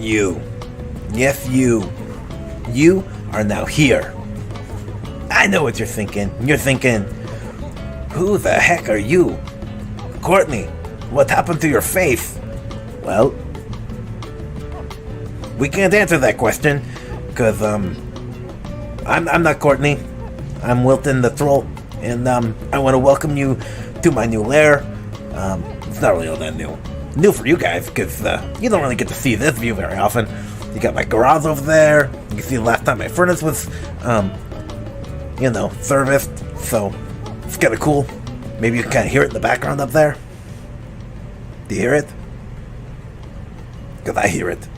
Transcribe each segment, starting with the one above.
You. Yes, you. You are now here. I know what you're thinking. You're thinking, who the heck are you? Courtney, what happened to your face? Well, we can't answer that question, because, I'm not Courtney. I'm Wilton the Troll, and, I want to welcome you to my new lair. It's not really all that new. New for you guys, because, you don't really get to see this view very often. You got my garage over there. You can see the last time my furnace was, serviced, so it's kind of cool. Maybe you can kind of hear it in the background up there. Do you hear it? Because I hear it.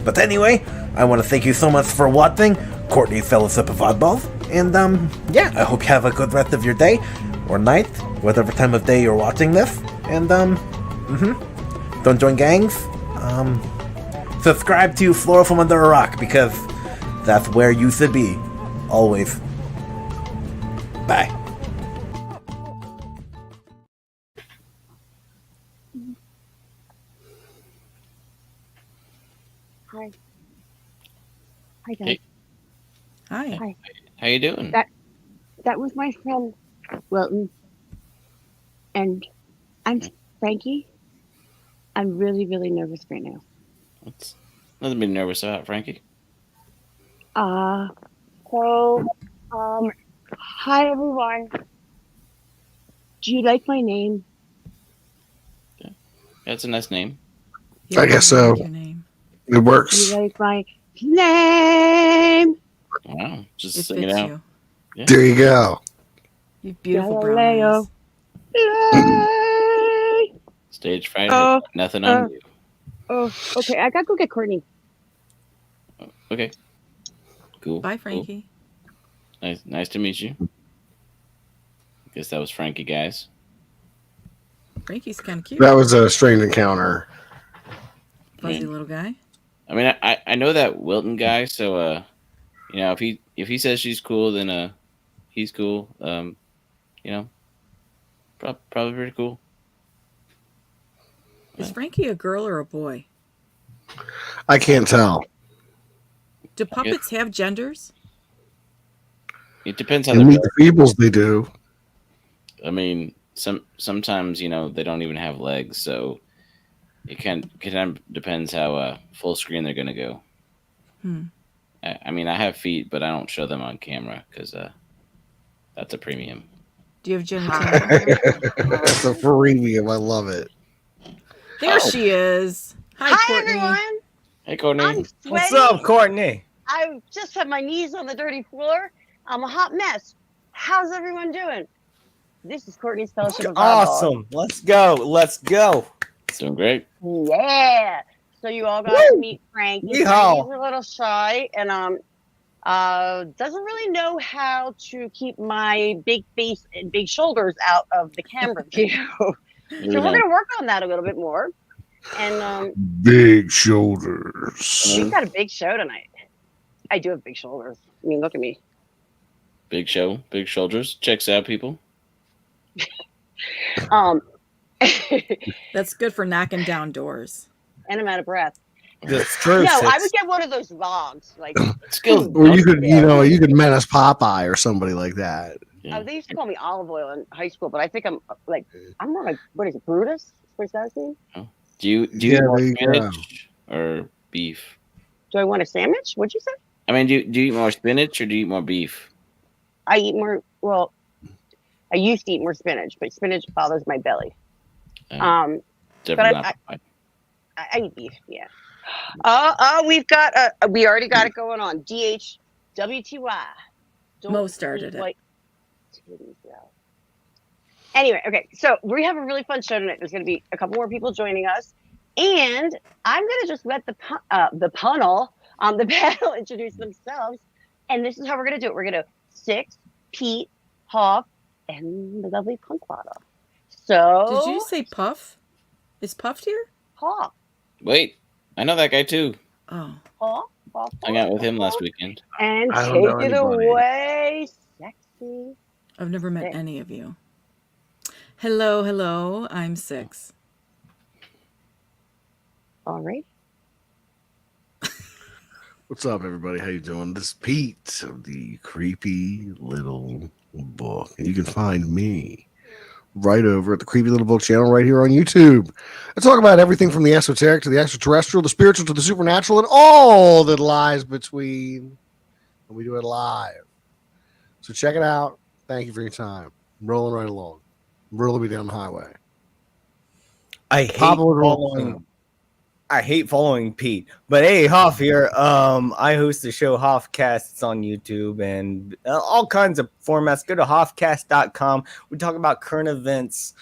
But anyway, I want to thank you so much for watching Courtney's Fellowship of Oddballs. And, I hope you have a good rest of your day or night, whatever time of day you're watching this. And, don't join gangs. Subscribe to Floral from Under a Rock, because that's where you should be. Always. Bye. Hi. Hi, guys. Hey. Hi. Hi. How you doing? That was my friend, Wilton. And I'm Frankie. I'm really, really nervous right now. It's nothing to be nervous about, Frankie. Hi, everyone. Do you like my name? That's a nice name. Yeah, I guess so. your name. It works. Do you like my name? Wow, just It sing it fits out. you. Yeah. There you go. You beautiful brown Galileo. eyes. Yay! Stage fright. Oh, Nothing on you. Oh, okay. I gotta go get Courtney. Okay. Cool. Bye, cool. Frankie. Nice to meet you. Guess that was Frankie, guys. Frankie's kind of cute. That was a strange encounter. Fuzzy little guy. I mean, I know that Wilton guy, so if he says she's cool, then he's cool. Probably pretty cool. Is Frankie a girl or a boy? I can't tell. Do puppets have genders? It depends how In they're Meet the Feebles, they do. I mean, sometimes they don't even have legs, so it kind of depends how full screen they're gonna go. I mean, I have feet, but I don't show them on camera because that's a premium. Do you have genitalia? That's a premium. I love it. There she is. Hi, Courtney. Everyone. Hey, Courtney. I'm sweaty. What's up, Courtney? I just had my knees on the dirty floor. I'm a hot mess. How's everyone doing? This is Courtney's Fellowship of Oddballs. Awesome. Let's go. Let's go. Doing great. Yeah. So you all got to meet Frankie. Yeehaw. He's a little shy and doesn't really know how to keep my big face and big shoulders out of the camera view. So we're gonna work on that a little bit more. And Big shoulders. we've got a big show tonight. I do have big shoulders. I mean, look at me. Big show, big shoulders. Checks out, people. That's good for knocking down doors. And I'm out of breath. That's true. No, I sis. would get one of those logs. Like, Skills. Or you could menace Popeye or somebody like that. they used to call me Olive Oil in high school, but I think I'm more like, what is it, Brutus? What's that name? Do you Yeah, eat more there you go. spinach or beef? Do I want a sandwich? What'd you say? I mean, do you eat more spinach or do you eat more beef? I eat more. Well, I used to eat more spinach, but spinach bothers my belly. Definitely But I eat beef. Yeah. We already got it going on. DHWTY. Mo started it. Anyway, okay. So we have a really fun show tonight. There's going to be a couple more people joining us, and I'm going to just let the panel introduce themselves. And this is how we're going to do it. We're going to Six, Pete, Hoff, and the lovely Punkwaddle. So Did you say Puff? Is Puff here? Hoff. Wait, I know that guy too. Oh. Hoff. Hung out with him last weekend. And I take don't know it anybody. away, sexy. I've never met any of you. Hello. I'm Six. All right. What's up, everybody? How you doing? This is Pete of the Creepy Little Book, and you can find me right over at the Creepy Little Book channel right here on YouTube. I talk about everything from the esoteric to the extraterrestrial, the spiritual to the supernatural, and all that lies between. And we do it live. So check it out. Thank you for your time. I'm rolling right along. I'm rolling me down the highway. I hate following Pete, but hey, Hoff here. I host the show Hoffcast. It's on YouTube and all kinds of formats. Go to hoffcast.com. We talk about current events,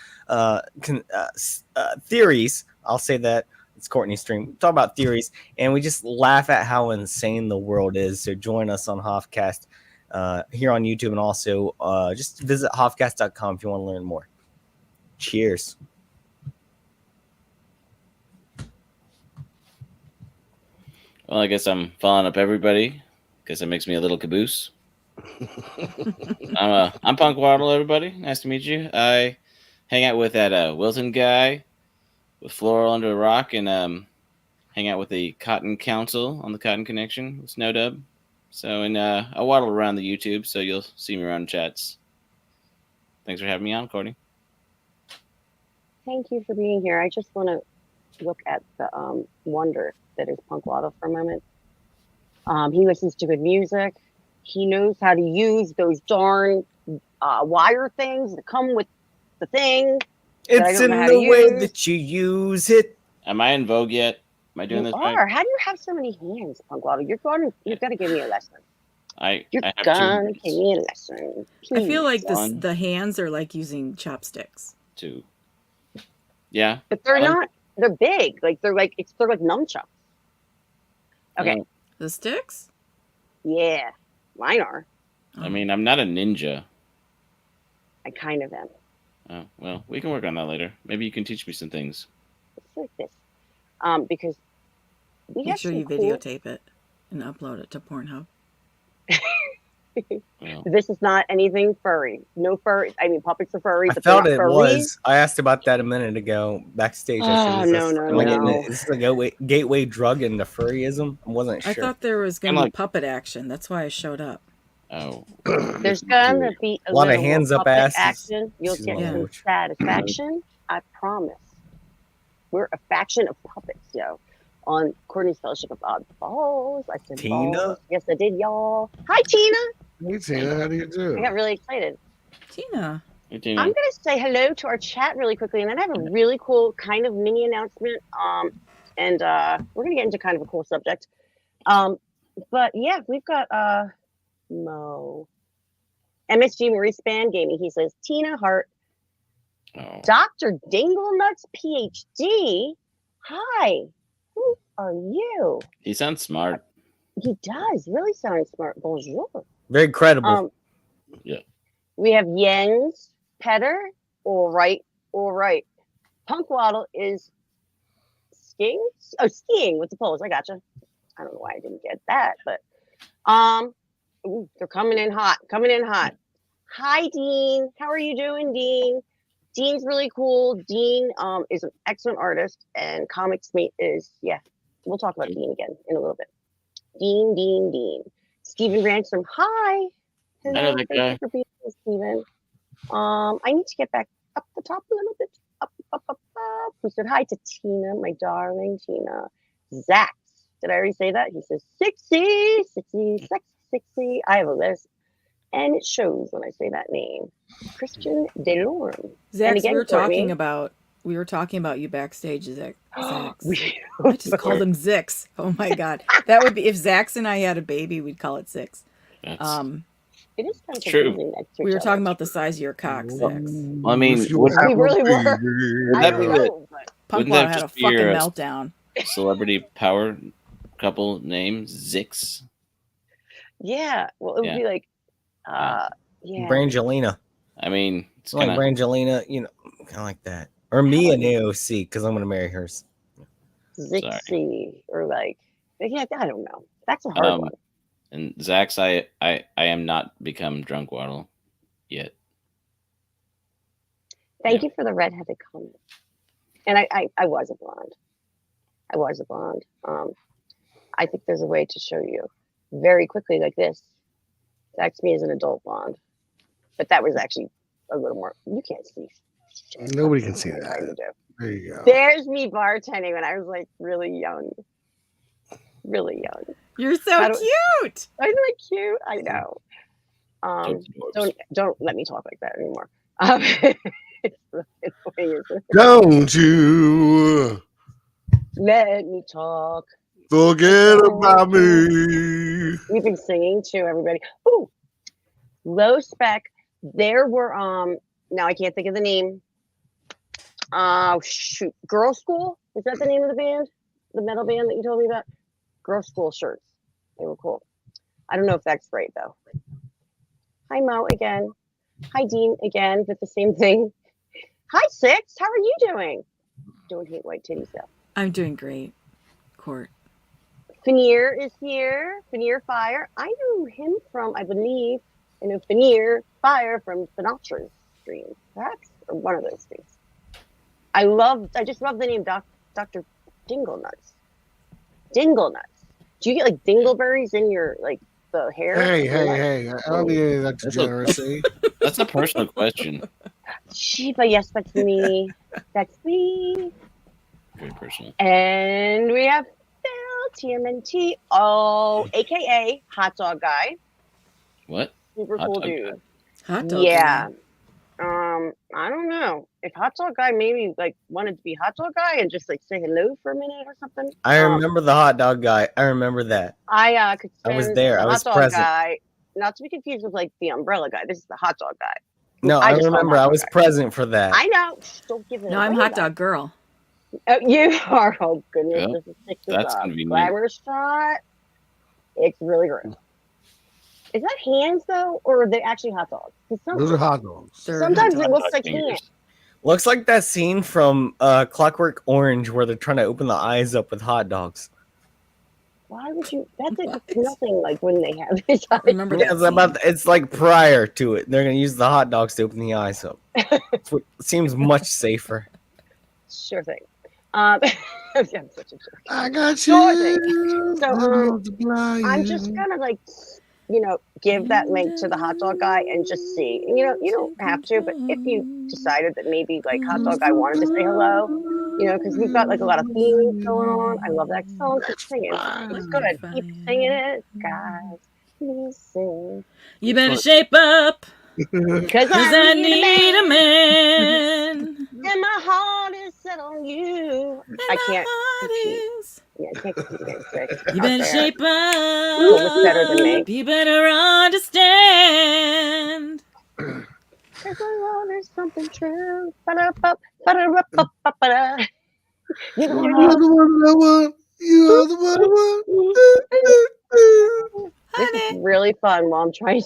theories. I'll say that. It's Courtney's stream. We talk about theories, and we just laugh at how insane the world is. So join us on Hoffcast here on YouTube, and also just visit hoffcast.com if you want to learn more. Cheers. Well, I guess I'm following up everybody because it makes me a little caboose. I'm Punkwaddle, everybody. Nice to meet you. I hang out with that Wilton guy with Floral Under a Rock and hang out with the Cotton Council on the Cotton Connection with Snowdub. So, and I waddle around the YouTube, so you'll see me around chats. Thanks for having me on, Courtney. Thank you for being here. I just want to look at the wonder that is Punkwaddle for a moment. He listens to good music. He knows how to use those darn wire things that come with the thing. It's in the way that you use it. Am I in vogue yet? Am I doing this right? How do you have so many hands, Punkwaddle? You've got to give me a lesson. You're gonna give me a lesson. Please. I feel like the hands are like using chopsticks. Two. Yeah. But they're not. They're big. They're like nunchucks. Okay. The sticks? Yeah, mine are. I mean, I'm not a ninja. I kind of am. Oh, well, we can work on that later. Maybe you can teach me some things. It's like this. Because we make sure you videotape it and upload it to Pornhub. Well, this is not anything furry. No furry. I mean, puppets are furry, I but felt they're not it furries. was. I asked about that a minute ago backstage. I said, no. Is this a gateway drug into furryism? I wasn't sure. I thought there was going to be puppet action. That's why I showed up. Oh. There's going to be a lot of hands up asses. Action. You'll get some satisfaction. I promise. We're a faction of puppets, yo. On Courtney's Fellowship of Oddballs. I said, Tina? balls. Yes, I did, y'all. Hi, Tina. Hey, Tina. How do you do? I got really excited. Tina. Hey, Tina. I'm going to say hello to our chat really quickly, and then I have a really cool kind of mini announcement. And we're going to get into kind of a cool subject. But yeah, we've got Mo. MSG Maurice Band Gaming. He says, Tina Hart. Oh. Dr. Dinglenuts, PhD. Hi. Who are you? He sounds smart. He does really sound smart. Bonjour. Very credible. Yeah. We have Jens Petter. All right. Punkwaddle is skiing. Oh, skiing with the poles. I gotcha. I don't know why I didn't get that, but they're coming in hot. Hi, Dean. How are you doing, Dean? Dean's really cool. Dean is an excellent artist, and Comics Mate is, we'll talk about Dean again in a little bit. Dean. Stephen Ransom, hi. Hello, thank you for being here, Stephen. I need to get back up the top a little bit. Up. We said hi to Tina, my darling Tina. Zach, did I already say that? He says, sexy. I have a list. And it shows when I say that name. Christian DeLorme. Zach, again, we were talking about you backstage, Zach. I just called him Zix. Oh my God. That would be, if Zax and I had a baby, we'd call it Zix. It is kind of true. We were talking about the size of your cock, Zax. Well, I mean, we really were. Would that be the Punkwaddle had a fucking meltdown. Celebrity power couple name, Zix? Yeah. Well, it would be like, Brangelina. I mean, it's like Brangelina, kind of like that. Or me and AOC, because I'm going to marry hers. Zixi, or like, I don't know. That's a hard one. And Zax, I am not become drunk waddle yet. Thank you for the redheaded comment. And I was a blonde. I think there's a way to show you very quickly like this. That's me as an adult blonde. But that was actually a little more. You can't see. Nobody can see What I'm trying to that. do. There you go. There's me bartending when I was like really young. Really young. You're so cute. Isn't that cute? I know. Don't let me talk like that anymore. It's really annoying, isn't it? Don't you Let me talk. forget about me. We've been singing too, everybody. Ooh, low spec. There were now I can't think of the name. Shoot, Girl School. Is that the name of the band? The metal band that you told me about? Girl School shirts. They were cool. I don't know if that's right though. Hi Mo again. Hi Dean again with the same thing. Hi Six. How are you doing? Don't hate white titty stuff. I'm doing great, Court. Finier is here. Finier Fire. I knew him from, I believe, I know Finier Fire from Sinatra's stream. Perhaps or one of those things. I just love the name Dr. Dinglenuts. Dinglenuts. Do you get like dingleberries in your like the hair? Hey. I don't need any of that degeneracy. That's a personal question. Shiva, yes, that's me. That's me. Very personal. And we have Phil TMNT. Oh, aka Hot Dog Guy. What? Super Hot cool Dog dude. Guy. Hot dog. Yeah. I don't know if Hot Dog Guy maybe like wanted to be Hot Dog Guy and just like say hello for a minute or something. I remember the hot dog guy. I remember that. I could. I was send there. the I was Hot Dog present. Guy, not to be confused with like the Umbrella Guy. This is the Hot Dog Guy. No, I just call him remember. Hot I Dog was Guy. present for that. I know. Shh, don't give it. No, I'm away, hot though. dog girl. Oh, you are. Oh goodness, Yep. this is Six's That's convenient. glamour shot. It's really gross. Is that hands though, or are they actually hot dogs? 'Cause Those are hot dogs. They're sometimes hot it dog. looks like Fingers. hands. Looks like that scene from Clockwork Orange where they're trying to open the eyes up with hot dogs. Why would you? That's What? nothing like when they have this. Remember Yeah, that scene? it's like prior to it. They're gonna use the hot dogs to open the eyes up. It seems much safer. Sure thing. I'm such a jerk. I got Sure you. thing. So, I'm just gonna like, give that link to the hot dog guy and just see. And, you don't have to, but if you decided that maybe like hot dog guy wanted to say hello, because we've got like a lot of themes going on. I love that song. Keep singing. It's good. Keep singing it, guys. Please sing. You better shape up, Cause 'cause I need a man. and my heart is set on you. I can't compete. Is. Yeah, I can't compete against Six. You out better there. shape Who was better than me? up. You better understand. Cause I know there's something true. Ba-da-ba, ba-da-ba-ba-ba-ba-da. You You know, are the one I want. You are the one I want. this is really fun while I'm trying.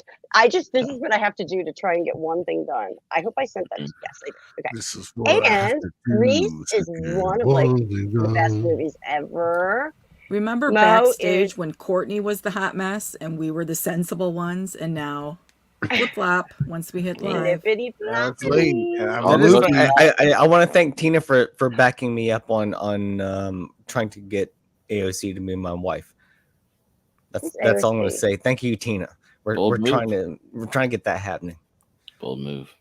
This is what I have to do to try and get one thing done. I hope I sent that. Yes, I did. Okay. This is what I have And to do Reese is to get one of like one the best done. movies ever. Remember Mo backstage is- when Courtney was the hot mess and we were the sensible ones, and now flip flop once we hit live. Flippity That's late. floppity. And I'm All That is those- what I want to thank Tina for backing me up on trying to get AOC to be my wife. Who's That's all I'm going AOC? to say. Thank you, Tina. We're Bold move. trying to get that happening. Bold move.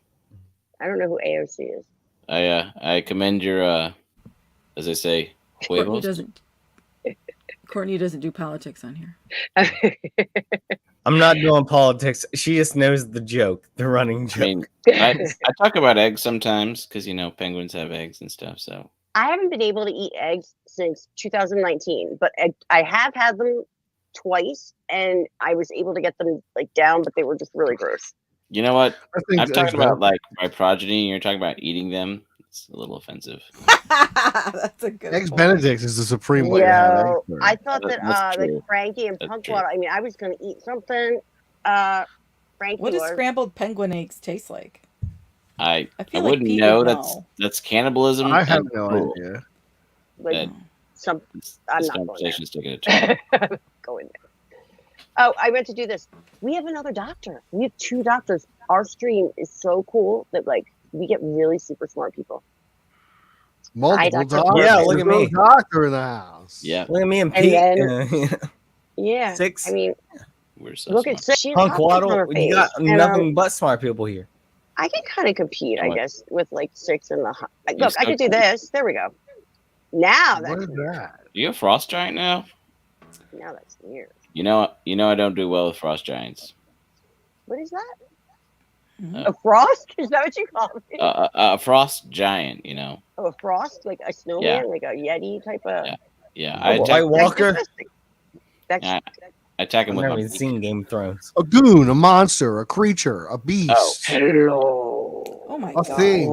I don't know who AOC is. I commend your as I say, Courtney huevos. doesn't do politics on here. I'm not doing politics. She just knows the joke, the running I joke. mean, I talk about eggs sometimes because penguins have eggs and stuff. So I haven't been able to eat eggs since 2019, but I have had them twice, and I was able to get them like down, but they were just really gross. you know what? I think I'm talking eggs about are- like my progeny. And you're talking about eating them. It's a little offensive. That's a good Eggs point. Benedict is the supreme way to have eggs. Yo, I thought that That's like true. Frankie and That's Punkwaddle. I mean, I was gonna eat something. Frankie What does was. scrambled penguin eggs taste like? I feel like wouldn't Pete know. would That's know. that's cannibalism. I have and no cruel. idea. Like That- some. This I'm this not going conversation's taking a turn. there. Going there. Oh, I meant to do this. We have another doctor. We have 2 doctors. Our stream is so cool that like we get really super smart people. Multiple Dr. doctors. Yeah, look at There's me. no doctor in the house. Yeah, Look at me and And Pete. then- Yeah. 6. I mean, we're so look smart. at she has Hoffcast on her Punkwaddle, face. you got And, nothing but smart people here. I can kind of compete, I What? guess, with like 6 in the. You Look, I suck. could do this. There we go. Now What that's is weird. that? You have frost giant now? Now that's weird. You know I don't do well with frost giants. What is that? Mhm. A frost? Is that what you call it? A frost giant, you know. Oh, a frost, like a snowman, Yeah. like a yeti type of. Yeah. Yeah, A White That's Walker. interesting. That's I attack him I've with never my even seen Game of Thrones. A goon, a monster, a creature, a beast. Oh. hello. Oh my A god. thing.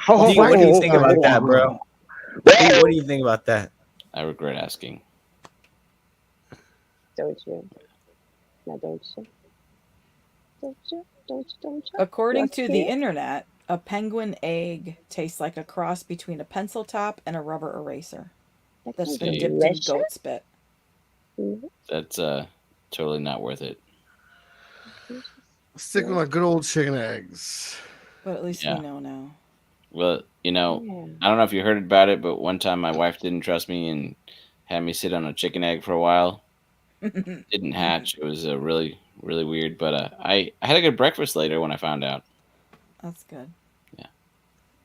What do you think about that, bro? Pete, what do you think about that? I regret asking. Don't you? Now, don't you? Don't you? Don't you? According Yes, to the yeah. internet, a penguin egg tastes like a cross between a pencil top and a rubber eraser that's sounds been Okay. dipped in delicious. goat spit. Mhm. That's totally not worth it. Stick with my good old chicken eggs. But at least Yeah. we know now. Well, you know, Yeah. I don't know if you heard about it, but one time my wife didn't trust me and had me sit on a chicken egg for a while. Didn't hatch. It was really, really weird. But I had a good breakfast later when I found out. That's good.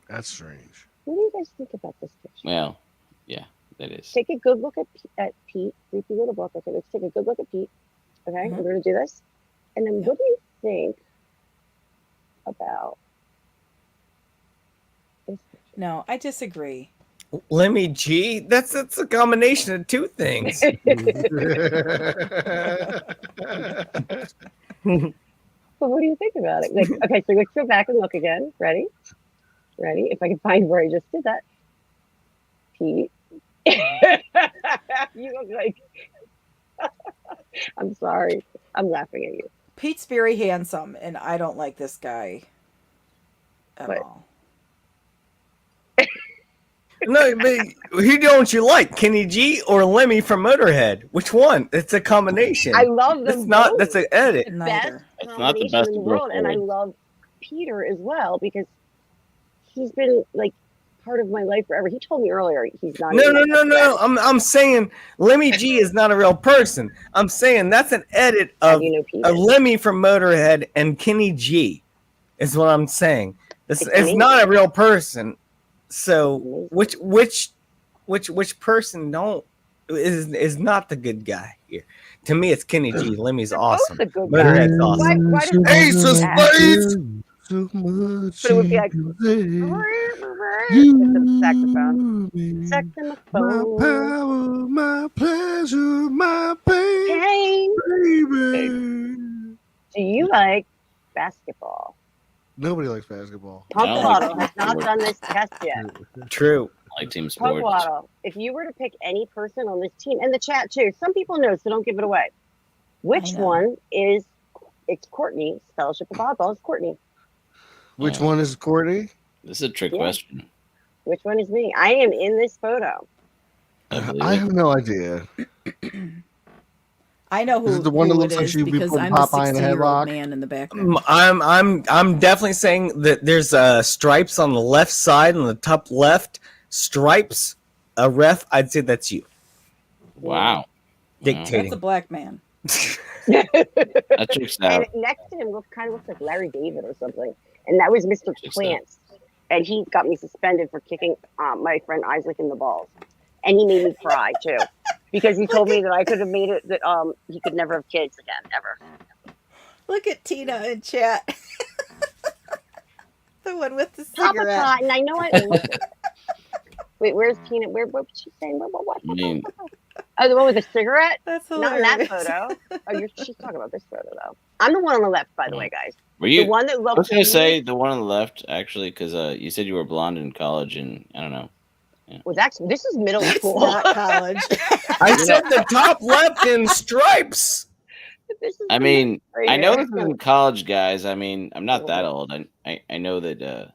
That's strange. What do you guys think about this picture? Well, yeah, that is. Take a good look at Pete. Creepy little book. Okay, let's take a good look at Pete. Okay, Mhm. we're going to do this. And then what do you think about this picture? No, I disagree. Lemmy G? That's a combination of two things. But what do you think about it? Like, okay, so let's go back and look again. Ready? Ready? If I can find where I just did that. Pete. You look like. I'm sorry. I'm laughing at you. Pete's very handsome, and I don't like this guy at But- all. No, but who don't you like, Kenny G or Lemmy from Motorhead? Which one? It's a combination. I love them. That's not. both. That's an edit. the Neither. best It's not the combination best in the of both world, and I worlds. love Peter as well because he's been like part of my life forever. He told me earlier he's not. No, even no, my no, best no. I'm saying Lemmy G is not a real person. I'm saying that's an edit friend. How of do you know Peter? a Lemmy from Motorhead and Kenny G. Is what I'm saying. It's It's amazing. not a real person. So Amazing. which person don't is not the good guy here? To me, it's Kenny G. Lemmy's They're awesome. both a good Motorhead's guy. awesome. Why does Ace of that- Spades. So much But it would be like- With the saxophone. My Saxophone. power, my pleasure, my pain, Pain. baby. Do you like basketball? Nobody likes basketball. Punkwaddle has not done this test yet. True. I like team sports. Punkwaddle, if you were to pick any person on this team, and the chat too, some people know, so don't give it away. Which I know. one is? It's Courtney. Fellowship of Oddball is Courtney. Which Oh. one is Courtney? This is a trick Yeah. question. Which one is me? I am in this photo. I believe I it. have no idea. I know Is who, it the one who that it looks like is she'd be because putting I'm the Popeye in a 60-year-old headlock? man in the background. I'm definitely saying that there's stripes on the left side on the top left. Stripes, a ref. I'd say that's you. Wow. Dictating. That's a black man. That checks And out. next to him kind of looks like Larry David or something. And that was Mr. Just Plants. And he got me suspended for kicking my friend Isaac in the balls. And he made me cry too. Because he told me that I could have made it, that he could never have kids again, ever. Look at Tina in chat. The one with the Papa cigarette. Cotton, I know I. Wait, where's Tina? What was she saying? What? I mean, Oh, the one with the cigarette? That's Not in hilarious. that photo. Oh, she's talking about this photo though. I'm the one on the left, by the way, guys. were The you? one that I was looks. gonna say the one on the left actually, because you said you were blonde in college, and I don't know. was actually this is middle It's school. not college. I said the top left in stripes. This is I mean, right I know here. this isn't college, guys. I mean, I'm not that old. I know that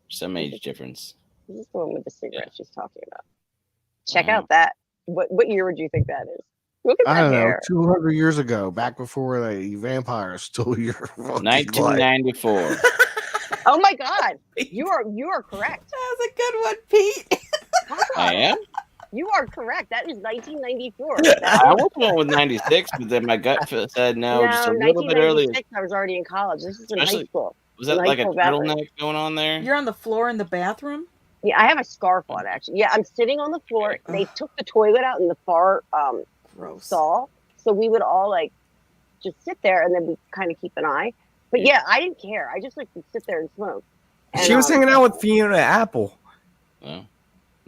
some age difference. This is the one with the cigarette she's talking about. Check Wow. out that. What year would you think that is? Look at I that don't know, hair. 200 years ago, back before the vampires stole your fucking life. 1994. Oh my God, you are correct. That was a good one, Pete. I am. You are correct. That is 1994. I almost went with 96, but then my gut said no, just a little bit earlier. 1996. I was already in college. This is in high Especially- school. Was that In like a high school bathroom. turtleneck going on there? You're on the floor in the bathroom? Yeah, I have a scarf on actually. Yeah, I'm sitting on the floor. They took the toilet out in the far Gross. stall, so we would all like just sit there and then we kind of keep an eye. But yeah, I didn't care. I just like to sit there and smoke. And, She was hanging out with Fiona Apple. Oh,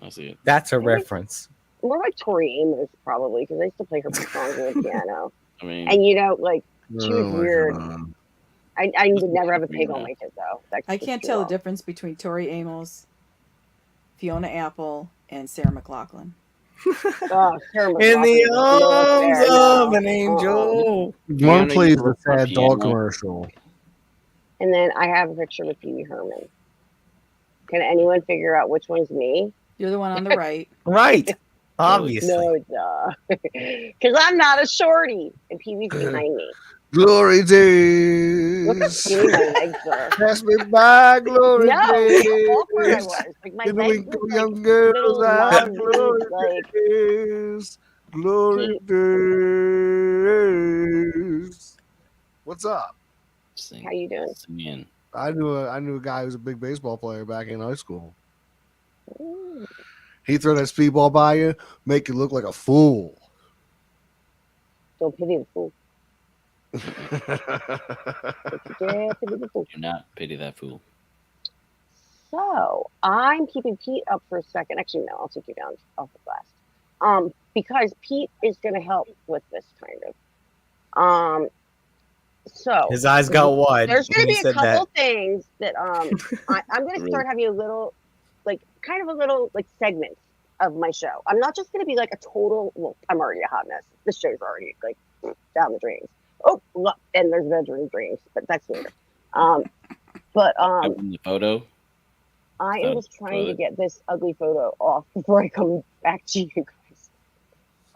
I see it. That's a reference. more like Tori Amos probably because I used to play her songs on the piano. I mean, And you know, like she was my weird. God. I would never have a pig on my kid though. That's I just can't too tell the long. difference between Tori Amos, Fiona Apple, and Sarah McLachlan. Oh, Sarah In the McLachlan is arms no, of an angel. One Fiona, plays you the were sad fucking dog right. commercial. And then I have a picture with Pee Wee Herman. Can anyone figure out which one's me? You're the one on the right. Right. Obviously. No, duh. Because I'm not a shorty. And Pee Wee's behind me. Glory Look how days. skinny my legs are. Pass me by, glory No, days. how awkward I was. Like my In the legs wink look of like young girls, little I long glory beads, like days. Glory days. What's up? how you doing? Singing. I knew a guy who was a big baseball player back in high school. Ooh. He throw that speedball by you, make you look like a fool. Don't pity the fool. Yeah, pity the fool. Do not pity that fool. So I'm keeping Pete up for a second. Actually, no, I'll take you down off the last. Because Pete is going to help with this kind of. So His eyes got wide. there's going when to you be a said that. couple things that I'm going to start having a little, like, kind of a little like segment of my show. I'm not just going to be like a total. Well, I'm already a hot mess. This show's already like down the drains. Oh, look, and there's bedroom dreams, but that's later. In the photo. I am just trying to get this ugly photo off before I come back to you guys.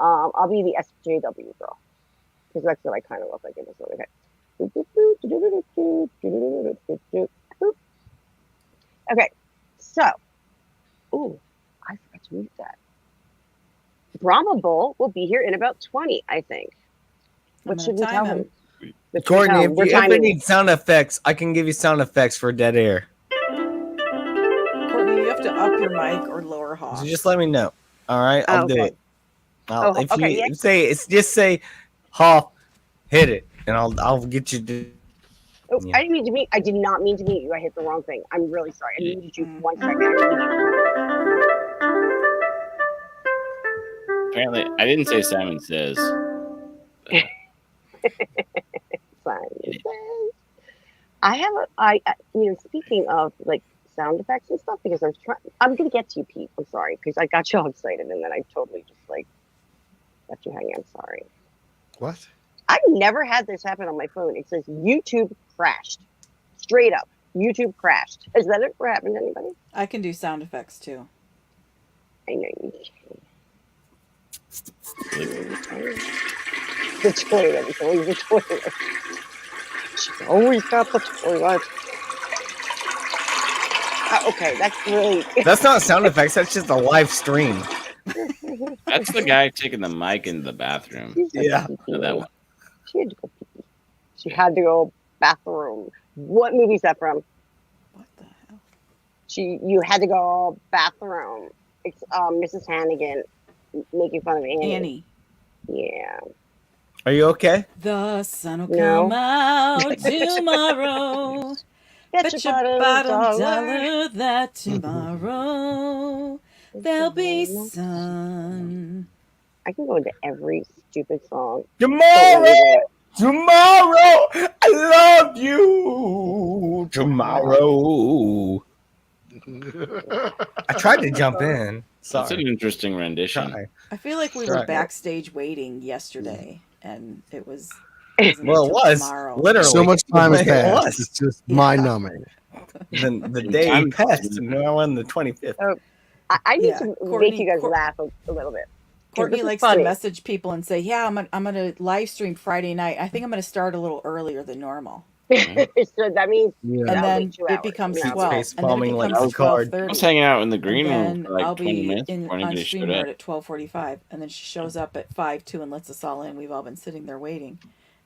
I'll be the SJW girl because that's what I kind of look like in this one. Okay, so, ooh, I forgot to mute that. Brahma Bull will be here in about 20, I think. What I'm should we gonna tell time him? him. What should we Courtney, tell if him? We're you ever timing need sound effects, I can give you sound effects for dead air. Courtney, you have to up your mic or lower So Hawk. just let me know. All right, I'll do okay. it. I'll, Oh, if okay, you yeah. say it's just say, "Hoff, hit it," and I'll get you. To, Oh, Yeah. I didn't mean to mute. I did not mean to mute you. I hit the wrong thing. I'm really sorry. I muted you for 1 second. Apparently, I didn't say Simon Says. Fine. I have speaking of like sound effects and stuff, because I'm gonna get to you, Pete. I'm sorry, because I got you all excited and then I totally just like left you hanging. I'm sorry. What? I've never had this happen on my phone. It says YouTube crashed. Straight up, YouTube crashed. Has that ever happened to anybody? I can do sound effects too. I know you can. The toilet. It's always the toilet. She's always got the toilet. Okay, that's really. that's not sound effects. That's just a live stream. That's the guy taking the mic into the bathroom. Yeah. No, that one. She had to go pee. She had to go bathroom. What movie is that from? What the hell? You had to go bathroom. It's Mrs. Hannigan making fun of Annie. Annie. Yeah. Are you okay? The sun will No. come out tomorrow. Bet your bottom dollar that tomorrow there'll be sun. I can go into every stupid song. Tomorrow, I love you. Tomorrow. I tried to jump in. That's Sorry. an interesting rendition. Try. I feel like we Right. were backstage waiting yesterday, and it was. Well, it was tomorrow. literally So much time has It passed. was. It's just Yeah. mind numbing. The day Time- passed, and now we're on the 25th. I need Yeah, to Courtney- make you guys laugh a little bit. Courtney This is likes funny. to message people and say, "Yeah, I'm gonna live stream Friday night. I think I'm gonna start a little earlier than normal." So that means Yeah. And that'll then be 2 it hours. becomes No. 12. Face And then it palming like becomes Picard. I was 12:30. hanging out in the green And room then for like I'll 20 be minutes before on anybody showed up. StreamYard at 12:45, and then she shows up at 5:02 and lets us all in. We've all been sitting there waiting.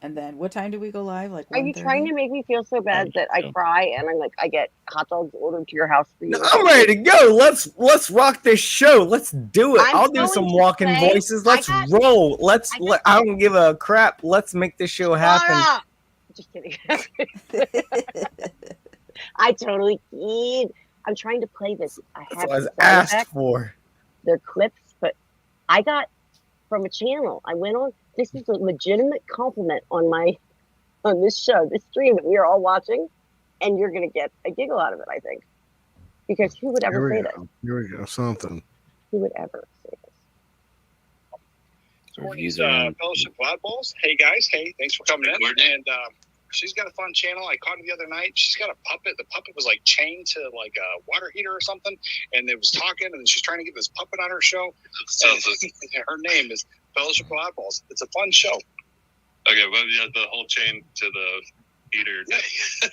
And then what time do we go live? Like Are you trying 1:30? to make me feel so bad Probably that I so. cry and I'm like I get hot dogs ordered to your house for you? No, I'm ready to go. Let's rock this show. Let's do it. I'm I'll do going some to walking say, voices. Let's I roll. got- I don't give a crap. Let's make this show happen. Shut up! Just kidding. I totally kid. I'm trying to play this. I That's have what I was some sound asked effects. for. They're clips, but I got from a channel. I went on. This is a legitimate compliment on this show, this stream that we are all watching, and you're gonna get a giggle out of it, I think. Because who would ever say Here that? we go. Something. Who would ever say this? Reviews are in. Fellowship of Oddballs. Hey guys, hey, thanks for coming in. And she's got a fun channel. I caught her the other night. She's got a puppet. The puppet was like chained to like a water heater or something, and it was talking. And she's trying to get this puppet on her show. So her name is Fellowship of Oddballs. It's a fun show. Okay, well, yeah, the whole chain to the heater. Yeah,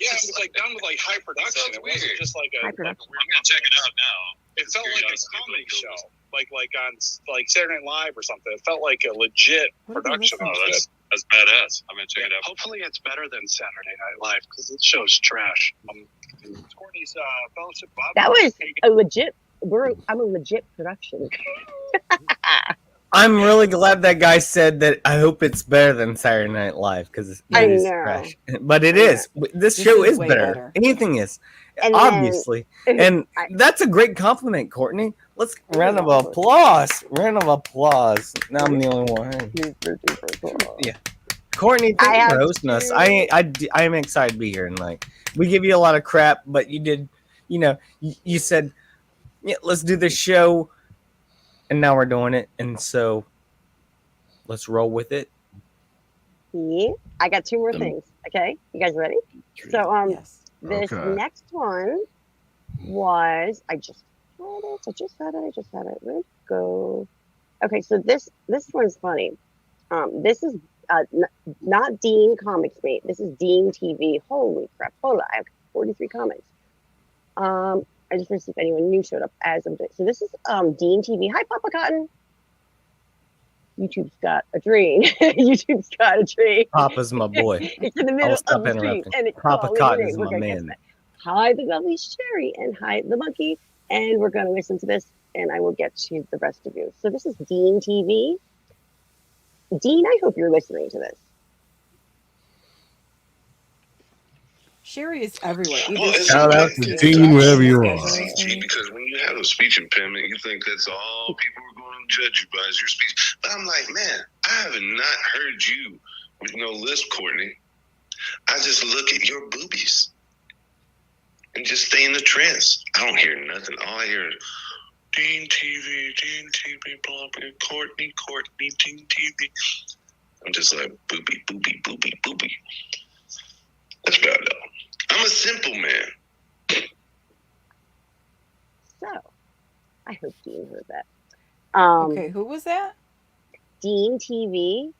it was like done with like high production. Sounds It wasn't weird. just like a. High Like a production. weird I'm gonna check it out now. It felt like a Curiosity, comedy but show, like on like Saturday Night Live or something. It felt like a legit What are we production. listening Oh, that's badass. I'm gonna check it out. Hopefully, it's better than Saturday Night Live because this show's trash. Courtney's Fellowship of That Oddballs. was a legit. I'm a legit production. I'm really glad that guy said that. I hope it's better than Saturday Night Live because I it is know. trash. But it is. This show is is way better. better. Anything is, And obviously. And I- that's a great compliment, Courtney. Let's round of applause. Round of applause. Now I'm the only one. Yeah. Courtney, I thank you for have hosting us. to- I am excited to be here, and like we give you a lot of crap, but you did. You know, you said, yeah, let's do this show, and now we're doing it, and so let's roll with it. Yeah, I got 2 more things. Okay, you guys ready? So Yes. this Okay. next one was I just had it. Where'd it go? Okay, so this one's funny. This is not Dean Comics Mate. This is Dean TV. Holy crap! Hola, I have 43 comments. I just want to see if anyone new showed up as I'm doing. So this is Dean TV. Hi, Papa Cotton. YouTube's got a dream. YouTube's got a dream. Papa's my boy. It's in the middle stop of the street, interrupting. and it's Papa calling Cotton your is name. We're my gonna man. guess that. Hi, the lovely Sherry, and hi, the monkey, and we're gonna listen to this, and I will get to the rest of you. So this is Dean TV. Dean, I hope you're listening to this. Sherry is everywhere. Well, it's Shout out to Dean wherever you are. Because when you have a speech impediment, you think that's all people are going to judge you by is your speech. But I'm like, man, I have not heard you with no lisp, Courtney. I just look at your boobies and just stay in the trance. I don't hear nothing. All I hear is Dean TV, blah, blah, Courtney, Dean TV. I'm just like, booby. That's about it. I'm a simple man. So, I hope Dean heard that. Okay, who was that? Dean TV,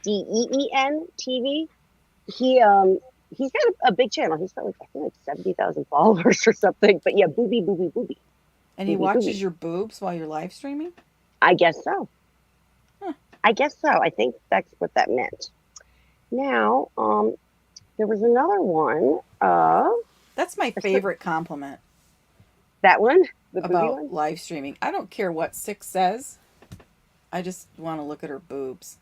DEEN TV. He's got a big channel. He's got like I think like 70,000 followers or something. But yeah, booby. And he Booby, watches booby. your boobs while you're live streaming? I guess so. Huh. I guess so. I think that's what that meant. Now, there was another one. That's my favorite compliment That one, the booby about one. live streaming. I don't care what Six says. I just want to look at her boobs.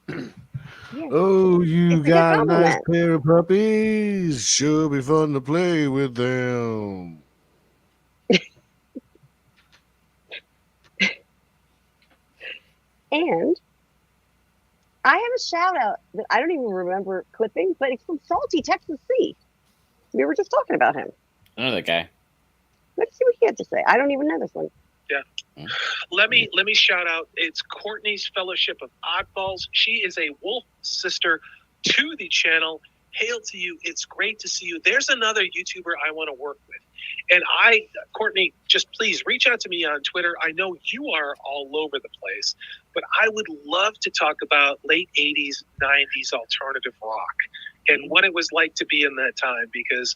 Yeah. Oh, you It's a good got a nice compliment. pair of puppies. Sure be fun to play with them. And I have a shout out that I don't even remember clipping, but it's from Salty Texas Sea. We were just talking about him. I know that guy. Let's see what he had to say. I don't even know this one. Let me shout out. It's Courtney's Fellowship of Oddballs. She is a wolf sister to the channel. Hail to you. It's great to see you. There's another YouTuber I want to work with. And Courtney, just please reach out to me on Twitter. I know you are all over the place, but I would love to talk about late 80s, 90s alternative rock. and what it was like to be in that time. Because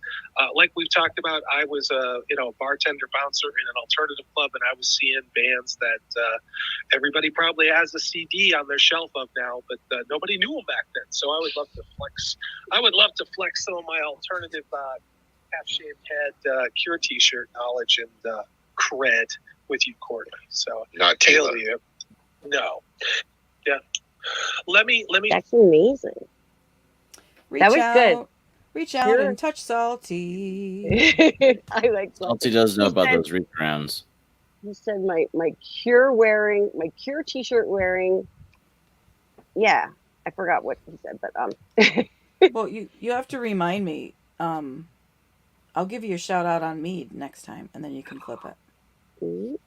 like we've talked about, I was a bartender bouncer in an alternative club, and I was seeing bands that everybody probably has a CD on their shelf of now, but nobody knew them back then. So I would love to flex some of my alternative half-shaved head Cure t-shirt knowledge and cred with you, Courtney. So Not Taylor. No. Yeah. Let me That's amazing. That was good. Reach out Sure. and touch Salty. I like Salty does know about those reach rounds. He said my Cure t-shirt wearing. Yeah, I forgot what he said, but Well, you have to remind me. I'll give you a shout out on Mead next time, and then you can clip it. Oh.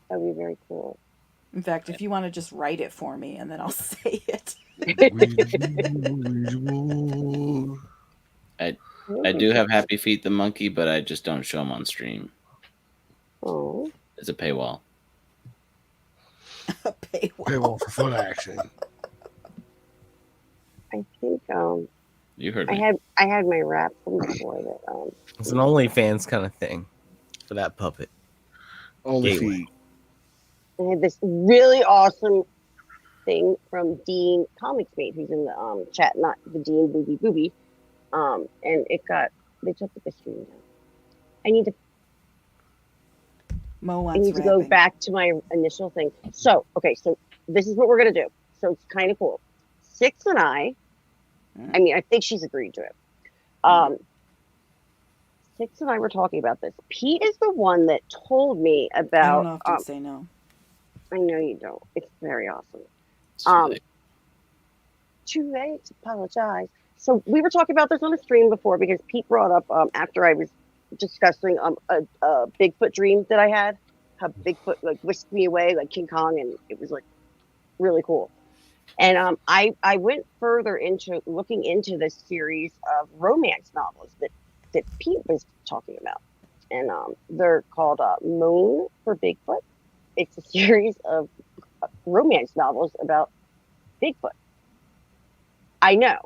That'd be very cool. In fact, if you want to just write it for me, and then I'll say it. I do have Happy Feet the monkey, but I just don't show him on stream. Oh. It's a paywall. A paywall. Paywall for foot action. I think You heard me. I had my rap from before that It's an OnlyFans kind of thing for that puppet. Only Gateway. feet. I had this really awesome thing from Dean Comics Mate, who's in the chat, not the Dean Booby, and they took the stream down. I need to go back to my initial thing. So this is what we're gonna do. So it's kind of cool. Six and I think she's agreed to it. Six and I were talking about this. Pete is the one that told me about. I don't know if you say no. I know you don't. It's very awesome. Too late to apologize. So we were talking about this on a stream before because Pete brought up after I was discussing a Bigfoot dream that I had, how Bigfoot like whisked me away like King Kong, and it was like really cool. And I went further into looking into this series of romance novels that Pete was talking about, and they're called Moon for Bigfoot. It's a series of romance novels about Bigfoot. I know.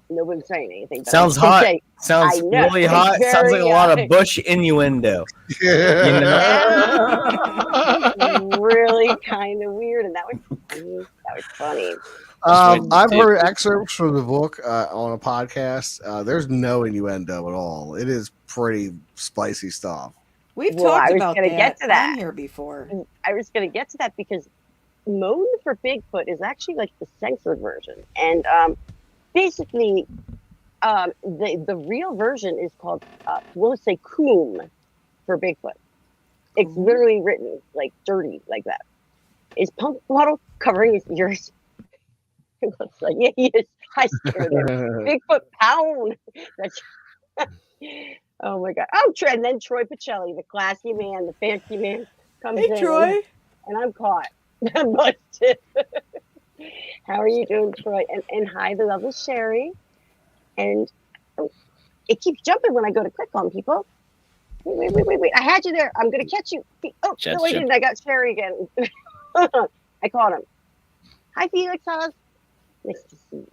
No one's saying anything. But Sounds hot. Sounds really hot. Sounds like a lot of Bush innuendo. Really kind of weird, and that was funny. I've heard excerpts from the book on a podcast. There's no innuendo at all. It is pretty spicy stuff. We've talked about get to that on here before. I was going to get to that because Moan for Bigfoot is actually like the censored version, and basically, the real version is called we'll say Coom for Bigfoot. It's literally written like dirty like that. Is Punkwaddle covering his ears? It looks like he is. I swear there. Bigfoot pound. That's oh my god. Oh, and then Troy Pacelli, the classy man, the fancy man, comes in. Hey, Troy. And I'm caught. I'm busted. How are you doing, Troy? And hi, the lovely Sherry. And it keeps jumping when I go to click on people. Wait. I had you there. I'm going to catch you. Oh, no, I didn't. I got Sherry again. I caught him. Hi, Felix. Nice to see you.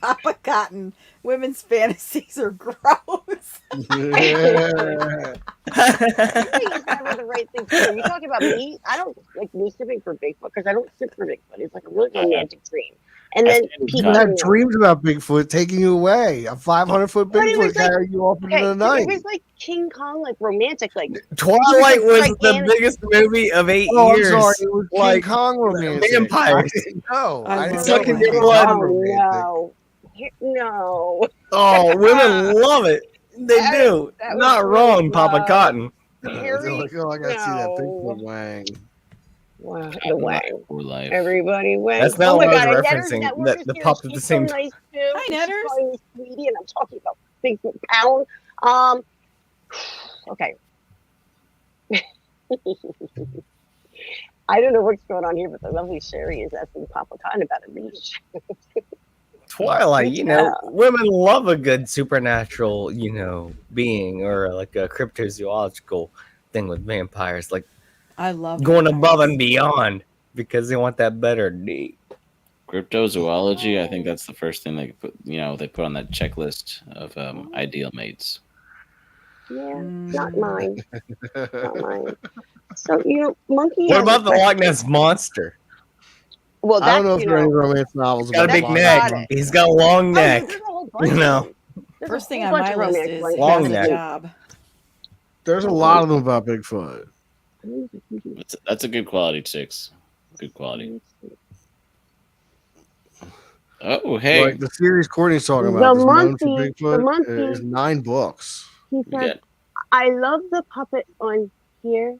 Papa Cotton. Women's fantasies are gross. Yeah. It's never the right thing to do. You talk about me. I don't like me sipping for Bigfoot because I don't sip for Bigfoot. It's like a really romantic dream. And then people had dreams about Bigfoot taking you away. A 500-foot Bigfoot carrying you off into the night. It was like King Kong, like romantic, like Twilight was the biggest movie of 8 years. I'm sorry, it was like King Kong romantic. Vampires. No, I didn't suck know in it your was blood. No. No. Oh, women love it. They do. that was Not really wrong, Papa Cotton. Harry, like, oh, I gotta see that no. Bigfoot wang. Wow, the wang. Poor life. Everybody wang. That's not oh my what I God, was and referencing, Netters, that the here. pup at the She's same so time. nice too. Hi, She's Netters. calling me sweetie, and I'm talking about Bigfoot pound. Okay. I don't know what's going on here, but the lovely Sherry is asking Papa Cotton about a reach. Twilight, women love a good supernatural, being or like a cryptozoological thing with vampires, like I love going vampires. above and beyond. because they want that better D. Cryptozoology, I think that's the first thing they put. They put on that checklist of ideal mates. Yeah, not mine. Not mine. So Monkey What has about a the Loch question. Ness monster? Well, I don't that's know if there are any romance novels He's got a about big Loch neck. Ness. He's got a long neck. There's a whole bunch You of know. them. There's First a thing whole on bunch my of list romance is ones. Long has a neck. job. There's a lot of them about Bigfoot. That's a good quality, chicks. Good quality. Oh, hey. Like the series Courtney's talking The about, this Known for monkey, Bigfoot, is 9 books. He We said, got I love the puppet on here.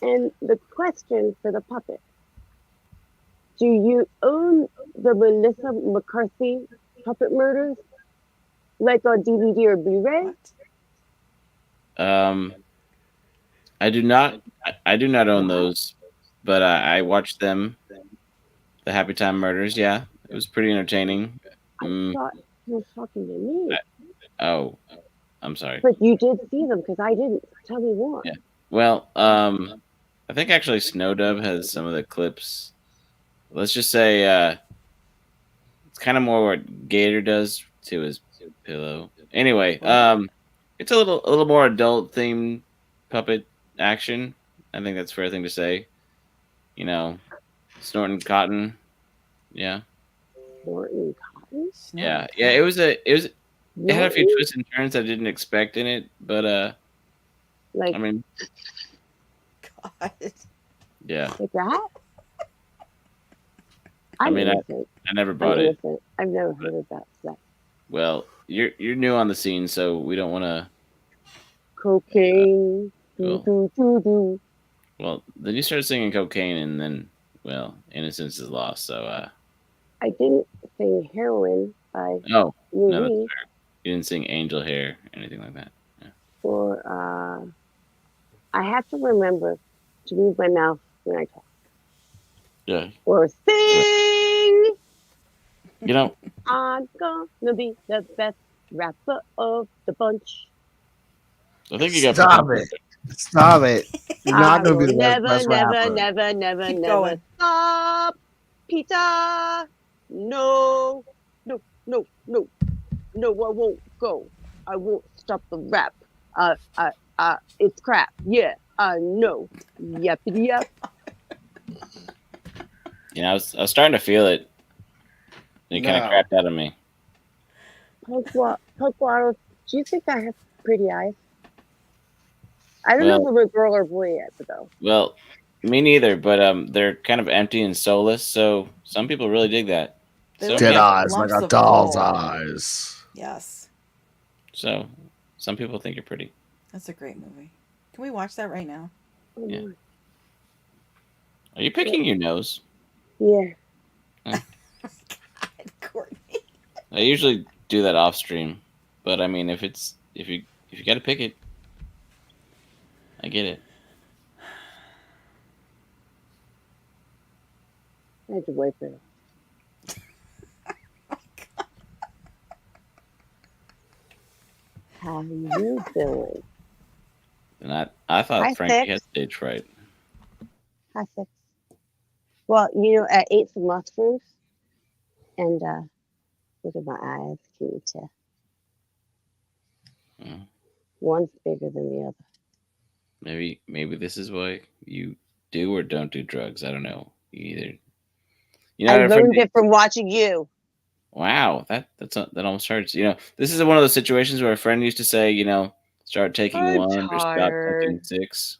And the question for the puppet, do you own the Melissa McCarthy puppet murders? Like on DVD or Blu-ray? I do not own those, but I watched them. The Happy Time Murders, yeah. It was pretty entertaining. I thought you were talking to me. Oh, I'm sorry. But you did see them because I didn't. Tell me more. Yeah. Well, I think actually Snowdove has some of the clips. Let's just say it's kind of more what Gator does to his pillow. Anyway, it's a little more adult themed puppet action. I think that's a fair thing to say. Snorting cotton. Yeah. Snorting cotton? Yeah. It had a few twists and turns I didn't expect in it, but like, I mean, God. yeah. Like that? I never bought it. I've never heard of that stuff. Well, you're new on the scene, so we don't want to. Cocaine. Well, then you started singing cocaine, and then, innocence is lost. So, I didn't sing heroin by no, that's fair. Louis. You didn't sing angel hair, or anything like that. Yeah. Or I have to remember to move my mouth when I talk. Yeah. Or sing. I'm gonna be the best rapper of the bunch. I think you got Stop it. You're not going to be the never, best rapper. never going. stop, Peter. No, I won't go. I won't stop the rap. It's crap. Yeah, I know. Yep. I was starting to feel it. And it kind of crapped out of me. Punkwaddle, do you think I have pretty eyes? I don't know if I'm a girl or boy yet, though. Well, me neither, but they're kind of empty and soulless, so some people really dig that. Dead eyes, like lumps a of doll's coal. eyes. Yes. So some people think you're pretty. That's a great movie. Can we watch that right now? Yeah. Are you picking your nose? Yeah. God, Courtney. I usually do that off stream, but I mean, if you got to pick it, I get it. I had to wait for it. How you doing? And I thought Hi, Frankie Six. had stage fright. Hi, Six. Well, I ate some mushrooms, and look at my eyes. Can you tell? One's bigger than the other. Maybe this is why you do or don't do drugs. I don't know. Either. I learned it from watching you. Wow, that almost hurts. This is one of those situations where a friend used to say, start taking I'm one or stop tired. taking 6.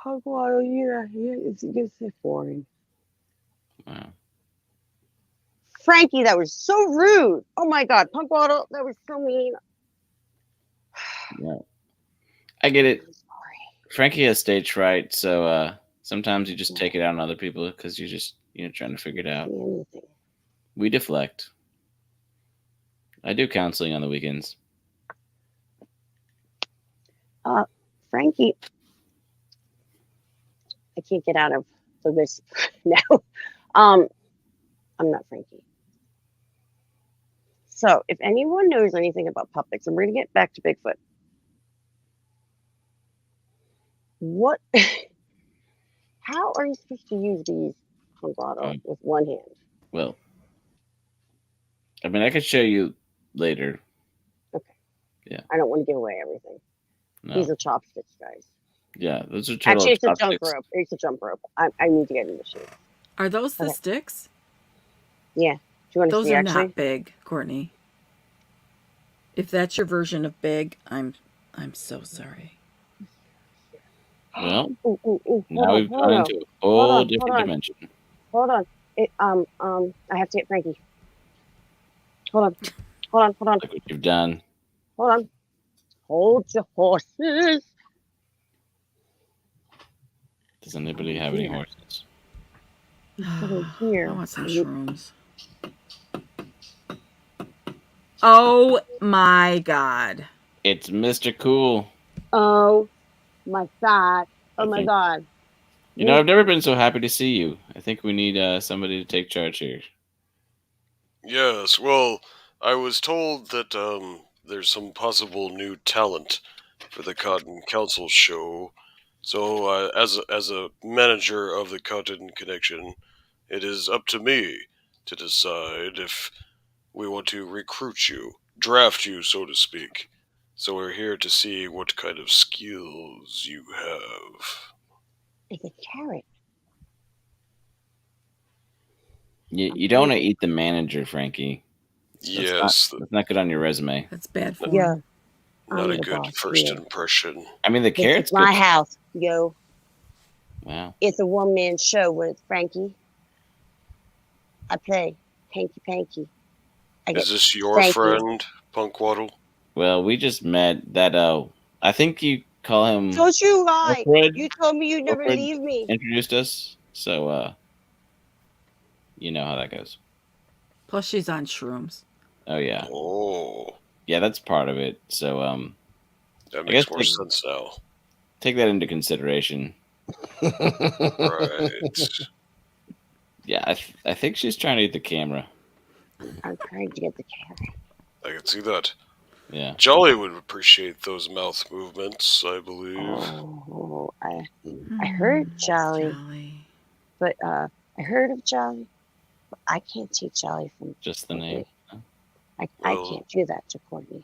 Punkwaddle, it's so boring. Wow. Frankie, that was so rude. Oh my God, Punkwaddle, that was so mean. Yeah. I get it. Frankie has stage fright, so sometimes you just take it out on other people because you're just trying to figure it out. We deflect. I do counseling on the weekends. Frankie, I can't get out of the list now. I'm not Frankie. So if anyone knows anything about puppets, and we're gonna get back to Bigfoot. How are you supposed to use these Punkwaddle with one hand? Well, I mean, I could show you later. Okay. Yeah. I don't want to give away everything. No. These are chopsticks, guys. Yeah, those are turtle Actually, it's chopsticks. a jump rope. It's a jump rope. I need to get in the shoe. Are those the Okay. sticks? Yeah. Do you want to Those see are actually? not big, Courtney. If that's your version of big, I'm so sorry. Well, Ooh, ooh, ooh. now we've gone into a whole different dimension. Hold on. I have to get Frankie. Hold on. Look what you've done. Hold on. Hold your horses. Does anybody have any horses? Over here. I want some shrooms. Oh my God. It's Mr. Cool. Oh my God. Oh my think- God. You know, I've never been so happy to see you. I think we need somebody to take charge here. Yes, well, I was told that there's some possible new talent for the Cotton Council show. So, as a manager of the Cotton Connection, it is up to me to decide if we want to recruit you, draft you, so to speak. So we're here to see what kind of skills you have. It's a carrot. You don't want to eat the manager, Frankie. Yes, That's not good on your resume. That's bad for Yeah. not I'm a the good boss first here. impression. I mean, the This carrot's is my good. house, yo. Wow. It's a one-man show with Frankie. I play Hanky Panky. Is this your Frankie. friend, Punkwaddle? Well, we just met that. I think you call him. Don't you lie. Wilfred? You told me you'd never Wilfred leave me. Introduced us, so you know how that goes. Plus, she's on shrooms. Oh yeah, Oh, yeah, that's part of it. So that guess makes more like- sense now. take that into consideration. Right. Yeah, I think she's trying to eat the camera. I'm trying to get the carrot. I can see that. Yeah. Jolly would appreciate those mouth movements, I believe. Oh, I heard Jolly, but I heard of Jolly, but I can't take Jolly from Just the name. I Well, can't do that to Courtney.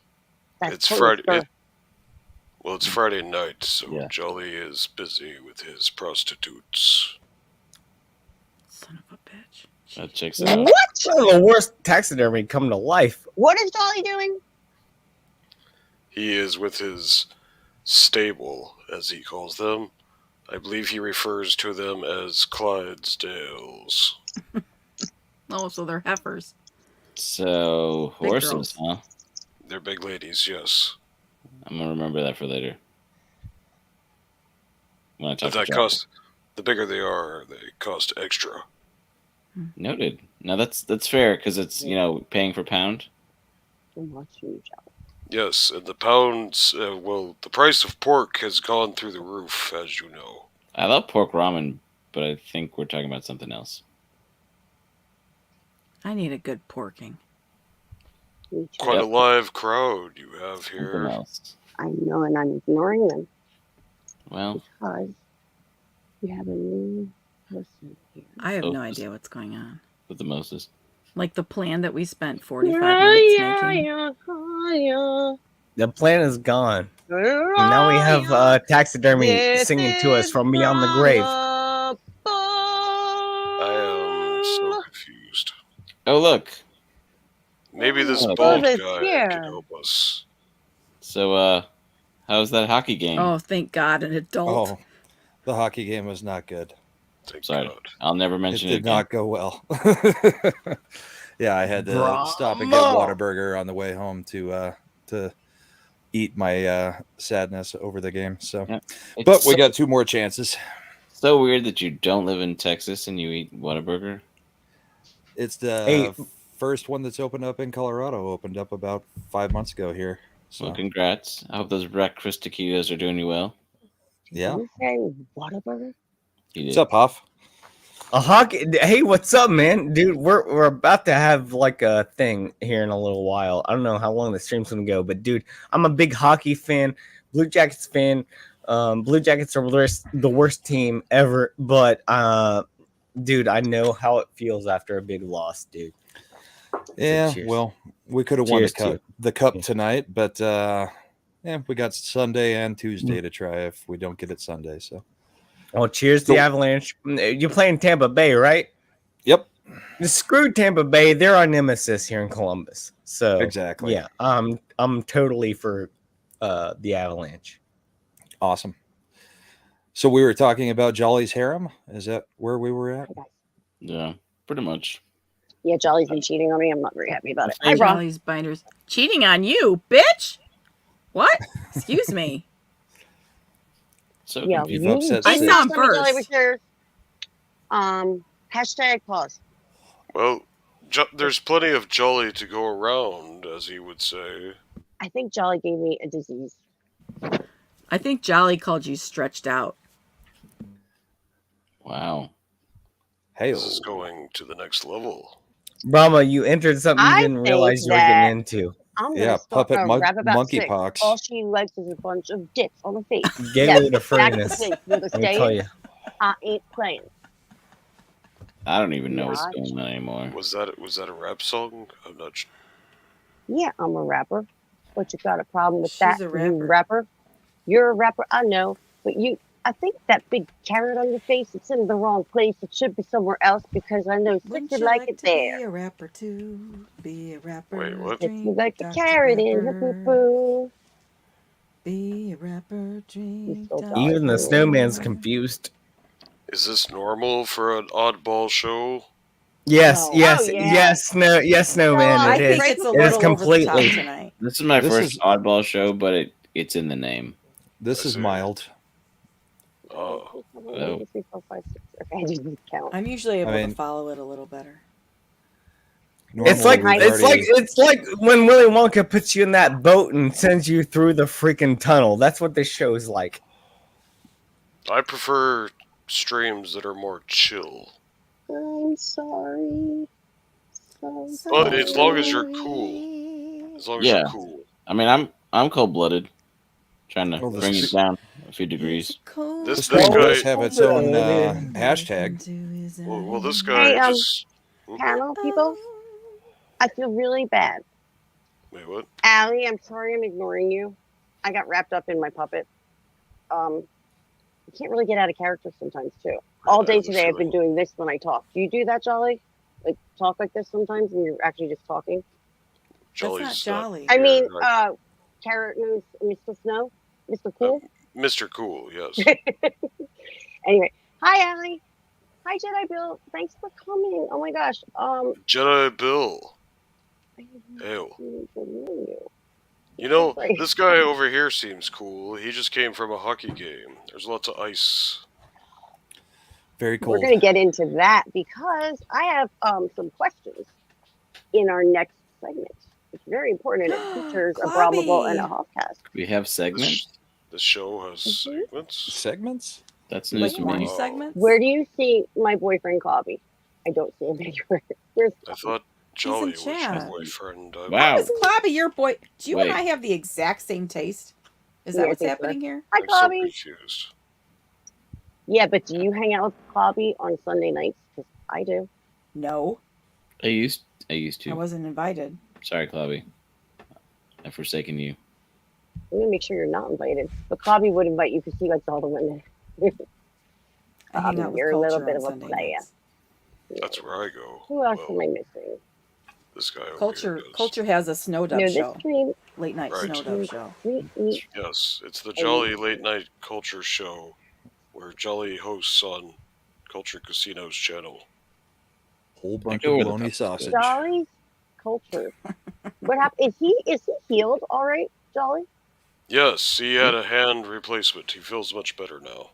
That's It's Courtney's Friday. birth. Well, it's Friday night, so Yeah. Jolly is busy with his prostitutes. Son of a bitch. That checks out. What? The worst taxidermy come to life. What is Jolly doing? He is with his stable, as he calls them. I believe he refers to them as Clydesdales. Oh, so they're heifers. So Big horses, girls. huh? They're big ladies, yes. I'm gonna remember that for later. When I talk But that to Jack. cost, the bigger they are, they cost extra. Noted. No, that's fair because it's paying for pound. I'm watching you, Jolly. Yes, and the pounds, the price of pork has gone through the roof, as you know. I love pork ramen, but I think we're talking about something else. I need a good porking. Me too. Quite Yep. a live crowd you have Something here. else. I know, and I'm ignoring them Well, because we have a new person here. I have Oh, no idea what's going on. with the Moses. Like the plan that we spent 45 minutes making. The plan is gone. And now we have taxidermy singing to us from beyond the grave. I am so confused. Oh, look. Maybe this Oh, bald Bubba's guy here. can help us. So, how's that hockey game? Oh, thank God, an adult. Oh, the hockey game was not good. Thank Sorry. God. I'll never It mention it did again. not go well. Yeah, I had to stop and get Bravo. Whataburger on the way home to eat my sadness over the game. So, Yeah. It's but we so, got two more chances. so weird that you don't live in Texas and you eat Whataburger. It's the Hey. first one that's opened up in Colorado. Opened up about 5 months ago here. So Well, congrats. I hope those breakfast taquitos are doing you well. yeah. You say Whataburger? You What's did. up, Hoff? A hockey. Hey, what's up, man? Dude, we're about to have like a thing here in a little while. I don't know how long the stream's gonna go, but dude, I'm a big hockey fan, Blue Jackets fan, Blue Jackets are the worst team ever, but dude, I know how it feels after a big loss, dude. Yeah, cheers. well, we could have won Cheers to the cup you. tonight, but we got Sunday and Tuesday to try if we don't get it Sunday. So, Oh, cheers to the Avalanche. You're playing Tampa Bay, right? Yep. Screw Tampa Bay. They're our nemesis here in Columbus. So Exactly. yeah, I'm totally for the Avalanche. Awesome. So we were talking about Jolly's harem. Is that where we were at? Yeah, pretty much. Yeah, Jolly's been cheating on me. I'm not very happy about it. Hi, Rob. Jolly's binders cheating on you, bitch. What? Excuse me. So Yeah, confused. you upset I Sid. saw him Jolly was first. yours. Hashtag pause. Well, there's plenty of Jolly to go around, as he would say. I think Jolly gave me a disease. I think Jolly called you stretched out. Wow. Hey, This is going to the next level. Brahma, you entered something you I didn't think realize you were that- getting into. I'm Yeah, gonna start puppet a rap about sex. monkeypox. All she likes is a bunch of dicks on the face. Gateway to That's furriness. the place where the Let me tell staying. you. I ain't playing. I don't even know what's Yeah. going on anymore. Was that a rap song? I'm not sure. Yeah, I'm a rapper. But you got a problem with She's that, a you rapper. rapper? You're a rapper, I know. But I think that big carrot on your face, it's in the wrong place. It should be somewhere else because I know Wouldn't sister you like like it to be there. a rapper too? Be a rapper. Wait, what? It's Drink like the Dr. carrot in the Pepper. poo-poo. Be a rapper. Drink still Dr. Even the Pepper. snowman's confused. Is this normal for an oddball show? Yes, No. yes, Oh, yeah. yes, snowman. No, I It think is. it's a It is little over the top completely. tonight. This is my This first is- oddball show, but it's in the name. This I is see. mild. Oh, Oh. 3, 4, 5, 6. Okay, I just didn't count. I'm usually able mean- to follow it a little better. It's Normally like we've it's like when Willy Wonka puts you in that boat and sends you through the freaking tunnel. That's what this show is like. I prefer streams that are more chill. I'm sorry. So But as long as you're sorry. cool. As long as Yeah. you're cool. I mean, I'm cold-blooded, trying to Well, bring it down a few degrees. This The stream guy- does have its own hashtag. Well, this guy Hey, just. panel people, I feel really bad. Wait, what? Allie, I'm sorry I'm ignoring you. I got wrapped up in my puppet. I can't really get out of character sometimes too. All I day have a today I've been feeling. doing this when I talk. Do you do that, Jolly? Like talk like this sometimes and you're actually just talking? Jolly's That's not Jolly. I mean, right. Carrot Nose, Mr. Snow, Mr. Cool. Mr. Cool, yes. Anyway, hi Allie. Hi Jedi Bill. Thanks for coming. Oh my gosh. Jedi Bill. I Ew. need to know you. You know, Sorry. this guy over here seems cool. He just came from a hockey game. There's lots of ice. Very We're cold. going to get into that because I have some questions in our next segment. It's very important and it features a Brahmable and a Hoffcast. We have segments. This show has segments. Segments? That's Like news to one me. segments? Where do you see my boyfriend Cobby? I don't see him anywhere. Where's I thought Jolly was your chat. boyfriend. Wow. Is Clobby your boy? Do you and Wait. I have the exact same taste? Is Yeah, that I what's think so. happening here? Hi I'm so Cobby. confused. Yeah, but do you hang out with Cobby on Sunday nights? Because I do. No, I used I to. wasn't invited. Sorry, Clobby. I've forsaken you. I'm going to make sure you're not invited. But Cobby would invite you because he likes all the women. I hang out with You're a little Culture bit on of a Sunday player. nights. That's where I go. Who else Well, am I missing? this guy over Culture here does. Culture has a snow dove No, show, this stream. late night Right. snow dove show. We Yes, it's the Jolly Late Night Culture Show, where Jolly hosts on Culture Casino's channel. Whole bunch go of with the bologna top sausage. Jolly's culture. What happened? Is he healed all right, Jolly? Yes, he had a hand replacement. He feels much better now.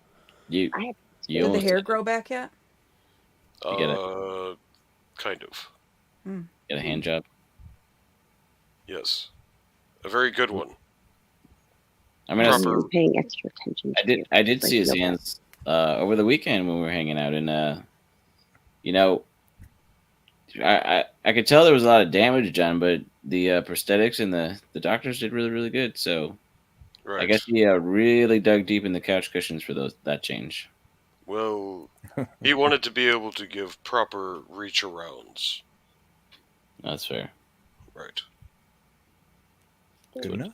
You I have- you Did the almost hair grow back yet? You get it. Kind of. get a hand job. Yes, a very good one. I mean, Proper- I'm paying extra attention. To you. I did Like, see his no problem. hands over the weekend when we were hanging out, and you know, I could tell there was a lot of damage done, but the prosthetics and the doctors did really good. So Right. I guess he really dug deep in the couch cushions for that change. Well, he wanted to be able to give proper reach arounds. That's fair. Right. Good enough.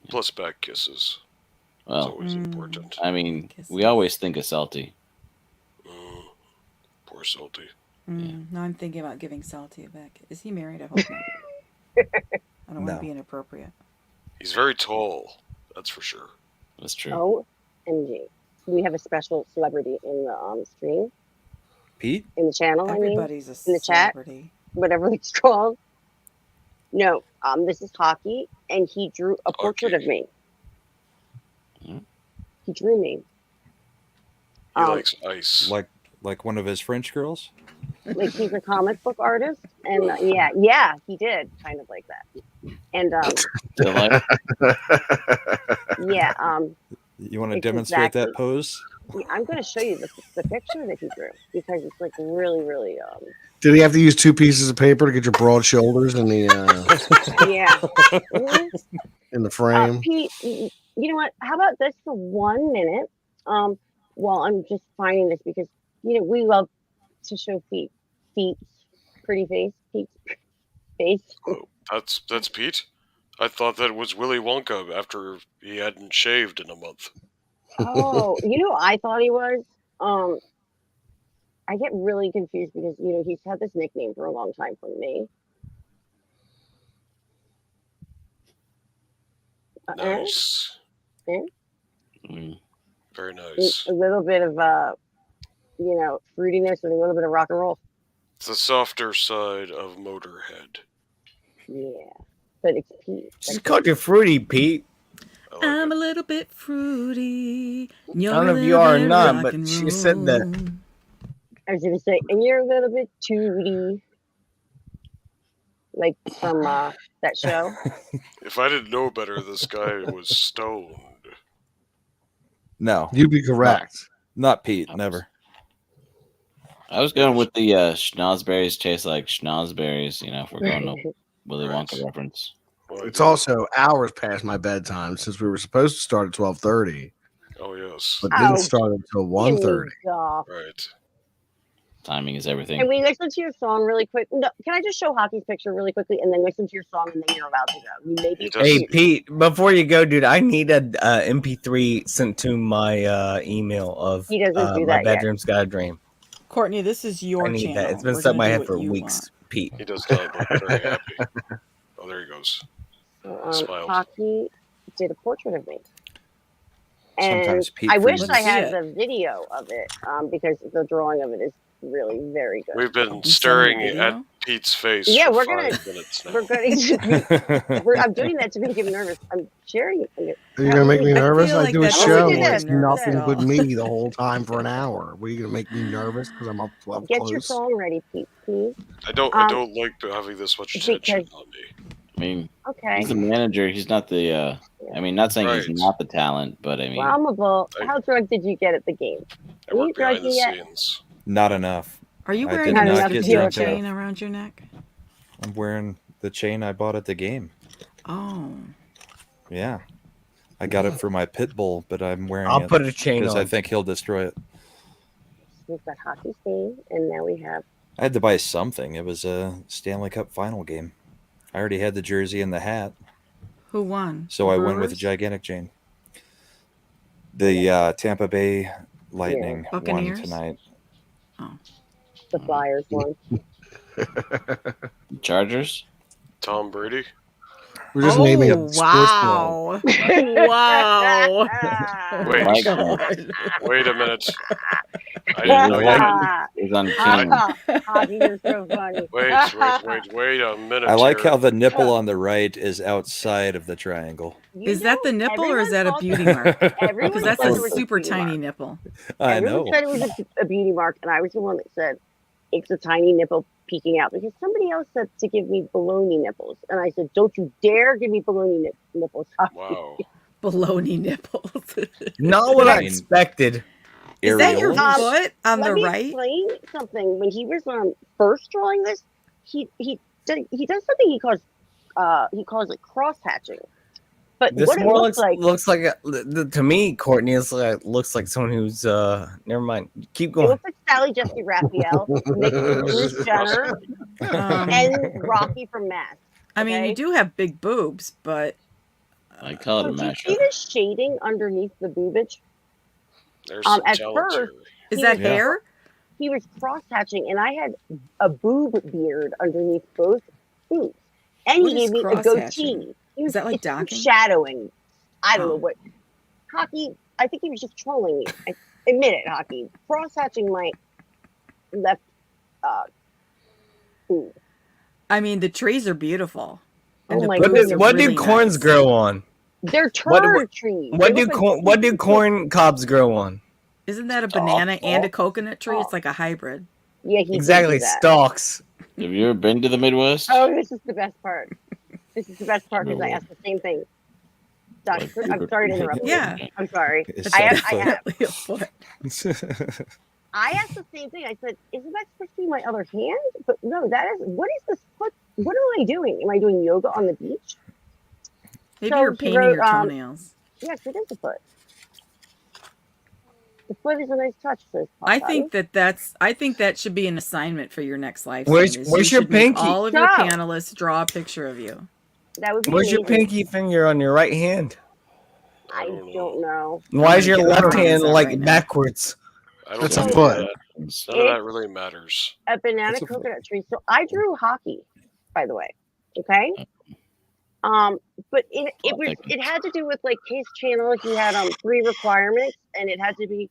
Plus back kisses. It's Well, always important. I mean, Kisses. we always think of Salty. Poor Salty. No, I'm thinking about giving Salty a back. Is he married? I hope not. I don't want No. to be inappropriate. He's very tall. That's for sure. That's true. Oh, MG. We have a special celebrity in the stream, Pete? in the channel. Everybody's a in the chat. celebrity. Whatever it's called. No, this is Hockey, and he drew a portrait of me. He drew me. He likes ice. Like one of his French girls? Like he's a comic book artist, and yeah, he did kind of like that. And Still like? yeah, You want to it's demonstrate exactly- that pose? I'm going to show you the picture that he drew because it's like really, really Did he have to use 2 pieces of paper to get your broad shoulders in the yeah. in the frame? Pete, you know what? How about this for 1 minute? While I'm just finding this because we love to show feet, pretty face, Pete's face. Oh, that's Pete? I thought that was Willy Wonka after he hadn't shaved in a month. Oh, I thought he was. I get really confused because he's had this nickname for a long time from me. Nice. Very nice. A little bit of fruitiness and a little bit of rock and roll. It's the softer side of Motorhead. Yeah, but it's Pete. She's called you fruity, Pete. I'm a little bit fruity. I don't know if you are or not, but she said that. I was gonna say, and you're a little bit tooty, like from that show. If I didn't know better, this guy was stoned. No. You'd be correct. Not Pete. Never. I was going with the schnozberries taste like schnozberries, if we're going to Willy Wonka reference. Well, It's also hours past my bedtime since we were supposed to start at 12:30, Oh, yes. but didn't start until 1:30. Right. Timing is everything. Can we listen to your song really quick? No, can I just show Hockey's picture really quickly and then listen to your song and then you're about to go? Maybe. Hey, Pete, before you go, dude, I need a MP3 sent to my email of He doesn't do My that yet. Bedroom's Got a Dream. Courtney, this is your I need channel. that. It's been We're stuck in my gonna head do for what you weeks, want. Pete. He does not look very happy. Oh, there he goes. Smiled. Hockey did a portrait of me. And Sometimes Pete I wish freezes. I had Yeah. the video of it because the drawing of it is really very good. We've been You send me staring a video? at Pete's face Yeah, for we're 5 gonna- minutes now. We're going to. I'm doing that to make him nervous. I'm sharing. Are you gonna make me I nervous? feel I like do a that doesn't show. make me It's nervous nothing at but all. me the whole time for an hour. Were you gonna make me nervous because I'm up Get close? your song ready, Pete, please. I don't like having this much Because- attention on me. I mean, Okay. he's the manager. He's not the. Not saying Right. he's not the talent, but I mean, Flammable. How drunk did you get at the game? I Are you work behind the drunk yet? scenes. Not enough. Are you I wearing did a not get steel drunk chain enough. around your neck? I'm wearing the chain I bought at the game. Oh. Yeah. I got it for my pit bull, but I'm wearing I'll it put a chain because on. I think he'll destroy it. We've got Hockey Stain, and now we have. I had to buy something. It was a Stanley Cup final game. I already had the jersey and the hat, Who won? so The I went with a Brewers? gigantic chain. The Tampa Bay Lightning won Buccaneers? tonight. The Flyers one. Chargers. Tom Brady. We're just naming a sports club. wow. Wow. Wait. Like God. Wait a minute. I didn't know you. Is on King. Hockey, you're so funny. Wait a minute. I like here. how the nipple on the right is outside of the triangle. Is that the nipple or is that a beauty mark? Everyone Because that's said a it was super beauty tiny mark. nipple. I Everyone know. said it was a beauty mark, and I was the one that said it's a tiny nipple peeking out because somebody else said to give me baloney nipples, and I said, "Don't you dare give me baloney nipples." Wow. Baloney nipples. Not what I I mean- expected. Is that your Areolas? foot on Let the me right? explain something. When he was first drawing this, he does something he calls it cross hatching, But This what it more looks like, to me, Courtney looks like someone who's never mind. Keep it going. looks like Sally Jesse Raphael mixed with Bruce Jenner and Rocky from Mask. I mean, you okay? do have big boobs, but I call it a So do you mashup. see the shading underneath the boobage? There's some At talent first, here. is he that was- hair? He was cross-hatching, and I had a boob beard underneath both boobs. And What he is gave me a cross-hatching? goatee. He was, Is that like it's docking? shadowing. I don't Oh. know what. Hockey, I think he was just trolling me. I admit it, Hockey. Cross-hatching my left boob. I mean, the trees are beautiful. Oh And the my boobs goodness. are What really do corns nice. grow on? They're What- turd trees. What They do look like what do corn cobs grow on? Isn't that a banana and a coconut tree? It's like a hybrid. Yeah, he Exactly, did do that. stalks. Have you ever been to the Midwest? Oh, this is the best part. This is the best part because I No. asked the same thing. Doc, Like, I'm sorry to interrupt you. Yeah. I'm sorry. It's I a have, Definitely a foot. I asked the same thing. I said, isn't that supposed to be my other hand? But no, that is, what is this foot? What am I doing? Am I doing yoga on the beach? Maybe So you're he painting wrote, your toenails. Yes, it is a foot. The foot is a nice touch, says I Papa. think that should be an assignment for your next live Where's- stream, is where's you your should make pinky? all of your Stop. panelists draw a picture of you. That would be Where's your amazing. pinky finger on your right hand? I don't know. Why is your gonna get left my hand hands out like right now. backwards? I don't That's a think foot. None of that really matters. A banana That's a foot. coconut tree. So I drew hockey, by the way. Okay. But it had to do with like his channel. He had 3 requirements, and it had to be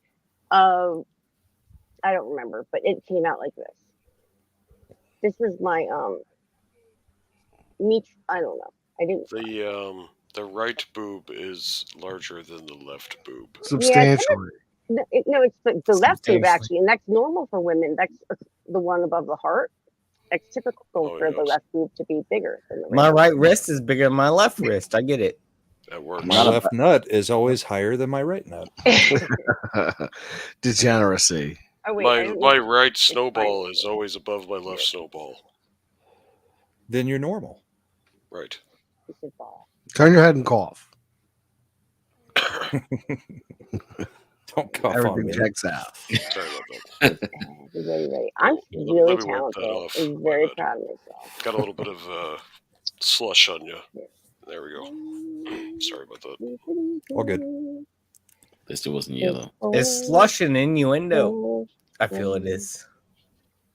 I don't remember, but it came out like this. This was my me. I don't know. I didn't. The right boob is larger than the left boob. Substantially. No, it's the left boob Substantially. actually, and that's normal for women. That's the one above the heart. It's typical Oh, for the yes. left boob to be bigger than the right. My right wrist is bigger than my left wrist. I get it. That works. My left nut is always higher than my right nut. Degeneracy. Oh, wait, I My didn't- my right snowball is always above my left snowball. Then you're normal. Right. He said ball. Turn your head and cough. Don't cough on Everything me. checks out. Sorry about that. Ready. I'm Let really me wipe that talented off. and very My bad. proud of myself. Got a little bit of slush on you. There we go. Sorry about that. All good. At least it wasn't yellow. Is slush an innuendo? I feel it is.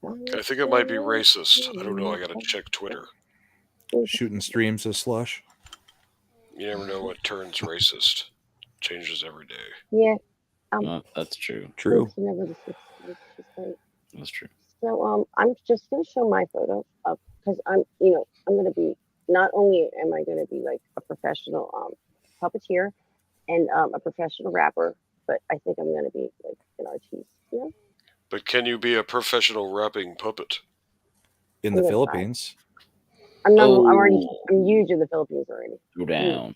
I think it might be racist. I don't know. I gotta check Twitter. Shooting streams of slush. You never know what turns racist. Changes every day. Yeah. That's true. True. It's never the six- it's just like- That's true. So I'm just gonna show my photo of because I'm gonna be, not only am I gonna be like a professional puppeteer and a professional rapper, but I think I'm gonna be like an artiste. You know? But can you be a professional rapping puppet? In the Yes, Philippines. I'm not. Oh. I'm huge in the Philippines already. Go down.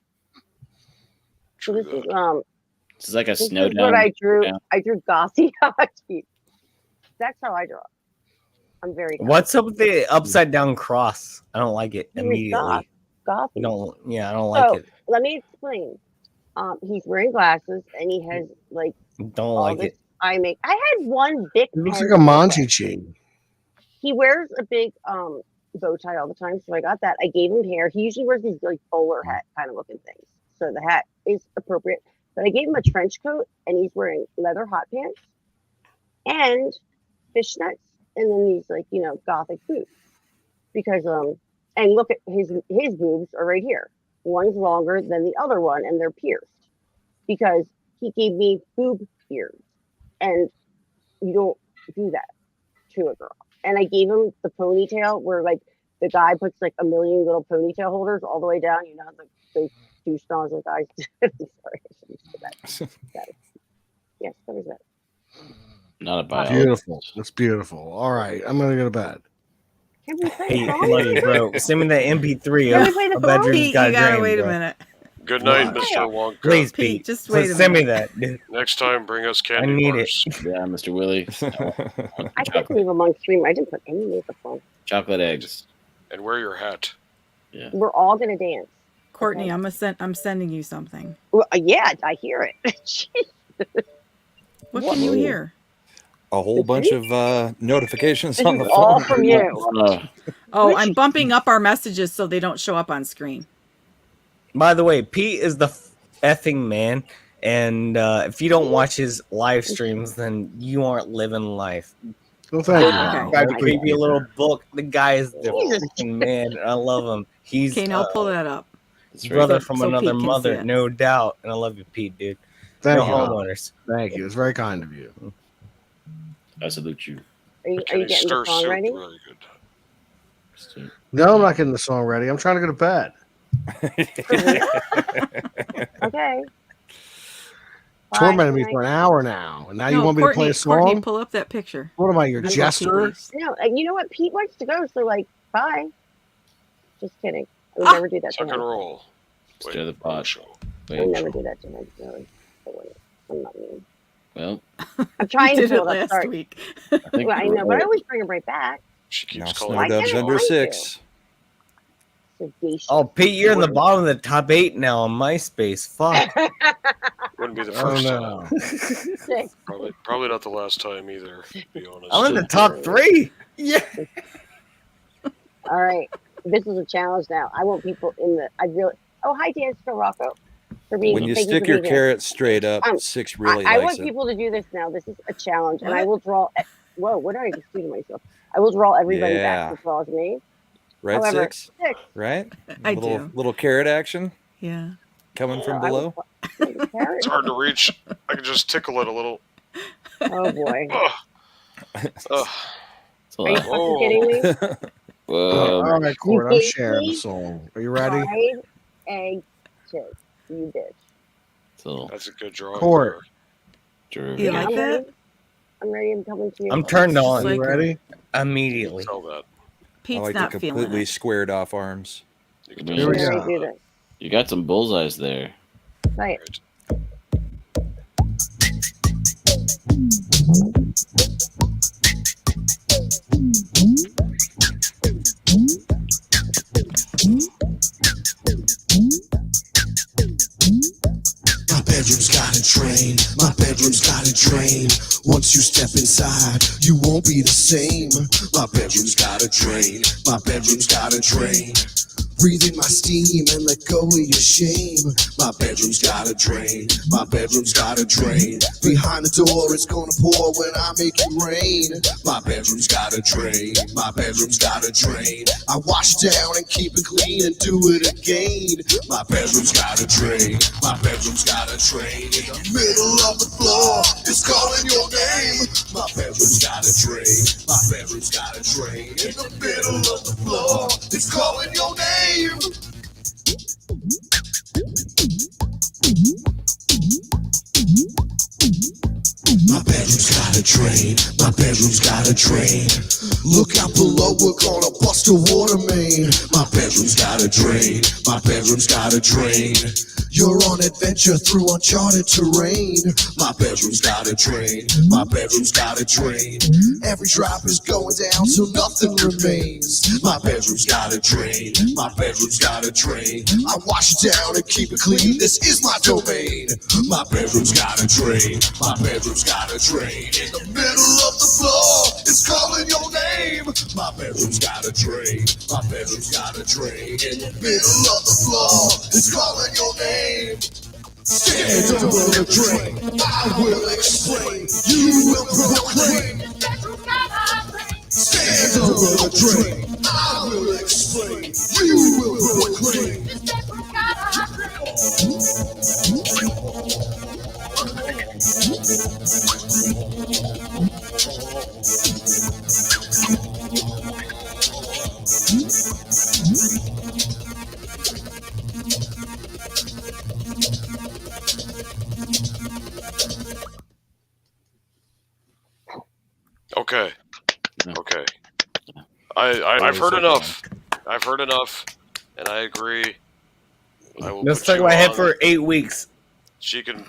So this is This is like a this snow is down. what I drew. down. I drew Gossi hockey. That's how I draw. I'm very. What's up with the upside down cross? I don't like it He was immediately. Gossi. I don't like So it. let me explain. He's wearing glasses and he has like Don't all like this it. eye make. I had one big. It looks pen like a to Monty wear. chain. He wears a big bow tie all the time, so I got that. I gave him hair. He usually wears these like bowler hat kind of looking things, so the hat is appropriate. But I gave him a trench coat, and he's wearing leather hot pants and fishnets, and then these like gothic boots. Because and look at his boobs are right here. One's longer than the other one, and they're pierced because he gave me boob beards, and you don't do that to a girl. And I gave him the ponytail where like the guy puts like a million little ponytail holders all the way down. You know how the douche nozzle guys do. Sorry, I shouldn't say that. Yes, that was it. Not a biologist. Beautiful. That's beautiful. All right. I'm going to go to bed. Can we play Hey, the song? Lottie, bro, send me the MP3 Can we of play the A song? Bedroom's Pete, Got you a gotta Dream, wait a bro. minute. Good night, What? Mr. Wonka. Please, Pete, Pete, just wait a send me minute. that, dude. Next time, bring us candy need bars. Yeah, Mr. Willie. I can't believe I'm on stream. I didn't put any makeup on. Chocolate eggs. And wear your hat. Yeah. We're all gonna dance. Courtney, I'm sending you something. Well, yeah, I hear it. What can you hear? A whole bunch of notifications This on is the all phone. from you. Oh, I'm bumping up our messages so they don't show up on screen. By the way, Pete is the effing man, and if you don't watch his live streams, then you aren't living life. Well, thank you. Wow. I gave you a little book. The guy is the Jesus. freaking man. And I love him. He's Okay, now pull that up. brother So- from so another Pete can see mother, it. no doubt. And I love you, Pete, dude. Thank no you. homeowners. Thank you. It's very kind of you. I salute you. Are you Kenny getting the stir song soup, ready? really good. No, I'm not getting the song ready. I'm trying to go to bed. Okay. Tormented me Bye, for good an night. hour now, and now you No, want me to play a Courtney, song? pull up that picture. What am I, your That's what jester? Pete is. No, you know what? Pete wants to go, so like, bye. Just kidding. I would never do that to Tuck and him. roll. Stir the pot. Show. I would never do that to him. Really. I wouldn't. I'm not mean. Well, I'm trying You to did it pull it up. last Sorry. week. I think Well, I know, but I always bring him right back. She Now keeps Snow calling. Why Dub's can't I under find 6. Sagacious. Oh, Pete, you're in the bottom of the top 8 now on MySpace. Fuck. Wouldn't be the Oh, first no. time. Probably not the last time either, to be honest. I'm in the top 3. Yeah. All right. This is a challenge now. I want people in the. I really. Oh, hi, Dan Rocco. For being. When you thank stick for your being here. carrot straight up, 6 really I likes want it. people to do this now. This is a challenge, and I What? will draw. Whoa! What did I just do to myself? I will draw everybody Yeah. back who draws me. Right, However, 6? 6. Right? I little, do. Little carrot action Yeah. coming from I below. will- carrot. It's hard to reach. I can just tickle it a little. Oh boy! Ugh. Ugh. it's a Are you lot. fucking kidding me? Whoa. All right, Court, I'm gave sharing me the song. Are you ready? Fried egg chips. You bitch. So, That's a good drawing. Court. Drew. You like I'm that? ready. I'm ready. I'm coming to you. I'm turned Just on Are you like her. ready? immediately. Tell that. I Pete's like not the feeling completely it. squared off arms. You can Here we I'm go. ready to do this. You got some bullseyes there. Right. My bedroom's got a drain. My bedroom's got a drain. Once you step inside, you won't be the same. My bedroom's got a drain. My bedroom's got a drain. Breathe in my steam and let go of your shame. My bedroom's got a drain. My bedroom's got a drain. Behind the door, it's gonna pour when I make it rain. My bedroom's got a drain. My bedroom's got a drain. I wash it down and keep it clean and do it again. My bedroom's got a drain. My bedroom's got a drain. In the middle of the floor, it's calling your name. My bedroom's got a drain. My bedroom's got a drain. In the middle of the floor, it's calling your name. My bedroom's got a drain. My bedroom's got a drain. Look out below, we're gonna bust a water main. My bedroom's got a drain. My bedroom's got a drain. You're on adventure through uncharted terrain. My bedroom's got a drain. My bedroom's got a drain. Every drop is going down, so nothing remains. My bedroom's got a drain. My bedroom's got a drain. I wash it down and keep it clean. This is my domain. My bedroom's got a drain. My bedroom's got a drain. In the middle of the floor, it's calling your name. My bedroom's got a drain. My bedroom's got a drain. In the middle of the floor, it's calling your name. Stand over the drain. I will explain. You will proclaim. Stand over the drain. I will explain. You will proclaim. Okay. Okay. I've heard enough. I've heard enough, and I agree. I will Let's put talk you about head on. for 8 weeks. She can,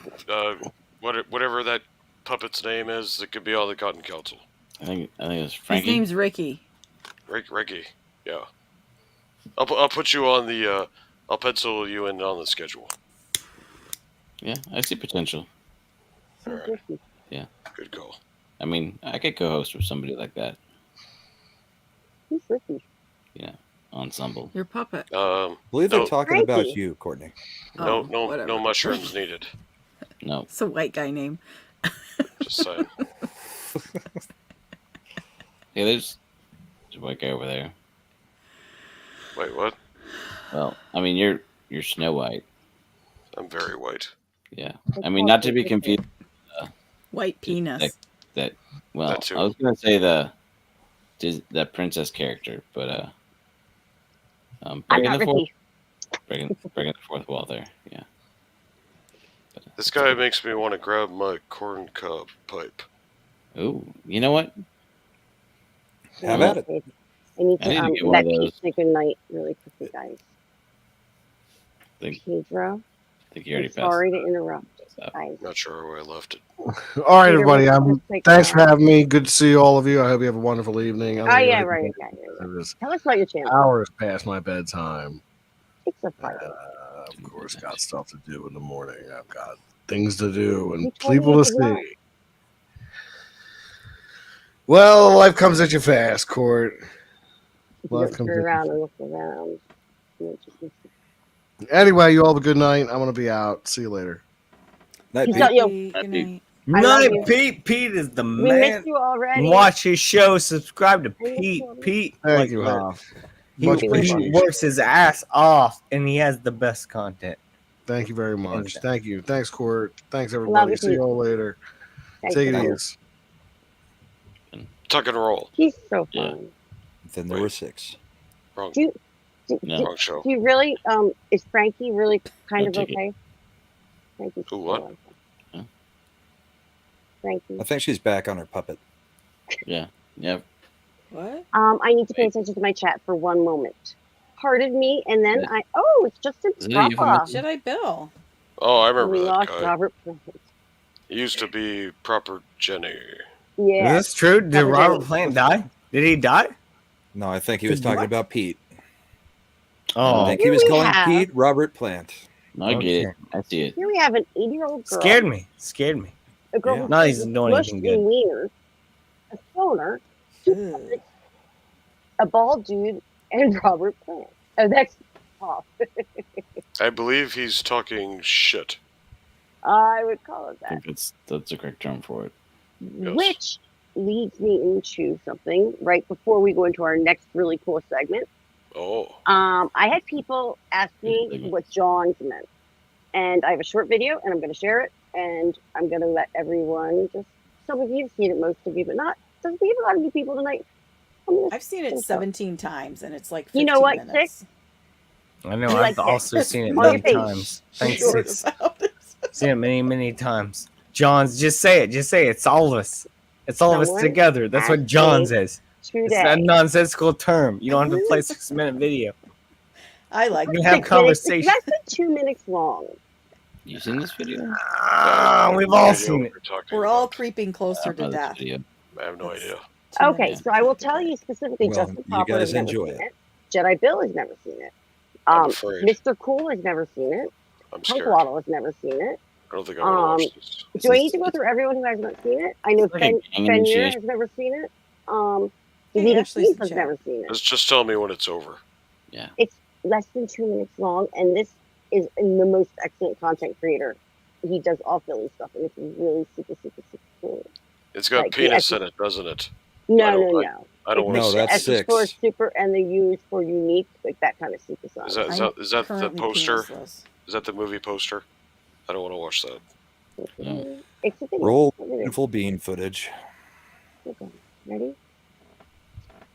whatever that puppet's name is, that could be on the Cotton Council. I think it's His Frankie. name's Ricky. Ricky, yeah. I'll put you on the I'll pencil you in on the schedule. Yeah, I see potential. All right. Yeah. Good call. I mean, I could co-host with somebody like that. Who's Ricky? Yeah, ensemble. Your puppet. I believe they're talking Frankie. about you, Courtney. No, Oh, whatever. no mushrooms needed. No. It's a white guy name. Just saying. Hey, there's a white guy over there. Wait, what? Well, I mean, you're Snow White. I'm very white. Yeah. I mean, not to be confused. White penis. Well, That too. I was gonna say the princess character, but I'm breaking not the fourth, Ricky. breaking the fourth wall there. Yeah. This guy makes me want to grab my corn cob pipe. Oh, you know what? Have at it. I need I need to to get one of let Pete those. say goodnight really quickly, guys. Think Pedro, you already I'm passed. sorry to interrupt, So. guys. Not sure where I left it. All right, Peter, everybody. what's the quick, Thanks for having me. Good to see all of you. I hope you have a wonderful evening. Oh, yeah, right. Okay. Tell us about your channel. Hours past my bedtime. It's a fight. Of course, got stuff to do in the morning. I've got things to do and You told me people you to could not. see. Well, life comes at you fast, Court. You don't turn around and look around. Anyway, you all have a good night. I'm going to be out. See you later. Night, Peace Pete. out, yo. Good night. I love Night, you. Pete. Pete is the We man. missed you already. Watch his show. Subscribe to I missed Pete. you already. Pete, Thank you, Hoff. Much He appreciated. works his ass off, and he has the best content. Thank you very much. Okay. Thank you. Thanks, Court. Thanks, Love everybody. you, See you Pete. all later. Thanks, Take it buddy. easy. Tuck and roll. He's so Yeah. fun. Then there were 6. Wrong. Do No. Wrong show. you really? Is Frankie really kind I'll of take it. okay? Frankie's Who, what? still like that. Huh? Frankie. I think she's back on her puppet. Yeah. Yeah. What? I need to pay attention to my chat for one moment. Pardon me, and then it's Justin Is it Papa. euphemism? Should I bill? Oh, I remember We that lost guy. Robert Plant. He used to be proper Jenny. Yeah. Is this true? Did Robert Robert Jenny. Plant die? Did he die? No, I think he was Did talking what? about Pete. Oh, I think he Here was we calling have- Pete Robert Plant. I get it. I see it. Here we have an 80-year-old girl. scared me. Scared me. A girl Yeah. with No, he's doing mushed anything good. wieners, a stoner, 2 puppets, a bald dude, and Robert Plant. Oh, that's off. I believe he's talking shit. I would call it I that. think that's the correct term for it. Yes. Which leads me into something right before we go into our next really cool segment. Oh. I had people ask me Segment. what Jawns meant. And I have a short video, and I'm going to share it. And I'm going to let everyone some of you have seen it, most of you, but not. Doesn't we have a lot of new people tonight? I've seen it 17 times, and it's like 15 You know what, minutes. I know. You I've like it. also seen it On many your face. times. Thanks, Short Six. about it. Seen it many, many times. Johns, just say it. Just say it. It's all of us. It's all of us Someone together. That's what asked Johns me is. It's a today. nonsensical term. You don't have to play a 6-minute video. I like You it. have 6 minutes. conversation. It's less than 2 minutes long. You seen this video? We've all seen it. We're all creeping closer I to don't know this death. video. I have no idea. 2 Okay, minutes. so I will tell you specifically. Well, Justin you Poplar has guys never enjoy seen it. it. Jedi Bill has never seen it. I'm afraid. Mr. Cool has never seen it. I'm scared. Punkwaddle has never seen it. I don't think I want to watch this. Do I need to go through everyone who has not seen it? I know It's like a gang Fenrir initiation. has never seen it. Hey, Davida Ashley's Keith in has chat. never seen it. Just tell me when it's over. It's less than 2 minutes long, and this is the most excellent content creator. He does all Philly stuff, and it's really super, super, super cool. It's got Like, penis yeah, in it, doesn't it? No, I don't- no. I don't want No, to see that's S is six. for super, and the U is for unique, like that kind of super song. Is that I'm the currently poster? penisless. Is that the movie poster? I don't want to watch that. It's a video. Roll Look at it. beautiful bean footage. Okay. Ready?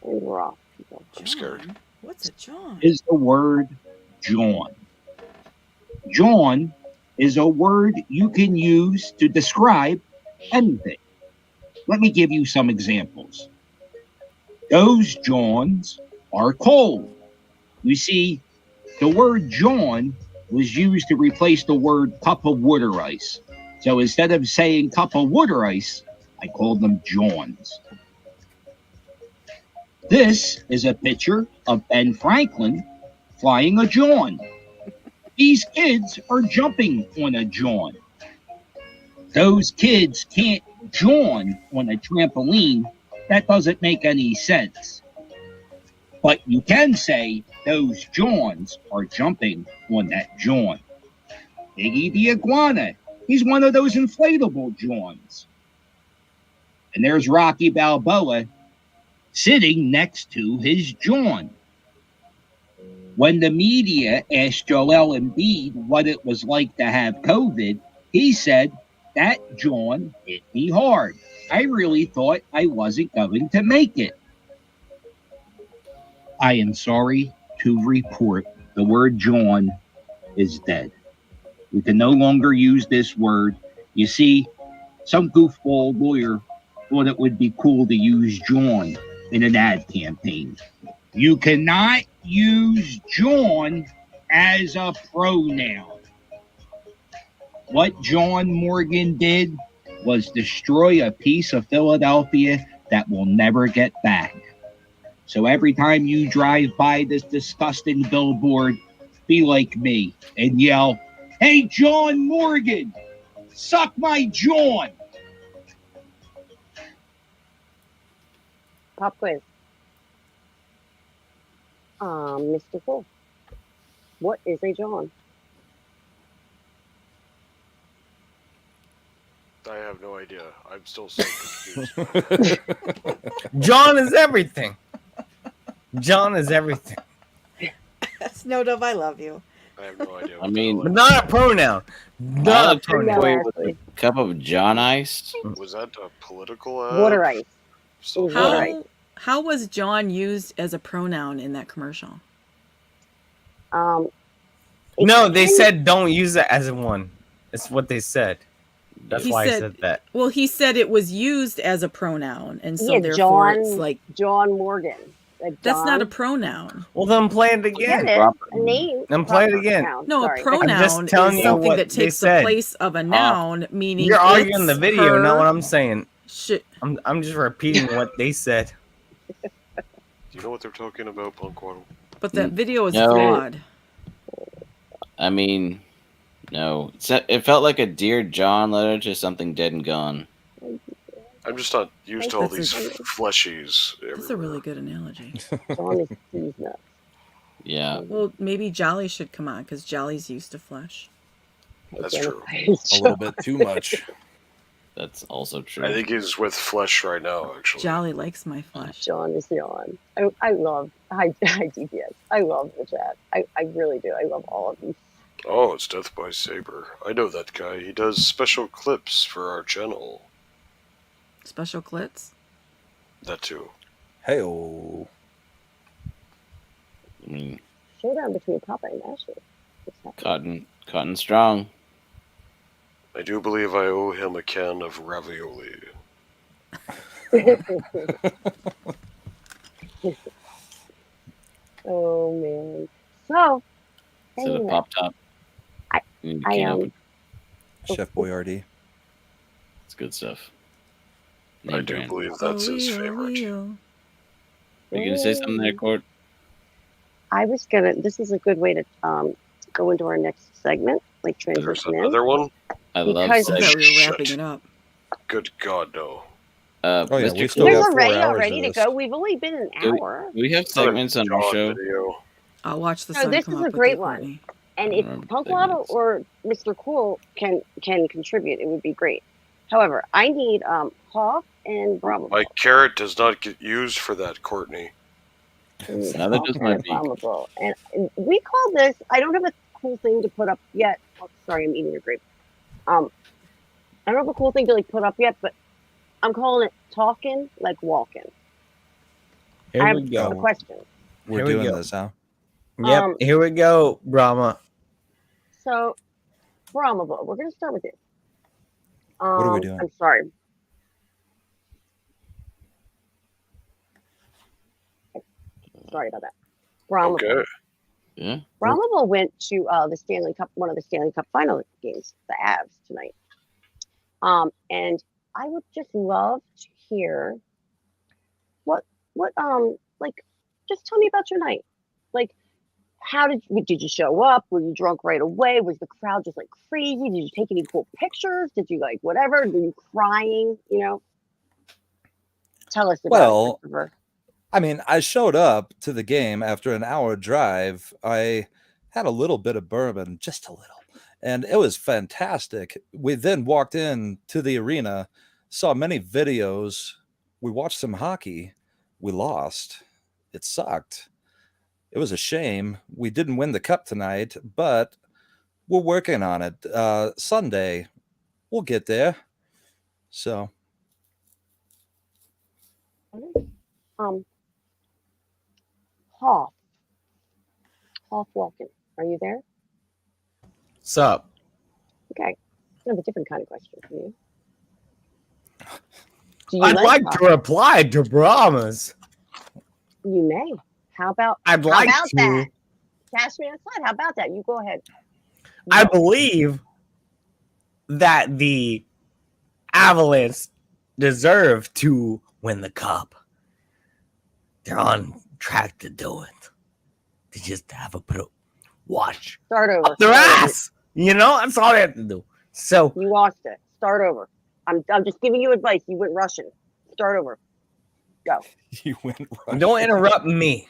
And we're off. People. I'm scared. John? What's a John? Is the word John. John is a word you can use to describe anything. Let me give you some examples. Those Johns are cold. You see, the word John was used to replace the word cup of water ice. So instead of saying cup of water ice, I called them Johns. This is a picture of Ben Franklin flying a John. These kids are jumping on a John. Those kids can't John on a trampoline. That doesn't make any sense. But you can say those Johns are jumping on that John. Iggy the iguana. He's one of those inflatable Johns. And there's Rocky Balboa sitting next to his John. When the media asked Joel Embiid what it was like to have COVID, he said, that John hit me hard. I really thought I wasn't going to make it. I am sorry to report the word John is dead. We can no longer use this word. You see, some goofball lawyer thought it would be cool to use John in an ad campaign. You cannot use John as a pronoun. What John Morgan did was destroy a piece of Philadelphia that will never get back. So every time you drive by this disgusting billboard, be like me and yell, "Hey, John Morgan, suck my John." Pop quiz. Mr. Cole, what is a John? I have no idea. I'm still so confused. John is everything. John is everything. Snowdove, I love you. I have no idea. I mean, But not a pronoun. Not a pronoun. Wait, with a cup of John ice? Was that a political ad? Water ice. So How was John used as a pronoun in that commercial? No, they said don't use it as a one. That's what they said. That's why I said that. Well, he said it was used as a pronoun, and so Yeah, therefore John, it's like John Morgan. that's not a pronoun. Well, then play it again. Get it? A name. Then play it again. Pronoun, No, sorry. a pronoun I'm just telling is you something what that they takes the said. place of a noun, meaning You're arguing the it's, video, her, not what I'm saying. Shit. I'm just repeating what they said. Do you know what they're talking about, Punkwaddle? But that video is No. flawed. I mean, no. It felt like a Dear John letter to something dead and gone. I'm just not used to all That's these a- fleshies. That's a really good analogy. John is cheese nuts. Yeah. Well, maybe Jolly should come on because Jolly's used to flesh. That's true. A little bit too much. That's also true. I think he's with flesh right now, actually. Jolly likes my flesh. John is John. I love hi DPS. I love the chat. I really do. I love all of these. Oh, it's Death by Saber. I know that guy. He does special clips for our channel. Special clips? That too. Hey-oh. I mean, Showdown between Papa and Ashley. Cotton strong. I do believe I owe him a can of ravioli. Oh man. So Instead of anyway, Pop Top. I am. Chef Boyardee. It's good stuff. I do believe that's his favorite. Are you gonna say something there, Court? I was gonna. This is a good way to go into our next segment, like There's transition in. another one? I love Because- I thought we were Shit. wrapping it up. Good God, no. Oh, yeah, Mr. we still You got guys 4 are ready hours already of to this. go? We've only been an Do hour. we have segments on our John show? video. I'll watch the No, sun this come is up a with great you, one. Courtney. And I if remember Punkwaddle segments. or Mr. Cool can contribute, it would be great. However, I need Hoff and Bravo. My carrot does not get used for that, Courtney. Neither does my beak. And we call this. I don't have a cool thing to put up yet. Oh, sorry, I'm eating a grape. I don't have a cool thing to put up yet, but I'm calling it talking like walking. Here I have we go. a question. We're Here we doing go. this, huh? Yep, here we go, Brahma. So, Brahma, we're going to start with you. What are we doing? I'm sorry. Sorry about that. Brahma. Okay. Yeah. Brahma went to the Stanley Cup, one of the Stanley Cup final games, the Avs tonight. And I would just love to hear what just tell me about your night. Like, did you show up? Were you drunk right away? Was the crowd just like crazy? Did you take any cool pictures? Did you like whatever? Were you crying? Tell us about it, Christopher. I mean, I showed up to the game after an hour drive. I had a little bit of bourbon, just a little, and it was fantastic. We then walked in to the arena, saw many videos. We watched some hockey. We lost. It sucked. It was a shame. We didn't win the cup tonight, but we're working on it. Sunday, we'll get there. So. Hoff Walken, are you there? What's up? Okay, I have a different kind of question for you. I'd like to reply to Brahmas. You may. How about that? Cash me outside. How about that? You go ahead. I believe that the Avalanche deserve to win the cup. They're on track to do it. They just have to watch Start over. Up their ass. That's all they have to do. So you lost it. Start over. I'm just giving you advice. You went Russian. Start over. Go. You went Russian. Don't interrupt me.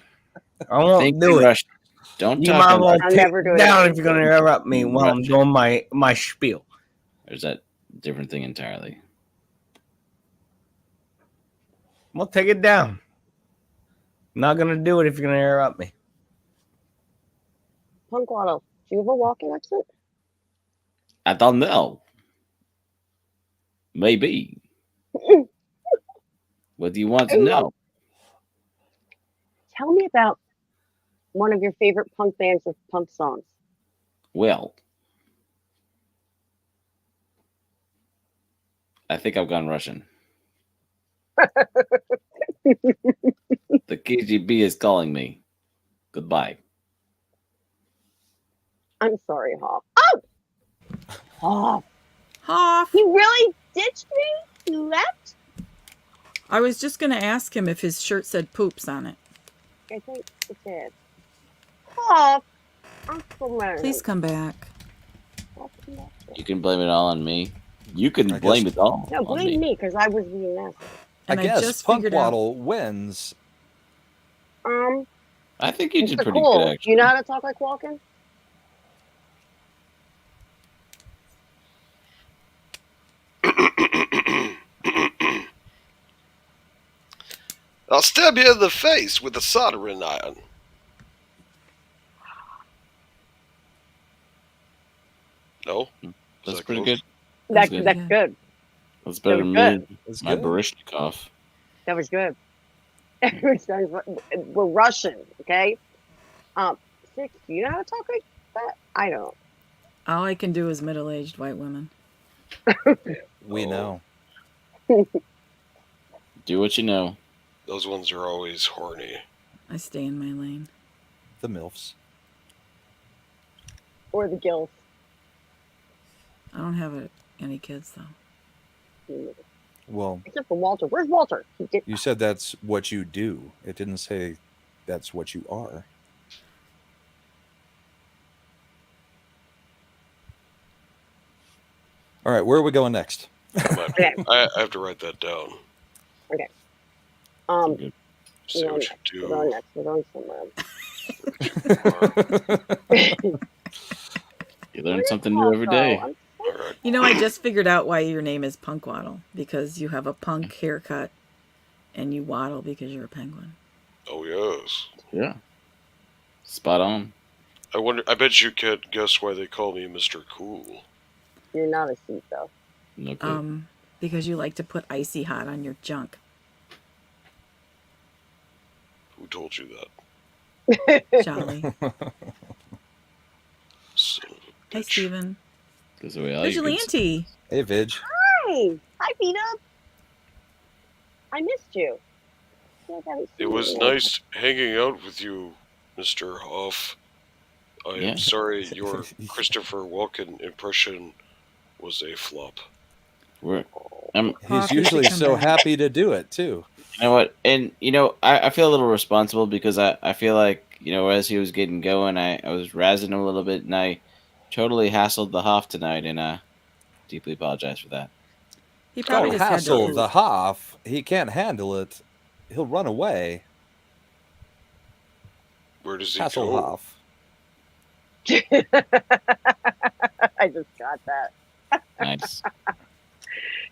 I won't do it. Russian. Don't you talk. might want to take it down if you're going to interrupt me while I'm doing my spiel. There's that different thing entirely. Well, take it down. I'm not going to do it if you're going to interrupt me. Punkwaddle, do you have a walking accent? I don't know. Maybe. What do you want to know? Tell me about one of your favorite punk bands with punk songs. Well, I think I've gone Russian. The KGB is calling me. Goodbye. I'm sorry, Hoff. Oh! Hoff! You really ditched me? You left? I was just going to ask him if his shirt said poops on it. I think it did. Hoff! I'm so mad. Please come back. You can blame it all on me. You can blame it all. No, blame me because I was being nasty. And I guess just figured Punkwaddle wins. I think you did Mr. pretty Cool, good, do actually. you know how to talk like Walken? I'll stab you in the face with a soldering iron. No? That's pretty good. That's good. good. That's better than That me. was My good. Baryshnikov. That was good. We're Russian, okay? Six, do you know how to talk like that? I don't. All I can do is middle-aged white women. We know. Do what you know. Those ones are always horny. I stay in my lane. The MILFs. Or the gills. I don't have any kids, though. Well, Except for Walter. Where's Walter? He did. you said that's what you do. It didn't say that's what you are. All right, where are we going next? Okay. I have to write that down. Okay. Say We're what going you next. do. We're going next. We're going somewhere. You learn something new every day. You know, I just figured out why your name is Punkwaddle, because you have a punk haircut and you waddle because you're a penguin. Oh, yes. Yeah. Spot on. I bet you can't guess why they call me Mr. Cool. You're not a seat, though. Okay. Because you like to put icy hot on your junk. Who told you that? Jolly. Son of a Hi, bitch. Steven. That's the way I like it. Vigilante. Hey, Vig. Hi. Hi, Peter. I missed you. I feel like I haven't It seen was you. nice hanging out with you, Mr. Hoff. I Yeah. am sorry your Christopher Walken impression was a flop. He's usually so happy to do it, too. You know what? And, I feel a little responsible because I feel like, as he was getting going, I was razzing him a little bit, and I totally hassled the Hoff tonight, and deeply apologize for that. He probably Don't just had to hassle poop. the Hoff. He can't handle it. He'll run away. Where does he Hassle go? Hoff. I just got that. Nice.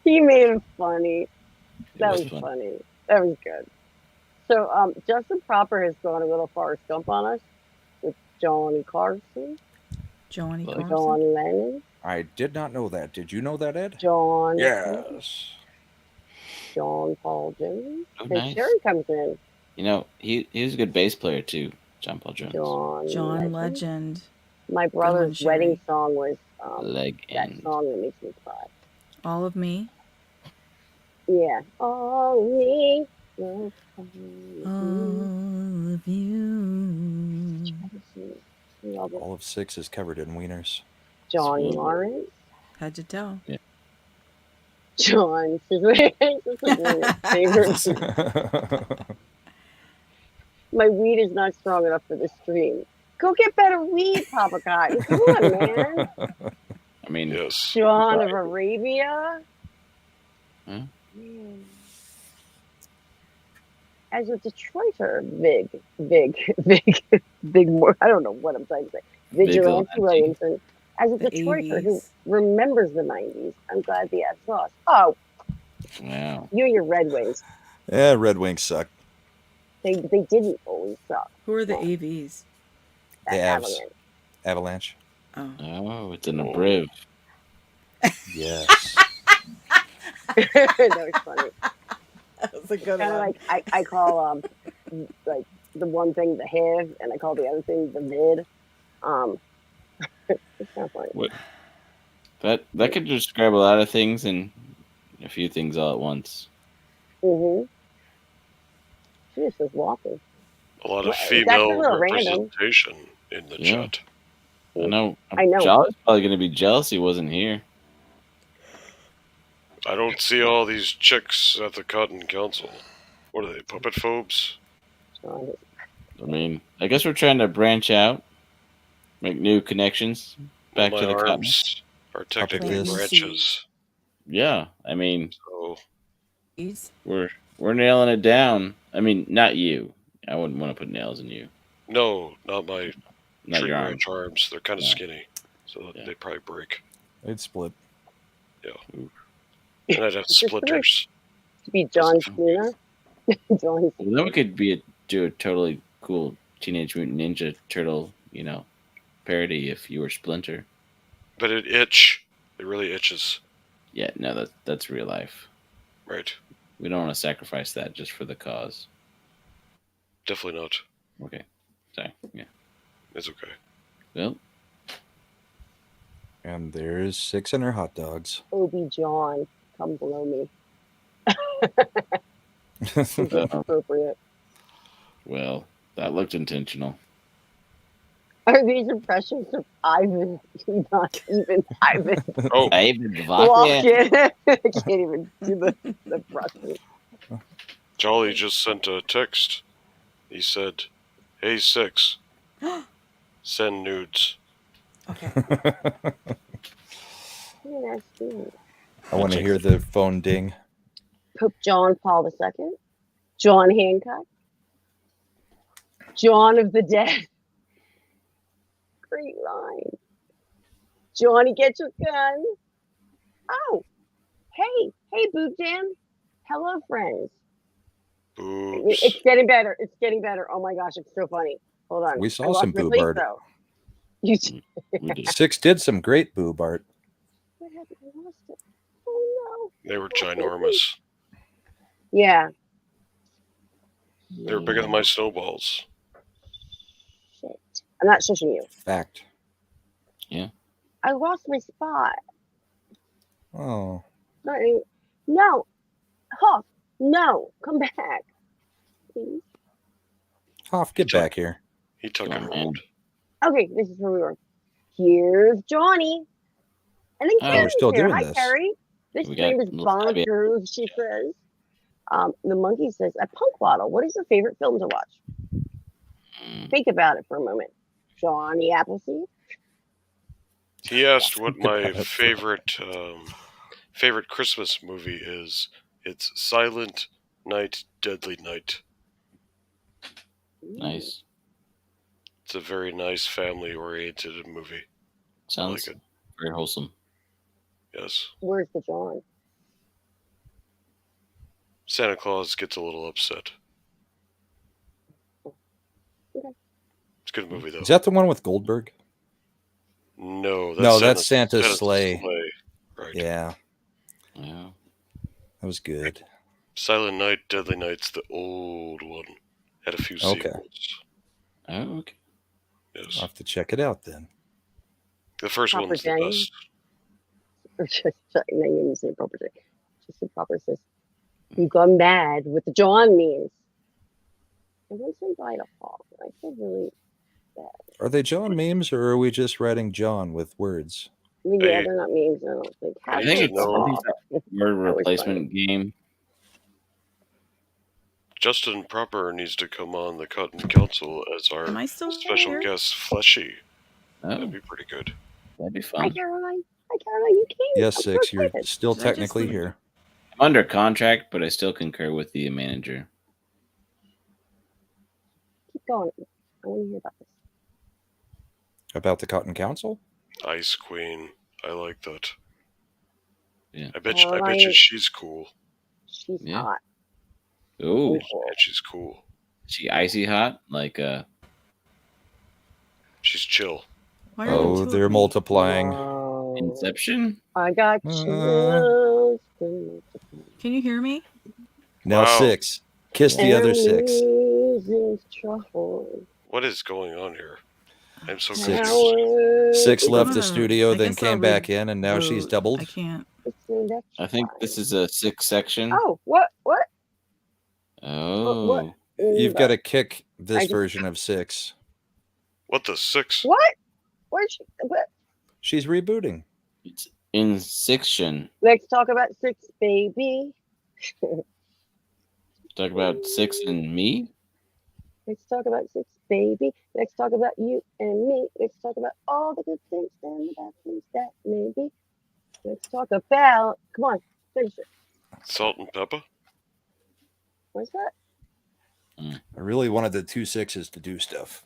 He made it funny. That was was fun. funny. That was good. So Justin Proper has gone a little Forrest Gump on us with Johnny Carson, Johnny Like- Carson. John Lennon, I did not know that. Did you know that, Ed? John, Yes. John Paul Jones, Oh, and nice. Sherry comes in. He was a good bass player too, John Paul Jones. John Legend. Legend. My brother's Sherry. wedding song was that Legend. song that makes me cry. All of me. Yeah. All me. All of you. All of 6 is covered in wieners. John Sweet. Lawrence. How'd you tell? John. This is one of my favorites. My weed is not strong enough for the stream. Go get better weed, Papa Cotton. Come on, man. I mean, Yes. John of Arabia. Huh? Man. As a Detroiter, big more. I don't know what I'm trying to say. Vigilante Vigilante. Williamson. As a The Detroiter who 80s. remembers the 90s, I'm glad the ass sauce. Oh, wow. you and your Red Wings. Yeah, Red Wings suck. They didn't always suck. Who are the AVs? The That Avs. Avalanche. Oh. Oh, it's an abriv. Yes. That was funny. That was a good Kind of one. like I call like the one thing the HIV and I call the other thing the vid. It's kind of funny. What? That could describe a lot of things and a few things all at once. Mm-hmm. She just was walking. A lot Well, of it's actually a female little random. representation in the Yeah. chat. I know. I know. Jolly's probably going to be jealous he wasn't here. I don't see all these chicks at the Cotton Council. What are they, puppet phobes? I mean, I guess we're trying to branch out, make new connections back All to my the cotton. arms are technically this. branches. Yeah, I mean, So we're nailing it down. I mean, not you. I wouldn't want to put nails in you. no, not my Not tree your branch arms. They're kind of Yeah. skinny, so Yeah. they probably break. They'd split. And I'd have It's just splinters. To be John Cena. John Well, then we could do a totally cool Teenage Mutant Ninja Turtle, parody if you were Splinter. But it itch. It really itches. Yeah, no, that's real life. Right. We don't want to sacrifice that just for the cause. Definitely not. Okay, sorry. Yeah. It's okay. Well, And there's 6 in her hot dogs. Obi John, come below me. Is uh, that appropriate? well, that looked intentional. Are these impressions of Ivan? Not even Ivan. Oh, David Walking. I can't even do the brushing. Jolly just sent a text. He said, "Hey, 6, send nudes." Okay. Yeah, that's I want to hear the phone ding. Pope John Paul II, John Hancock, John of the Dead. Great line. Johnny, get your gun. Oh, hey, Boob Jam. Hello, friends. Boobs. It's getting better. It's getting better. Oh my gosh, it's so funny. Hold on. We I saw lost some my boob place, art. though. You We did. 6 did some great boob art. What happened? I lost it. Oh They were ginormous. no. Yeah. They were bigger than my snowballs. Shit. I'm not shushing you. Fact. I lost my spot. Oh. No. Huff. No. Come back. Please. Hoff, get back here. He took Oh, and man. rolled. Okay, this is where we were. Here's Johnny. And then Oh, we're Carrie's still here. doing Hi, this. Carrie. This We got stream is little Fabio. bonkers, she says. The monkey says, a Punkwaddle, what is your favorite film to watch? Think about it for a moment. Johnny Appleseed. He asked what my favorite Christmas movie is. It's Silent Night, Deadly Night. Nice. It's a very nice family-oriented movie. Sounds like it. very wholesome. Yes. Where's the John? Santa Claus gets a little upset. Okay. It's a good movie, though. Is that the one with Goldberg? No, that's Santa's sleigh. Right. Yeah. Yeah. That was good. Silent Night, Deadly Night's the old one. Had a few sequels. Oh, okay. Yes. I'll have to check it out then. The first Proper one's the Jenny? best. Or just, no, you didn't say proper thing. Just the proper says, you gone mad with the John memes. I once invited a hog. I feel really bad. Are they John memes, or are we just writing John with words? I mean, yeah, they're not memes. I don't think. I think it's a word replacement game. Justin Proper needs to come on the Cotton Council as our Am I still special here? guest, Fleshy. Oh, That'd be pretty good. that'd be Hi, fun. Caroline. Hi, Caroline. You came. Yes, I'm so 6. You're excited. still Did I just technically leave? here. I'm under contract, but I still concur with the manager. Keep going. I want to hear about this. About the Cotton Council? Ice Queen. I like that. Yeah. I bet you she's cool. She's Yeah. hot. Ooh, and cool. And she's cool. she icy hot? Like She's chill. Why are there Oh, two they're of me? multiplying. Wow. Inception? I got chills. Can you hear me? Now Wow. 6. Kiss the other 6. Enemy's trouble. What is going on here? I'm so 6. confused. 6 left I'm the gonna- studio, I then guess I'll came back in, and now she's reboot. doubled. I can't. It's the next I think time. this is a 6 section. Oh, what? Oh. What? You've got to kick I this just- version of 6. What the 6? What? Where's she? What? She's rebooting. It's Insection. Let's talk about 6, baby. Talk about 6 and me? Let's talk about 6, baby. Let's talk about you and me. Let's talk about all the good things and the bad things that may be. Let's talk about. Come on, finish it. Salt and pepper? What's that? I really wanted the 2 6s to do stuff.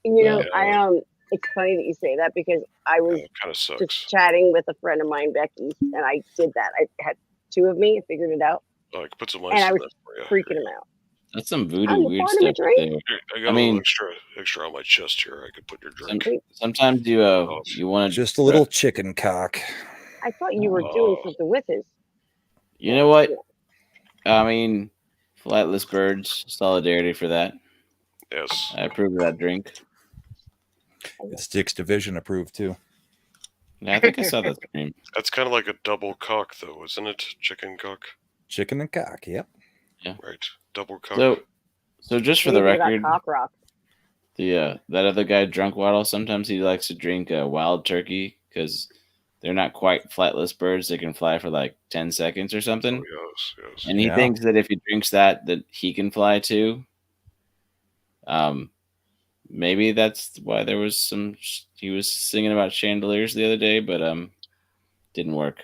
You know, Yeah. It's funny that you say that because I was It kind of sucks. just chatting with a friend of mine, Becky, and I did that. I had 2 of me. I figured it out, Oh, I could put some and ice I in was that for you. freaking him out. That's some voodoo I'm weird part of a stuff drink. there. Here, I got I a mean- little extra on my chest here. I could put your drink. Sometimes you want to Just a little chicken cock. I thought you were doing something with his. You know what? I mean, flightless birds, solidarity for that. Yes. I approve of that drink. It's Dick's Division approved too. Yeah, I think I saw that stream. That's kind of like a double cock, though, isn't it? Chicken cock. Chicken and cock. Yep. Right. Double cock. So just for the Maybe about record, Cock Rock. that other guy, Punkwaddle, sometimes he likes to drink wild turkey because they're not quite flightless birds. They can fly for like 10 seconds or something. Oh, yes. And he Yeah. thinks that if he drinks that he can fly too. Maybe that's why there was he was singing about chandeliers the other day, but didn't work.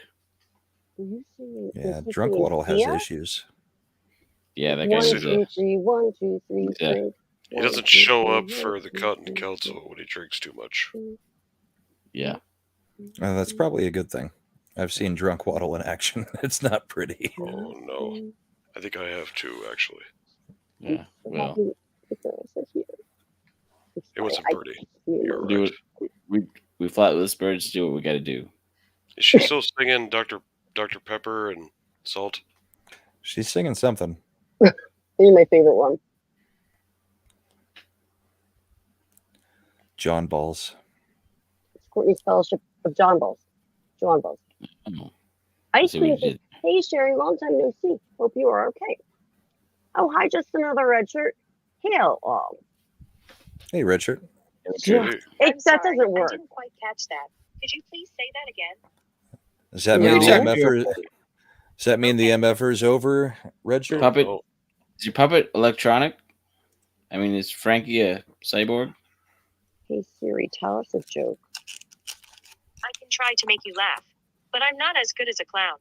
Yeah, Drunkwaddle has issues. Yeah, that 1, guy's 2, 3, 1, 2, 3, Yeah. drink. He doesn't show up for the Cotton Council when he drinks too much. yeah. That's probably a good thing. I've seen Drunkwaddle in action. It's not pretty. Oh, no. I think I have too, actually. Yeah. Well, It wasn't pretty. You're do right. it. We flightless birds do what we got to do. Is she still singing Dr. Pepper and Salt? She's singing something. He's my favorite one. John Balls. It's Courtney's Fellowship of John Balls. John Balls. Oh, Ice see what Cream you says, hey, Sherry, long time no see. Hope you are okay. Oh, hi, just another red shirt. Hail. Hey, Richard. Okay. That doesn't work. I didn't quite catch that. Could you please say that again? Does that No. mean the Exactly. MFR? Does that mean the MFR's over, Richard? Puppet. Oh, Is your puppet electronic? I mean, is Frankie a cyborg? Hey Siri, tell us a joke. I can try to make you laugh, but I'm not as good as a clown.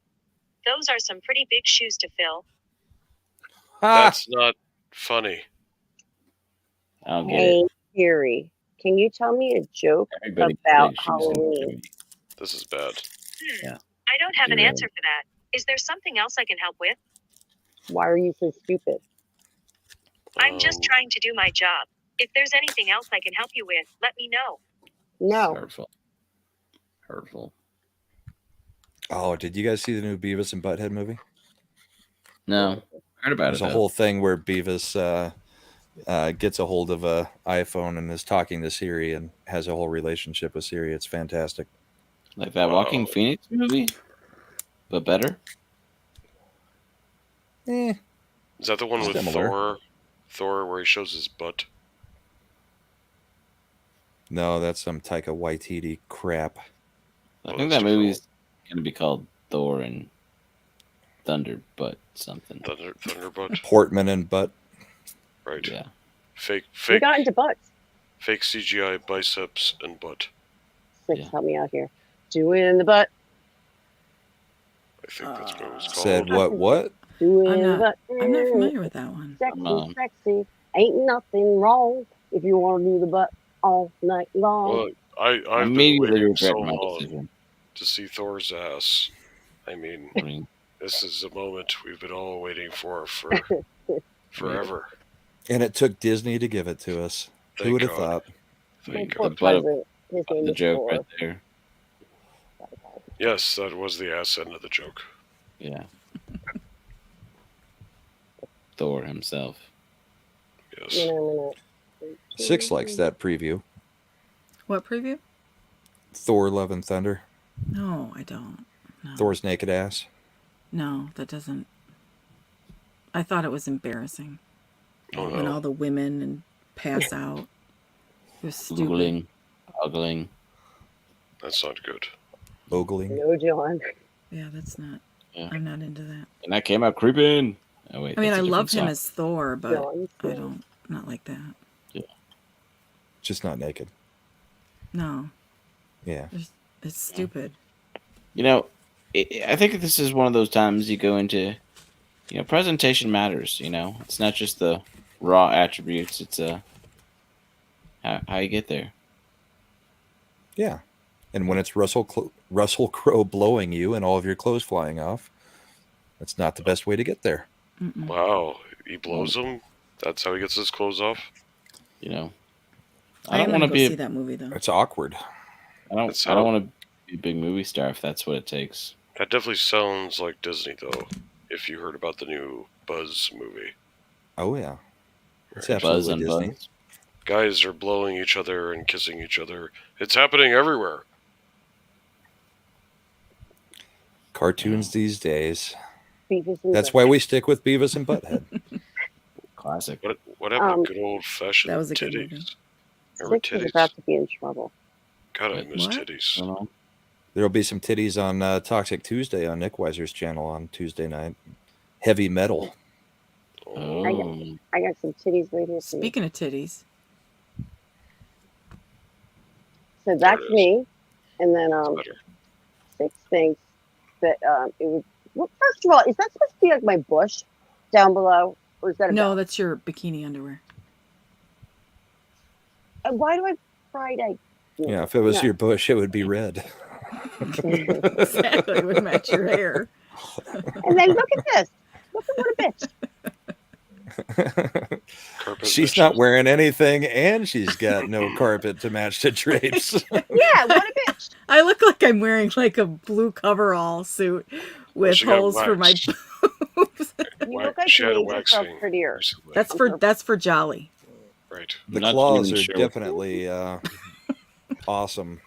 Those are some pretty big shoes to fill. That's not funny. I don't get Hey it. Siri, can you tell me a joke Everybody about big shoes and Halloween? Jimmy. This is bad. Yeah. I don't have an You're answer for that. Is there something else I can help with? Why are you so stupid? I'm just trying to do my job. If there's anything else I can help you with, let me know. No. Hurtful. Hurtful. Oh, did you guys see the new Beavis and Butthead movie? No. Heard about There's it. a whole thing where Beavis gets a hold of a iPhone and is talking to Siri and has a whole relationship with Siri. It's fantastic. Like that Walking Phoenix movie, but better. Eh, Is that the one with similar. Thor, where he shows his butt? No, that's some Taika Waititi crap. I think that movie's gonna be called Thor and Thunder Butt something. Thunderbutt. Portman and Butt. Right. Yeah. We Fake got into butts. fake CGI biceps and butt. Six, help me out here. Do it in the butt. I think that's what it was called. Said what? Do it I'm in the not- butt. I'm not familiar with that one. Sexy, sexy. Ain't nothing wrong if you want to do the butt all night long. Well, I've been Immediately waiting regret so my long decision. to see Thor's ass. I mean, this is a moment we've been all waiting for forever. And it took Disney to give it to us. Thank Who would have God. thought? Thank Poor God. present. His name The is joke Thor. right there. Yes, that was the ass end of the joke. Yeah. Thor himself. Yes. Six likes that preview. What preview? Thor: Love and Thunder. No, I don't. No. Thor's naked ass. No, that doesn't. I thought it was embarrassing. Oh, When no. all the women and pass out. It was stupid. Googling. Ogling. That's not good. Ogling. No, John. Yeah, that's not. Yeah. I'm not into that. And that came out creeping. Oh, wait. I mean, that's I a love different him song. as Thor, but John, I don't. Not like that. Just not naked. No, Yeah. it's stupid. You know, I think this is one of those times you go into, presentation matters, It's not just the raw attributes, it's how you get there. Yeah. And when it's Russell Crowe blowing you and all of your clothes flying off, that's not the best way to get there. Mm-mm. Wow, he blows him? That's how he gets his clothes off? I don't am want gonna to go be see that movie though. It's awkward. I don't want to be a big movie star if that's what it takes. That definitely sounds like Disney, though, if you heard about the new Buzz movie. Oh, yeah. It's Right. Buzz absolutely and Disney. Buzz. Guys are blowing each other and kissing each other. It's happening everywhere. Cartoons these days. Beavis and That's Butthead. why we stick with Beavis and Butthead. Classic. What happened to good old-fashioned That was a good movie. titties? Remember Six is titties? about to be in trouble. God, I miss What? titties. There'll be some titties on Toxic Tuesday on Nick Weiser's channel on Tuesday night. Heavy metal. Oh. I got some titties right here for you. Speaking of titties, So that's There it is. me. And then Better. Six thinks that it was. Well, first of all, is that supposed to be like my bush down below, or is that a no, belt? that's your bikini underwear. And why do I fried egg? Yeah, if it was No. your bush, it would be red. Exactly, it would match your hair. And then look at this. Look at what a bitch. Carpet She's bitches. not wearing anything, and she's got no carpet to match the drapes. Yeah, what a bitch. I look like I'm wearing like a blue coverall suit with She got holes for my waxed. boobs. You look like She you had a made yourself waxing prettier. recently. That's for Jolly. Right. The Not claws even are sure. definitely awesome.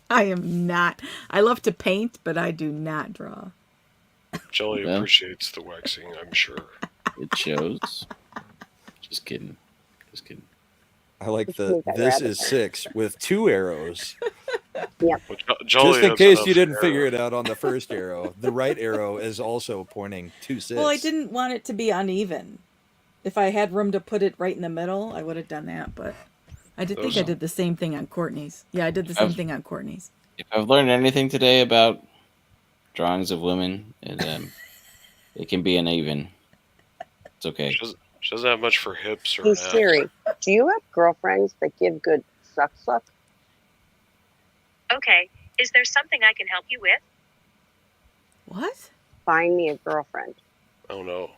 I am not. I love to paint, but I do not draw. Jelly Yeah. appreciates the waxing, I'm sure. It shows. Just kidding. I like Just the make that this rabbit is hair. 6 with 2 arrows. Well, Jolly Just in has case enough you didn't hair. figure it out on the first arrow, the right arrow is also pointing to 6. Well, I didn't want it to be uneven. If I had room to put it right in the middle, I would have done that. But I did think I did the same thing on Courtney's. Yeah, I did the same thing on Courtney's. If I've learned anything today about drawings of women, it can be uneven. It's okay. She doesn't have much for hips or Hey neck. Siri, do you have girlfriends that give good suck? Okay, is there something I can help you with? What? Find me a girlfriend. Oh no.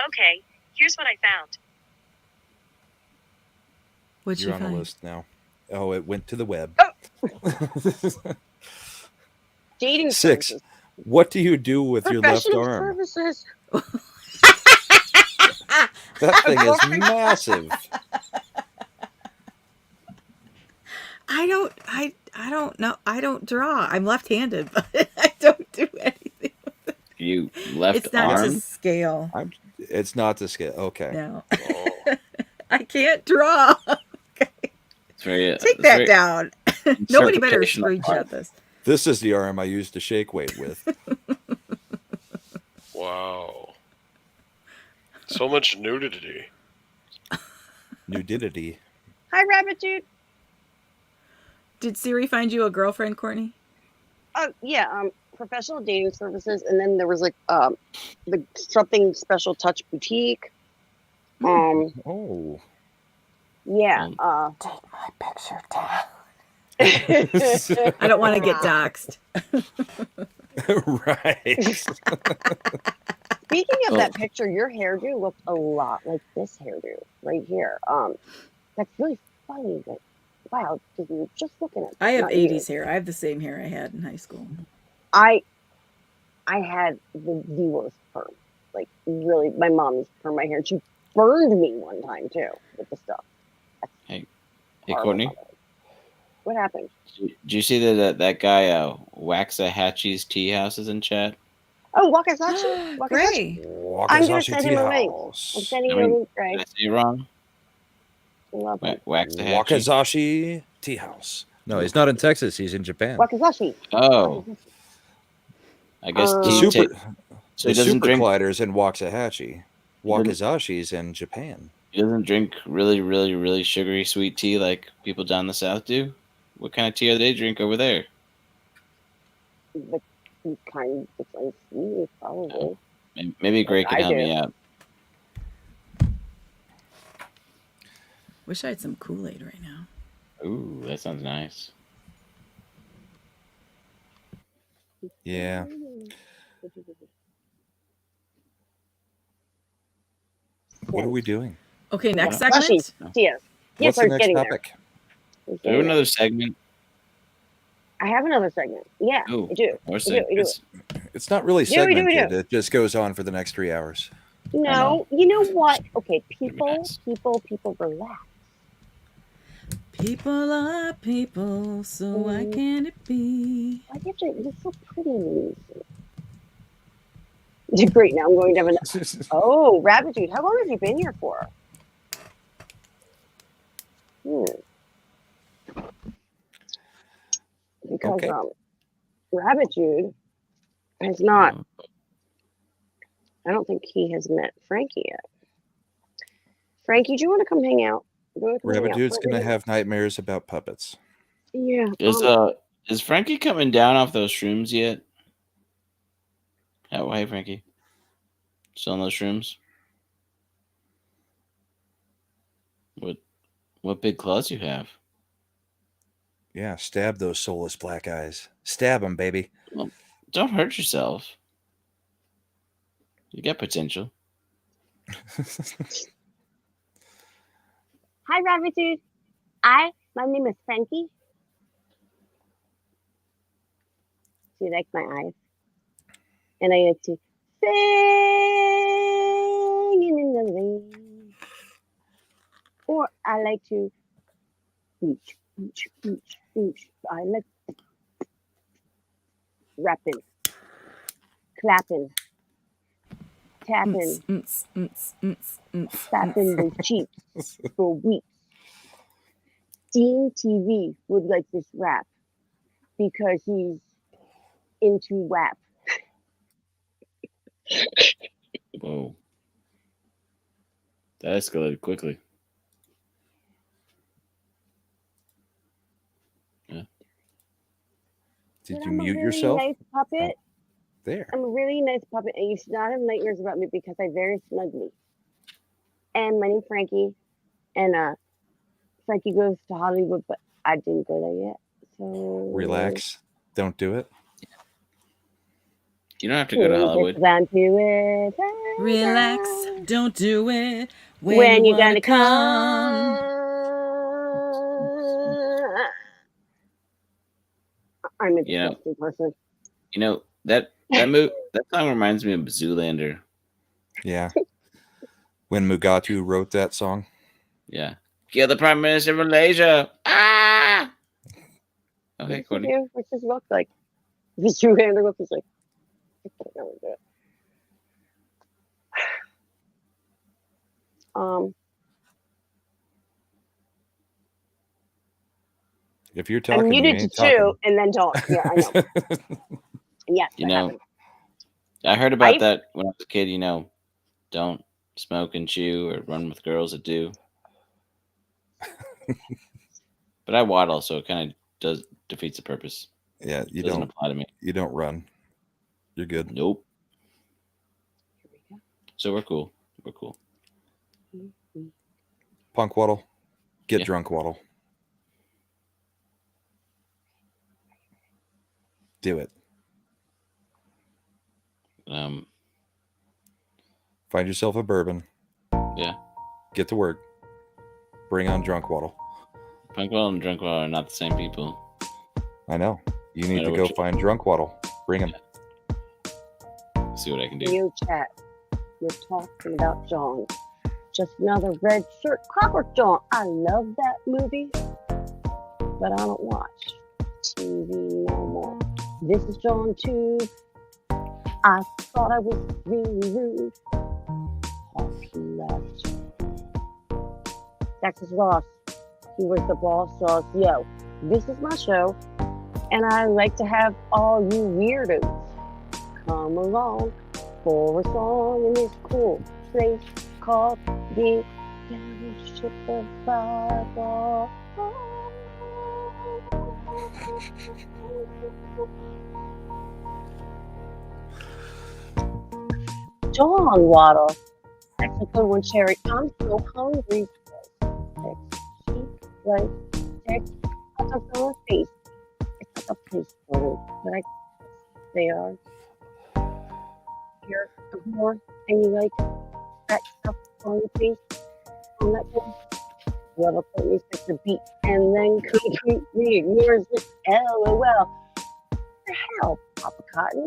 Okay, here's what I found. What'd You're you on find? the list now. Oh, it went to the web. Dating 6. services. What do you do with your left Professional arm? services. That thing is massive. I don't know. I don't draw. I'm left-handed, but I don't do anything. You left It's not arm? to scale. It's not to scale. Okay. No. Oh. I can't draw. It's very, Take that down. Nobody better interpretational screenshot art. this. This is the arm I use to shake weight with. Wow. So much nudity. Nudity. Hi, Rabbit Dude. Did Siri find you a girlfriend, Courtney? Oh yeah, professional dating services, and then there was like the something special touch boutique. Oh. Yeah. Take my picture down. I don't want to get doxxed. Right. Speaking of that picture, your hairdo looked a lot like this hairdo right here. That's really funny. That, wow, because we were just looking at. I have not 80s you. hair. I have the same hair I had in high school. I had the worst perm. Like really, my mom used to perm my hair. And she burned me one time too with the stuff. Hey, Courtney. What happened? Did you see that guy Waxahachie's Tea House is in chat? Oh, Wakasachi. Gray. I'm gonna send him a link. I'm sending you a link, Gray. Did I say it wrong? Love it. Waxahachie. Wakasashi Tea House. No, he's not in Texas. He's in Japan. Wakasashi. Oh. I guess The tea super, so the he doesn't super drink. Collider's in Waxahachie. Wakazashi's in Japan. He doesn't drink really, really, really sugary sweet tea like people down the south do. What kind of tea do they drink over there? The kind that's unsweet, probably. Maybe Gray can help me out. Wish I had some Kool-Aid right now. Ooh, that sounds nice. Yeah. What are we doing? Okay, next Wow. segment. Yes. What's I the was next getting topic? there. Do another segment. I have another segment. Yeah, Ooh, I do. more I do. It's not really We do. segmented. It just goes on for the next 3 hours. No, you know what? Okay, people, relax. People are people, so why can't it be? Why can't you? You're so pretty. Great. Now I'm going to have an. Oh, Rabbit Dude, how long have you been here for? Because Okay. Rabbit Dude has not. I don't think he has met Frankie yet. Frankie, do you want to come hang out? Rabbit Dude's going to have nightmares about puppets. Yeah. Is Frankie coming down off those shrooms yet? Oh, hey, Frankie. Still on those shrooms? What big claws you have? Yeah, stab those soulless black eyes. Stab them, baby. Well, don't hurt yourself. You got potential. Hi, Rabbit Dude. My name is Frankie. Do you like my eyes? And I like to sing in the rain. Or I like to ooch. I like rapping, clapping, tapping, slapping the cheeks for weeks. Dean TV would like this rap because he's into WAP. Whoa. That escalated quickly. Yeah. Did But you I'm a mute really yourself? nice puppet. There. I'm a really nice puppet, and you should not have nightmares about me because I very snugly. And my name's Frankie, and Frankie goes to Hollywood, but I didn't go there yet. So Relax. Don't do it. You don't have to go to Hollywood. Down to it. Relax. Don't do it. When you gonna gonna come? I'm a disgusting person. You know that song reminds me of Zoolander. Yeah. When Mugatu wrote that song. Yeah. Kill the Prime Minister of Malaysia. Ah. Okay, Courtney. What's his look like? His true hand look is like. I can't really do it. If you're I'm talking, you muted to ain't chew talking. and then don't. Yeah, I know. Yes, You that know, happened. I heard about that when I was a kid. Don't smoke and chew or run with girls that do. But I waddle, so it kind of defeats the purpose. Yeah, you doesn't don't apply to me. You don't run. You're good. Nope. So we're cool. We're cool. Punkwaddle. Get drunk, Waddle. Do it. Find yourself a bourbon. Yeah. Get to work. Bring on Drunk Waddle. Punkwaddle and Drunk Waddle are not the same people. I know. You need to go find Drunk Waddle. Bring him. See what I can do. You chat. You're talking about John. Just another red shirt. Clockwork John. I love that movie, but I don't watch TV no more. This is John too. I thought I was really rude. He left. Texas Ross. He was the boss. So, yo, this is my show, and I like to have all you weirdos come along for a song in this cool place called the Fellowship of Bible. John Waddle. That's a good one, Cherry. I'm so hungry. Like, I'm so face. It's like a place for it, but they are. You're a whore and you like that stuff on your face, on that thing. Whoever put me such a beat and then completely ignores it. LOL. What the hell, Papa Cotton?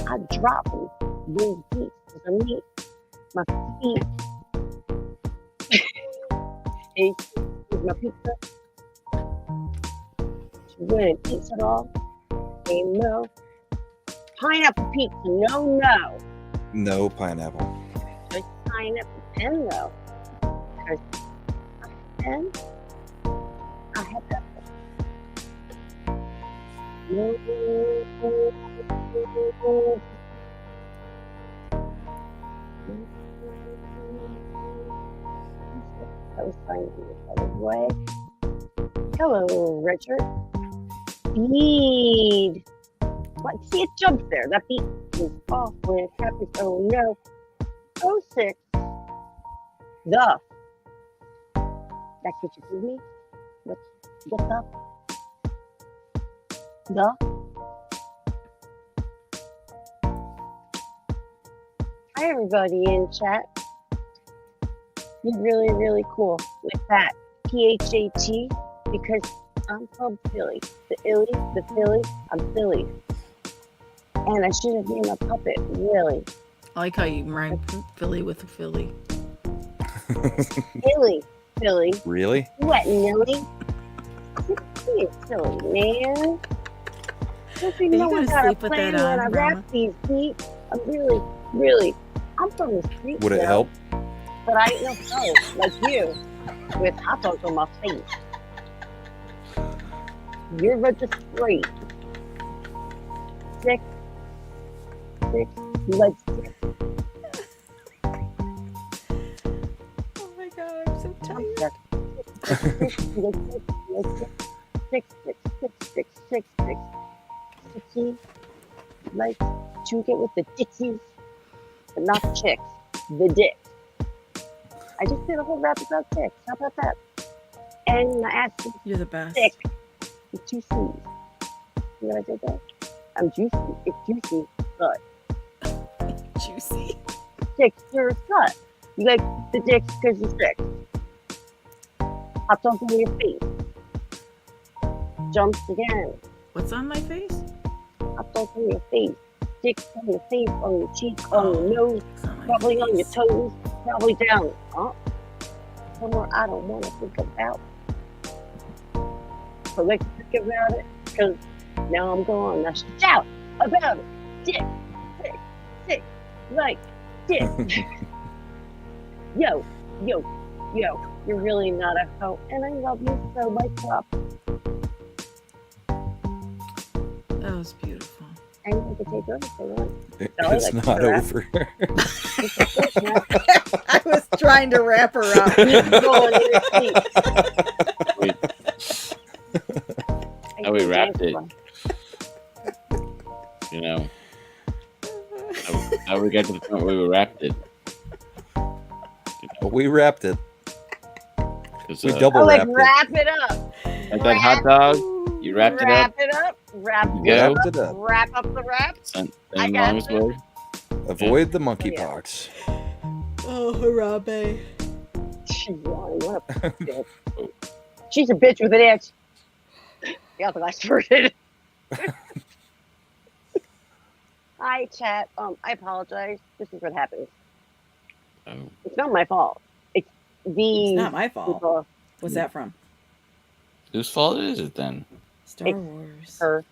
I drop them. These beats because I meet my feet. Hey, with my pizza. She wouldn't pizza at all. Hey, no. Pineapple pizza, no. No pineapple. Just pineapple pen, though. Because pen, I have that. No. I was trying to do it the other way. Hello, Richard. Speed. What? See, it jumps there. That beat is off when it happens. Oh no. 06. The. That's what you told me? What's up? The. Hi, everybody in chat. You're really, really cool with that. PHAT, because I'm from Philly. The Philly, I'm Philly. And I should have been a puppet, really. I like how you rhyme Philly with a Philly. Philly. Really? What, Millie? You're silly, man. Don't you know I gotta plan when I rap these beats? I'm really, I'm from the street. Would it help? But I ain't no pro like you with hot dogs on my face. You're just straight. Six, you like 6. so tired. Six. Sixty, like to get with the dickies, but not the chicks, the dick. I just did a whole rap about dicks. How about that? And I asked him, You're the best. dick with 2 C's. You know what I did there? I'm juicy. It's juicy, but Juicy. dicks, you're a slut. You like the dicks because you're sick. Hot dogs on your face. Jumps again. What's on my face? Hot dogs on your face. Dicks on your face, on your cheek, on your nose, probably on your toes, probably down. Somewhere I don't want to think about. So let's think about it, because now I'm going to shout about it. Dick, sick, like dick. Yo, you're really not a hoe, and I love you so much up. That was beautiful. And you can take over for one. It's not over. I was trying to wrap her up. How we wrapped it. You know. How we got to the point where we wrapped it. But we wrapped it. We Oh, double like wrapped wrap it up. Like that hot dog, you wrapped it up. Wrap Go. it up. Wrap up the wrap. Same I got longest it. word. Avoid the monkeypox. Oh, Harambe. She's lying. What a bitch. She's a bitch with an itch. Got the last word in it. Hi, chat. I apologize. This is what happens. It's not my fault. It's It's not my fault. people. What's that from? Whose fault is it then? Star Wars. Her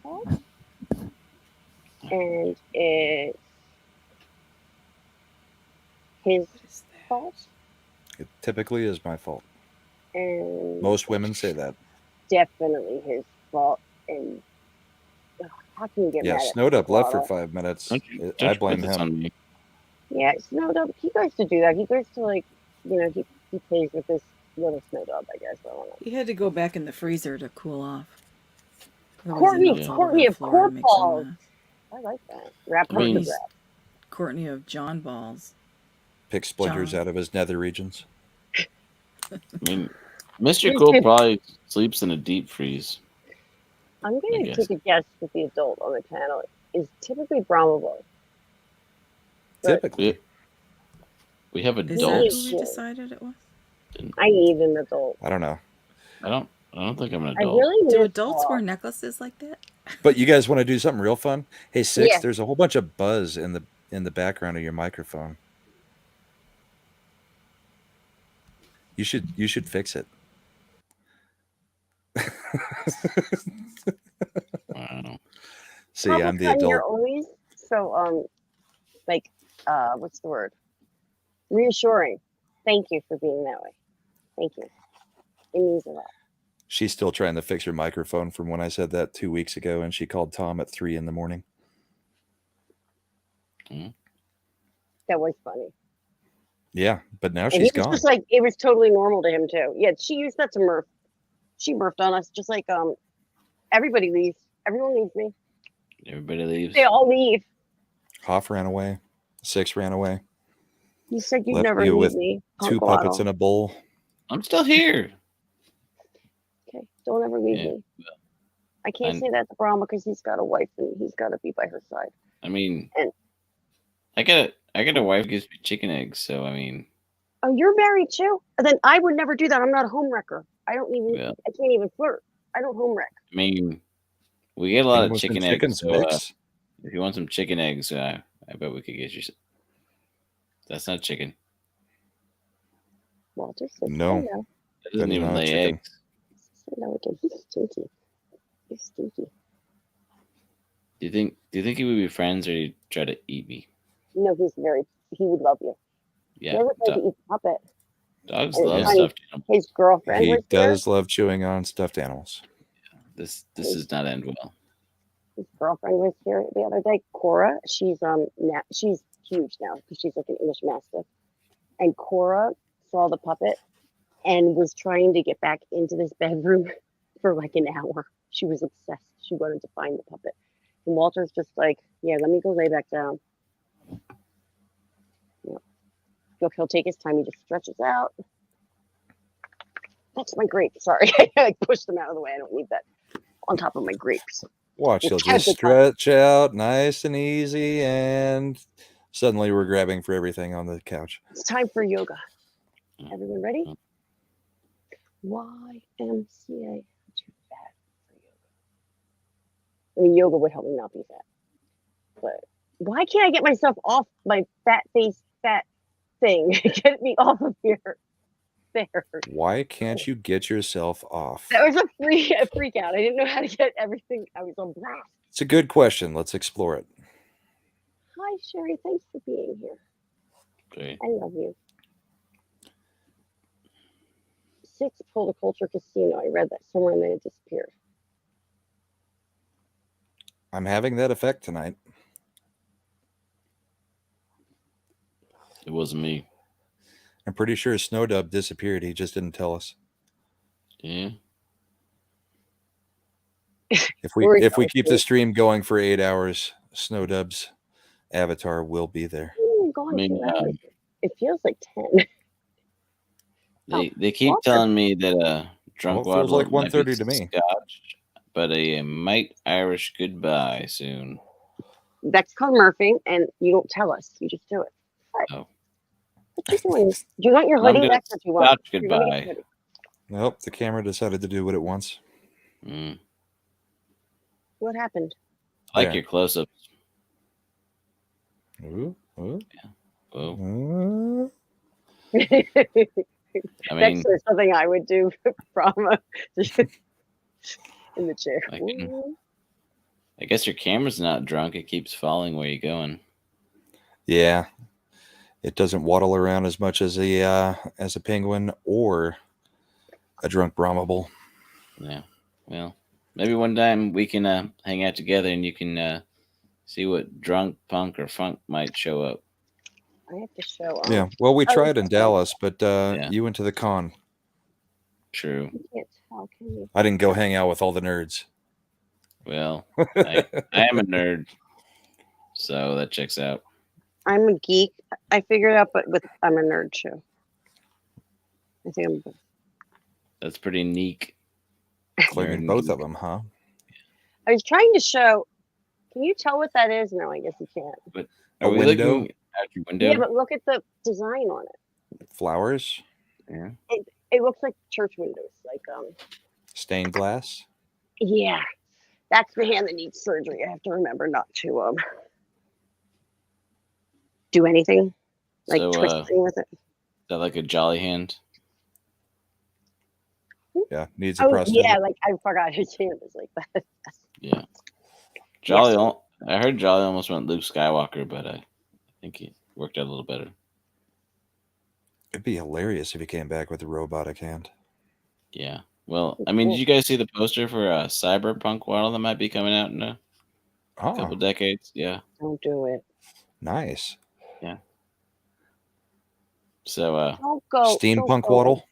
fault. And it's his fault. It typically is my fault. And Most women say that. definitely his fault. And how can you get mad Yeah, at Snowed Up left for Punkwaddle? 5 minutes. Don't I you blame put this on him. me. Yeah, Snowed Up. He goes to do that. He goes to he plays with this little Snowed Up, I guess. I don't know. He had to go back in the freezer to cool off. Otherwise Courtney he melts all over Courtney the of floor Court and makes a Balls. mess. I like that. Rap I mean- the rap. Courtney of John Balls. Pick splinters John. out of his nether regions. I mean, Mr. Here's Cool his- probably sleeps in a deep freeze. I'm I going to guess. take a guess with the adult on the channel is typically Brahmable. Typically. We have Is that adults. who we decided it was? I need an adult. I don't know. I don't think I'm an I adult. really Do miss adults Paul. wear necklaces like that? But you guys want to do something real fun? Hey, Six, Yeah. there's a whole bunch of buzz in the background of your microphone. You should fix it. Wow. See, Papa I'm the Cutting, You're adult. always so what's the word? Reassuring. Thank you for being that way. Thank you. It means a lot. She's still trying to fix her microphone from when I said that 2 weeks ago, and she called Tom at 3 a.m. That was funny. Yeah, but now And she's he was gone. just like, it was totally normal to him too. Yeah, she used that to Murph. She Murphed on us, just like everybody leaves. Everyone leaves me. Everybody leaves. They all leave. Hoff ran away. Six ran away. You said you'd Left never you leave with me. 2 Punkwaddle. puppets in a bowl. I'm still here. Okay, don't ever leave Yeah. me. I can't And- say that to Brahma because he's got a wife and he's got to be by her side. I mean, And- I got a wife who gives me chicken eggs, so I mean, Oh, you're married too? Then I would never do that. I'm not a home wrecker. I don't even. Yeah. I can't even flirt. I don't home wreck. we get a lot of Penguins and chicken chickens eggs. So, mix. if you want some chicken eggs, I bet we could get you. That's not chicken. Walter said, No. "Oh, no." It doesn't That's even not lay chicken. eggs. No, again, he's stinky. He's stinky. Do you think he would be friends, or he'd try to eat me? No, he would love you. Yeah, Never tried to eat puppet. dogs And love funny, stuffed animals. His girlfriend He was here. does love chewing on stuffed animals. This does not end well. His girlfriend was here the other day. Cora, she's she's huge now because she's like an English Mastiff. And Cora saw the puppet and was trying to get back into this bedroom for like an hour. She was obsessed. She wanted to find the puppet. And Walter's just like, yeah, let me go lay back down. Look, he'll take his time. He just stretches out. That's my grape. Sorry. I pushed them out of the way. I don't need that on top of my grapes. Watch, he'll just stretch out nice and easy, and suddenly we're grabbing for everything on the couch. It's time for yoga. Everyone ready? YMCA. Too fat for yoga. I mean, yoga would help me not be fat. But why can't I get myself off my fat face, fat thing? Get me off of here. There. Why can't you get yourself off? That was a freak out. I didn't know how to get everything. I was on blast. It's a good question. Let's explore it. Hi, Sherry. Thanks for being here. Okay. I love you. 6 pulled a culture casino. I read that somewhere and then it disappeared. I'm having that effect tonight. It wasn't me. I'm pretty sure Snowdub disappeared. He just didn't tell us. Yeah. If we keep the stream going for 8 hours, Snowdub's avatar will be there. I mean, it feels like 10. They keep telling me that drunk Well, it feels waddle like might 1:30 be to me. Scotch, but a might Irish goodbye soon. That's called Murphy, and you don't tell us. You just do it. What? Oh. What you doing? Do you want your I'm hoodie gonna back or do you want? Scotch You're gonna get goodbye. your hoodie. Nope, the camera decided to do what it wants. What happened? I like Yeah. your close-ups. Ooh, ooh. Yeah. Whoa. Ooh. I mean, That's just something I would do from in the chair. I guess your camera's not drunk. It keeps falling where you're going. Yeah, it doesn't waddle around as much as a penguin or a drunk Brahma bull. Yeah. Well, maybe one time we can hang out together and you can see what drunk, punk, or funk might show up. I have to show. Yeah, well, we Oh, tried in okay. Dallas, but you went to the con. True. You can't tell, can you? I didn't go hang out with all the nerds. Well, I am a nerd, so that checks out. I'm a geek. I figured out, but I'm a nerd too. I think I'm. That's pretty neat. Claiming both of them, huh? I was trying to show. Can you tell what that is? No, I guess you can't. But A are we window? looking out your window? Yeah, but look at the design on it. Flowers, Yeah. It looks like church windows, like stained glass. Yeah, that's the hand that needs surgery. I have to remember not to do anything, like So, twisting with it. Is that like a jolly hand? Yeah, needs a Oh prosthetic. yeah, like I forgot his hand was like that. Yeah. Jolly. I heard Jolly almost went Luke Skywalker, but I think he worked out a little better. It'd be hilarious if he came back with a robotic hand. Yeah. Well, I mean, did you guys see the poster for Cyberpunk Waddle that might be coming out in a couple decades? Yeah. Don't do it. Nice. Yeah. So, Don't go. Steampunk don't go. Waddle.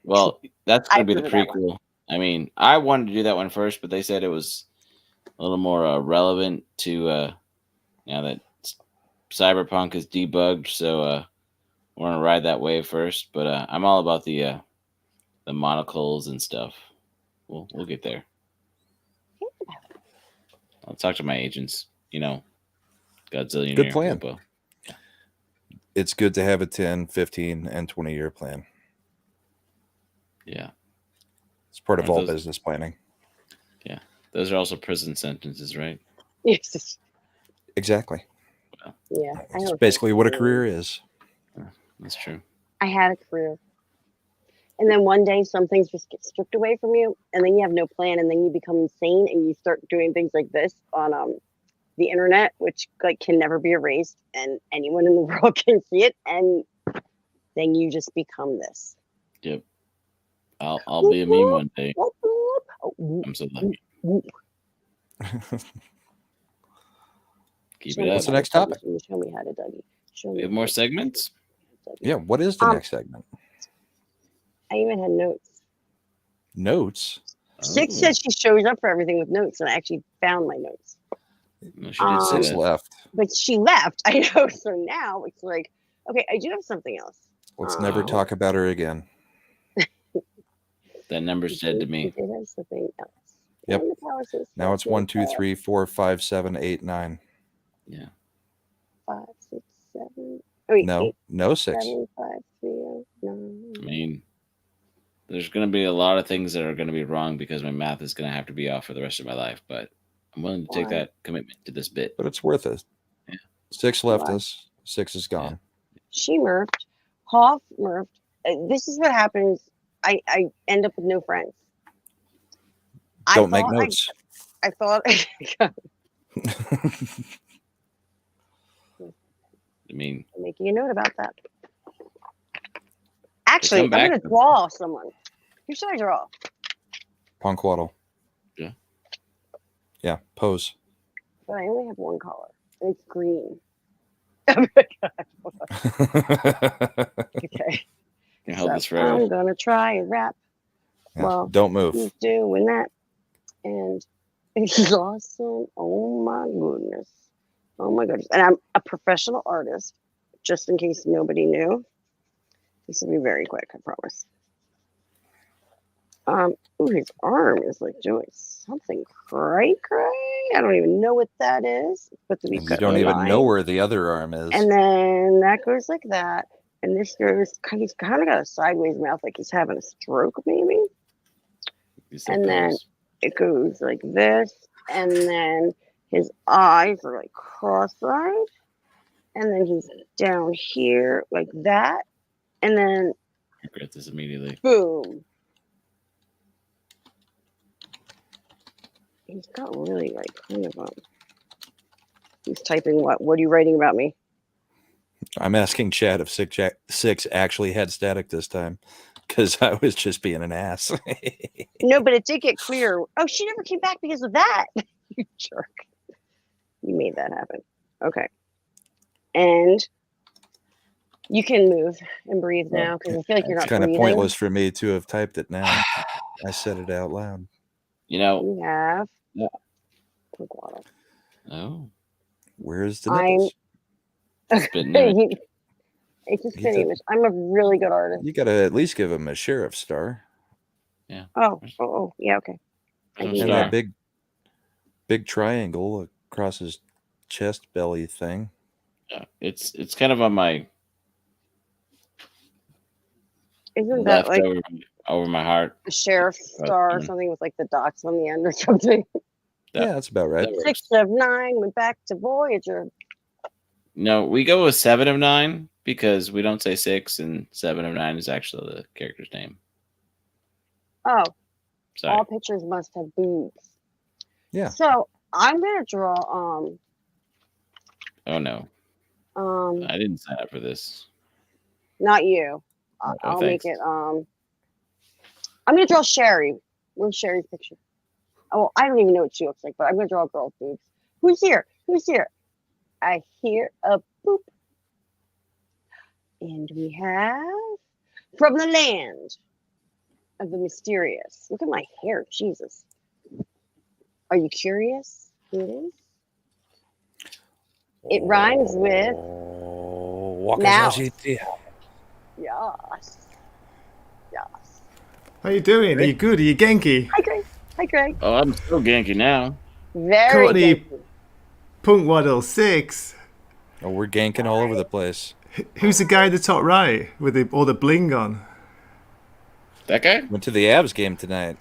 well, that's going I to be the prefer that one. prequel. I mean, I wanted to do that one first, but they said it was a little more relevant to now that Cyberpunk is debugged. So, we're going to ride that wave first. But I'm all about the monocles and stuff. We'll get there. I'll talk to my agents. Godzillionaire. Good plan. Bobo. It's good to have a 10, 15, and 20-year plan. Yeah. It's part of Aren't all those- business planning. Yeah. Those are also prison sentences, right? Yes. Exactly. Yeah. I It's don't basically think what a so. career is. That's true. I had a career. And then one day some things just get stripped away from you, and then you have no plan, and then you become insane and you start doing things like this on the internet, which like can never be erased, and anyone in the world can see it, and then you just become this. Yep. I'll be a meme one day. Oh, I'm so lucky. Keep show it me up. What's the how to next Dougie. topic? Show me how to Dougie. Show We me have how more to segments? Dougie. Yeah, what is the next segment? I even had notes. Notes? Six said she shows up for everything with notes, and I actually found my notes. No, she did say Six that. left. But she left. I know. So now it's like, okay, I do have something else. Let's never talk about her again. That number's dead to me. It has something else. Yep. And the power says Now it's 1, 2, 3, 4, 5, 7, 8, 9. Yeah. 5, 6, 7. Wait, No, 8, no 6. 7, 5, 3, 9. I mean, there's going to be a lot of things that are going to be wrong because my math is going to have to be off for the rest of my life. But I'm willing to take that commitment to this bit. But it's worth it. Yeah. 6 left us. 6 is gone. She murphed. Hoff murphed. This is what happens. I end up with no friends. Don't make notes. I thought. I mean, I'm making a note about that. Actually, I'm back. going to draw someone. Who should I draw? Punkwaddle. Yeah. Yeah, pose. But I only have one color, and it's green. Oh my God. Okay. Can hold this So forever. I'm going to try and rap. Yeah, Well, don't move. he's doing that. And it's awesome. Oh my goodness. Oh my goodness. And I'm a professional artist, just in case nobody knew. This will be very quick, I promise. Ooh, his arm is like doing something cray. I don't even know what that is. But to be And you don't even know where the other arm is. And then that goes like that. And this goes he's kind of got a sideways mouth, like he's having a stroke, maybe. And then it goes like this. And then his eyes are like cross-eyed. And then he's down here like that. And then I regret this immediately. boom. He's got really like kind of he's typing what? What are you writing about me? I'm asking Chad if 6 actually had static this time, because I was just being an ass. No, but it did get clear. Oh, she never came back because of that. You jerk. You made that happen. Okay. And you can move and breathe now, because I feel like you're It's not kind of breathing. pointless for me to have typed it now. I said it out loud. You know. We have. Yeah. Punkwaddle. Oh. Where's the nipples? Spitting image. It's a spitting image. I'm a really good artist. You got to at least give him a sheriff star. Yeah. Oh, yeah, okay. And that big triangle across his chest belly thing. Yeah, it's kind of on my Isn't that left like over my heart. a sheriff star or something with like the dots on the end or something? Yeah, that's about right. 6 of 9 went back to Voyager. No, we go with 7 of 9 because we don't say 6, and 7 of 9 is actually the character's name. Oh, Sorry. all pictures must have boobs. Yeah. So I'm gonna draw. Oh no, I didn't sign up for this. Not you. I'll make thanks. it. I'm gonna draw Sherry. Where's Sherry's picture? Oh, I don't even know what she looks like, but I'm gonna draw a girl's boobs. Who's here? Who's here? I hear a boop. And we have from the land of the mysterious. Look at my hair, Jesus. Are you curious who it is? It rhymes with mouse. Yes. Yes. How you doing? Are you good? Are you Genki? Hi, Greg. Hi, Greg. Oh, I'm so ganky now. Very Courtney good. Punkwaddle 6. Oh, we're ganking all over the place. Who's the guy in the top right with all the bling on? That guy? Went to the Avs game tonight.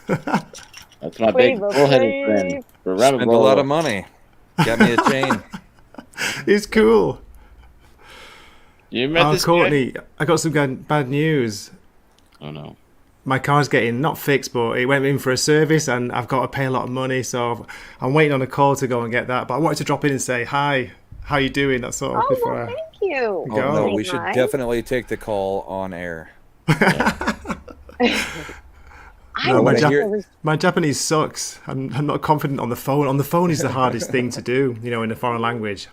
That's my big bullheaded friend. Spent a lot of money. Got me a chain. He's cool. You met this Courtney, guy? I got some bad news. Oh no. My car's getting not fixed, but it went in for a service, and I've got to pay a lot of money. So I'm waiting on a call to go and get that. But I wanted to drop in and say hi. How you doing? That's all. Oh, before well, thank you. Oh, no, we should definitely take the call on air. No, my Japanese sucks. I'm not confident on the phone. On the phone is the hardest thing to do, in a foreign language.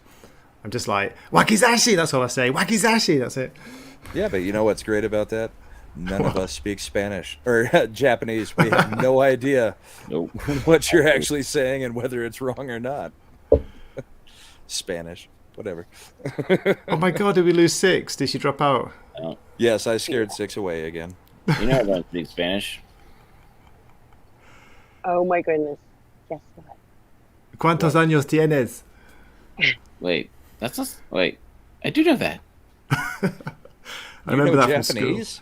I'm just like, wakizashi, that's all I say. Wakizashi, that's it. Yeah, but you know what's great about that? None of us speak Spanish or Japanese. We have no idea what you're actually saying and whether it's wrong or not. Spanish, whatever. Oh my God, did we lose 6? Did she drop out? Oh. Yes, I scared 6 away again. You know I don't speak Spanish. Oh my goodness. Guess what? ¿Cuántos años tienes? Wait, that's not. Wait, I do know that. I remember that Japanese?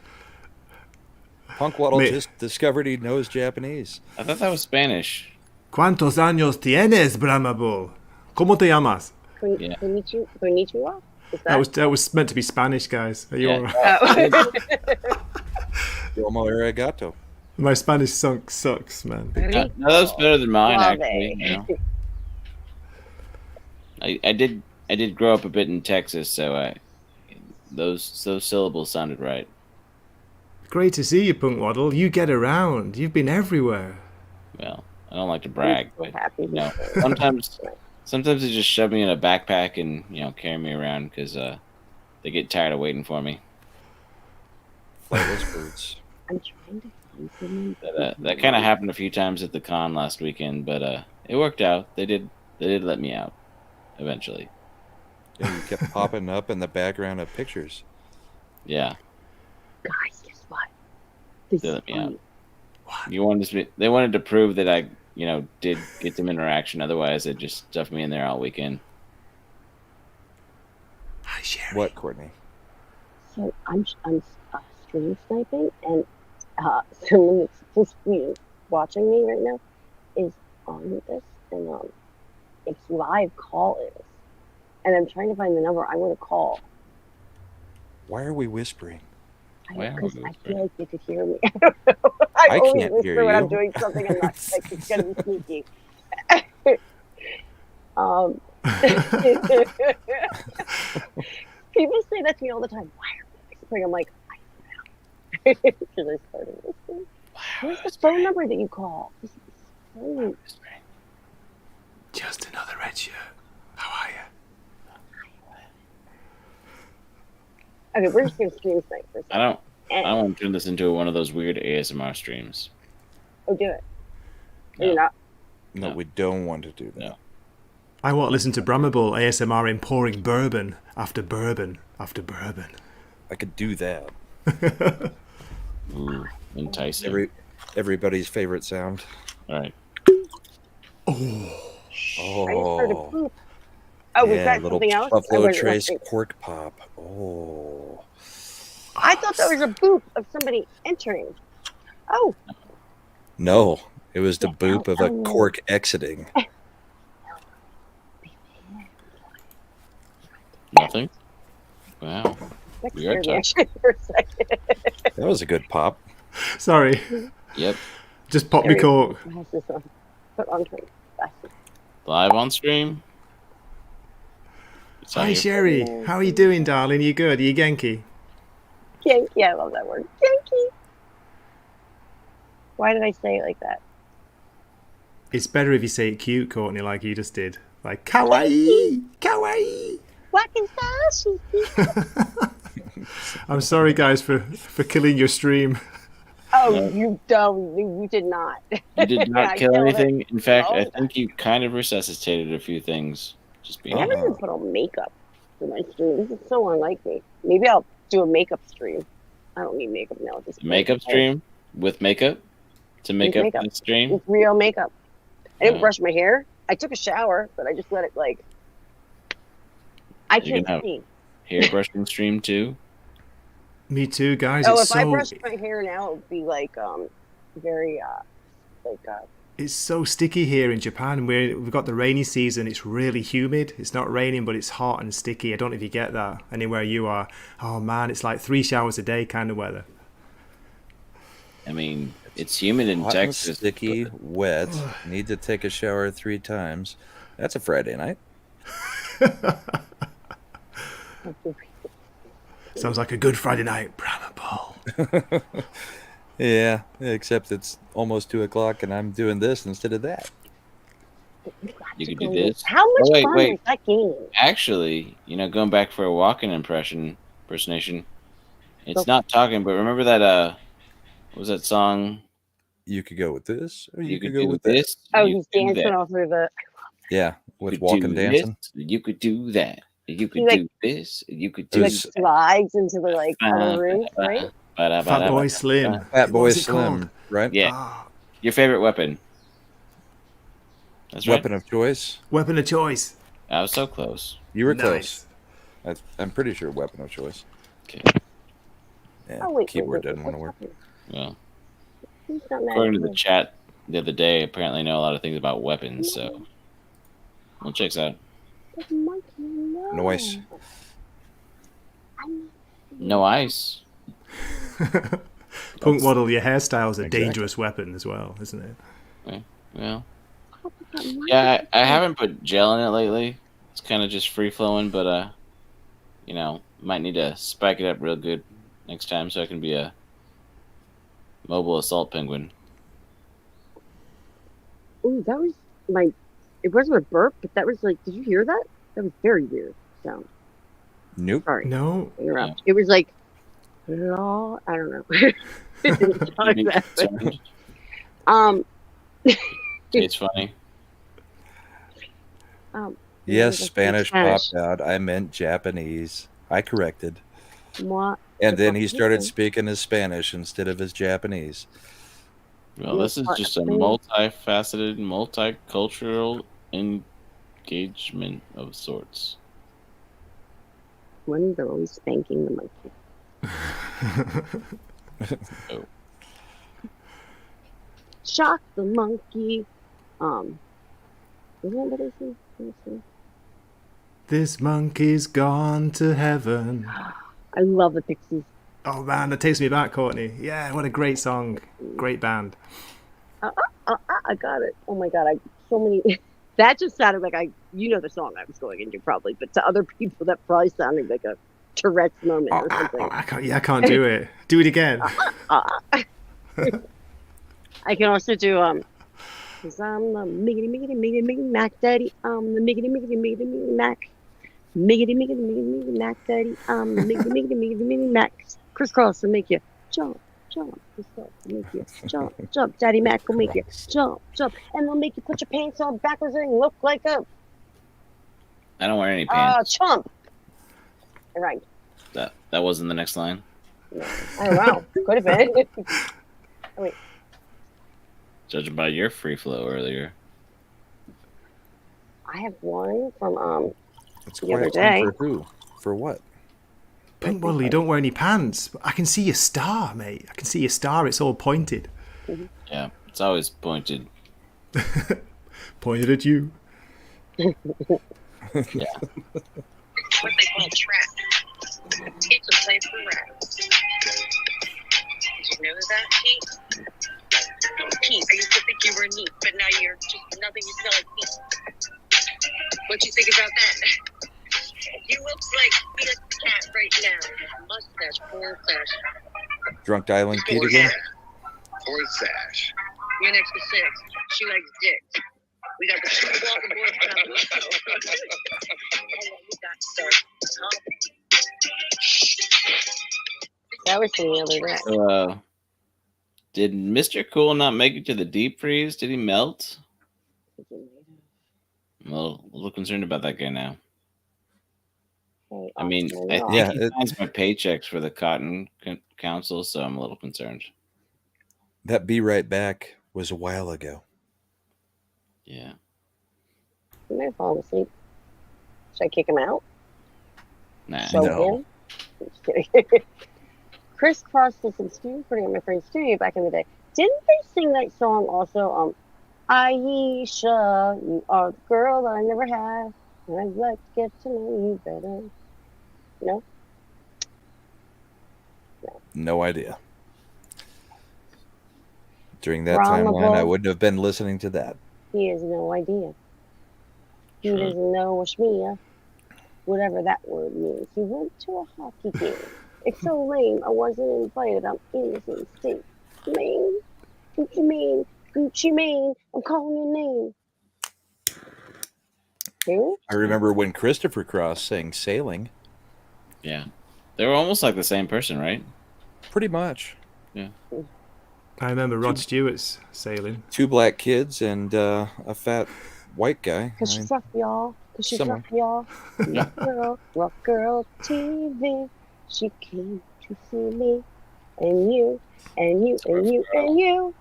From school. Punkwaddle just discovered he knows Japanese. I thought that was Spanish. ¿Cuántos años tienes, Brahma Bull? ¿Cómo te llamas? Yeah. Konnichiwa? Is That was meant to be Spanish, guys. Are you Yeah. all right? Domo arigato. My Spanish sucks, man. No, that was better than mine, actually. You know? I did grow up a bit in Texas, so those syllables sounded right. Great to see you, Punkwaddle. You get around. You've been everywhere. Well, I don't like to brag, but you know, sometimes they just shove me in a backpack and carry me around because they get tired of waiting for me. Flightless birds. I'm trying to find someone. That kind of happened a few times at the con last weekend, but it worked out. They did let me out eventually. Yeah, you kept popping up in the background of pictures. Yeah. Guys, guess what? They let me out. They wanted to prove that I, did get some interaction. Otherwise, they just stuffed me in there all weekend. Hi, Sherry. What, Courtney? So I'm stream sniping, and someone that's supposed to be watching me right now is on this, and it's live call is, and I'm trying to find the number I want to call. Why are we whispering? Because I feel like they could hear me. I don't know. I always can't whisper hear when you. I'm doing something and not like it's gonna be sneaky. People say that to me all the time. Why are you whispering? I'm like, I don't know. Because I started whispering. Where's the phone number that you call? This is phone. Just another red shirt. How are you? Okay, we're just gonna stream snipe for a second. I don't want to turn this into one of those weird ASMR streams. Oh, do it. No. You're not. No, we don't want to do that. No. I want to listen to Brahma Bull ASMR in pouring bourbon after bourbon after bourbon. I could do that. Ooh, enticing. Everybody's favorite sound. All right. I just heard a poop. Oh, was yeah, that little something else? Buffalo Trace cork pop. Oh. I thought that was a boop of somebody entering. Oh. No, it was the boop of a cork exiting. Nothing? Wow. That We are scared me actually for a second. That was a good pop. Sorry. Yep. Just pop me cork. Put on my glasses. Live on stream. Hi, Sherry. How are you doing, darling? You good? Are you Genki? Genki, I love that word. Genki. Why did I say it like that? It's better if you say it cute, Courtney, like you just did. Like, kawaii! Kawaii! I'm sorry, guys, for killing your stream. Oh, you don't. You did not. You did not kill anything. In fact, No. I think you kind of resuscitated a few things. Just being I haven't even put on makeup for my stream. This is so unlike me. Maybe I'll do a makeup stream. I don't need makeup now. Just makeup stream with makeup to make With up makeup. the stream. With real makeup. I didn't Oh. brush my hair. I took a shower, but I just let it like. I You can can't have see. hair brushing stream too. Me too, guys. Oh, It's if I so brushed my hair now, it would be like very it's so sticky here in Japan. We've got the rainy season. It's really humid. It's not raining, but it's hot and sticky. I don't know if you get that anywhere you are. Oh man, it's like 3 showers a day kind of weather. I mean, it's humid in Hot and Texas. sticky, wet. Need to take a shower 3 times. That's a Friday night. Sounds like a good Friday night, Brahma Bull. Yeah, except it's almost 2 o'clock and I'm doing this instead of that. You could do this. How much Oh, fun wait. is that game? Actually, going back for a walking impersonation, It's not talking, but remember that what was that song? You could go with this, or You could could go do with this. Oh, You he's could do dancing that. all through the. Yeah, with You could walking do dancing. this, you could do that. You could like- do this. You could It do Like was slides into the like other rooms, right? Fat Boy Slim. Fat Boy What's it Slim, called? right? Yeah. Ah, Your favorite weapon. That's right. Weapon of choice. weapon of choice. I was so close. You were Nice. close. I'm pretty sure weapon of choice. Okay. Yeah, Oh, wait, keyboard wait, doesn't want to what's work. happening? Well, He's not mad according at to the me. chat the other day, apparently know a lot of things about weapons. So we'll check this out. But Monkey, no. Noise. No ice. Punkwaddle, your hairstyle's a Exactly. dangerous weapon as well, isn't it? Okay. Well, yeah, I haven't put gel in it lately. It's kind of just free flowing, but you know, might need to spike it up real good next time so I can be a mobile assault penguin. Ooh, that was my. It wasn't a burp, but that was like. Did you hear that? That was very weird sound. Nope. Sorry. No. Interrupt. It was like. Oh, I don't know. It didn't sound You like that, concerned? but, It's funny. Yes, it was Spanish Spanish. popped out. I meant Japanese. I corrected. Moi, And then he je started parle speaking his Spanish instead of his Japanese. Well, this is just a multifaceted, multicultural engagement of sorts. When they're always spanking the monkey. Oh. Shock the monkey. Isn't that what I said? This monkey's gone to heaven. I love the Pixies. Oh man, that takes me back, Courtney. Yeah, what a great song. Great band. I got it. Oh my god, I so many. That just sounded like you know the song I was going into probably, but to other people that probably sounded like a Tourette's moment or something. I can't do it. Do it again. I can also do cause I'm the miggity mac daddy. I'm the miggity mac. Miggity mac daddy. I'm the miggity mac. Crisscross will make you jump. Crisscross will make you jump. Daddy Mac will make you jump. And they'll make you put your pants on backwards and look like a I don't wear any pants. chump. Right. That wasn't the next line. I don't know. Could have been. Oh, wait. Judging by your free flow earlier. I have one from It's the other quiet time day. for who? For what? Punkwaddle, you don't wear any pants. I can see your star, mate. I can see your star. It's all pointed. Yeah, it's always pointed. Pointed at you. Yeah. What they call trap. It's a place for rats. Did you know that, Pete? Pete, I used to think you were neat, but now you're just nothing. You smell like Pete. What you think about that? You look like a cat right now. Mustache, porn sash. Drunk dialing Pete again? Porn sash. You're next to Six. She likes dick. We got the two walking boys coming. We got started. That was the other day. So, did Mr. Cool not make it to the deep freeze? Did he melt? I'm a little concerned about that guy now. I mean, I think he signs my paychecks for the Cotton Council, so I'm a little concerned. That Be Right Back was a while ago. Yeah. He might have fallen asleep. Should I kick him out? Nah. So No. him? I'm just kidding. Chris Cross did some student putting on my friend's studio back in the day. Didn't they sing that song also? Aisha, you are the girl that I never had. And I'd like to get to know you better. No? No idea. During that Probable. timeline, I wouldn't have been listening to that. He has no idea. He doesn't know Washmia, whatever that word means. He went to a hockey game. It's so lame. I wasn't invited. I'm innocent. State. Maine. Gucci Mane. Gucci Mane. I'm calling your name. Who? I remember when Christopher Cross sang Sailing. Yeah. They were almost like the same person, right? Pretty much. Yeah. I remember Rod Stewart's sailing. 2 black kids and a fat white guy. Cause she's rough, y'all. Cause she's Similar. rough, y'all. Rough girl TV. She came to see me, and you, and you, and you, and you.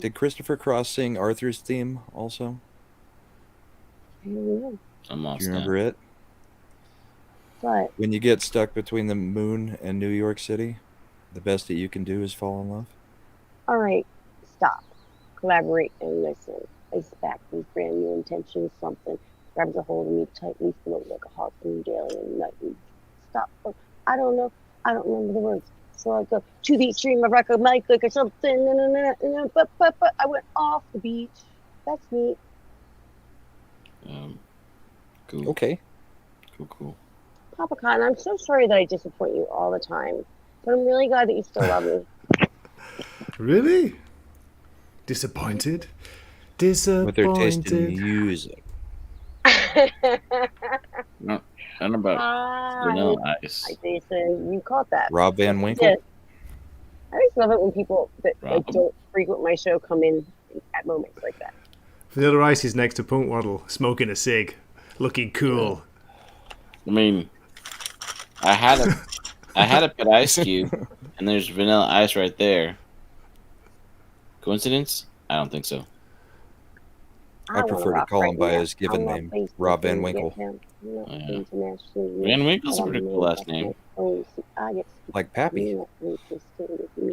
Did Christopher Cross sing Arthur's theme also? I don't know. I'm Do lost you now. remember it? What? When you get stuck between the moon and New York City, the best that you can do is fall in love. All right, stop. Collaborate and listen. I back these brand new intentions. Something grabs a hold of me tightly, float like a harpoon daily and nightly. Stop. I don't know. I don't remember the words. So I go to the extreme of record mic like or something. But I went off the beach. That's neat. Cool. Okay. Cool. Papa Cotton, I'm so sorry that I disappoint you all the time. But I'm really glad that you still love me. Really? Disappointed? With their taste in Disappointed. music. No, I don't know about Vanilla Ice. Hi, Jason. You caught that. Rob Van You Winkle? did. I always love it when people that like, don't frequent my show come in at moments like that. Vanilla Ice is next to Punkwaddle, smoking a cig, looking cool. I mean, I had a pet Ice Cube, and there's Vanilla Ice right there. Coincidence? I don't think so. I prefer to call him by his given name, Rob Van Winkle. Van Winkle's a pretty cool last name. Like Pappy.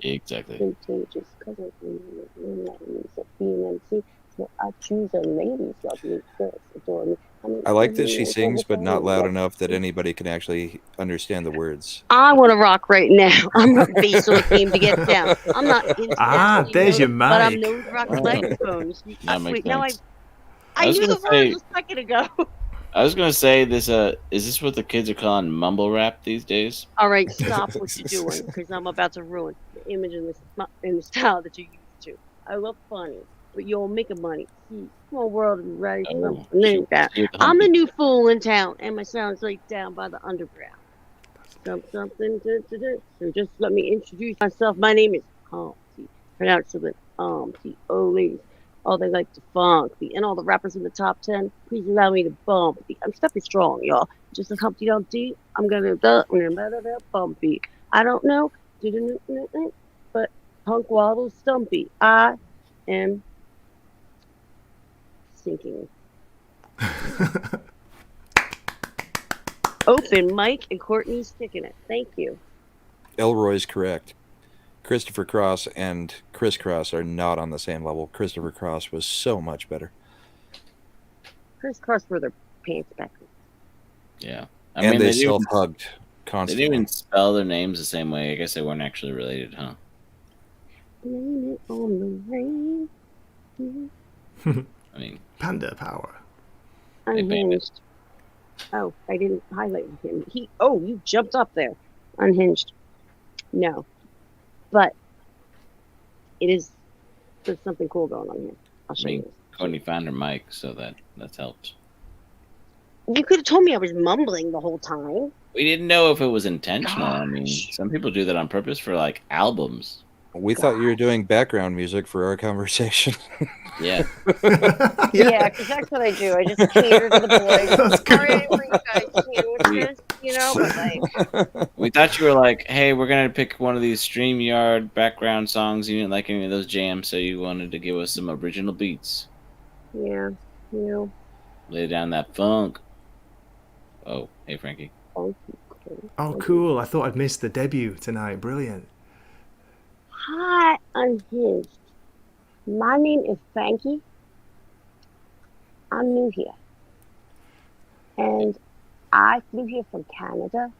Exactly. I like that she sings, but not loud enough that anybody can actually understand the words. I want to rock right now. I'm not based on the game to get down. I'm not into Ah, there's your but I'm mic. known to rock microphones. That makes Wait, now sense. I was knew the gonna say- words a second ago. I was gonna say this. Is this what the kids are calling mumble rap these days? All right, stop what you're doing because I'm about to ruin the image in the style that you're used to. I love funny, but you're making money. Small world and ready for something. I'm the new fool in town, and my sound's laid down by the underground. Something to do. So just let me introduce myself. My name is Humpty, pronounced with O ladies. Oh, they like to funk me. And all the rappers in the top 10, please allow me to bump me. I'm stepping strong, y'all. Just like Humpty Dumpty, I'm gonna bumpy. I don't know, but Punkwaddle Stumpy. I am sinking. Open mic and Courtney's kicking it. Thank you. Elroy's correct. Christopher Cross and Chris Cross are not on the same level. Christopher Cross was so much better. Chris Cross wore their pants backwards. Yeah. And they didn't even- self-hugged They constantly. didn't even spell their names the same way. I guess they weren't actually related, huh? Blame it on the rain. I mean, Panda power. Unhinged. Oh, I didn't highlight him. You jumped up there. Unhinged. No. But there's something cool going on here. I'll show you. Courtney found her mic, so that's helped. You could have told me I was mumbling the whole time. We didn't know if it was intentional. I mean, some people do that on purpose for like albums. We thought you were doing background music for our conversation. Yeah. Yeah, because that's what I do. I just cater to the boys. Sorry, I bring you guys sandwiches, but like. We thought you were like, hey, we're gonna pick one of these StreamYard background songs. You didn't like any of those jams, so you wanted to give us some original beats. Yeah, Lay down that funk. Oh, hey Frankie. Oh, cool. I thought I'd missed the debut tonight. Brilliant. Hi, Unhinged. My name is Frankie. I'm new here. And I flew here from Canada.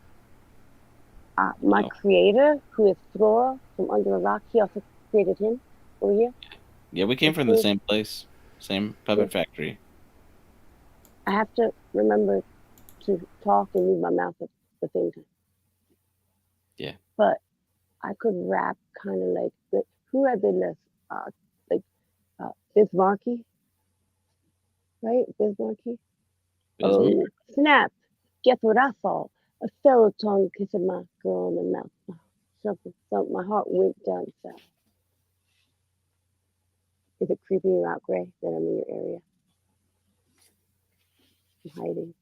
My creator, who is Thor from Under a Rock, he also created him over here. Yeah, we came from the same place, same puppet factory. I have to remember to talk and move my mouth at the same time. Yeah. But I could rap kind of like, who had been this, Biz Markie? Right? Biz Markie? Oh, snap. Guess what I saw? A fellow tongue kissing my girl in the mouth. Something, my heart went down south. Is it creeping you out, Gray, that I'm in your area? I'm hiding.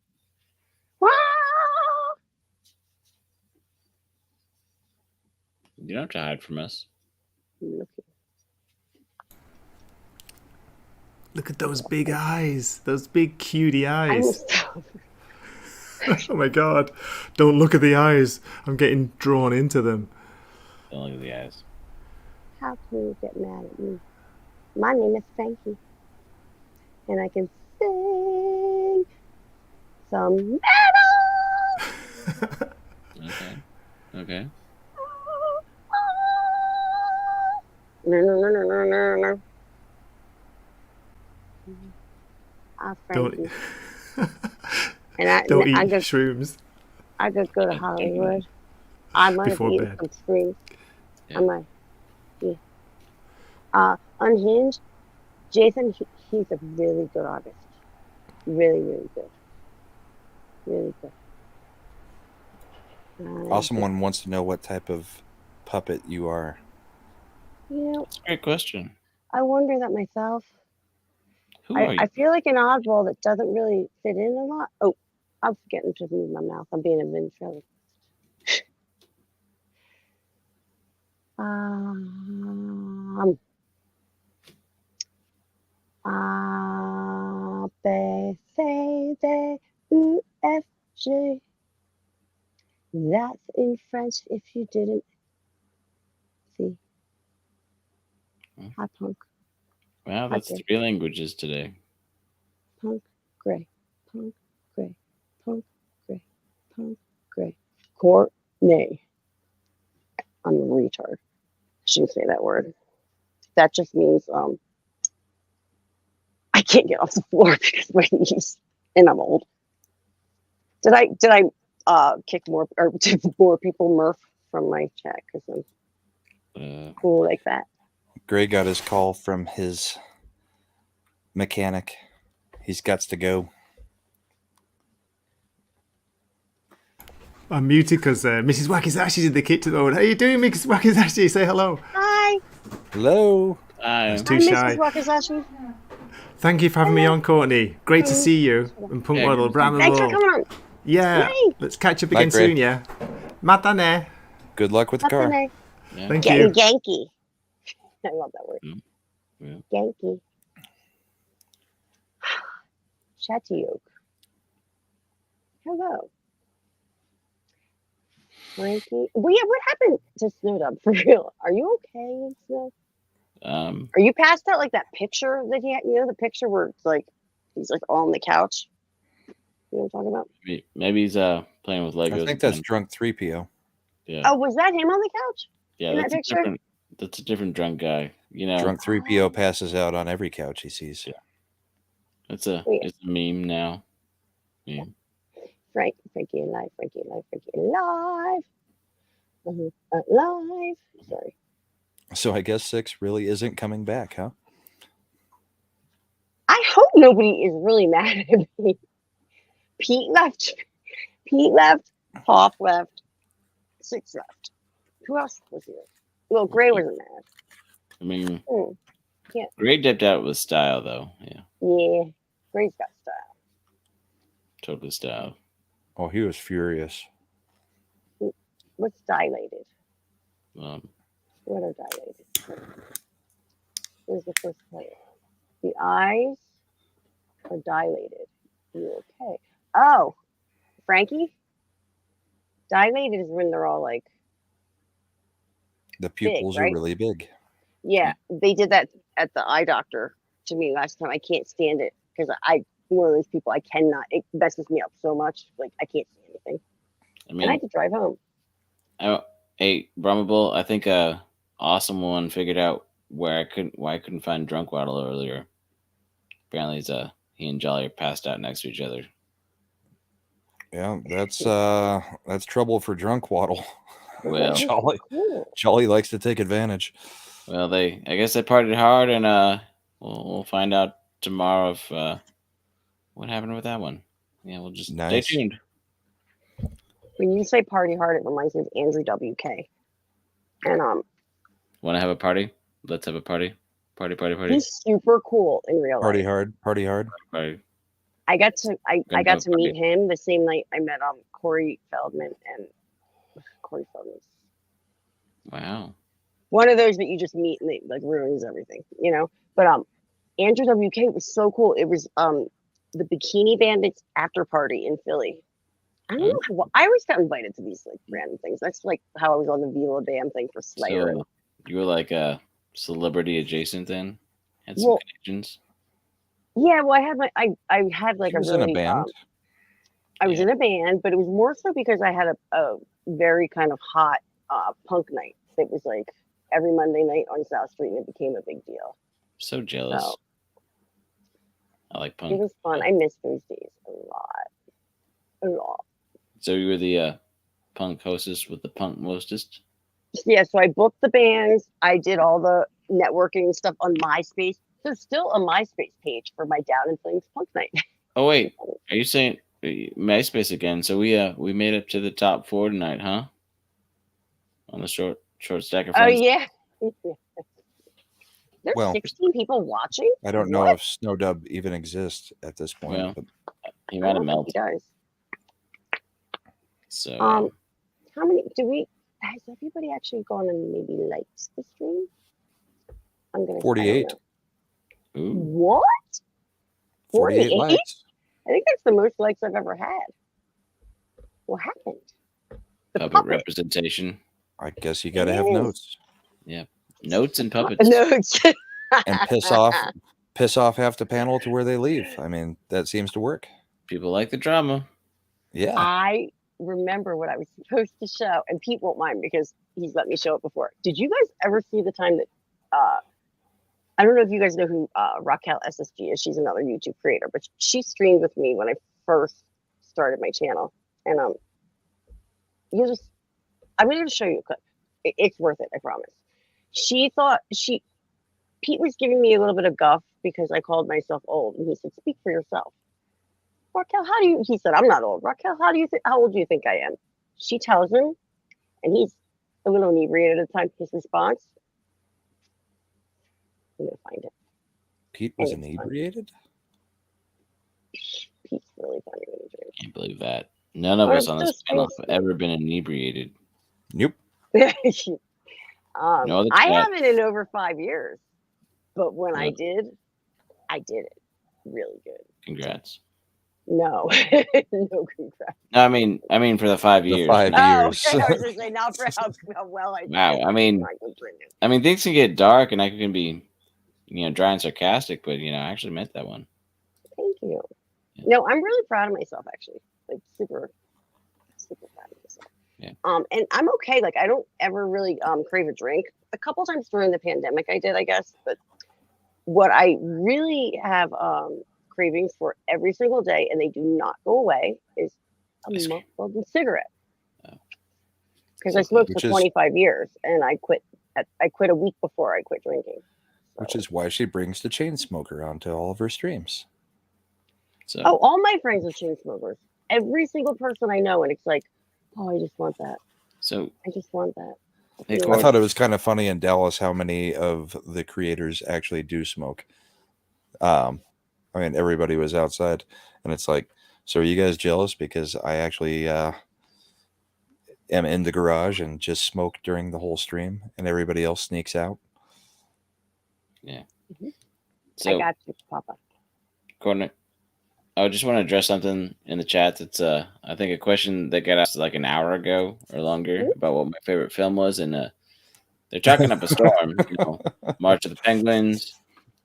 You don't have to hide from us. I'm looking. Look at those big eyes. Those big cutie eyes. Oh my god. Don't look at the eyes. I'm getting drawn into them. Don't look at the eyes. How can you get mad at me? My name is Frankie. And I can sing some metal. Okay. No. I'm Frankie. Don't eat shrooms. I could go to Hollywood. I might have eaten some shrooms. Yeah. I might. Yeah. Unhinged. Jason, he's a really good artist. Really, really good. Really good. Someone wants to know what type of puppet you are. You know, That's a great question. I wonder that myself. Who are you? I feel like an oddball that doesn't really fit in a lot. Oh, I'm forgetting to move my mouth. I'm being a ventriloquist. A, B, C, D, U, F, G. That's in French if you didn't see. Hi, Punk. Wow, that's 3 languages today. Punk, Gray. Punk, Gray. Punk, Gray. Punk, Gray. Courtney. I'm a retard. I shouldn't say that word. That just means I can't get off the floor because my knees, and I'm old. Did I kick more or did more people Murph from my chat because I'm cool like that? Gray got his call from his mechanic. He's got to go. I'm muted because Mrs. Wakizashi's in the kitchen. How you doing, Mrs. Wakizashi? Say hello. Hi. Hello. Hi. Too shy. Mrs. Wakazashi. Thank you for having me on, Courtney. Great to see you. And Punkwaddle, Thanks for coming on. Yeah. Yay. Let's catch up again soon, yeah. Matane. Good luck with the car. Yeah. Thank Getting you. Genki. I love that word. Yeah. Genki. Shatiyok. Hello. Frankie. Well, yeah, what happened to Snowdub for real? Are you okay, Snow? Are you past that? Like that picture that he had, the picture where it's like he's like on the couch. You know what I'm talking about? Maybe he's playing with Legos. I think that's drunk 3PO. Yeah. Oh, was that him on the couch? Yeah, in that's that picture? that's a different drunk guy. Drunk 3PO passes out on every couch he sees. Yeah. It's a meme now. Meme. Frankie alive, Frankie alive, Frankie alive. Alive. Sorry. So I guess 6 really isn't coming back, huh? I hope nobody is really mad at me. Pete left. Hoff left. 6 left. Who else was here? Well, Gray wasn't mad. I mean, yeah. Gray dipped out with style, though. Yeah. Yeah. Gray's got style. Totally style. Oh, he was furious. What's dilated? What are dilated? Where's the first player? The eyes are dilated. You okay? Oh, Frankie? Dilated is when they're all like the pupils big, right? are really big. Yeah, they did that at the eye doctor to me last time. I can't stand it because I'm one of those people. I cannot. It messes me up so much. Like I can't see anything. I mean, and I had to drive home. Hey, Brumable, I think Awesome One figured out why I couldn't find Drunkwaddle earlier. Apparently, he and Jolly are passed out next to each other. Yeah, that's trouble for Drunkwaddle. Well, Jolly likes to take advantage. Well, I guess they partied hard, and we'll find out tomorrow if what happened with that one. Yeah, we'll just stay tuned. When you say party hard, it reminds me of Andrew WK. And Want to have a party? Let's have a party. Party. he's super cool in real Party life. hard. Party hard. Party. I got to meet party. him the same night I met Corey Feldman, and Corey Feldman's Wow. one of those that you just meet and it like ruins everything, you know. But Andrew WK was so cool. It was the Bikini Bandits after party in Philly. I don't know how, I always got invited to these like random things. That's like how I was on the Vila Dam thing for Slayer. So you were like a celebrity adjacent then? Had some connections? Yeah, well, I had like She was a really in a band. I was in a band, but it was more so because I had a very kind of hot punk night. It was like every Monday night on South Street, and it became a big deal. So jealous. So, I like punk. it was fun. I miss those days a lot. So you were the punk hostess with the punk mostest? Yeah, so I booked the bands. I did all the networking stuff on MySpace. There's still a MySpace page for my Down in Flames punk night. Oh wait, are you saying MySpace again? So we made it to the top 4 tonight, huh? On the short stack of Oh friends. yeah. There's Well, 16 people watching. I don't know What? if Snowdub even exists at this point. Well, but he I might have don't think melted. he does. So How many has everybody actually gone and maybe liked the stream? I'm gonna 48. Ooh. What? 48 likes. I think that's the most likes I've ever had. What happened? Puppet representation. I guess you got to have notes Yeah. Notes and puppets. Notes. and piss off half the panel to where they leave. I mean, that seems to work. People like the drama. Yeah. I remember what I was supposed to show, and Pete won't mind because he's let me show it before. Did you guys ever see the time that I don't know if you guys know who Raquel SSG is. She's another YouTube creator, but she streamed with me when I first started my channel. And I'm going to show you a clip. It's worth it, I promise. Pete was giving me a little bit of guff because I called myself old, and he said, "Speak for yourself." Raquel, he said, "I'm not old." Raquel, how old do you think I am? She tells him, and he's a little inebriated at the time. His response, I'm going to find it. Pete was inebriated? Pete's really funny when he drinks. Can't believe that. None of us on this panel have ever been inebriated. Nope. No, I haven't in over 5 years, but when I did it really good. Congrats. No, no congrats. No, I mean for the 5 years. 5 years. Okay, I was just saying, not for how well I did. Wow. I mean, things can get dark, and I can be, dry and sarcastic, but I actually meant that one. Thank you. Yeah. No, I'm really proud of myself, actually. Like super, super proud of myself. Yeah. And I'm okay. Like I don't ever really crave a drink. A couple times during the pandemic, I did, I guess. But what I really have cravings for every single day, and they do not go away, is a motherfucking cigarette. Because I smoked for 25 years, and I quit a week before I quit drinking. So. Which is why she brings the chain smoker onto all of her streams. So. Oh, all my friends are chain smokers. Every single person I know, and it's like, oh, I just want that. So I just want that. I thought it was kind of funny in Dallas how many of the creators actually do smoke. I mean, everybody was outside, and it's like, so are you guys jealous? Because I actually am in the garage and just smoke during the whole stream, and everybody else sneaks out. Yeah. Mm-hmm. So, I got you, Papa. Courtney, I just want to address something in the chat. That's I think a question that got asked like an hour ago or longer about what my favorite film was, and they're talking up a storm. March of the Penguins,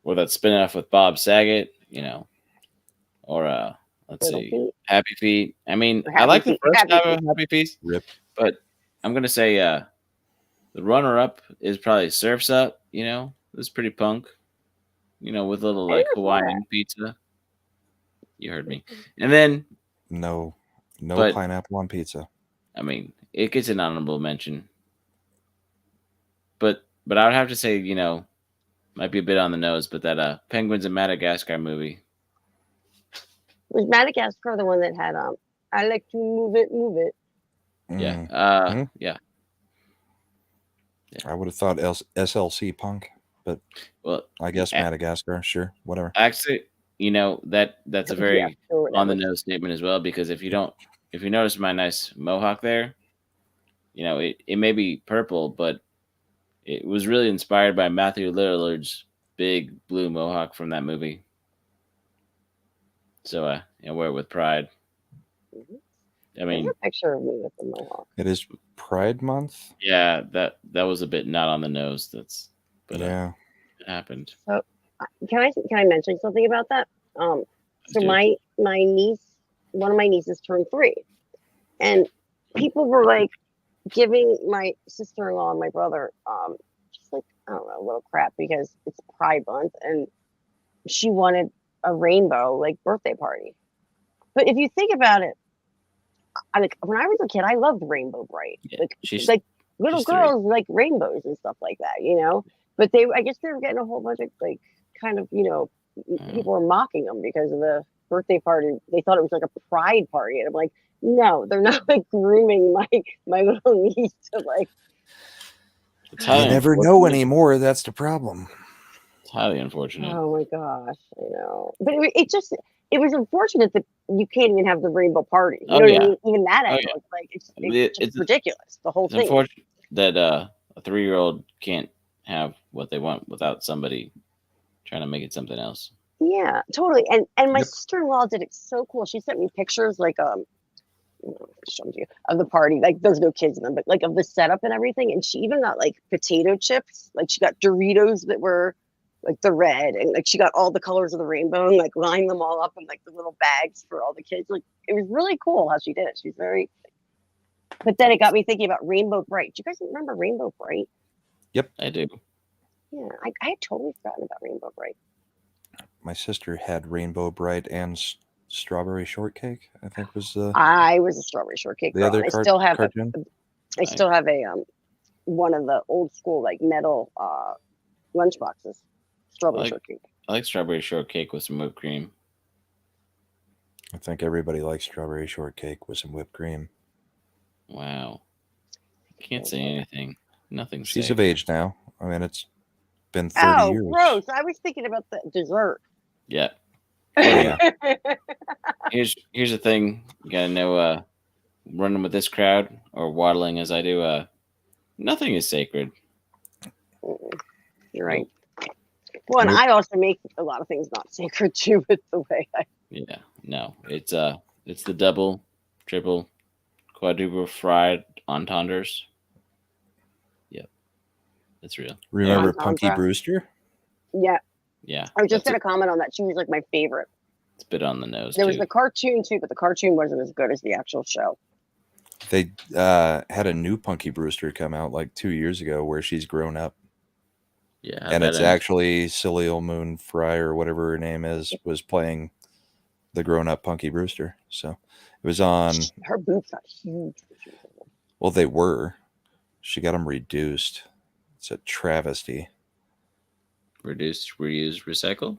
or that spin-off with Bob Saget, or let's see, Feet. Happy Feet. I mean, I like the first half of Happy Feet, but I'm gonna say the runner-up is probably Surf's Up. It's pretty punk. With a little like Hawaiian pizza. You heard me. And then no pineapple on pizza. I mean, it gets an honorable mention. But I would have to say, might be a bit on the nose, but that Penguins in Madagascar movie. Was Madagascar the one that had I like to move it? Yeah. Mhm. Yeah. I would have thought SLC Punk, but Well, I guess Madagascar. Sure, whatever. actually, that's a Yeah, very or on the whatever. nose statement as well, because if you notice my nice mohawk there, it may be purple, but it was really inspired by Matthew Lillard's big blue mohawk from that movie. So I wear it with pride. I There's mean, a picture of me with the mohawk. It is Pride Month. yeah, that was a bit not on the nose. Yeah. It happened. So, can I mention something about that? So do. my niece, one of my nieces turned 3, and people were like giving my sister-in-law and my brother, just like, I don't know, a little crap because it's Pride Month and she wanted a rainbow like birthday party. But if you think about it, when I was a kid, I loved Rainbow Bright. Yeah, Like little she's 3. girls like rainbows and stuff like that, you know. But I guess they were getting a whole bunch of like kind of, people were mocking them because of the birthday party. They thought it was like a pride party, and I'm like, no, they're not like grooming my little niece to like. It's You highly never know anymore. That's the problem. It's highly unfortunate. Oh my gosh, I know. But it was unfortunate that you can't even have the rainbow party. You know what I mean? Even that angle, it's like it's just ridiculous. The whole It's thing. unfortunate that a 3-year-old can't have what they want without somebody trying to make it something else. Yeah, totally. And my sister-in-law did it so cool. She sent me pictures like of the party. Like there's no kids in them, but like of the setup and everything. And she even got like potato chips. Like she got Doritos that were like the red, and like she got all the colors of the rainbow and like lined them all up in like the little bags for all the kids. Like it was really cool how she did it. She's very. But then it got me thinking about Rainbow Bright. Do you guys remember Rainbow Bright? Yep, I do. Yeah, I had totally forgotten about Rainbow Bright. My sister had Rainbow Bright and Strawberry Shortcake. I think was the. I was a Strawberry Shortcake the girl. other I still have cartoon. I still have a one of the old school like metal lunch boxes. Strawberry Shortcake. I like Strawberry Shortcake with some whipped cream. I think everybody likes Strawberry Shortcake with some whipped cream. Wow. Can't say anything. Nothing's She's safe. of age now. I mean, it's been 30 years. Gross. I was thinking about the dessert. Yeah. Yeah. Here's the thing. You gotta know, running with this crowd or waddling as I do, nothing is sacred. You're right. Well, and I also make a lot of things not sacred too with the way I. Yeah. No. It's the double, triple, quadruple fried entendres. Yep. That's real. Remember Yeah. Punky Brewster? Yeah. Yeah. I was just gonna comment on that. She was like my favorite. It's a bit on the nose. There was the cartoon too, but the cartoon wasn't as good as the actual show. They had a new Punky Brewster come out like 2 years ago where she's grown up. Yeah. And it's actually Silly Old Moon Fry or whatever her name is was playing the grown up Punky Brewster. So it was on. Her boobs are huge. Well, they were. She got them reduced. It's a travesty. Reduce, reuse, recycle?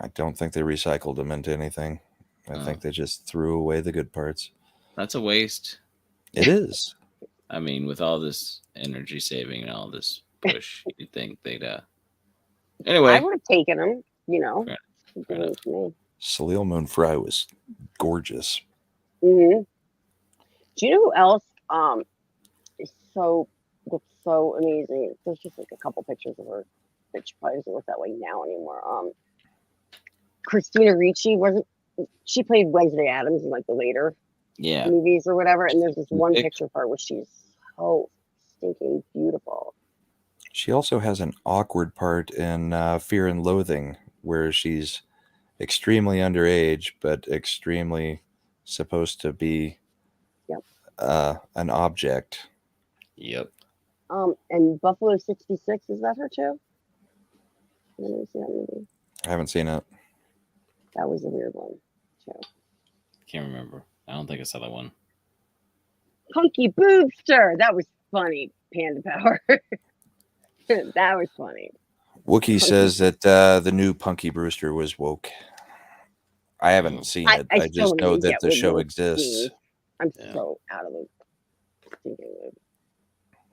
I don't think they recycled them into anything. I think they just threw away the good parts. That's a waste. It is. I mean, with all this energy saving and all this push, you'd think they'd anyway. I would have taken them, you know. Salil Moon Fry was gorgeous. Mm-hmm. Do you know who else is looks so amazing? There's just like a couple pictures of her that she probably doesn't look that way now anymore. Christina Ricci she played Wednesday Addams in like the later movies or whatever, and there's this one picture of her where she's so stinking beautiful. She also has an awkward part in Fear and Loathing where she's extremely underage but extremely supposed to be an object. Yep. And Buffalo 66, is that her too? I never seen that movie. I haven't seen it. That was a weird one too. Can't remember. I don't think I saw that one. Punky Boobster. That was funny. Panda Power. That was funny. Wookie says that the new Punky Brewster was woke. I haven't seen it. I just know that the show exists. I'm so out of the thinking mood.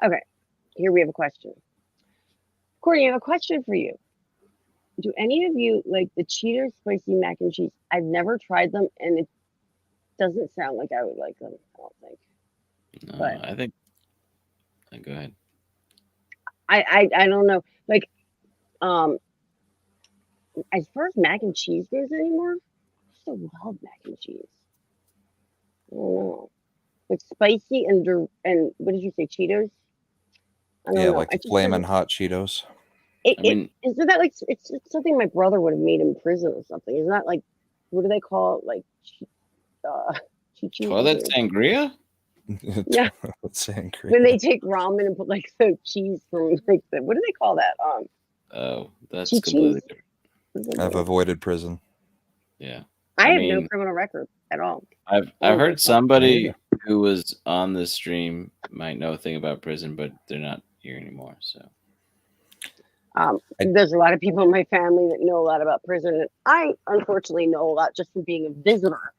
Okay, here we have a question. Courtney, I have a question for you. Do any of you like the Cheetos spicy mac and cheese? I've never tried them, and it doesn't sound like I would like them. I don't think. No, But I think. Go ahead. I don't know. Like, as far as mac and cheese goes anymore, I still love mac and cheese. I don't know. Like spicy and what did you say, Cheetos? I don't Yeah, know. like the flaming hot Cheetos. Isn't that like it's something my brother would have made in prison or something? Isn't that like what do they call it? Like Toilet sangria? Yeah. Toilet sangria. When they take ramen and put like the cheese from like the what do they call that? Oh, that's cheese. completely different. I've avoided prison. Yeah. I have no criminal record at all. I've heard somebody who was on this stream might know a thing about prison, but they're not here anymore. So there's a lot of people in my family that know a lot about prison, and I unfortunately know a lot just from being a visitor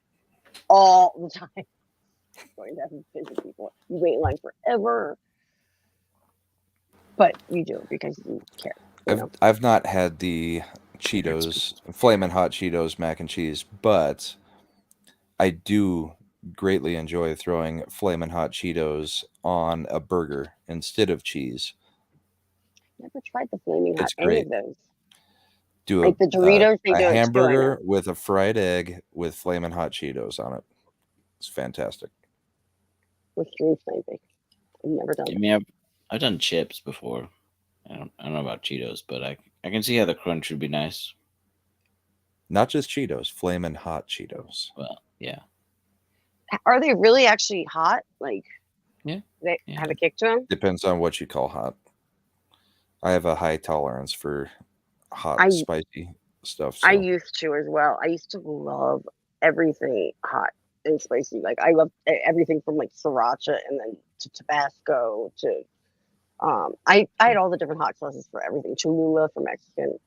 all the time. Going to have to visit people, you wait in line forever, but you do it because you care. I've not had the Cheetos, flaming hot Cheetos mac and cheese, but I do greatly enjoy throwing flaming hot Cheetos on a burger instead of cheese. Never tried the flaming hot any of those. Do like the Doritos, they a do it too, I hamburger know. with a fried egg with flaming hot Cheetos on it. It's fantastic. With stream sniping, I've never done. I mean, I've done chips before. I don't know about Cheetos, but I can see how the crunch would be nice. Not just Cheetos, flaming hot Cheetos. Well, yeah. Are they really actually hot? Like, yeah, they have a kick to them. Depends on what you call hot. I have a high tolerance for hot, spicy stuff. So. I used to as well. I used to love everything hot and spicy. Like I love everything from like sriracha and then to Tabasco to I had all the different hot sauces for everything. Cholula for Mexican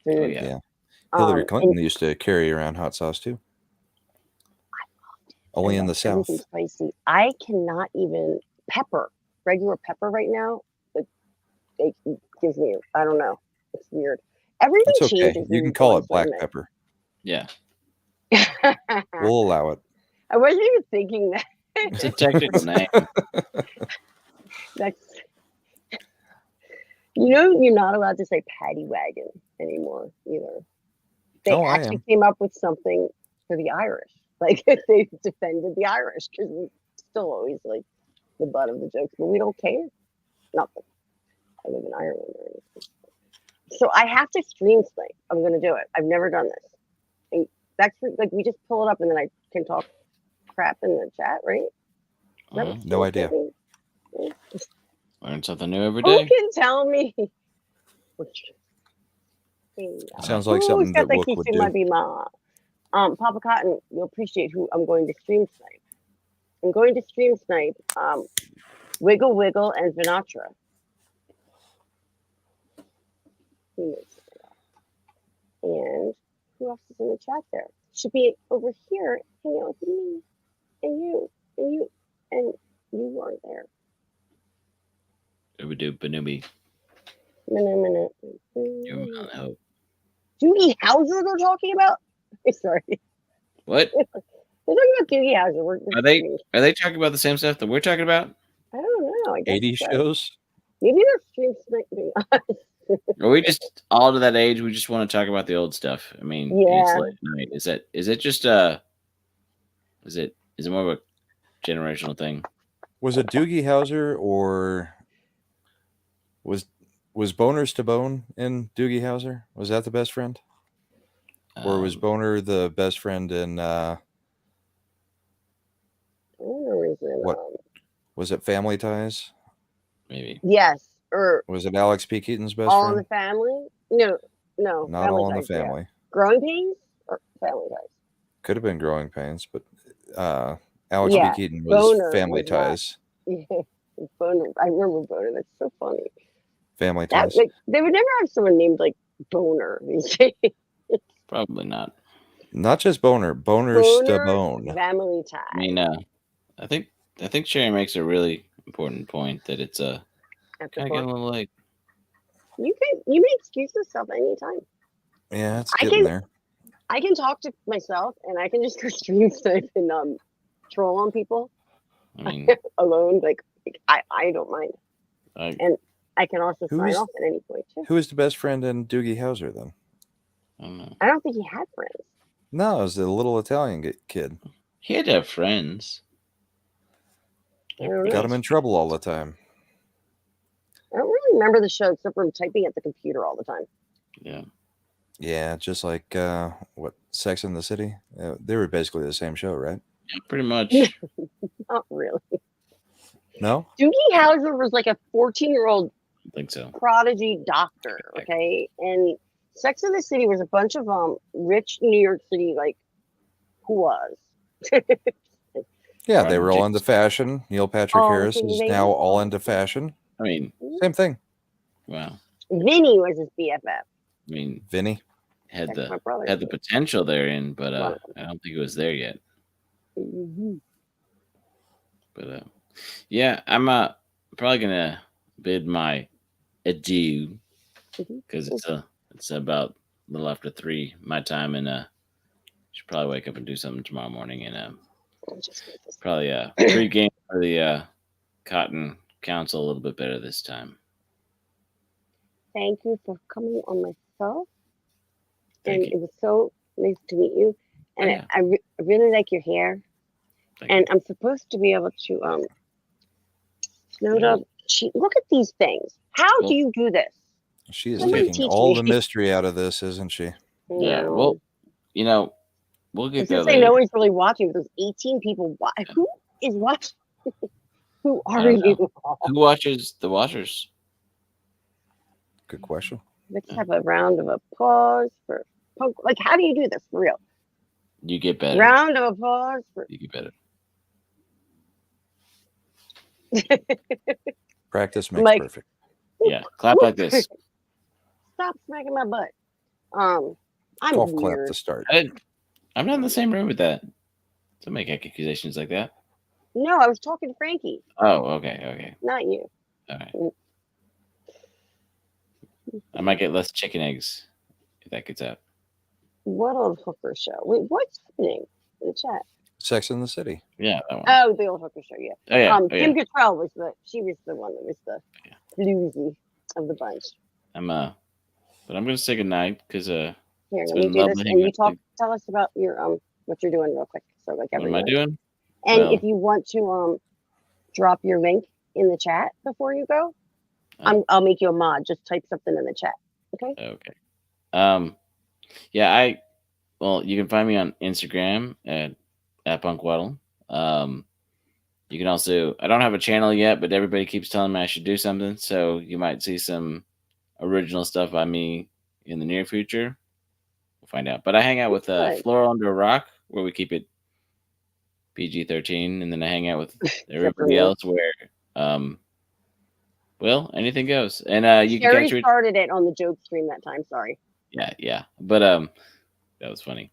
food. Oh, yeah. Hillary Clinton used to carry around hot sauce too. Only in the South. Spicy. I cannot even regular pepper right now. It gives me, I don't know. It's weird. Everything it's okay. changes. You can call it black pepper. Yeah. We'll allow it. I wasn't even thinking that. It's a technical name. That's, you're not allowed to say paddy wagon anymore either. They actually came up with something for the Irish. Like they defended the Irish because we're still always like the butt of the jokes, but we don't care. Nothing. I live in Ireland or anything. So I have to stream snipe. I'm going to do it. I've never done this. And that's like we just pull it up and then I can talk crap in the chat, right? No idea. Learn something new every day. Who can tell me? Sounds like something that Wook would do. Papa Cotton, you'll appreciate who I'm going to stream snipe. I'm going to stream snipe Wiggle Wiggle and Vinatra. And who else is in the chat there? Should be over here hanging out with me and you and you aren't there. Banooby. Minute. Hope. Doogie Howser they're talking about? Sorry. What? They're talking about Doogie Howser. Are they talking about the same stuff that we're talking about? I don't know. I guess 80 shows? Maybe they're stream sniping us. Are we just all to that age? We just want to talk about the old stuff. I mean, it's late night. Is it just is it more of a generational thing? Was it Doogie Howser or was Boners to Bone in Doogie Howser? Was that the best friend? Or was Boner the best friend in what was it, Family Ties? Maybe. Yes. Or was it Alex P. Keaton's best All friend? in the Family? No. Not All in the Family. Yeah. Growing Pains or Family Ties? Could have been Growing Pains, but Alex P. Keaton was Boner Family Ties. Yeah. Boner. I remember Boner. That's so funny. Family Ties. They would never have someone named like Boner these days. Probably not. Not just Boner. Boners to Bone. Family Ties. I mean, I think Sherry makes a really important point that it's kind of getting a little late. You may excuse yourself anytime. Yeah, it's getting there. I can talk to myself, and I can just go stream stuff and troll on people. I mean, alone, like I don't mind, and I can also sign off at any point too. Who is the best friend in Doogie Howser then? I don't know. I don't think he had friends. No, it was the little Italian kid. He had to have friends. Got him in trouble all the time. I don't really remember the show except for him typing at the computer all the time. Yeah. Yeah, just like Sex and the City. They were basically the same show, right? Yeah, pretty much. Not really. No? Doogie Howser was like a 14-year-old I think so. prodigy doctor, okay? And Sex and the City was a bunch of rich New York City, like, who was? Yeah, they were all into fashion. Neil Patrick Harris is now all into fashion. I mean, same thing. Wow. Vinny was his BFF. I mean, Vinny had the potential therein, but I don't think it was there yet. Mm-hmm. But yeah, I'm probably gonna bid my adieu because it's about a little after 3 my time, and should probably wake up and do something tomorrow morning, and probably pre-game for the Cotton Council a little bit better this time. Thank you for coming on my show. And it was so nice to meet you. And I really like your hair. And I'm supposed to be able to snowed up. Look at these things. How do you do this? She is taking all the mystery out of this, isn't she? Yeah. Well, we'll get there. Since I know one's really watching, there's 18 people. Who is watching? Who are you? Who watches the Watchers? Good question. Let's have a round of applause for Punk. Like, how do you do this for real? You get better. Round of applause for. You get better. Practice makes perfect. Yeah, clap like this. Stop smacking my butt. I'm golf weird. clap to start. I'm not in the same room with that. Don't make accusations like that. No, I was talking to Frankie. Oh, okay. Not you. All right. I might get less chicken eggs if that gets out. What old hooker show? Wait, what's happening in the chat? Sex in the City. Yeah, that one. Oh, the old hooker show. Yeah. Oh, yeah. Kim Cattrall was she was the one that was the bluesy of the bunch. But I'm gonna say goodnight because here, let me do this, and you tell us about your what you're doing real quick. So like everyone. What am I doing? And if you want to drop your link in the chat before you go, I'll make you a mod. Just type something in the chat. Okay. Okay. Yeah. You can find me on Instagram at Punkwaddle. You can also. I don't have a channel yet, but everybody keeps telling me I should do something. So you might see some original stuff by me in the near future. We'll find out. But I hang out with Floral Under a Rock, where we keep it PG-13, and then I hang out with everybody else where well, anything goes. And you Sherry can catch started it on the joke stream that time. Sorry. Yeah. But that was funny.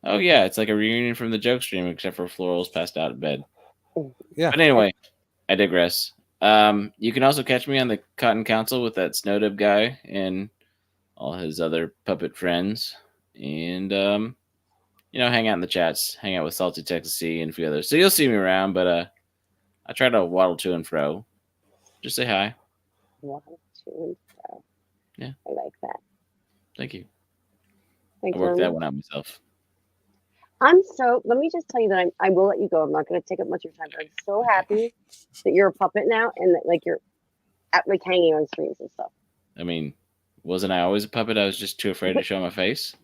Oh yeah, it's like a reunion from the joke stream, except for Floral's passed out in bed. Yeah. But anyway, I digress. You can also catch me on the Cotton Council with that Snowdub guy and all his other puppet friends, and hang out in the chats, hang out with Salty Texas C and a few others. So you'll see me around, but I try to waddle to and fro. Just say hi. Waddle to and fro. Yeah, I like that. Thank you. Thanks, I worked that one out myself. Let me just tell you that I will let you go. I'm not going to take up much of your time, but I'm so happy that you're a puppet now and that you're hanging on streams and stuff. I mean, wasn't I always a puppet? I was just too afraid to show my face.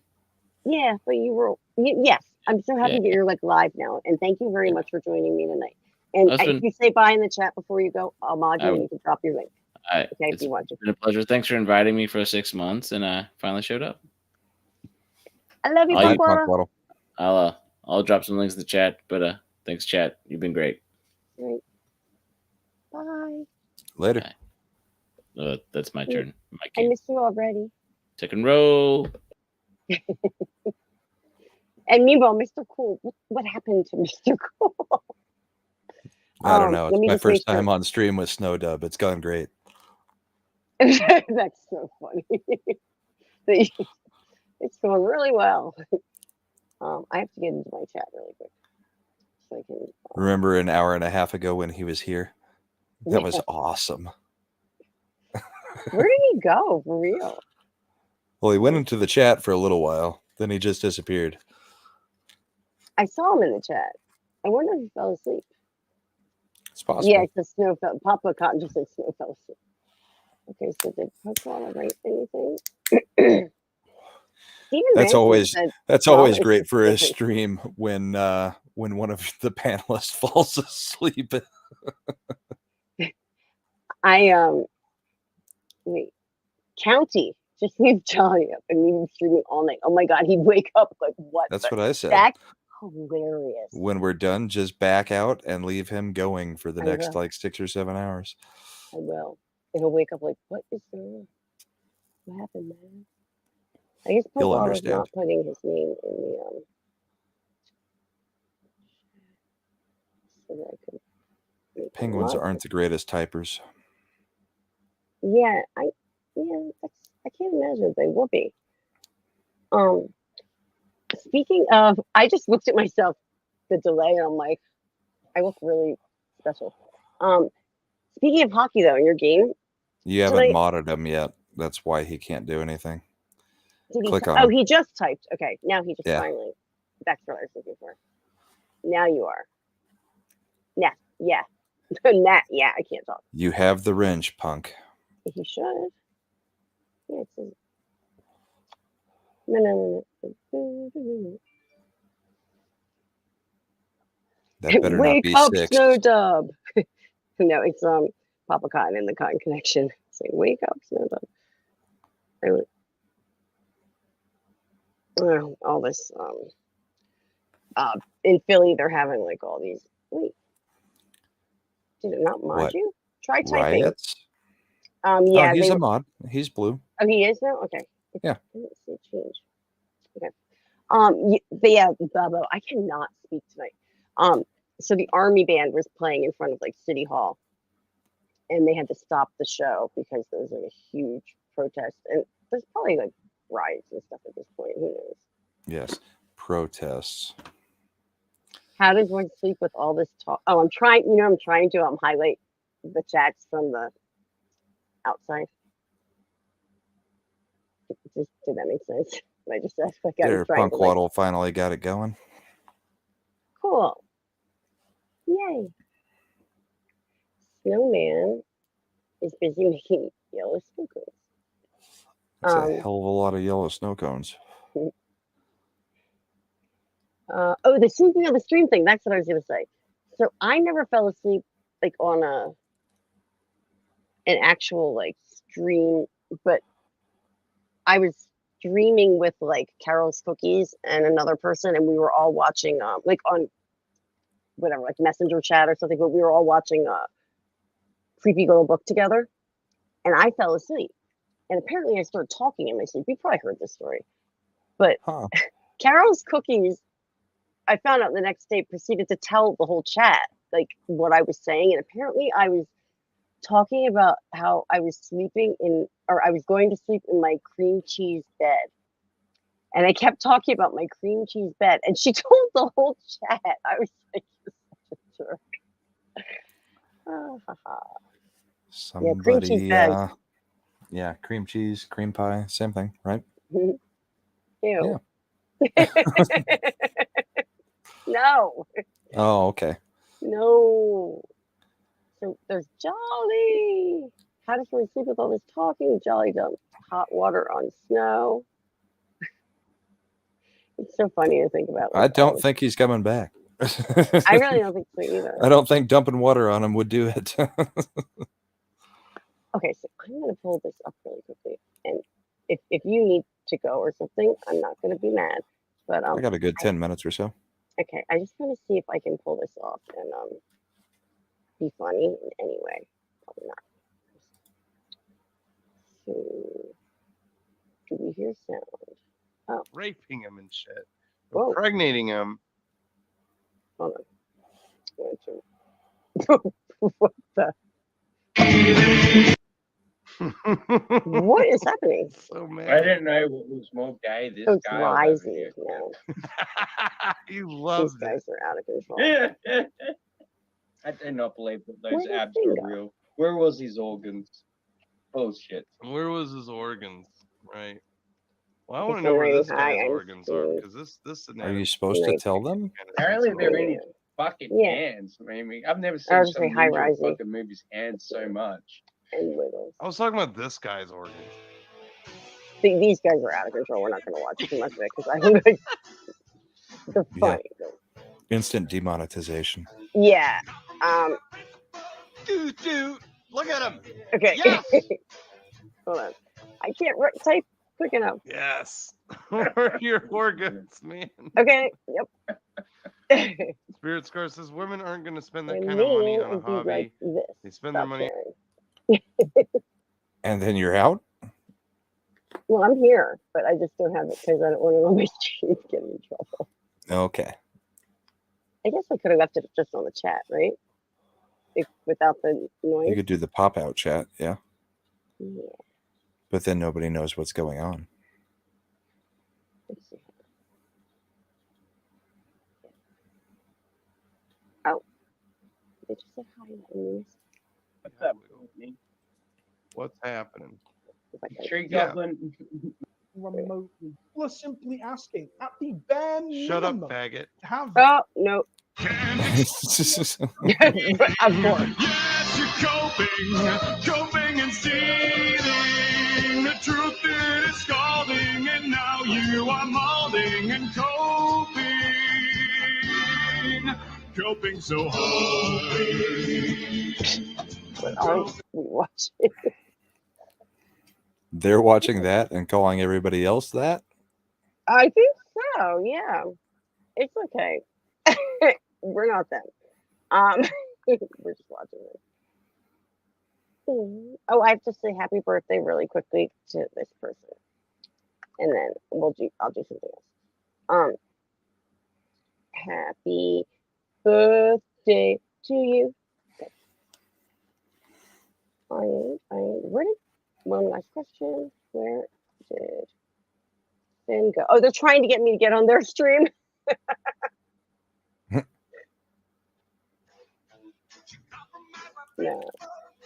Yeah, but you were. Yes, I'm so happy that you're live now, and thank you very much for joining me tonight. And if you say bye in the chat before you go, I'll mod you and you can drop your link. If you want to. It's been a pleasure. Thanks for inviting me for 6 months, and I finally showed up. I love you, Punkwaddle. I'll drop some links in the chat, but thanks, chat. You've been great. Right. Bye. Later. That's my turn. I missed you already. Tuck and roll. And meanwhile, Mr. Cool, what happened to Mr. Cool? I don't know. Let It's me my just make first time sure. on stream with Snow Dub. It's gone great. That's so funny. It's going really well. I have to get into my chat really quick so I can. Remember an hour and a half ago when he was here? That was awesome. Where did he go for real? Well, he went into the chat for a little while. Then he just disappeared. I saw him in the chat. I wonder if he fell asleep. It's possible. Yeah, it's the snow fell. Papa Cotton just said snow fell asleep. Okay, so did Punkwaddle write anything? Steven That's Ransom always said, great for a stream when one of the panelists falls asleep. Wait, County just leave Johnny up and leave him streaming all night. Oh my God, he'd wake up like what? That's what I said. That's hilarious. When we're done, just back out and leave him going for the I next will. like 6 or 7 hours. I will. And he'll wake up like, what is going on? What happened, man? I guess He'll Punkwaddle's understand. not putting his name in the so that I could make Penguins him aren't the greatest typers. Yeah, I can't imagine they will be. Speaking of, I just looked at myself, the delay, and I'm like, I look really special. Speaking of hockey, though, in your game, You haven't modded him yet. That's why he can't do anything. Click on him. he just typed. Okay, now he just Yeah. finally. That's what I was looking for. Now you are. Nah, yeah, nah, yeah. I can't talk. You have the wrench, punk. He should. Yeah, it says. No. That better not Wake be up, 6. Snow Dub. No, it's Papa Cotton in the Cotton Connection saying, "Wake up, Snow Dub." All this in Philly, they're having like all these. Wait, did it not mod What? you? Try typing. Riots? Yeah, he's a mod. He's blue. Oh, he is now. Okay. Yeah. I didn't see a change. Okay. Bubbo, I cannot speak tonight. So the army band was playing in front of like City Hall, and they had to stop the show because there was like a huge protest, and there's probably like riots and stuff at this point. Who knows? Yes. Protests. How does one sleep with all this talk? Oh, I'm trying to highlight the chats from the outside. Did that make sense? I just asked like I There, was trying to, Punkwaddle finally got it going. cool. Yay. Snowman is busy making yellow snow cones. That's a hell of a lot of yellow snow cones. The sleeping on the stream thing. That's what I was going to say. So I never fell asleep like on an actual like stream, but I was streaming with like Carol's Cookies and another person, and we were all watching like on whatever, like Messenger chat or something, but we were all watching Creepy Little Book together, and I fell asleep. And apparently I started talking in my sleep. You probably heard this story. But Carol's Cookies, I found out the next day, proceeded to tell the whole chat like what I was saying. And apparently I was talking about how I was I was going to sleep in my cream cheese bed. And I kept talking about my cream cheese bed. And she told the whole chat. I was like, you're such a jerk. Somebody, yeah, cream cheese bed. Yeah, cream cheese, cream pie, same thing, right? Ew. Yeah. No. Oh, okay. No. So there's Jolly. How does one sleep with all this talking? Jolly dumped hot water on snow. It's so funny to think about. I don't think he's coming back. I really don't think so either. I don't think dumping water on him would do it. Okay, so I'm going to pull this up really quickly. And if you need to go or something, I'm not going to be mad. But I got a good 10 minutes or so. Okay, I just want to see if I can pull this off and be funny in any way. Probably not. So, do we hear sound? Oh. Raping him and shit. Whoa. Impregnating him. Hold on. What the? What is happening? So mad. I didn't know what was more gay. This It's guy over rising, here. man. He These loves guys it. are out of control. I did not believe that those Where'd his abs thing were go? real. Where was his organs? Bullshit. Where was his organs? Right. Well, I It's want to know where raining. this Hi, guy's I'm organs are Steve. because this Are you anatomy supposed to Night. tell them? kind of Apparently sense. they're in his fucking Yeah. hands. I mean, I've never I seen was just some say hi, ninja Risey. fucking move his hands so much. And Wiggles. I was talking about this guy's organs. These guys are out of control. We're not going to watch too much of it because I don't think they're Yeah. funny. Instant demonetization. Yeah. Dude, look at him. Okay. Yes. Hold on. I can't type quick enough. Yes. Where are your organs, man? Okay. Yep. Spirit Scar says women aren't going to spend that And kind of money then on a it'd be hobby. like this. They spend their Stop money. sharing. And then you're out? Well, I'm here, but I just don't have it because I don't want to let my stream get in trouble. Okay. I guess I could have left it just on the chat, right? Without the noise. You could do the pop out chat, yeah. Yeah. But then nobody knows what's going on. Let's see. Oh. They just said hi. What's up, Courtney? What's happening? Tree Yeah. Goblin. Remotely. People are simply asking at the bare Shut up, minimum faggot. to have Oh, no. Of course. Yes, you're coping and stealing. The truth is scalding, and now you are molding and coping so hard. What are we watching? They're watching that and calling everybody else that? I think so, yeah. It's okay. We're not them. We're just watching this. Oh, I have to say happy birthday really quickly to this person. And then I'll do something else. Happy birthday to you. Okay. Where did one last question? Where did Finn go? Oh, they're trying to get me to get on their stream. No.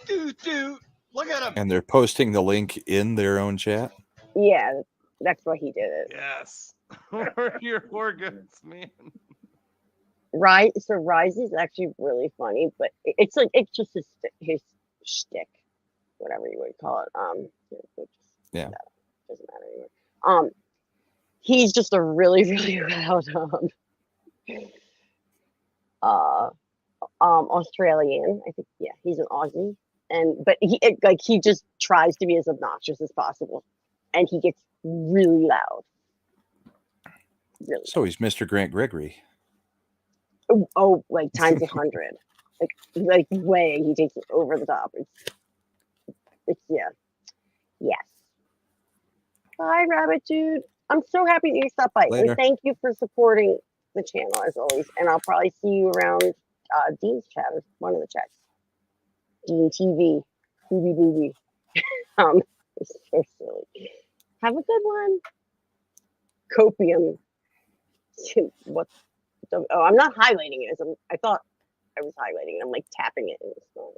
Dude, look at him. And they're posting the link in their own chat? Yeah, that's why he did it. Yes. Where are your organs, man? Right. So Rise is actually really funny, but it's just his shtick, whatever you would call it. Yeah. Doesn't matter anymore. He's just a really, really loud Australian. I think, yeah, he's an Aussie, but he just tries to be as obnoxious as possible, and he gets really loud. Really. So he's Mr. Grant Gregory. Oh, like times 100. like way he takes it over the top. It's yeah. Yes. Bye, Rabbit Dude. I'm so happy that you stopped by. Later. And thank you for supporting the channel as always. And I'll probably see you around Dean's chat or one of the chats. Dean TV. Booby booby. It's so silly. Have a good one. Copium. What? Oh, I'm not highlighting it. I thought I was highlighting it. I'm like tapping it. And it's not.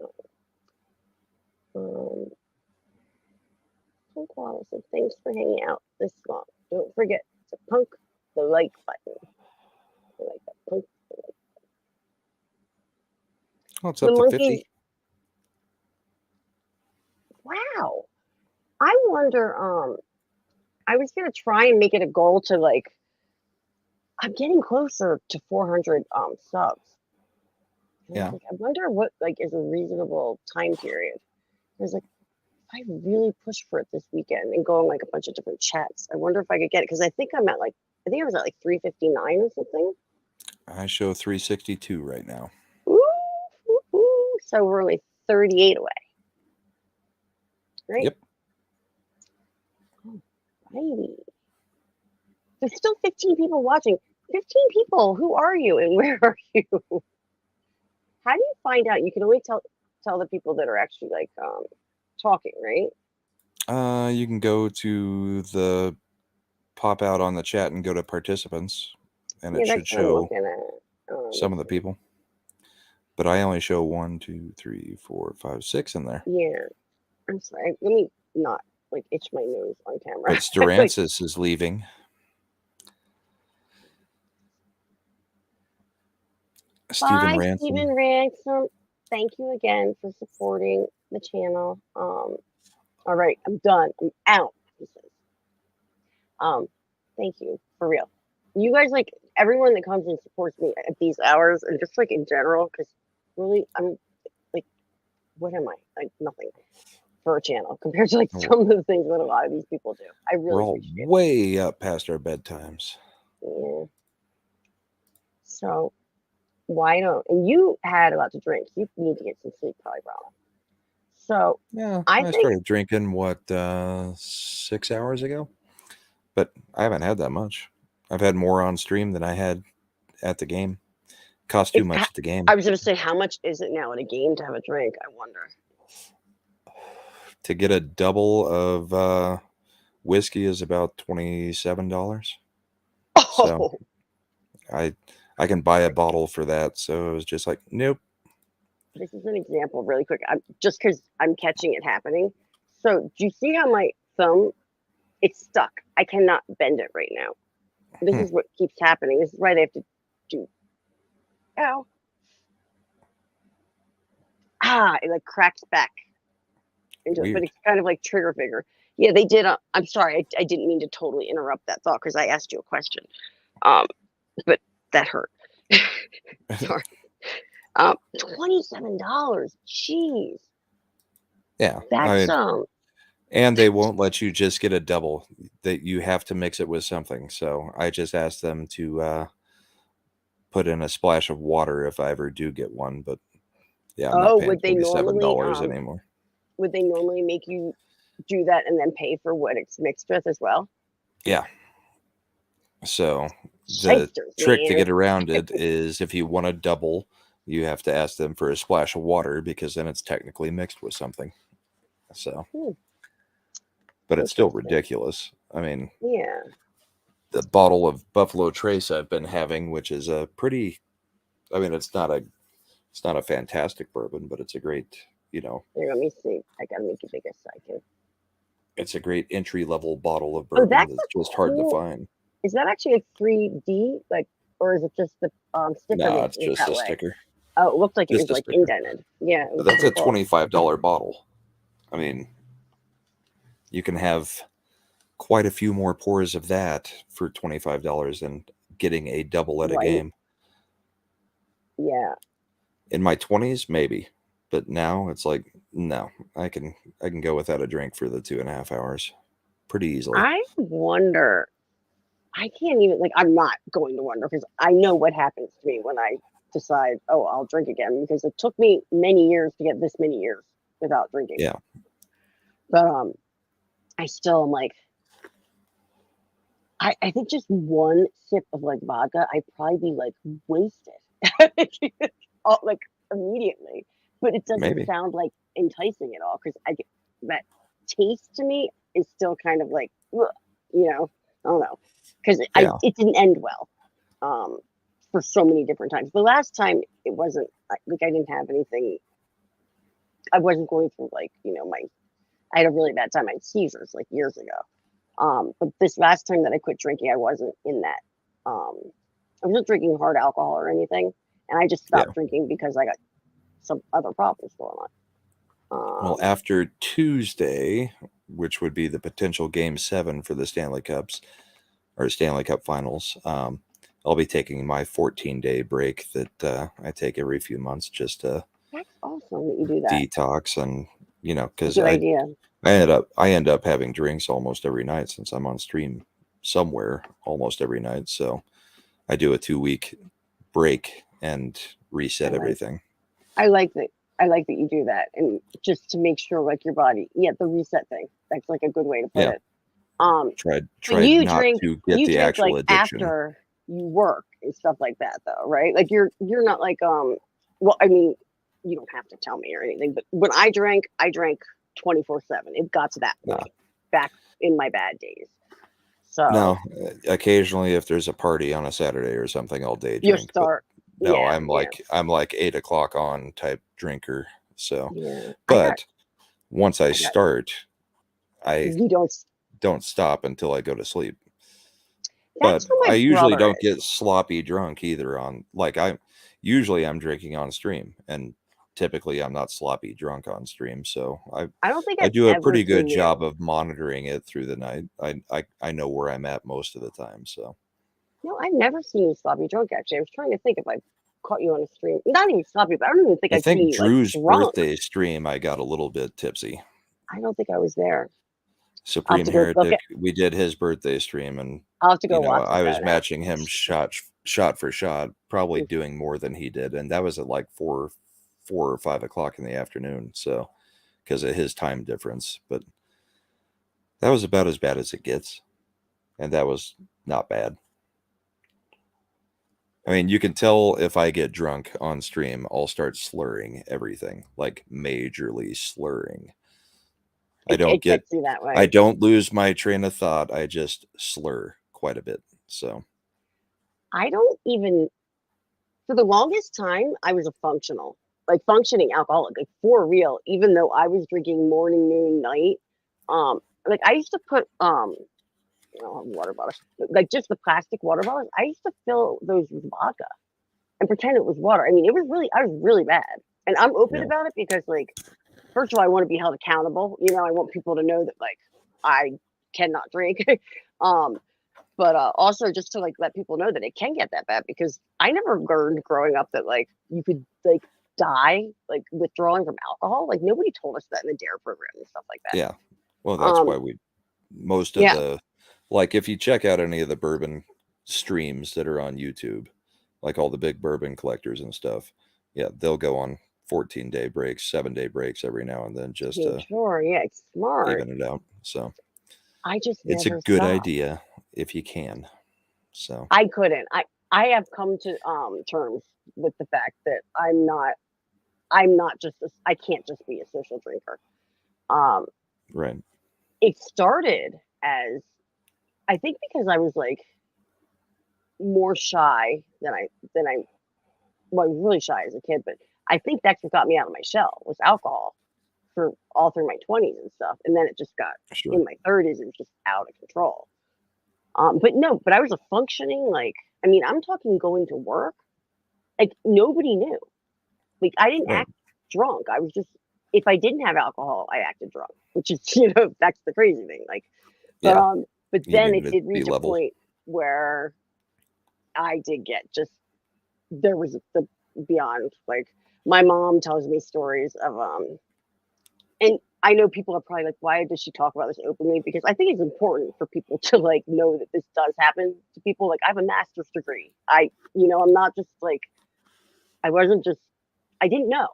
Punkwaddle said, thanks for hanging out this long. Don't forget to punk the like button. I like that. Punk the like button. What's up to 50? Wow. I wonder, I was going to try and make it a goal to I'm getting closer to 400 subs. And Yeah. I wonder what is a reasonable time period. I was like, if I really push for it this weekend and go on a bunch of different chats, I wonder if I could get it because I think I'm at I think I was at 359 or something. I show 362 right now. Ooh. So we're only 38 away. Right? Yep. Alrighty. There's still 15 people watching. 15 people. Who are you and where are you? How do you find out? You can only tell the people that are actually like talking, right? You can go to the pop out on the chat and go to participants, and Yeah, it should that's what I'm show looking at. some of the people. But I only show 1, 2, 3, 4, 5, 6 in there. Yeah, I'm sorry. Let me not like itch my nose on camera. But Durancis is leaving. Stephen Bye, Ransom. Stephen Ransom. Thank you again for supporting the channel. All right, I'm done. I'm out. He says. Thank you for real. You guys, like everyone that comes and supports me at these hours, and just like in general, because really, I'm like, what am I? Like nothing for a channel compared to like some of the things that a lot of these people do. I really We're all appreciate way up past our bedtimes. it. Yeah. So why don't? And you had a lot to drink. You need to get some sleep, probably, Ronald. So Yeah, I I think started drinking 6 hours ago, but I haven't had that much. I've had more on stream than I had at the game. Cost too much at the game. I was going to say, how much is it now at a game to have a drink? I wonder. To get a double of whiskey is about $27. Oh. So I can buy a bottle for that. So it was just like, nope. This is an example really quick. Just because I'm catching it happening. So do you see how my thumb, it's stuck. I cannot bend it right now. This is what keeps happening. This is why they have to do. Ow. It like cracks back into it, but it's kind of like trigger finger. Yeah, they did. I'm sorry. I didn't mean to totally interrupt that thought because I asked you a question. But that hurt. Sorry. $27. Jeez. Yeah. That's and they won't let you just get a double. That you have to mix it with something. So I just asked them to put in a splash of water if I ever do get one. But yeah, I'm not paying would they $27 normally anymore. Would they normally make you do that and then pay for what it's mixed with as well? Yeah. So the Shysters, trick to man. get around it is if you want a double, you have to ask them for a splash of water because then it's technically mixed with something. So, but it's still ridiculous. I mean, yeah, the bottle of Buffalo Trace I've been having, which is a pretty, I mean, it's not a fantastic bourbon, but it's a great, Here, let me see. I gotta make it bigger so I can. It's a great entry level bottle of bourbon that's just hard to find. Is that actually a 3D, like, or is it just the sticker? No, it's just a sticker. Oh, it looked like it Just was a like sticker. indented. Yeah. But that's a $25 bottle. I mean, you can have quite a few more pours of that for $25 than getting a double at a game. Yeah. In my 20s, maybe. But now it's like, no, I can go without a drink for the 2.5 hours pretty easily. I wonder. I can't even, like, I'm not going to wonder because I know what happens to me when I decide, oh, I'll drink again, because it took me many years to get this many years without drinking. Yeah. But I still am like, I think just one sip of like vodka, I'd probably be like wasted, like immediately. But it doesn't sound like enticing at all because I get that taste to me is still kind of like, ugh, I don't know, because it didn't end well. For so many different times. The last time it wasn't like I didn't have anything. I wasn't going through like, I had a really bad time. I had seizures like years ago. But this last time that I quit drinking, I wasn't in that. I wasn't drinking hard alcohol or anything. And I just stopped drinking because I got some other problems going on. Well, after Tuesday, which would be the potential Game 7 for the Stanley Cups or Stanley Cup Finals, I'll be taking my 14-day break that I take every few months just to That's awesome that you do that. detox and, because Good idea. I end up having drinks almost every night since I'm on stream somewhere almost every night. So I do a 2-week break and reset everything. I like that you do that, and just to make sure like your body, the reset thing. That's like a good way to put it. Try not to get the actual like addiction. After you work and stuff like that, though, right? Like you're not like well, I mean, you don't have to tell me or anything, but when I drank 24/7. It got to that point back in my bad days. So No, occasionally if there's a party on a Saturday or something, I'll day you drink. start. No, Yeah, I'm like 8 o'clock on type drinker. So, yeah. but once I start, I You don't stop until I go to sleep. That's But what I my usually brother don't is. get sloppy drunk either on like I'm drinking on stream, and typically I'm not sloppy drunk on stream, so I don't think I I've do a ever pretty good seen you. job of monitoring it through the night. I know where I'm at most of the time, so No, I've never seen you sloppy drunk. Actually, I was trying to think if I caught you on a stream. Not even sloppy, but I don't even think I I've seen think you like Drew's drunk. birthday stream I got a little bit tipsy. I don't think I was there. Supreme go look Heretic, we did his birthday stream, and I'll have to go watch I was that. matching him shot for shot, probably doing more than he did, and that was at like 4 or 5 o'clock in the afternoon, so because of his time difference. But that was about as bad as it gets, and that was not bad. I mean, you can tell if I get drunk on stream, I'll start slurring everything, like majorly slurring. I don't get gets you that way. I don't lose my train of thought. I just slur quite a bit. So I don't even. For the longest time, I was a functioning alcoholic, like for real. Even though I was drinking morning, noon, night, like I used to put water bottles, like just the plastic water bottles. I used to fill those with vodka and pretend it was water. I mean, I was really bad, and I'm open about it because, like, first of all, I want to be held accountable. I want people to know that like I cannot drink. But also just to like let people know that it can get that bad, because I never learned growing up that like you could like die like withdrawing from alcohol. Like nobody told us that in the DARE program and stuff like that. yeah, well, that's why most of the, like, if you check out any of the bourbon streams that are on YouTube, like all the big bourbon collectors and stuff, they'll go on 14-day breaks, 7-day breaks every now and then just to it's smart. even it out. So I just it's a never good stopped. idea if you can. So I couldn't. I have come to terms with the fact that I'm not just I can't just be a social drinker. Right. It started as, I think, because I was like more shy than I was really shy as a kid, but I think that's what got me out of my shell was alcohol for all through my 20s and stuff. And then it just got in my 30s, it was just out of control. But I was a functioning, like, I mean, I'm talking going to work, like nobody knew. Like I didn't act drunk. I was just, if I didn't have alcohol, I acted drunk, which is, that's the crazy thing. Like, but then it did reach a point where I did get there was the beyond, like my mom tells me stories of, and I know people are probably like, why does she talk about this openly? Because I think it's important for people to like know that this does happen to people. Like I have a master's degree. I'm not just like, I didn't know,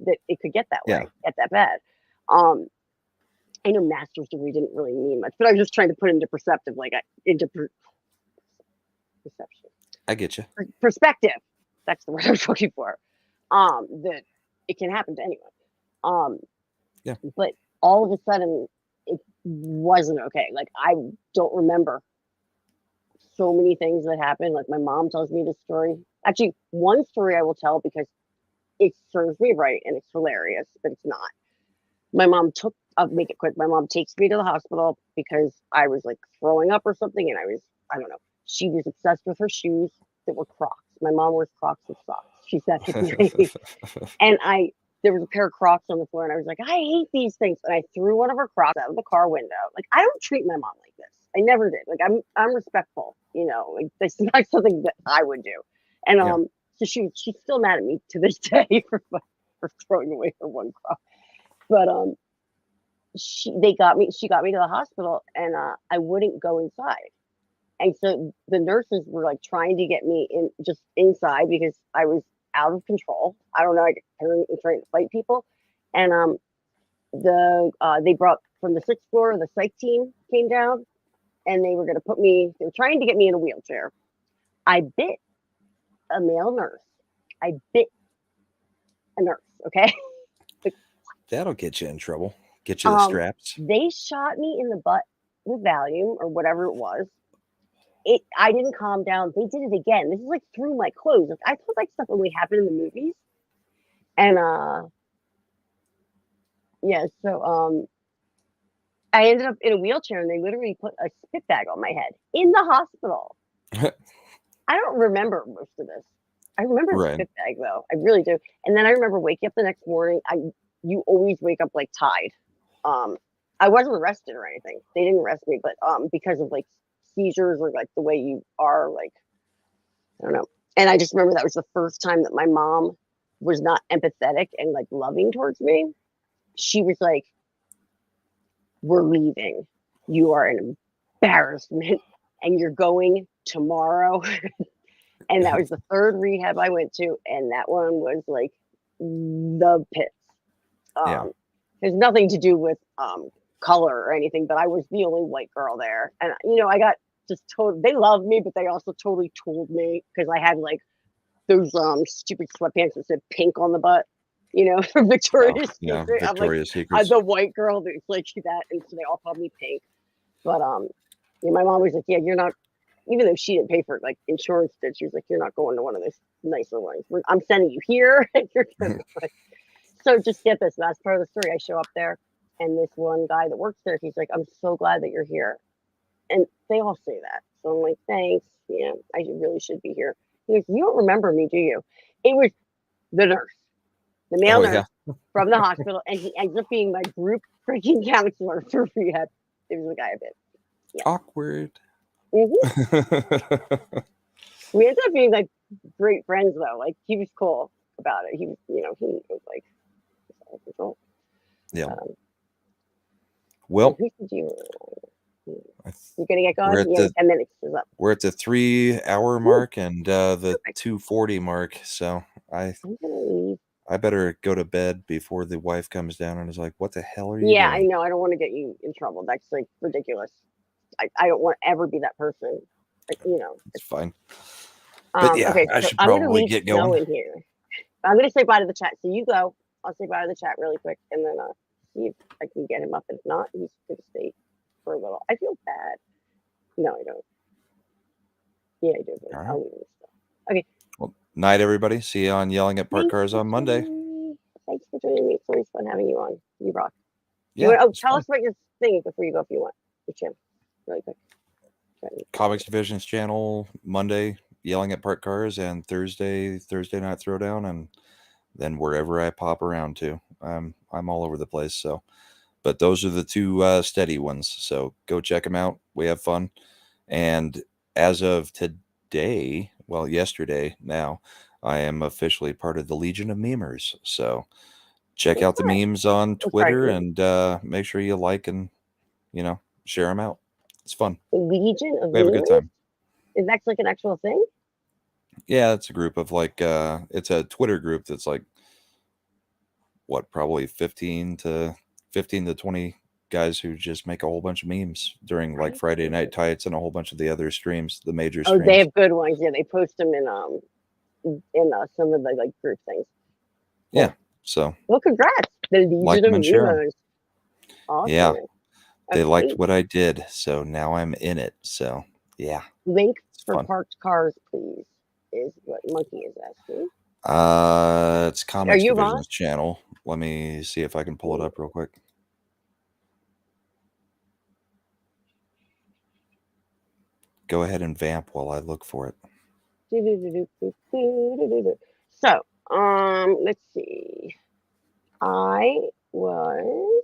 that it could get that way, get that bad. I know master's degree didn't really mean much, but I was just trying to put into perceptive, like into perception. I get you. Perspective. That's the word I was looking for. That it can happen to anyone. But all of a sudden, it wasn't okay. Like I don't remember so many things that happened. Like my mom tells me this story. Actually, one story I will tell because it serves me right and it's hilarious, but it's not. My mom I'll make it quick. My mom takes me to the hospital because I was like throwing up or something. And I don't know. She was obsessed with her shoes that were Crocs. My mom wears Crocs with socks. She's that hippie. And there was a pair of Crocs on the floor and I was like, I hate these things. And I threw one of her Crocs out of the car window. Like, I don't treat my mom like this. I never did. Like, I'm respectful, like this is not something that I would do. And so she's still mad at me to this day for throwing away her one Croc. But she got me to the hospital and I wouldn't go inside. And so the nurses were like trying to get me just inside because I was out of control. I don't know. I was trying to fight people. And they brought from the 6th floor, the psych team came down and they were trying to get me in a wheelchair. I bit a male nurse. I bit a nurse. Okay. That'll get you in trouble. Get you the straps. They shot me in the butt with Valium or whatever it was. I didn't calm down. They did it again. This is like through my clothes. Like, I thought like stuff only happened in the movies. And yeah, so I ended up in a wheelchair and they literally put a spit bag on my head in the hospital. I don't remember most of this. I remember the spit bag though. I really do. And then I remember waking up the next morning. You always wake up like tied. I wasn't arrested or anything. They didn't arrest me, but because of like seizures or like the way you are, like I don't know. And I just remember that was the first time that my mom was not empathetic and like loving towards me. She was like, "We're leaving. You are an embarrassment, and you're going tomorrow." And that was the third rehab I went to, and that one was like the pits. There's nothing to do with color or anything, but I was the only white girl there, and I got just told they loved me, but they also totally told me because I had like those stupid sweatpants that said pink on the butt, from Victoria's Secret. Victoria's I'm Secret. the white girl that's like that, and so they all called me pink. But my mom was like, "Yeah, you're not." Even though she didn't pay for like insurance, she was like, "You're not going to one of those nicer ones. I'm sending you here." And you're gonna So just get this. That's part of the story. I show up there, and this one guy that works there, he's like, "I'm so glad that you're here," and they all say that. So I'm like, "Thanks. Yeah, I really should be here." He goes, "You don't remember me, do you?" It was the nurse, the male nurse from the hospital, and he ends up being my group freaking counselor for rehab. It was the guy a bit. Yeah. Awkward. Mm-hmm. We ended up being like great friends though. Like he was cool about it. He was, he was like self-control. Yeah. Well, you're gonna get going. 10 minutes is up. We're at the 3-hour mark and the 2:40 mark. So I'm gonna leave. I better go to bed before the wife comes down and is like, "What the hell are you doing?" I know. I don't want to get you in trouble. That's like ridiculous. I don't want to ever be that person. Like, it's fine. But yeah, okay, I so should I'm probably gonna get going. In here. I'm gonna say bye to the chat. So you go. I'll say bye to the chat really quick, and then see if I can get him up. If not, he's gonna stay for a little. I feel bad. No, I don't. Yeah, I do. But I'll leave this stuff. Okay. Well, night, everybody. See you on Yelling at Park Cars on Monday. Thanks for joining me. It's always fun having you on. You rock. Yeah. Tell us about your thing before you go if you want. Your channel, really quick. Comics Division's channel Monday, Yelling at Park Cars, and Thursday Night Throwdown, and then wherever I pop around to. I'm all over the place. So, but those are the two steady ones. So go check them out. We have fun. And as of today, well, yesterday now, I am officially part of the Legion of Memers. So check out the memes on Twitter and make sure you like and share them out. It's fun. Legion of We have a good time. Is that like an actual thing? Yeah, it's a group of like it's a Twitter group that's like probably 15 to 20 guys who just make a whole bunch of memes during like Friday Night Tights and a whole bunch of the other streams, the major streams. They have good ones. Yeah, they post them in some of the like group things. Yeah. So well, congrats. The Legion of Memers. Awesome. Yeah. They liked what I did, so now I'm in it. So yeah. Link for parked cars, please, is what Monkey is asking. It's Comics Division's channel. Let me see if I can pull it up real quick. Go ahead and vamp while I look for it. So, let's see. I was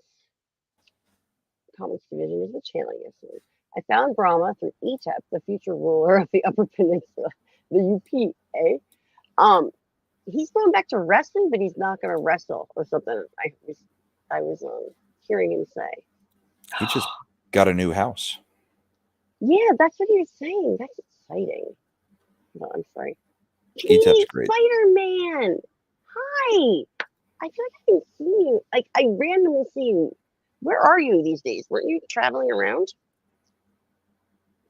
Comics Division is the channel yesterday. I found Brahma through Etep, the future ruler of the Upper Peninsula, the UP. He's going back to wrestling, but he's not going to wrestle or something. I was hearing him say. He just got a new house. Yeah, that's what he was saying. That's exciting. No, I'm sorry. Etep's great. Spider-Man. Hi. I feel like I can see you. Like I randomly see you. Where are you these days? Weren't you traveling around?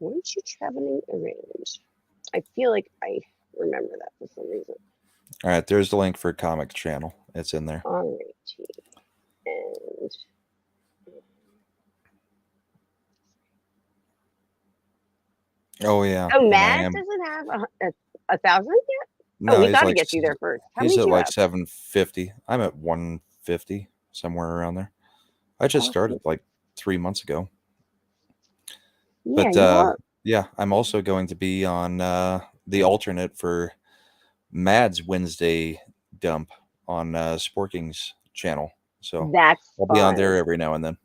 Weren't you traveling around? I feel like I remember that for some reason. All right, there's the link for Comic Channel. It's in there. Alrighty. And Oh yeah. oh, and I Matt am. doesn't have a thousand yet. No, Oh, we he's got to like get you there first. How he's many do at you like have? 750. I'm at 150, somewhere around there. I just Awesome. started like 3 months ago. Yeah, But you are. yeah, I'm also going to be on the alternate for Mad's Wednesday dump on Sporking's channel. So That's I'll be on there fun. every now and then.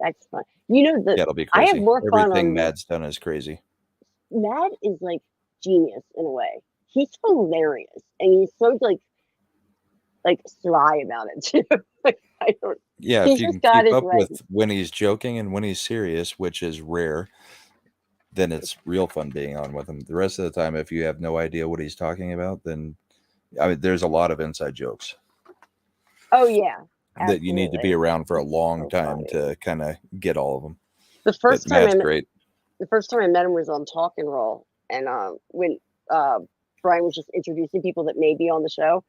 That's fun. You know Yeah, it'll be I have crazy. more fun Everything on this. Mad's done is crazy. Mad is like genius in a way. He's hilarious, and he's so like sly about it too. Like, I don't. Yeah, He's if you just can got keep his up way. with when he's joking and when he's serious, which is rare, then it's real fun being on with him. The rest of the time, if you have no idea what he's talking about, then I mean, there's a lot of inside jokes Oh yeah, that you need to be absolutely. around for a long So time funny. to kind of get all of them. The But first time Matt's great. the first time I met him was on Talk and Roll, and when Brian was just introducing people that may be on the show,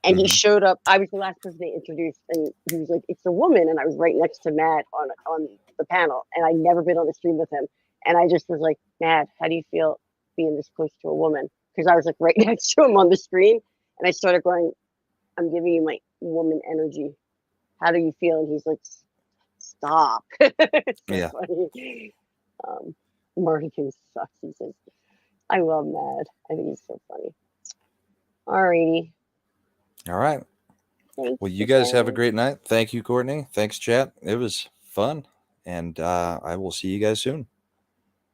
and he Mhm. showed up. I was the last person they introduced, and he was like, "It's a woman," and I was right next to Matt on the panel, and I'd never been on the stream with him, and I just was like, "Matt, how do you feel being this close to a woman?" Because I was like right next to him on the screen, and I started going, "I'm giving you my woman energy. How do you feel?" And he's like, "Stop." It's so Yeah. funny. Martin sucks. He says, "I love Matt. I think he's so funny." Alrighty. All right. Thanks Well, you guys have a again. great night. Thank you, Courtney. Thanks, chat. It was fun. And I will see you guys soon.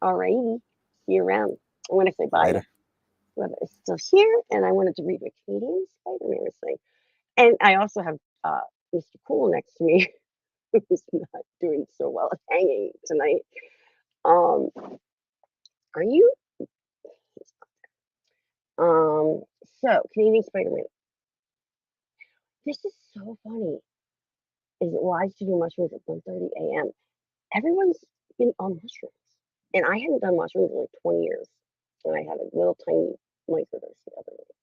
Alrighty. See you around. I want to say bye to Later. whoever is still here, and I wanted to read what Canadian Spider-Man was saying. And I also have Mr. Cool next to me, who's not doing so well at hanging tonight. Are you? So Canadian Spider-Man. This is so funny. Is it wise to do mushrooms at 1:30 a.m.? Everyone's been on mushrooms, and I hadn't done mushrooms in like 20 years, and I had a little tiny microdose the other night.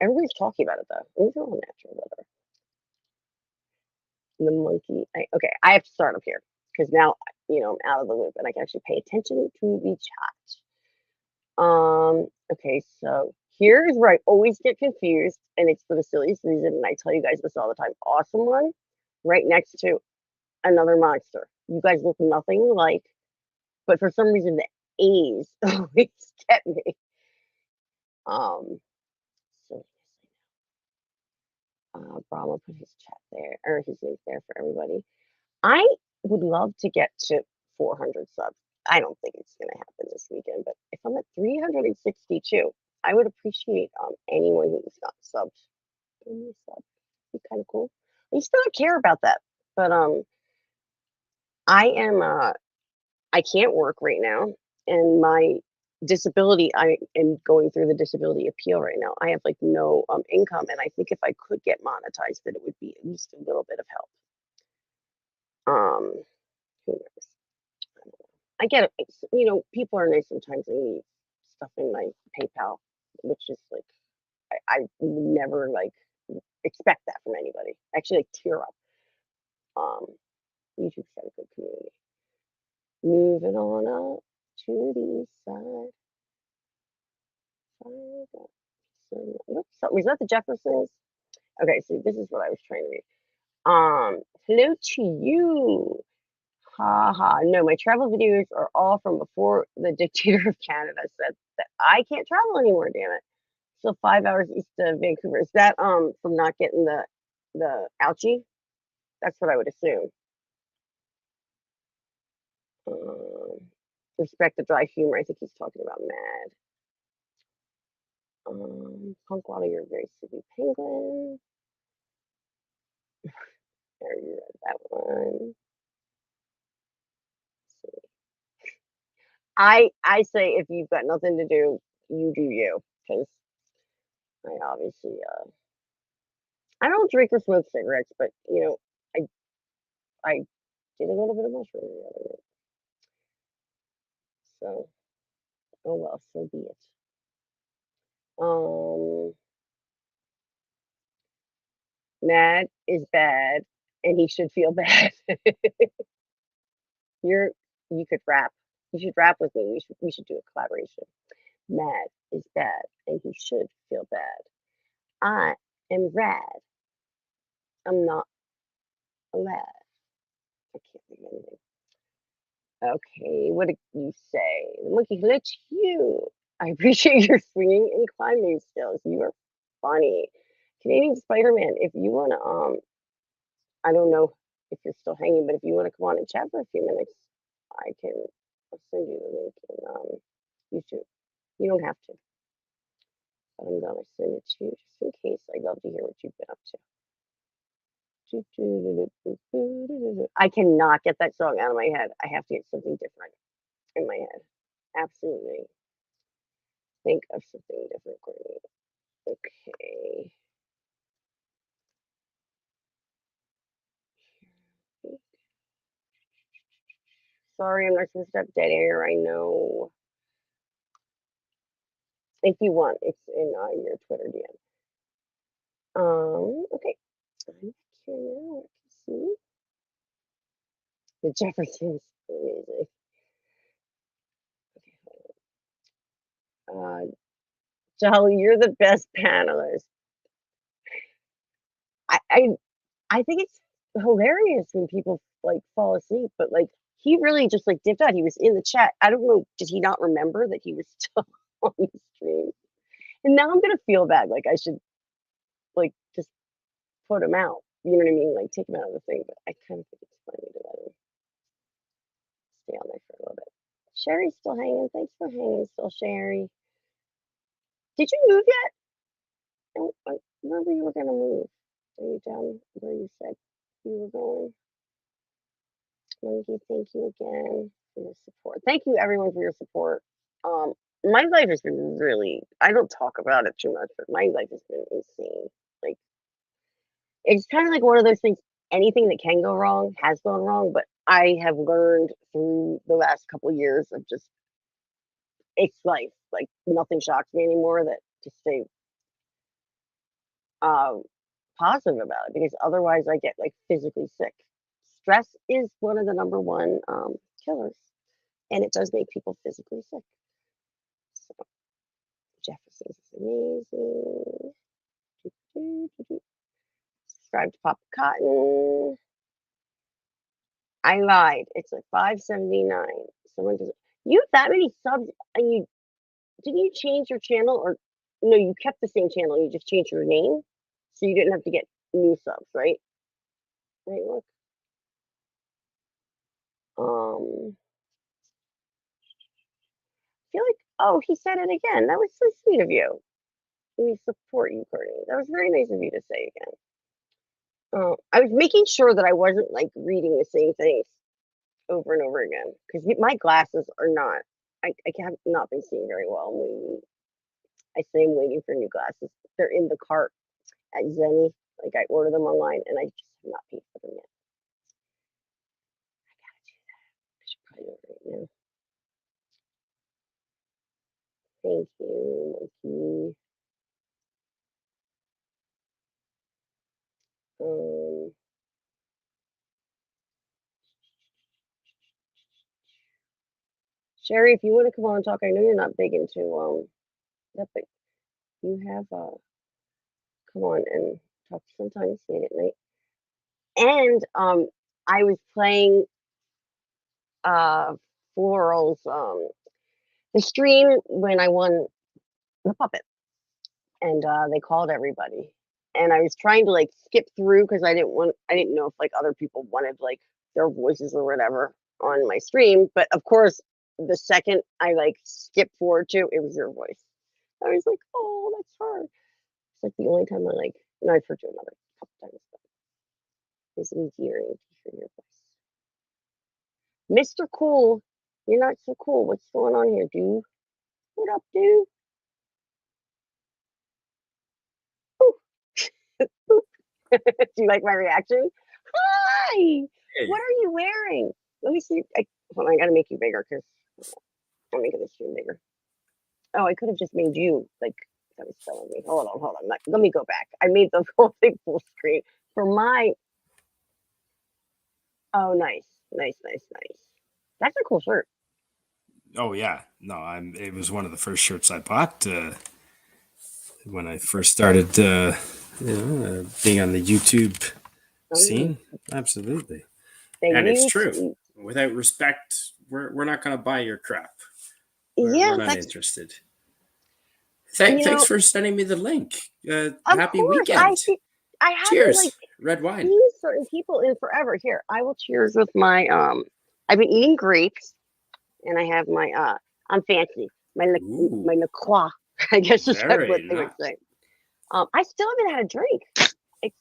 Everybody's talking about it though. These are all natural weather. The monkey. Okay, I have to start up here because now I'm out of the loop and I can actually pay attention to the chat. Okay, so here's where I always get confused, and it's for the silliest reason, and I tell you guys this all the time. Awesome one, right next to another monster. You guys look nothing alike, but for some reason the A's always get me. So Brahma put his chat there, or his link there for everybody. I would love to get to 400 subs. I don't think it's going to happen this weekend, but if I'm at 362, I would appreciate anyone who's not subbed. Give me a sub. Be kind of cool. I used to not care about that, but I am I can't work right now, and my disability, I am going through the disability appeal right now. I have like no income, and I think if I could get monetized, that it would be at least a little bit of help. Who knows? I get it. People are nice sometimes. I need stuff in my PayPal, which is like I would never like expect that from anybody. Actually, like tear up. YouTube's got a good community. Moving on up to the side. So, was that the Jeffersons? Okay, so this is what I was trying to read. Hello to you. Ha ha. No, my travel videos are all from before the dictator of Canada said that I can't travel anymore, damn it. Still 5 hours east of Vancouver. Is that from not getting the ouchie? That's what I would assume. Respect the dry humor. I think he's talking about Mad. Punkwaddle, you're a very silly penguin. There, you read that one. I say if you've got nothing to do, you do you, because I obviously I don't drink or smoke cigarettes, but I did a little bit of mushroom the other night. So oh well, so be it. Mad is bad, and he should feel bad. You could rap. You should rap with me. We should do a collaboration. Mad is bad, and he should feel bad. I am rad. I'm not a lad. I can't think of anything. Okay, what did you say? The monkey glitch you. I appreciate your swinging and climbing skills. You are funny. Canadian Spider-Man, if you wanna I don't know if you're still hanging, but if you wanna come on and chat for a few minutes, I'll send you the link in YouTube. You don't have to, but I'm gonna send it to you just in case. I'd love to hear what you've been up to. I cannot get that song out of my head. I have to get something different in my head. Absolutely. Think of something different, Courtney. Okay. Sorry, I'm not supposed to have dead air. I know. If you want, it's in your Twitter DM. Okay. I'm back here now. I can see the Jeffersons. Amazing. Jolly, you're the best panelist. I think it's hilarious when people like fall asleep, but like he really just like dipped out. He was in the chat. I don't know, did he not remember that he was still on the stream? And now I'm gonna feel bad. Like I should like just put him out. You know what I mean? Like take him out of the thing. But I kind of think it's funny to let him stay on there for a little bit. Sherry's still hanging. Thanks for hanging still, Sherry. Did you move yet? I remember you were gonna move. Are you down where you said you were going? Monkey, thank you again for your support. Thank you everyone for your support. My life has been really, I don't talk about it too much, but my life has been insane. Like it's kind of like one of those things, anything that can go wrong has gone wrong, but I have learned through the last couple years of just it's life. Like nothing shocks me anymore that to stay positive about it because otherwise I get like physically sick. Stress is one of the number one killers, and it does make people physically sick. So Jefferson's is amazing. Subscribe to Papa Cotton. I lied. It's like $5.79. Someone does. You have that many subs, and you didn't you change your channel or no? You kept the same channel. You just changed your name, so you didn't have to get new subs, right? Wait, look. I feel like oh, he said it again. That was so sweet of you. We support you, Courtney. That was very nice of you to say again. I was making sure that I wasn't like reading the same things over and over again because my glasses are not. I have not been seeing very well. I'm waiting. I say I'm waiting for new glasses. They're in the cart at Zenny. Like I ordered them online and I just have not paid for them yet. I should probably do it right now. Thank you, Monkey. Sherry, if you want to come on and talk, I know you're not big into that, but you have come on and talk sometimes late at night. And I was playing Floral's the stream when I won the puppet, and they called everybody, and I was trying to like skip through because I didn't know if like other people wanted like their voices or whatever on my stream, but of course the second I like skipped forward to it was your voice. I was like, oh, that's her. It's like the only time I like, no, I've heard you another couple times, but it's endearing to hear your voice. Mr. Cool, you're not so cool. What's going on here, dude? What up, dude? Do you like my reaction? Hi! Hey. What are you wearing? Let me see. Hold on, I gotta make you bigger because I'm making the stream bigger. Oh, I could have just made you like that was killing me. Hold on. Let me go back. I made the whole thing full screen for my. Oh, nice. That's a cool shirt. Oh yeah, no, it was one of the first shirts I bought when I first started, being on the YouTube scene. Absolutely, and it's true. Without respect, we're not going to buy your crap. We're not interested. Thanks for sending me the link. Happy weekend. I haven't Cheers. Red wine. seen certain people in forever. Here, I will cheers with my I've been eating grapes, and I have my I'm fancy. My La Croix, I guess is what they would say. I still haven't had a drink. It's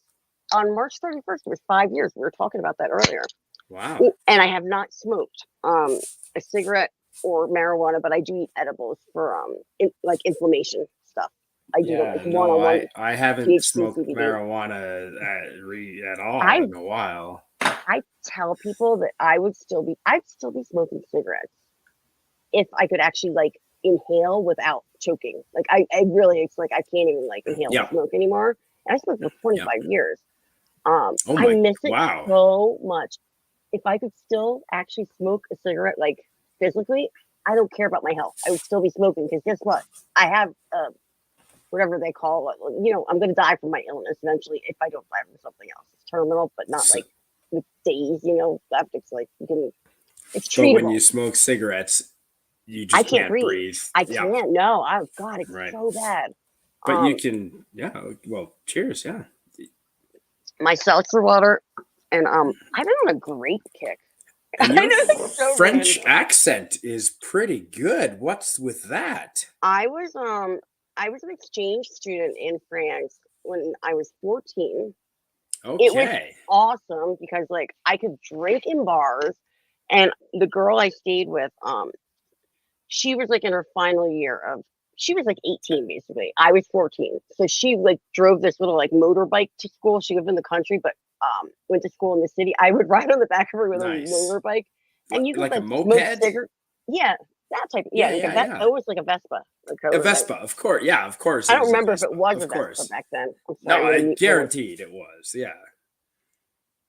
on March 31st. It was 5 years. We were talking about that earlier. Wow. And I have not smoked a cigarette or marijuana, but I do eat edibles for like inflammation stuff. I do like one-on-one. I haven't THC, smoked CBD. marijuana at all in a while. I tell people that I'd still be smoking cigarettes if I could actually like inhale without choking. Like I really, it's like I can't even like inhale smoke anymore. And I smoked for 25 years. I miss it so much. If I could still actually smoke a cigarette, like physically, I don't care about my health. I would still be smoking because guess what? I have whatever they call it. You know, I'm going to die from my illness eventually if I don't die from something else. It's terminal, but not like with days. You know, it's like it's treatable. But when you smoke cigarettes, you just can't breathe. I can't. No. Oh God, it's so bad. But you can. Yeah. Well, cheers. Yeah. My seltzer water, and I've been on a grape kick. And your French accent is pretty good. What's with that? I was an exchange student in France when I was 14. Okay. It was awesome because like I could drink in bars, and the girl I stayed with, she was like in her final year of. She was like 18 basically. I was 14, so she like drove this little like motorbike to school. She lived in the country, but went to school in the city. I would ride on the back of her with a motorbike, and you could like a smoke moped. cigarettes. Yeah, that type. It was like a Vespa. A Vespa, of course. Yeah, of course. I don't remember if it was a Vespa back then. No, I guaranteed it was. Yeah,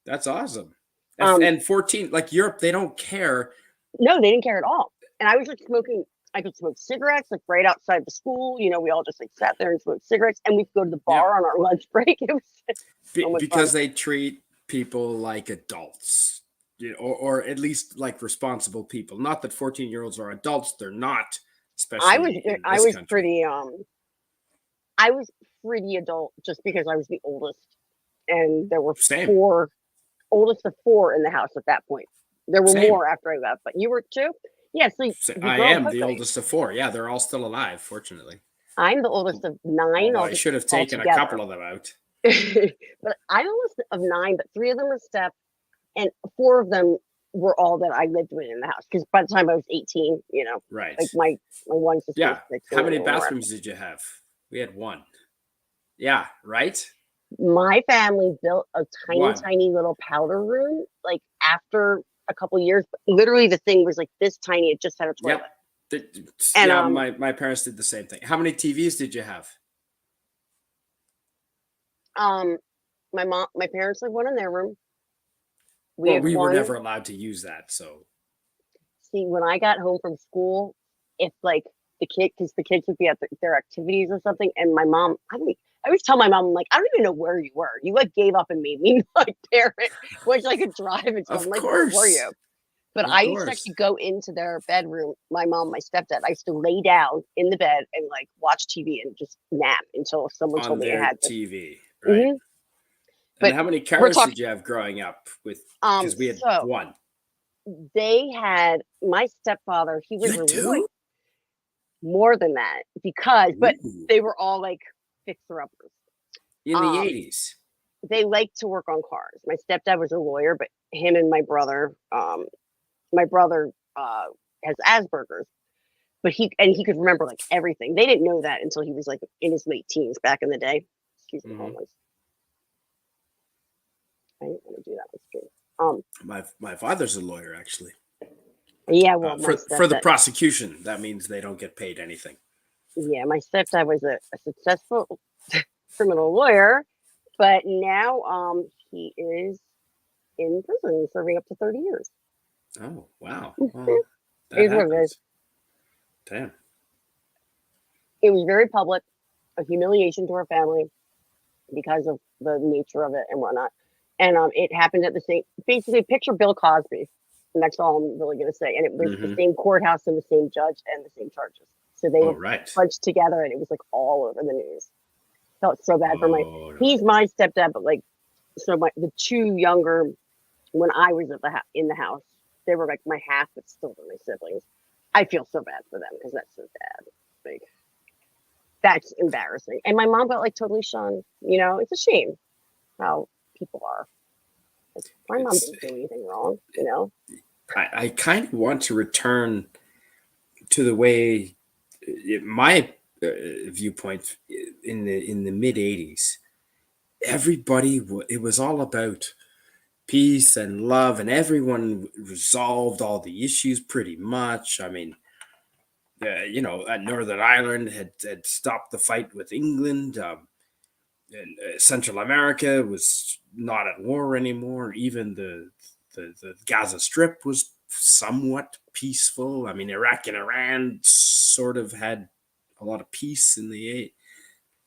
that's awesome. And 14, like Europe, they don't care. No, they didn't care at all. And I was like smoking. I could smoke cigarettes like right outside the school. You know, we all just like sat there and smoked cigarettes, and we'd go to the bar on our lunch break. It was because they treat people like adults, you know, or at least like responsible people. Not that 14-year-olds are adults; they're not. Especially I was pretty adult just because I was the oldest, and there were oldest of four in the house at that point. There were more after I left, but you were too. Yeah, so I am the oldest of four. Yeah, they're all still alive, fortunately. I'm the oldest of 9. I should have taken a couple of them out. But I'm the oldest of 9, but 3 of them were step, and 4 of them were all that I lived with in the house. Because by the time I was 18, you know, right? Like my one sister. Yeah. How many bathrooms did you have? We had 1. Yeah. Right. My family built a tiny little powder room, like after a couple years, but literally the thing was like this tiny. It just had a toilet. Yep. And my parents did the same thing. How many TVs did you have? My parents had one in their room. We were never allowed to use that. So see, when I got home from school, if like the kids would be at their activities or something, and my mom, I always tell my mom, I'm like, I don't even know where you were. You like gave up and made me my parent, which I could drive and stuff. I'm like, where were you? But I used to actually go into their bedroom. My mom, my stepdad, I used to lay down in the bed and like watch TV and just nap until someone told me I had to. TV, right? Mm-hmm. But how many cars did you have growing up with? Because we had 1. They had my stepfather. He was really more than that but they were all like fixer-uppers in the 80s. They liked to work on cars. My stepdad was a lawyer, but him and my brother has Asperger's, but he could remember like everything. They didn't know that until he was like in his late teens back in the day. Excuse me, I didn't want to do that. My father's a lawyer, actually. Yeah, well, for the prosecution, that means they don't get paid anything. Yeah, my stepdad was a successful criminal lawyer, but now he is in prison serving up to 30 years. Oh, wow. It Well, that is what it is. happens. Damn. It was very public, a humiliation to our family because of the nature of it and whatnot. And it happened at the same, basically, picture Bill Cosby. And that's all I'm really going to say. And it was the same courthouse and the same judge and the same charges. So they Oh, were right. bunched together, and it was like all over the news. Felt so bad for my. Oh, no. He's my stepdad, but like, so the two younger, when I was at in the house, they were like my half, but still were my siblings. I feel so bad for them because that's so bad. Like, that's embarrassing. And my mom got like totally shunned. You know, it's a shame how people are. Like, my mom didn't do anything wrong. You know. I kind of want to return to the way my viewpoint in the mid 80s. Everybody, it was all about peace and love, and everyone resolved all the issues pretty much. I mean, Northern Ireland had stopped the fight with England. And Central America was not at war anymore. Even the Gaza Strip was somewhat peaceful. I mean, Iraq and Iran sort of had a lot of peace in the.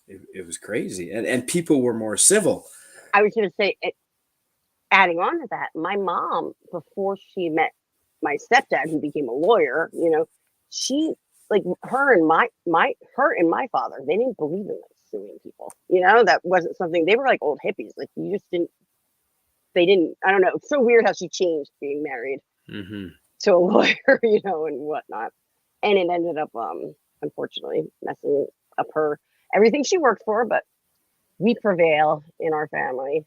It was crazy, and people were more civil. I was going to say, adding on to that, my mom, before she met my stepdad, who became a lawyer, you know, she, like, her and my father, they didn't believe in like suing people. You know, that wasn't something. They were like old hippies. Like, you just didn't. They didn't. I don't know. It's so weird how she changed being married to a lawyer, you know, and whatnot. And it ended up, unfortunately, messing up everything she worked for. But we prevail in our family.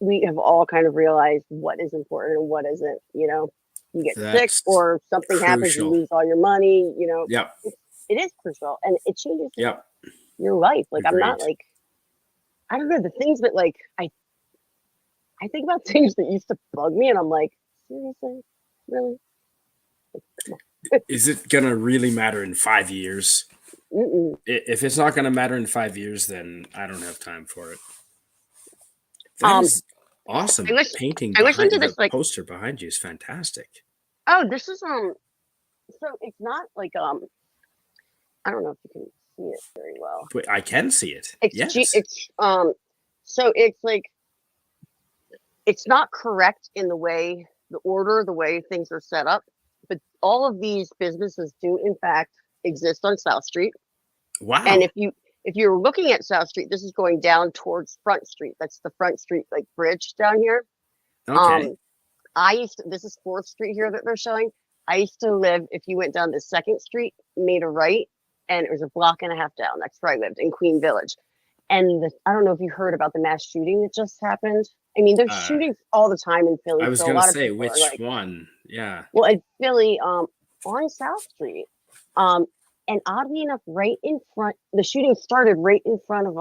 We have all kind of realized what is important and what isn't. You know, you get sick or something happens, you lose all your money. You know, it is crucial, and it changes your life. Like, I'm not like, I don't know, the things that like I think about things that used to bug me, and I'm like, seriously, really? Is it gonna really matter in 5 years? If it's not gonna matter in 5 years, then I don't have time for it. That is awesome. Painting behind you, the poster behind you is fantastic. Oh, this is so it's not like I don't know if you can see it very well. But I can see it. So it's like, it's not correct in the way, the order, the way things are set up, but all of these businesses do in fact exist on South Street. Wow. And if you're looking at South Street, this is going down towards Front Street. That's the Front Street like bridge down here. Okay. This is 4th Street here that they're showing. I used to live, if you went down to 2nd Street, made a right, and it was a block and a half down. That's where I lived, in Queen Village. And I don't know if you heard about the mass shooting that just happened. I mean, there's shootings all the time in Philly. I was going to say, which one? Yeah. Well, in Philly, on South Street. And oddly enough, right in front, the shooting started right in front of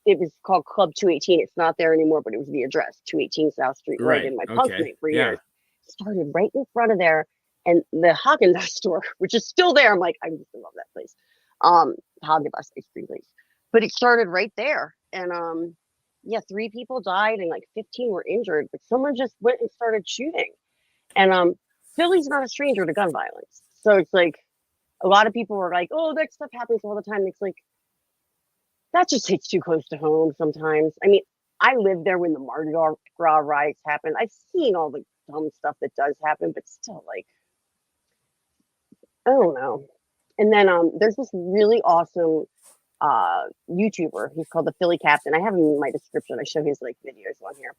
it was called Club 218. It's not there anymore, but it was the address, 218 South Street, right in my punk night for years. Started right in front of there. And the Haagen-Dazs store, which is still there. I'm like, I used to love that place. Haagen-Dazs ice cream place. But it started right there. And 3 people died and like 15 were injured. But someone just went and started shooting. And Philly's not a stranger to gun violence. So it's like, a lot of people were like, oh, that stuff happens all the time. It's like, that just hits too close to home sometimes. I mean, I lived there when the Mardi Gras riots happened. I've seen all the dumb stuff that does happen, but still, like, I don't know. And then there's this really awesome YouTuber. He's called the Philly Captain. I have him in my description. I show his like videos on here.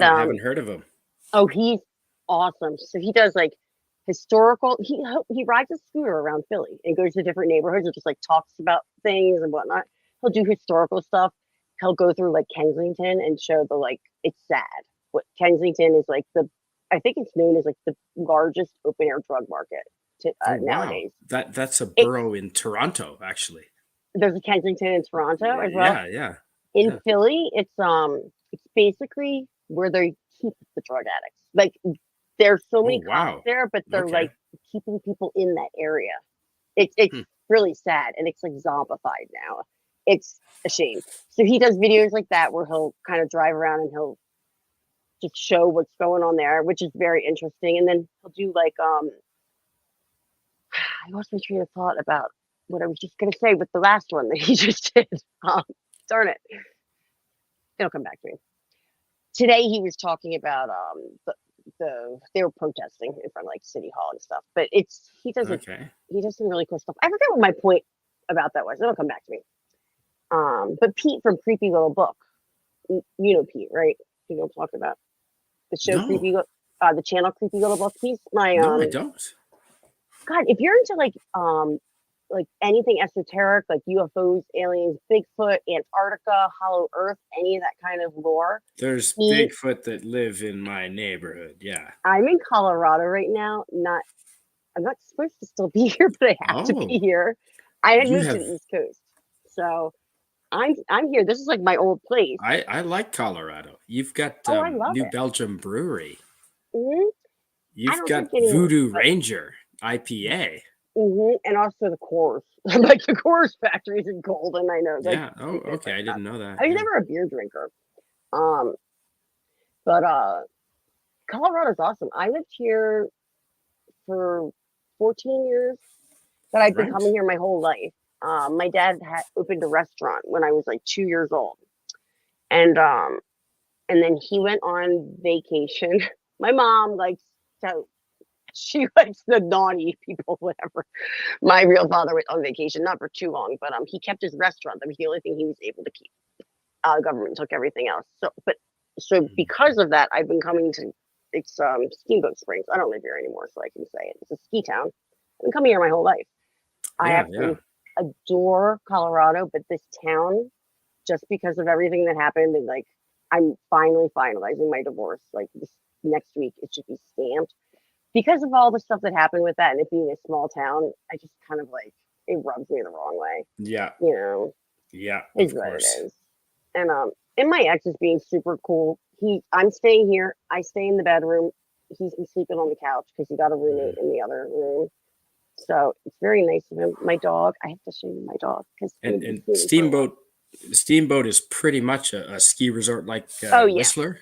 I haven't heard of him. Oh, he's awesome. So he does like historical. He rides a scooter around Philly and goes to different neighborhoods and just like talks about things and whatnot. He'll do historical stuff. He'll go through like Kensington and show the like, it's sad. What Kensington is like I think it's known as like the largest open air drug market nowadays. That's a borough in Toronto, actually. There's a Kensington in Toronto as well. Yeah. In Philly, it's basically where they keep the drug addicts. Like, there's so many cops there, but they're like keeping people in that area. It's really sad, and it's like zombified now. It's a shame. So he does videos like that where he'll kind of drive around and he'll just show what's going on there, which is very interesting. And then he'll do like I lost my train of thought about what I was just gonna say with the last one that he just did. Darn it. It'll come back to me. Today he was talking about they were protesting in front of like City Hall and stuff. But he does some really cool stuff. I forget what my point about that was. It'll come back to me. But Pete from Creepy Little Book, you know Pete, right? You know what I'm talking about? The show the channel Creepy Little Book. He's my No, I don't. God, if you're into like anything esoteric, like UFOs, aliens, Bigfoot, Antarctica, Hollow Earth, any of that kind of lore. There's Bigfoot that live in my neighborhood. Yeah. I'm in Colorado right now. I'm not supposed to still be here, but I have to be here. I had moved to the East Coast, so I'm here. This is like my old place. I like Colorado. You've got New Belgium Brewery. Mm-hmm. You've got Voodoo Ranger IPA. Mm-hmm. And also the Coors. Like the Coors factories in Golden, I know. Yeah. Oh, okay. I didn't know that. I was never a beer drinker. But Colorado's awesome. I lived here for 14 years, but I've been coming here my whole life. My dad had opened a restaurant when I was like 2 years old. And then he went on vacation. My mom she likes the naughty people, whatever. My real father went on vacation, not for too long, but he kept his restaurant. That was the only thing he was able to keep. Government took everything else. So because of that, I've been coming to Steamboat Springs. I don't live here anymore, so I can say it. It's a ski town. I've been coming here my whole life. I actually adore Colorado, but this town, just because of everything that happened, and like I'm finally finalizing my divorce. Like this next week, it should be stamped. Because of all the stuff that happened with that and it being a small town, I just kind of like, it rubs me the wrong way. Yeah. You know? Yeah. Is what it is. And my ex is being super cool. I'm staying here. I stay in the bedroom. He's been sleeping on the couch because he got a roommate in the other room. So it's very nice of him. My dog, I have to show you my dog. And Steamboat is pretty much a ski resort like Whistler.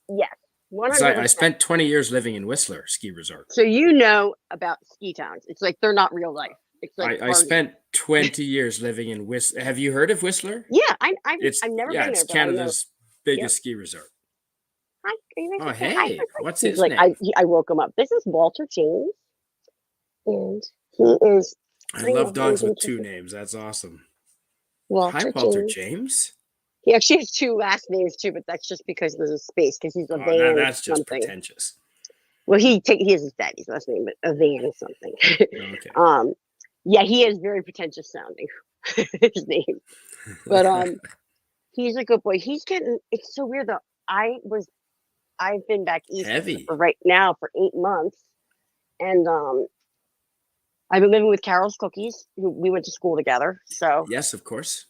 Yes. 100%. I spent 20 years living in Whistler ski resort. So you know about ski towns. It's like they're not real life. It's like I spent 20 years living in Whistler. Have you heard of Whistler? Yeah, I've never been there. It's Canada's biggest ski resort. Hi, hey, what's his name? I woke him up. This is Walter James, and he is. I love dogs with two names. That's awesome. Walter James. He actually has two last names too, but that's just because there's a space because he's a van. That's just something. Pretentious. Well, he has his daddy's last name, but a van is something. Okay. Yeah, he is very pretentious sounding. His name, but he's a good boy. It's so weird though. I've been back east for right now for 8 months, and I've been living with Carol's Cookies. We went to school together, so yes, of course.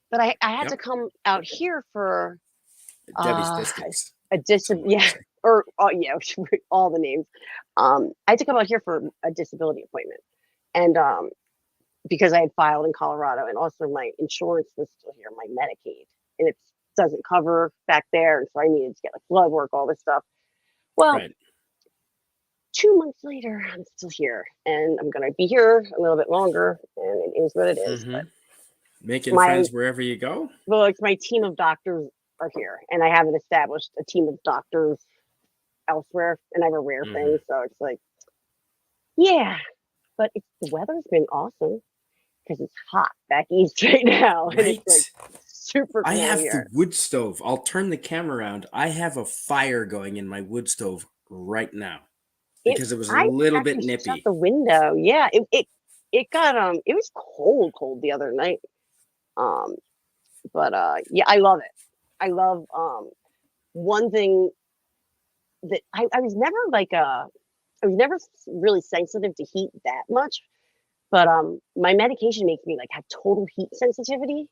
But I had to come out here for Debbie's Biscuits. All the names. I had to come out here for a disability appointment, and because I had filed in Colorado, and also my insurance was still here, my Medicaid, and it doesn't cover back there, and so I needed to get like blood work, all this stuff. Well, 2 months later, I'm still here, and I'm gonna be here a little bit longer, and it is what it is. Mm-hmm. But making friends wherever you go. Well, it's my team of doctors are here, and I haven't established a team of doctors elsewhere, and I have a rare thing, so it's like, yeah. But the weather's been awesome because it's hot back east right now, and it's like super cool. I have here. the wood stove. I'll turn the camera around. I have a fire going in my wood stove right now because it was a little bit nippy. Shut the window. Yeah, it got it was cold the other night. But yeah, I love it. I love one thing that I was never I was never really sensitive to heat that much, but my medication makes me like have total heat sensitivity,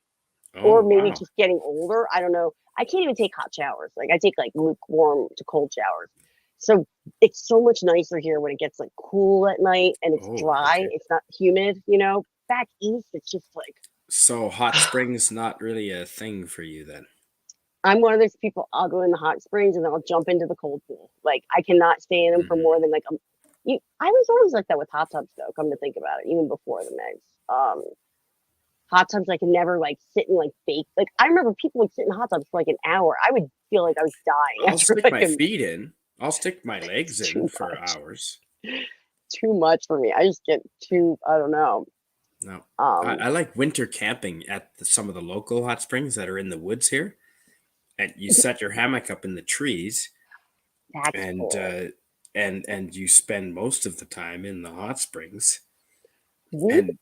or maybe just getting older. I don't know. I can't even take hot showers. Like I take like lukewarm to cold showers. So it's so much nicer here when it gets like cool at night and it's Oh, dry. okay. It's not humid, you know. Back east, it's just like So hot springs not really a thing for you then. I'm one of those people. I'll go in the hot springs and then I'll jump into the cold pool. Like I cannot stay in them for more than like I was always like that with hot tubs though. Come to think about it, even before the meds. Hot tubs I could never like sit and like bake. Like I remember people would sit in hot tubs for like an hour. I would feel like I was dying. I'll after, stick like, my feet in. I'll stick my legs in too for much. hours. Too much for me. I just get too. I don't know. No, I like winter camping at some of the local hot springs that are in the woods here, and you set your hammock up in the trees, That's and cool. and you spend most of the time in the hot springs, Mhm. and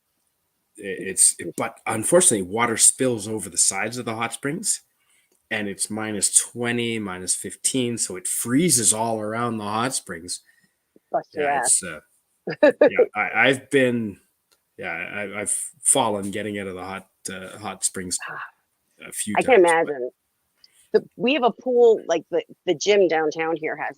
but unfortunately water spills over the sides of the hot springs, and it's -20, -15, so it freezes all around the hot springs. Bust your Yeah, ass. yeah. I've been, I've fallen getting out of the hot springs a few I times. can imagine. We have a pool, like the gym downtown here has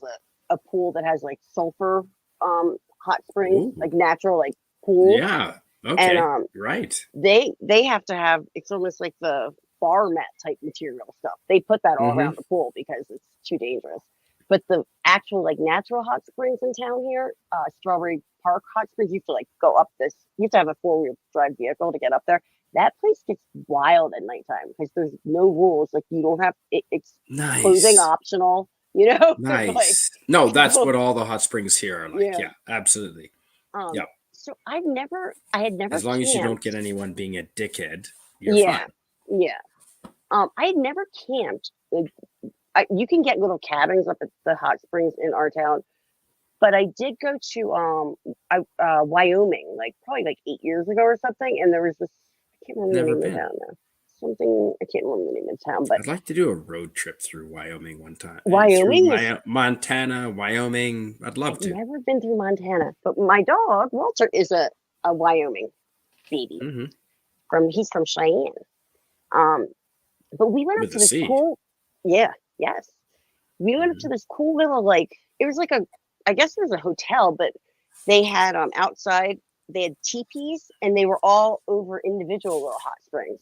a pool that has like sulfur hot springs, Ooh. like natural like pools. Yeah. And Okay. Right. they have to have, it's almost like the bar mat type material stuff. They put that all around Mhm. the pool because it's too dangerous. But the actual like natural hot springs in town here, Strawberry Park hot springs, you have to like go up this. You have to have a 4-wheel drive vehicle to get up there. That place gets wild at nighttime because there's no rules. Like you don't have it's closing Nice. optional. You know, like Nice. No, that's people, what all the hot springs here are like. yeah. Yeah, absolutely. Yeah. So I had never As long as you don't camped. get anyone being a dickhead, you're Yeah, fine. yeah. I had never camped. Like, you can get little cabins up at the hot springs in our town, but I did go to Wyoming, like probably like 8 years ago or something, and there was this. I can't remember the Never name of the been. town now. Something I can't remember the name of the town, but I'd like to do a road trip through Wyoming one time. Through Wyoming is. Montana, Wyoming. I'd love I've to. never been through Montana, but my dog Walter is a Wyoming baby. Mm-hmm. He's from Cheyenne. But we went up With to the this sea. cool. Yeah, yes. We went up to this cool little like it was like I guess it was a hotel, but they had outside they had teepees and they were all over individual little hot springs.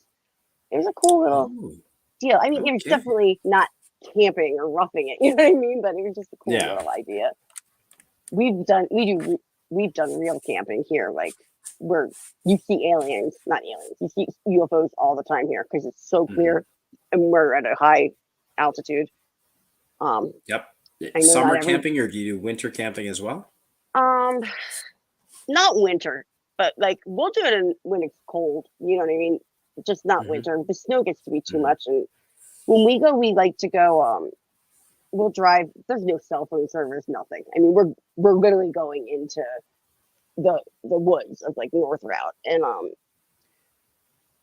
It was a cool little Oh, deal. I mean, it was okay. definitely not camping or roughing it, you know what I mean? But it was just a cool Yeah. little idea. We've done real camping here, like where you see aliens, not aliens, you see UFOs all the time here because it's so clear and we're at a high altitude. Yep. I know Summer not every camping, or do you do winter camping as well? not winter, but like we'll do it when it's cold, you know what I mean? Just not winter. The snow gets to be too much, and when we go, we like to go we'll drive. There's no cell phone service, nothing. I mean, we're literally going into the woods of like North Route, and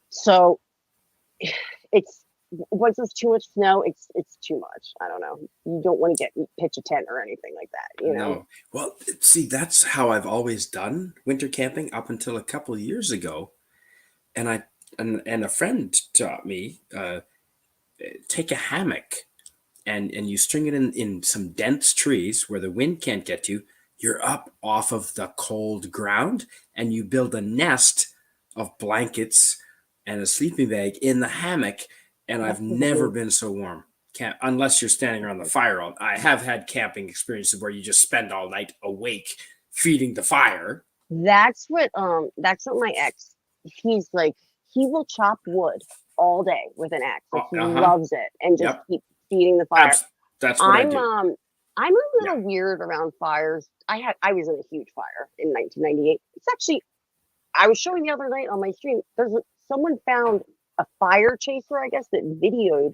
so it's once there's too much snow, it's too much. I don't know. You don't want to pitch a tent or anything like that, you know. No. Well, see, that's how I've always done winter camping up until a couple of years ago, and a friend taught me take a hammock and you string it in some dense trees where the wind can't get you. You're up off of the cold ground, and you build a nest of blankets and a sleeping bag in the hammock. And I've never been so warm. Unless you're standing around the fire all. I have had camping experiences where you just spend all night awake feeding the fire. That's what my ex. He's like he will chop wood all day with an axe. Like he loves it and just keep feeding the fire. That's what I do. I'm a little weird around fires. I was in a huge fire in 1998. It's actually I was showing the other night on my stream. Someone found a fire chaser, I guess, that videoed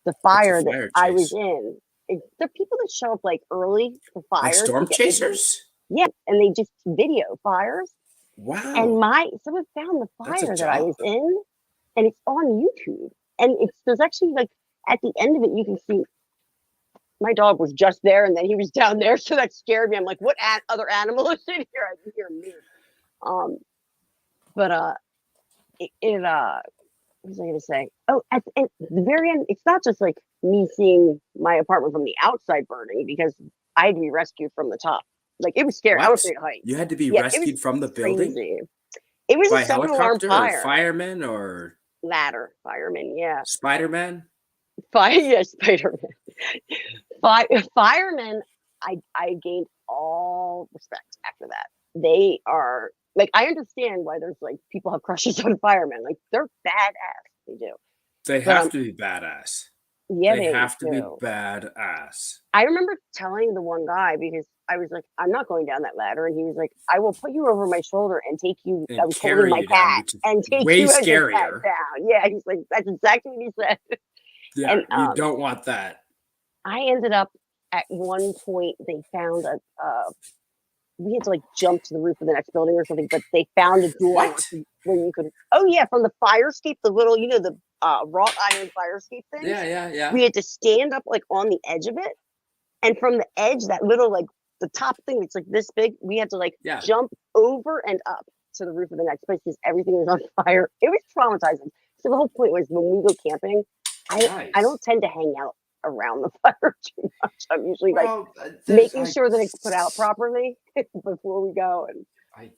the fire that I was in. There are people that show up like early for fires. Like storm chasers? Yeah, and they just video fires. Wow. And someone found the fire that I was in, and it's on YouTube. And there's actually like at the end of it, you can see my dog was just there, and then he was down there, so that scared me. I'm like, what other animal is in here? I can hear me. But what was I going to say? Oh, at the very end, it's not just like me seeing my apartment from the outside burning because I had to be rescued from the top. Like it was scary. I What? was afraid of heights. You had to be Yeah, it rescued was from the building crazy. It was by a 7-alarm helicopter or fire. firemen or Ladder fireman, yeah. Spider-Man? Yeah, Spider-Man. Firemen, I gained all respect after that. They are like, I understand why there's like people have crushes on firemen. Like they're badass. They do. They But, have to be badass. Yeah, They have to be do. badass. I remember telling the one guy, because I was like, I'm not going down that ladder, and he was like, I will put you over my shoulder and take you. And I was holding carry my you down, cat which is and take way you as a cat scarier. down. Yeah, he's like, that's exactly what he said. Yeah, And you don't want that. I ended up at one point. They found we had to like jump to the roof of the next building or something, but they found a door where you could. Oh yeah, from the fire escape, the little, the wrought iron fire escape thing. Yeah. We had to stand up like on the edge of it, and from the edge, that little like the top thing that's like this big, we had to like jump over and up to the roof of the next place because everything was on fire. It was traumatizing. So the whole point was when we go camping, I don't tend to hang out around the fire too much. I'm usually making sure that it's put out properly before we go. And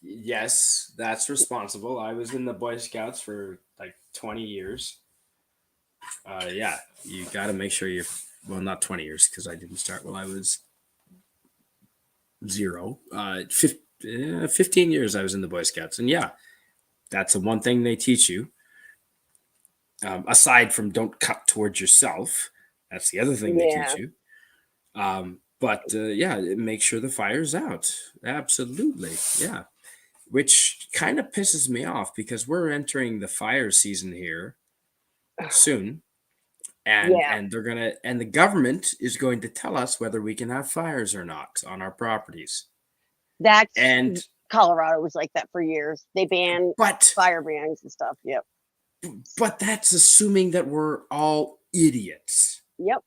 Yes, that's responsible. I was in the Boy Scouts for like 20 years. Yeah, you got to make sure well, not 20 years because I didn't start while I was 0. 15 years I was in the Boy Scouts. And yeah, that's the one thing they teach you. Aside from don't cut towards yourself. That's the other thing they teach you. But make sure the fire's out. Absolutely. Yeah. Which kind of pisses me off because we're entering the fire season here soon. And the government is going to tell us whether we can have fires or not on our properties. Colorado was like that for years. They banned fire bans and stuff. Yep. But that's assuming that we're all idiots. Yep.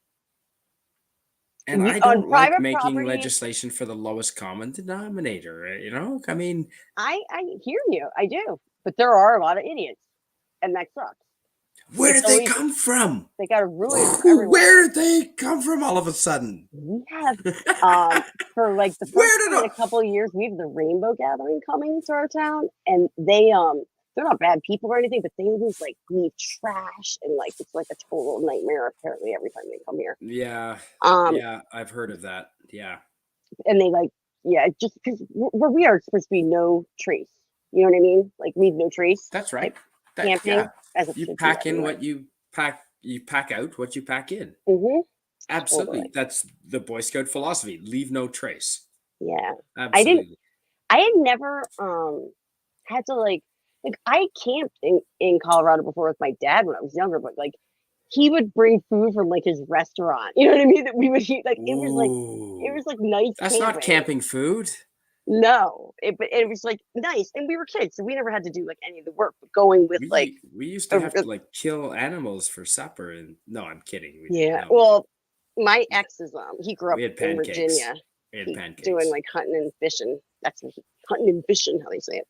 And I don't like making legislation for the lowest common denominator. I mean, I hear you. I do. But there are a lot of idiots, and that sucks. Where did they come from? They got to ruin it for everyone. Where did they come from all of a sudden? We have, for like the first time in a couple of years, we have the Rainbow Gathering coming to our town, and they're not bad people or anything, but they always like leave trash and like it's like a total nightmare apparently every time they come here. Yeah. I've heard of that. Yeah. And they just because where we are supposed to be no trace. You know what I mean? Like leave no trace. That's right. Camping as you pack in what you pack. You pack out what you pack in. Mm-hmm. Absolutely. Totally. That's the Boy Scout philosophy. Leave no trace. Yeah. Absolutely. I had never had to like I camped in Colorado before with my dad when I was younger, but like he would bring food from like his restaurant. You know what I mean? That we would eat. Like it was like nice. That's not camping food. No, it was like nice, and we were kids, so we never had to do like any of the work. But going with we used to have to like kill animals for supper, and no, I'm kidding. Well, my ex is he grew up in Virginia. We had pancakes. Doing like hunting and fishing. That's hunting and fishing, how they say it.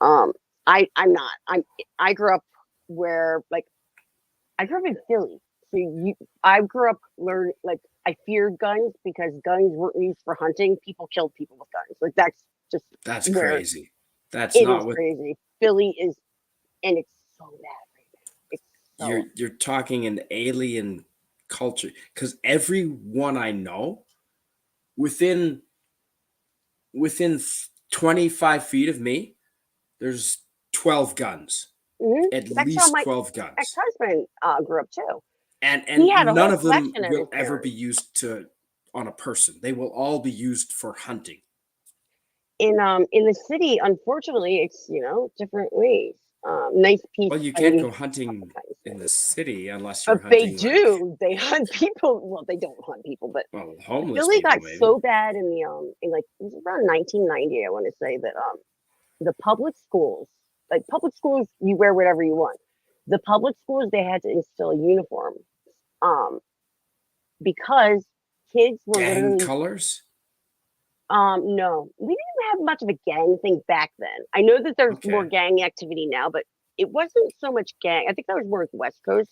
I'm not. I grew up where I grew up in Philly. So I grew up learning I feared guns because guns weren't used for hunting. People killed people with guns. That's crazy. That's crazy. Philly is, and it's so bad right now. You're talking an alien culture because everyone I know within 25 feet of me, there's 12 guns. Mm-hmm. At least 12 guns. Ex-husband grew up too. And none of them will ever be used on a person. They will all be used for hunting. In the city, unfortunately, it's different ways. Nice people. Well, you can't go hunting in the city unless you're but hunting. They do. They hunt people. Well, they don't hunt people, but homeless Philly people, got maybe. so bad in the it was around 1990. I want to say that the public schools, you wear whatever you want. The public schools, they had to instill a uniform, because kids were gang colors. No, we didn't have much of a gang thing back then. I know that there's more gang activity now, but it wasn't so much gang. I think that was more the West Coast.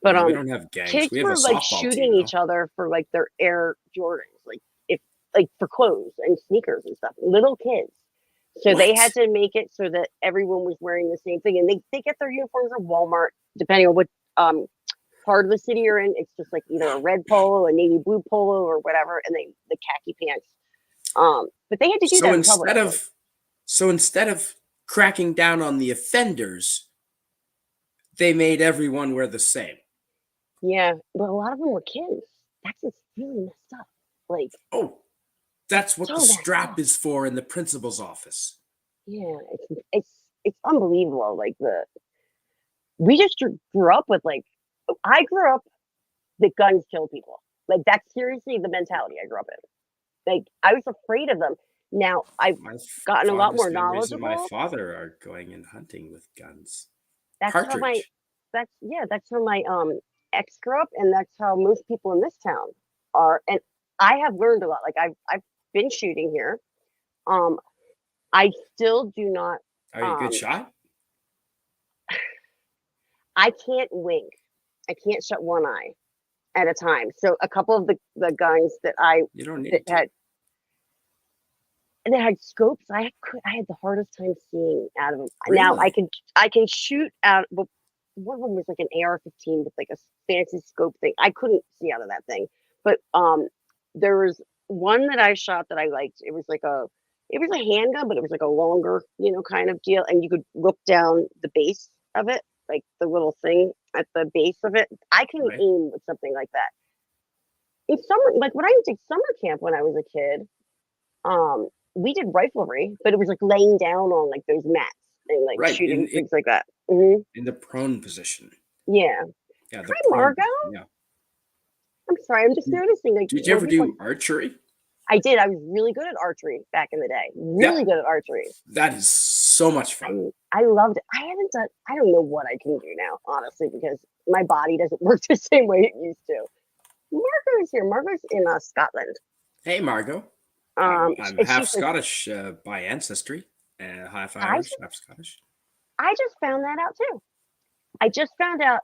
But we don't have gangs. Kids we have were a softball shooting team, each other for their Air Jordans. Like if like for clothes and sneakers and stuff. Little kids. So they What? had to make it so that everyone was wearing the same thing, and they get their uniforms at Walmart, depending on what part of the city you're in. It's just like either a red polo, a navy blue polo, or whatever, and the khaki pants. But they had to do that in public. So instead of cracking down on the offenders, they made everyone wear the same. Yeah, but a lot of them were kids. That's just really messed up. Like, oh, that's what so the messed strap up. is for in the principal's office. Yeah, it's unbelievable. Like we just grew up with like, I grew up that guns kill people. Like that's seriously the mentality I grew up in. Like I was afraid of them. Now I've gotten a lot more knowledgeable. My father are going and hunting with guns. That's how that's how my ex grew up, and that's how most people in this town are. And I have learned a lot. Like I've been shooting here. I still do not. Are you a good shot? I can't wink. I can't shut one eye at a time. So a couple of the guns that had scopes, I had the hardest time seeing out of them. Really? Now I can shoot out. Well, one of them was like an AR-15 with like a fancy scope thing. I couldn't see out of that thing. But there was one that I shot that I liked. It was a handgun, but it was like a longer, kind of deal, and you could look down the base of it, like the little thing at the base of it. I can aim with something like that. In summer, like when I did summer camp when I was a kid, we did riflery, but it was like laying down on like those mats and like shooting things like that. Mm-hmm. In the prone position. Yeah. Yeah. Hi, Margo. Yeah. I'm sorry. I'm just noticing. Like, did you ever do archery? I did. I was really good at archery back in the day. Really good at archery. That is so much fun. I loved it. I don't know what I can do now, honestly, because my body doesn't work the same way it used to. Margo's here. Margo's in Scotland. Hey, Margo. I'm half Scottish by ancestry, half Irish, half Scottish. I just found that out too. I just found out.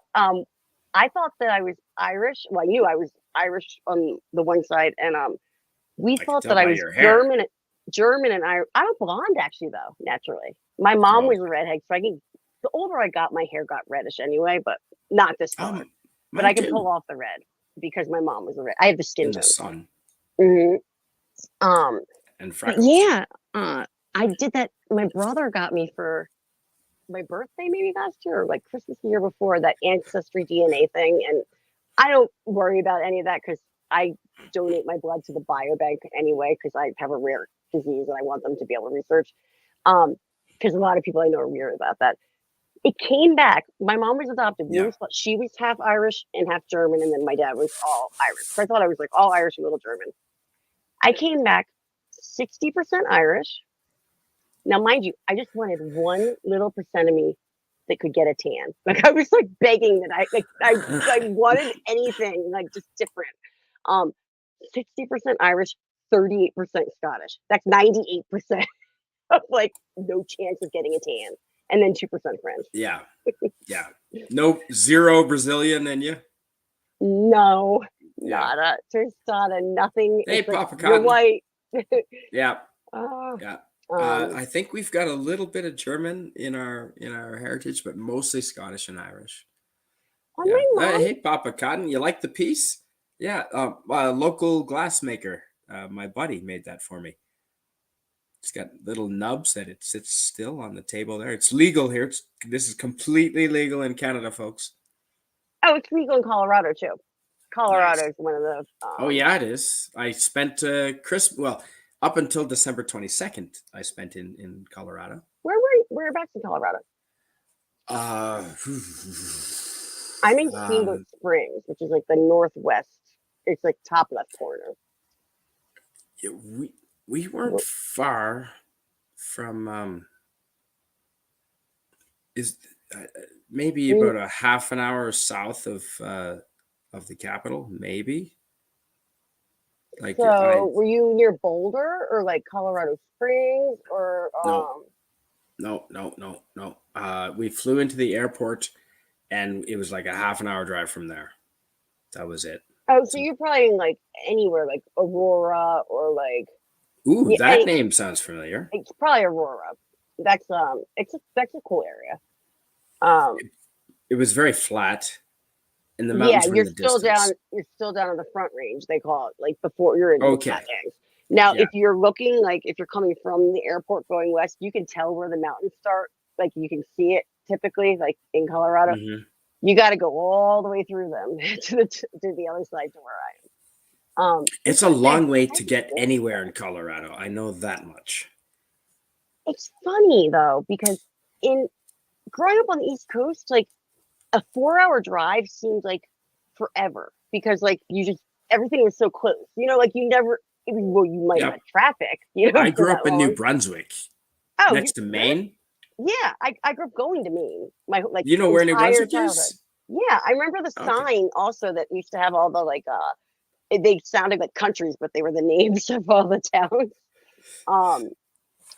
I thought that I was Irish. Well, I knew I was Irish on the one side, and we thought that I was German and Irish. I'm a blonde, actually, though. Naturally, my mom was a redhead, so the older I got, my hair got reddish anyway, but not this color. But I could pull off the red because my mom was a red. I have the skin tone. The sun. Mm-hmm. And freckles. Yeah, I did that. My brother got me for my birthday, maybe last year, or like Christmas the year before, that ancestry DNA thing. And I don't worry about any of that because I donate my blood to the biobank anyway because I have a rare disease and I want them to be able to research. Because a lot of people I know are weird about that. It came back. My mom was adopted. Yeah. She was half Irish and half German, and then my dad was all Irish. So I thought I was like all Irish and little German. I came back 60% Irish. Now, mind you, I just wanted one little percent of me that could get a tan. Like I was like begging that I wanted anything like just different. 60% Irish, 38% Scottish. That's 98% of like no chance of getting a tan, and then 2% French. Yeah, yeah. No, zero Brazilian in you. No, nada. Tostada, nothing. Hey, it's Papa like, you're white. Yeah. Yeah. I think we've got a little bit of German in our heritage, but mostly Scottish and Irish. Yeah. Hey, Papa Cotton, you like the piece? Yeah, a local glassmaker, my buddy made that for me. It's got little nubs that it sits still on the table there. It's legal here. This is completely legal in Canada, folks. Oh, it's legal in Colorado too. Colorado is one of the. Oh yeah, it is. I spent up until December 22nd, I spent in Colorado. Whereabouts in Colorado? I'm in Steamboat Springs, which is like the northwest. It's like top left corner. Yeah, we weren't far from maybe about a half an hour south of the capital, maybe. Like were you near Boulder or like Colorado Springs or No. We flew into the airport and it was like a half an hour drive from there. That was it. Oh, so you're probably in like anywhere like Aurora or like Ooh, that name sounds familiar. it's probably Aurora. That's that's a cool area. It was very flat, and the Yeah, mountains were you're in the still distance. down. You're still down in the front range. They call it like before you're in the Okay. Catlins. Now, Yeah. if you're looking like if you're coming from the airport going west, you can tell where the mountains start. Like you can see it typically, like in Colorado. Mhm. You got to go all the way through them to the other side to where I am. It's a long way to get anywhere in Colorado. I know that much. It's funny though because in growing up on the East Coast, like a 4-hour drive seemed like forever because like you just everything was so close. You know, like you never. Well, you might Yep. have had traffic. You know, I for grew that up in New long. Brunswick, Oh, next to Maine. Yeah, I grew up going to Maine. My like You know where New entire Brunswick childhood. is? Yeah, I remember the Okay. sign also that used to have all the like they sounded like countries, but they were the names of all the towns.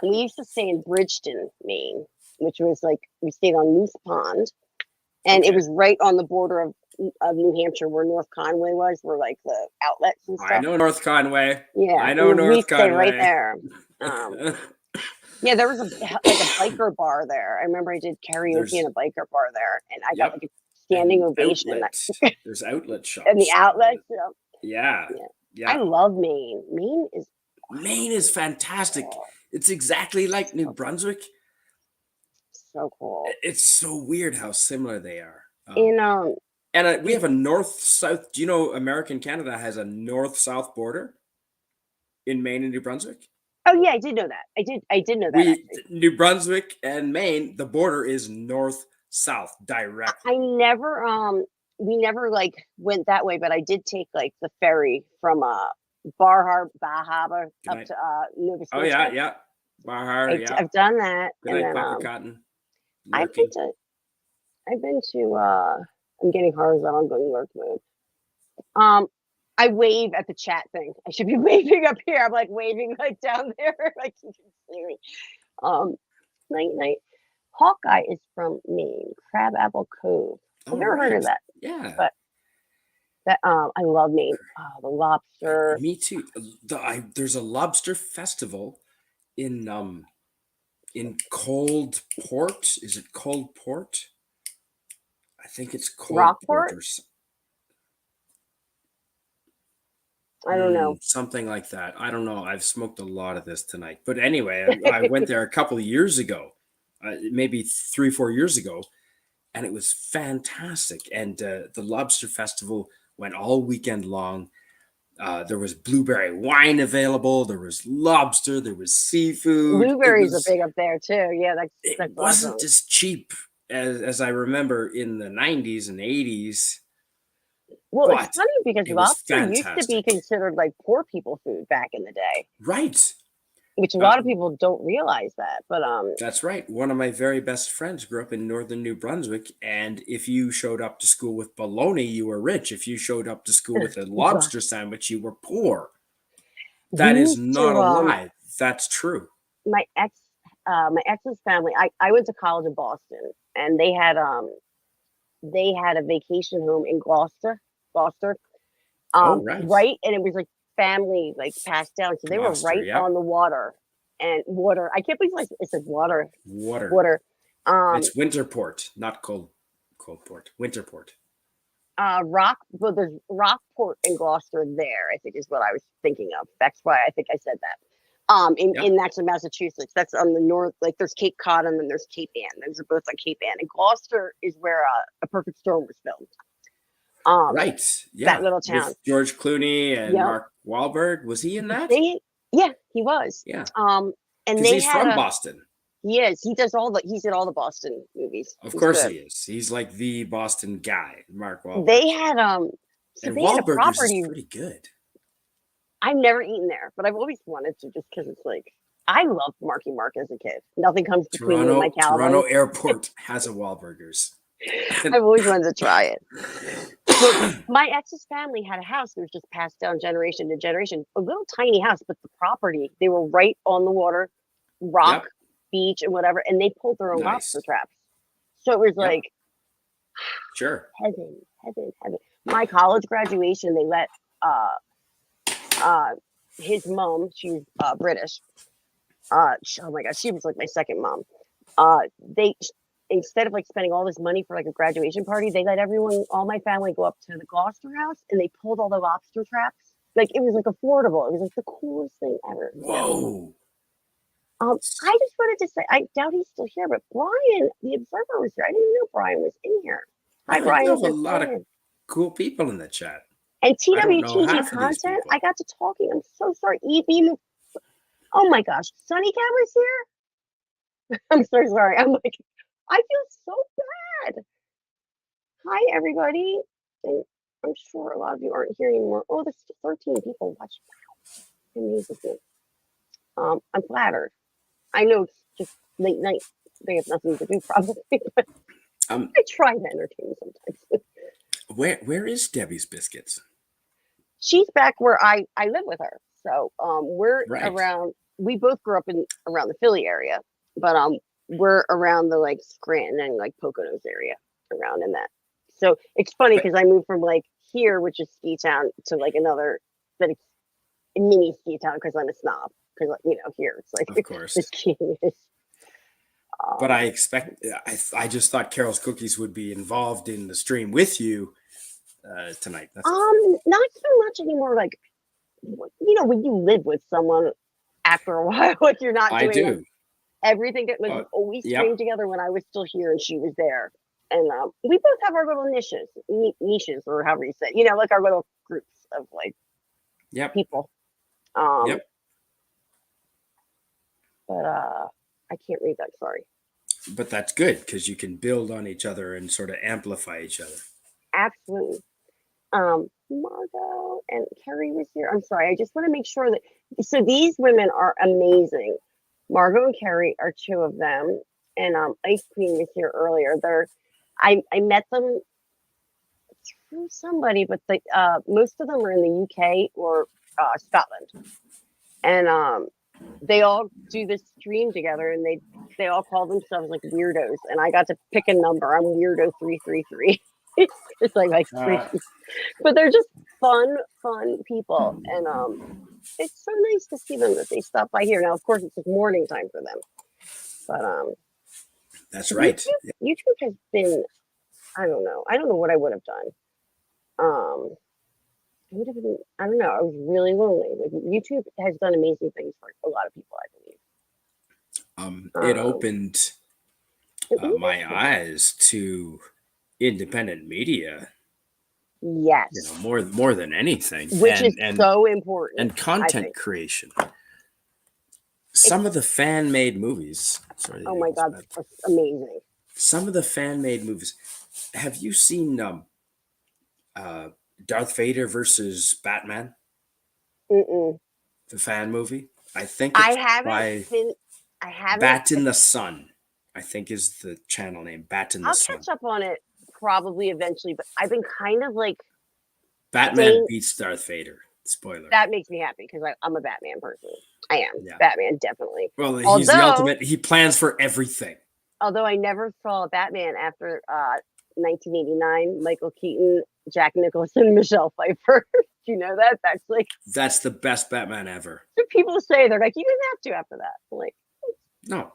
We used to stay in Bridgeton, Maine, which was like we stayed on Moose Pond, and it was right on the border of New Hampshire, where North Conway was, where like the outlets and stuff. I know North Conway. Yeah, I know we North stay right Conway. there. Yeah, there was like a biker bar there. I remember I did karaoke in a biker bar there, and I got like a standing ovation. There's outlet shops. And the outlets. Yeah. I love Maine. Maine is fantastic. It's exactly like New Brunswick. So cool. It's so weird how similar they are. And we have a north-south. Do you know American Canada has a north-south border in Maine and New Brunswick? Oh yeah, I did know that. I did know that. New Brunswick and Maine, the border is north-south directly. I never we never like went that way, but I did take like the ferry from Bar Harbor up to Nova Scotia. Oh yeah. Bar Harbor, yeah. I've done that. Good And night, then Papa Cotton. I've been to I'm getting horizontal, I'm going work mode. I wave at the chat thing. I should be waving up here. I'm like waving like down there, like you can see me. Night. Hawkeye is from Maine, Crabapple Cove. I've never heard of that. Yeah. But that I love Maine. Oh, the lobster. Me too. There's a lobster festival in Cold Port. Is it Cold Port? I think it's Cold Rockport? Port I don't know. Something like that. I don't know. I've smoked a lot of this tonight. But anyway, I went there a couple of years ago, maybe 3-4 years ago, and it was fantastic. And the lobster festival went all weekend long. There was blueberry wine available. There was lobster. There was seafood. Blueberries are big up there too. Yeah, that's It wasn't awesome. as cheap as I remember in the 90s and 80s. Well, but it's funny because it was lobster used to be considered like poor people food back in the day. Right. Which a lot of people don't realize that. But That's right. One of my very best friends grew up in northern New Brunswick, and if you showed up to school with bologna, you were rich. If you showed up to school with a lobster sandwich, you were poor. That is not a lie. That's true. My ex's family, I went to college in Boston, and they had a vacation home in Gloucester. Right, and it was like family like passed down, so they were Gloucester, right yeah. on the water. And water, I can't believe it said water. Water. It's Winterport, not Coldport. Winterport. There's Rockport and Gloucester there, I think is what I was thinking of. That's why I think I said that. In actually Massachusetts, that's on the north. Like there's Cape Cod and then there's Cape Ann. Those are both on Cape Ann. And Gloucester is where A Perfect Storm was filmed. Right. Yeah. That little town. With George Clooney and Mark Wahlberg. Was he in that? Yeah, he was. Yeah. And he's from Boston. He is. He did all the Boston movies. Of course he is. He's like the Boston guy, Mark Wahlberg. They had and Wahlburgers is pretty good. I've never eaten there, but I've always wanted to just because it's like I loved Marky Mark as a kid. Nothing comes between me and my Cowboys. Toronto Airport has a Wahlburgers. I've always wanted to try it. But my ex's family had a house that was just passed down generation to generation. A little tiny house, but the property, they were right on the water, rock, beach, and whatever, and they pulled their own lobster traps. So it was like sure heaven. my college graduation, they let his mom, she's British. Oh my god, she was like my second mom. They instead of like spending all this money for like a graduation party, they let all my family go up to the Gloucester house, and they pulled all the lobster traps. Like it was like affordable. It was like the coolest thing ever. Whoa. I just wanted to say, I doubt he's still here, but Brian, the observer, was here. I didn't even know Brian was in here. Hi, I Brian. know a lot of cool people in the chat. And I don't know TWTG half of these content, people. I got to talking. I'm so sorry. EB, oh my gosh, Sunny Cat was here. I'm so sorry. I'm like, I feel so bad. Hi, everybody. And I'm sure a lot of you aren't here anymore. Oh, there's 13 people watching. Wow. Amazing. I'm flattered. I know it's just late night. They have nothing to do, probably, but I try to entertain sometimes. Where is Debbie's Biscuits? She's back where I live with her. So we're Right. around. We both grew up around the Philly area, but we're around the like Scranton and like Poconos area, around in that. So it's funny because I moved from like here, which is ski town, to like another that it's a mini ski town because I'm a snob. Because here it's like Of course. the skiing is. But I I just thought Carol's Cookies would be involved in the stream with you tonight. That's Not so much anymore. Like, when you live with someone after a while, like you're not I doing do. like, everything that was always streamed together when I was still here and she was there. And we both have our little niches or however you say, like our little groups of like people. But I can't read that. Sorry. But that's good because you can build on each other and sort of amplify each other. Absolutely. Margot and Carrie was here. I'm sorry. I just want to make sure that. So these women are amazing. Margot and Carrie are two of them, and Ice Queen was here earlier. I met them through somebody, but most of them are in the UK or Scotland, and they all do this stream together, and they all call themselves like weirdos, and I got to pick a number. I'm weirdo 333. It's like crazy. But they're just fun people, and it's so nice to see them that they stop by here. Now, of course, it's morning time for them, but that's right. YouTube has been, I don't know what I would have done. It would have been, I don't know. I was really lonely. Like YouTube has done amazing things for a lot of people, I believe. It opened my eyes to independent media. Yes. More than anything. Which is so important. And content creation. Some of the fan-made movies. Sorry, oh my God, that's amazing. Some of the fan-made movies. Have you seen Darth Vader versus Batman? Mm-mm. The fan movie? I think it's I haven't. Bat in the Sun, I think is the channel name. Bat in the Sun. I'll catch up on it probably eventually, but I've been kind of like Batman beats Darth Vader. Spoiler. That makes me happy because I'm a Batman person. I am. Yeah. Batman, definitely. Well, he's the ultimate. He plans for everything. Although I never saw Batman after 1989, Michael Keaton, Jack Nicholson, Michelle Pfeiffer. Do you know that? That's the best Batman ever. People say they're like, you didn't have to after that. I'm like, no.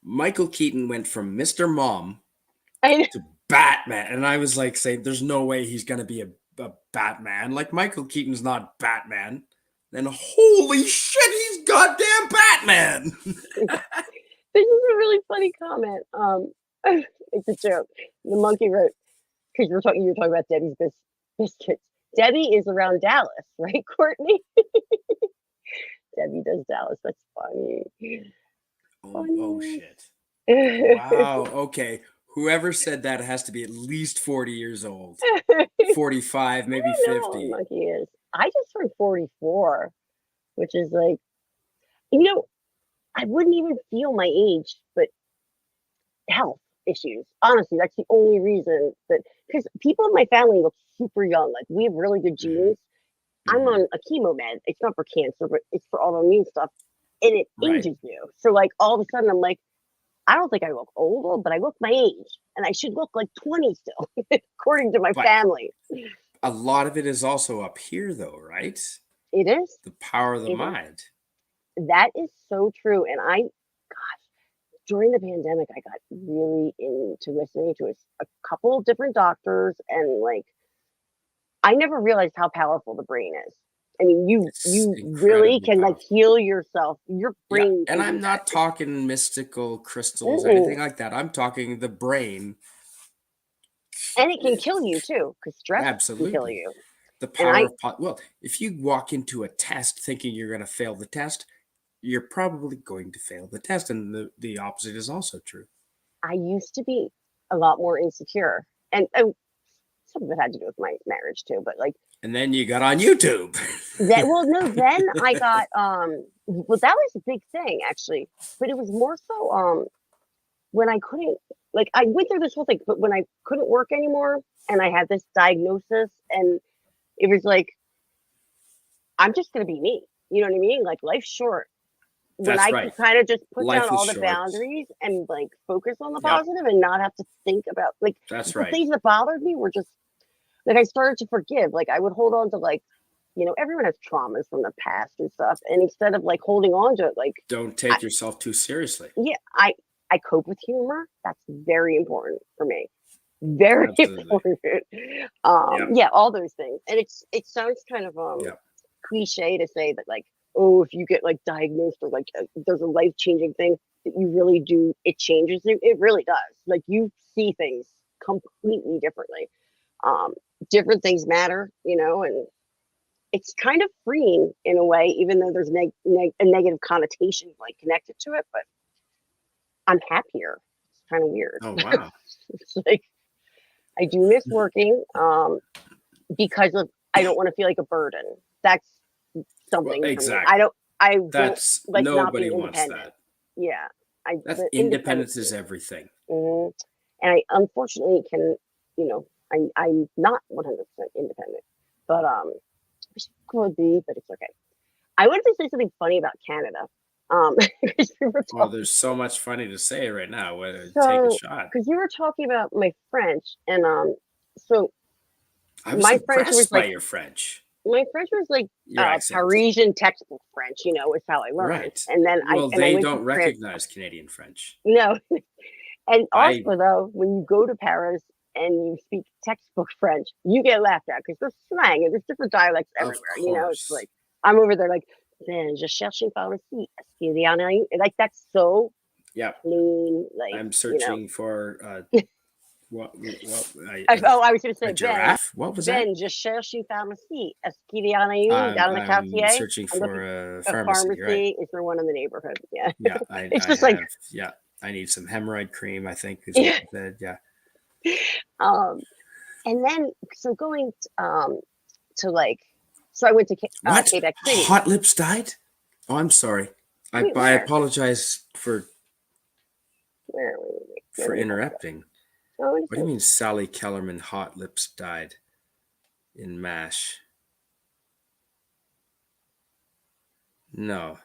Michael Keaton went from Mr. Mom to Batman. And I was like saying, there's no way he's going to be a Batman. Like, Michael Keaton's not Batman. Then holy shit, he's goddamn Batman. This is a really funny comment. It's a joke. The monkey wrote, because you're talking about Debbie's biscuits. Debbie is around Dallas, right, Courtney? Debbie does Dallas. That's funny. Oh shit. Wow. Okay. Whoever said that has to be at least 40 years old. 45, maybe 50. Monkey is. I just turned 44, which is like, I wouldn't even feel my age, but health issues. Honestly, that's the only reason because people in my family look super young. Like, we have really good genes. I'm on a chemo med. It's not for cancer, but it's for autoimmune stuff. And it ages you. So like all of a sudden I'm like, I don't think I look old, but I look my age. And I should look like 20 still, according to my family. a lot of it is also up here, though, right? It is. The power of the It is. mind. That is so true. And gosh, during the pandemic, I got really into listening to a couple of different doctors, and like, I never realized how powerful the brain is. I mean, you really can like heal yourself. Your Yeah, brain and can I'm do not that. talking mystical crystals or Mm-mm. anything like that. I'm talking the brain. And it can kill you too, because stress can kill Absolutely. you. The And power of well, if you walk into a test thinking you're going to fail the test, you're probably going to fail the test, and the opposite is also true. I used to be a lot more insecure, and some of it had to do with my marriage too. But like, And then you got on YouTube. then I got well, that was a big thing actually, but it was more so when I couldn't, like, I went through this whole thing, but when I couldn't work anymore and I had this diagnosis, and it was like, I'm just gonna be me. You know what I mean? Like, life's short. When That's I right. could kind of just put Life down is all the short. boundaries and like focus on the Yep. positive and not have to think about like That's the right. things that bothered me were just like, I started to forgive. Like, I would hold on to, like, everyone has traumas from the past and stuff, and instead of like holding on to it, like, Don't take yourself too seriously. yeah, I cope with humor. That's very important for me. Very Absolutely. important. Yeah, all those things. And it sounds kind of cliche to say that, like, oh, if you get like diagnosed or like there's a life-changing thing that you really do, it changes you. It really does. Like, you see things completely differently. Different things matter, and it's kind of freeing in a way, even though there's a negative connotation like connected to it, but I'm happier. It's kind of weird. Oh, wow. It's like, I do miss working because of, I don't want to feel like a burden. That's something for me. exactly. I don't That's like not nobody being wants independent. that. Yeah. That's the independence is everything. Mhm. And I unfortunately can, I'm not 100% independent, but which could be, but it's okay. I wanted to say something funny about Canada. Because we were Oh, talking, there's so much funny to say right now. Take so a shot. because you were talking about my French, and so I was my French impressed was by like your French. my French was like Your accent. Parisian textbook French, is how I learned. Right. And then Well, I they went don't to recognize Canadian French. No. And I- also, though, when you go to Paris and you speak textbook French, you get laughed at because there's slang and there's different dialects everywhere. It's like, I'm over there like, ben, je cherche une pharmacie. Est-ce qu'il y en a une? Like, that's so Yeah. clean. Like, I'm searching for what I was going to say, a giraffe. What was that? Ben, je cherche une pharmacie. Est-ce qu'il y en a une dans le quartier? I'm searching I'm for looking- a pharmacy. Right. Is there one in the neighborhood? Yeah. Yeah, It's just like, I need some hemorrhoid cream. I think is Yeah. what you said. Yeah. And then so going to like, so I went to What? Quebec City. Hot Lips died? Oh, I'm sorry. Wait, I where? apologize for Where interrupting. Oh, What do you mean Sally Kellerman Hot Lips died in MASH? No.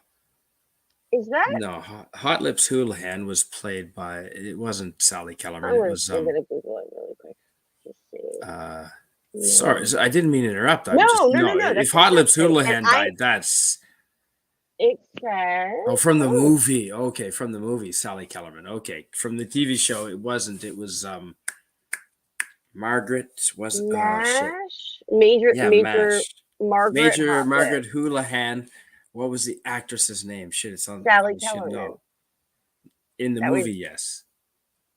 Is that? No, Hot Lips Houlihan was played by. It wasn't Sally Kellerman. I'm It gonna was Google it really quick. Let's see. Sorry, I didn't mean to interrupt. No. If That's Hot Lips interesting. Houlihan And died, that's It says. from the movie. Okay, from the movie Sally Kellerman. Okay, from the TV show, it wasn't. It was Margaret. Was MASH. Major Margaret. Hotlips. Margaret Houlihan. What was the actress's name? Shit, it's on. Sally I should Kellerman. know. In the That movie, was- yes.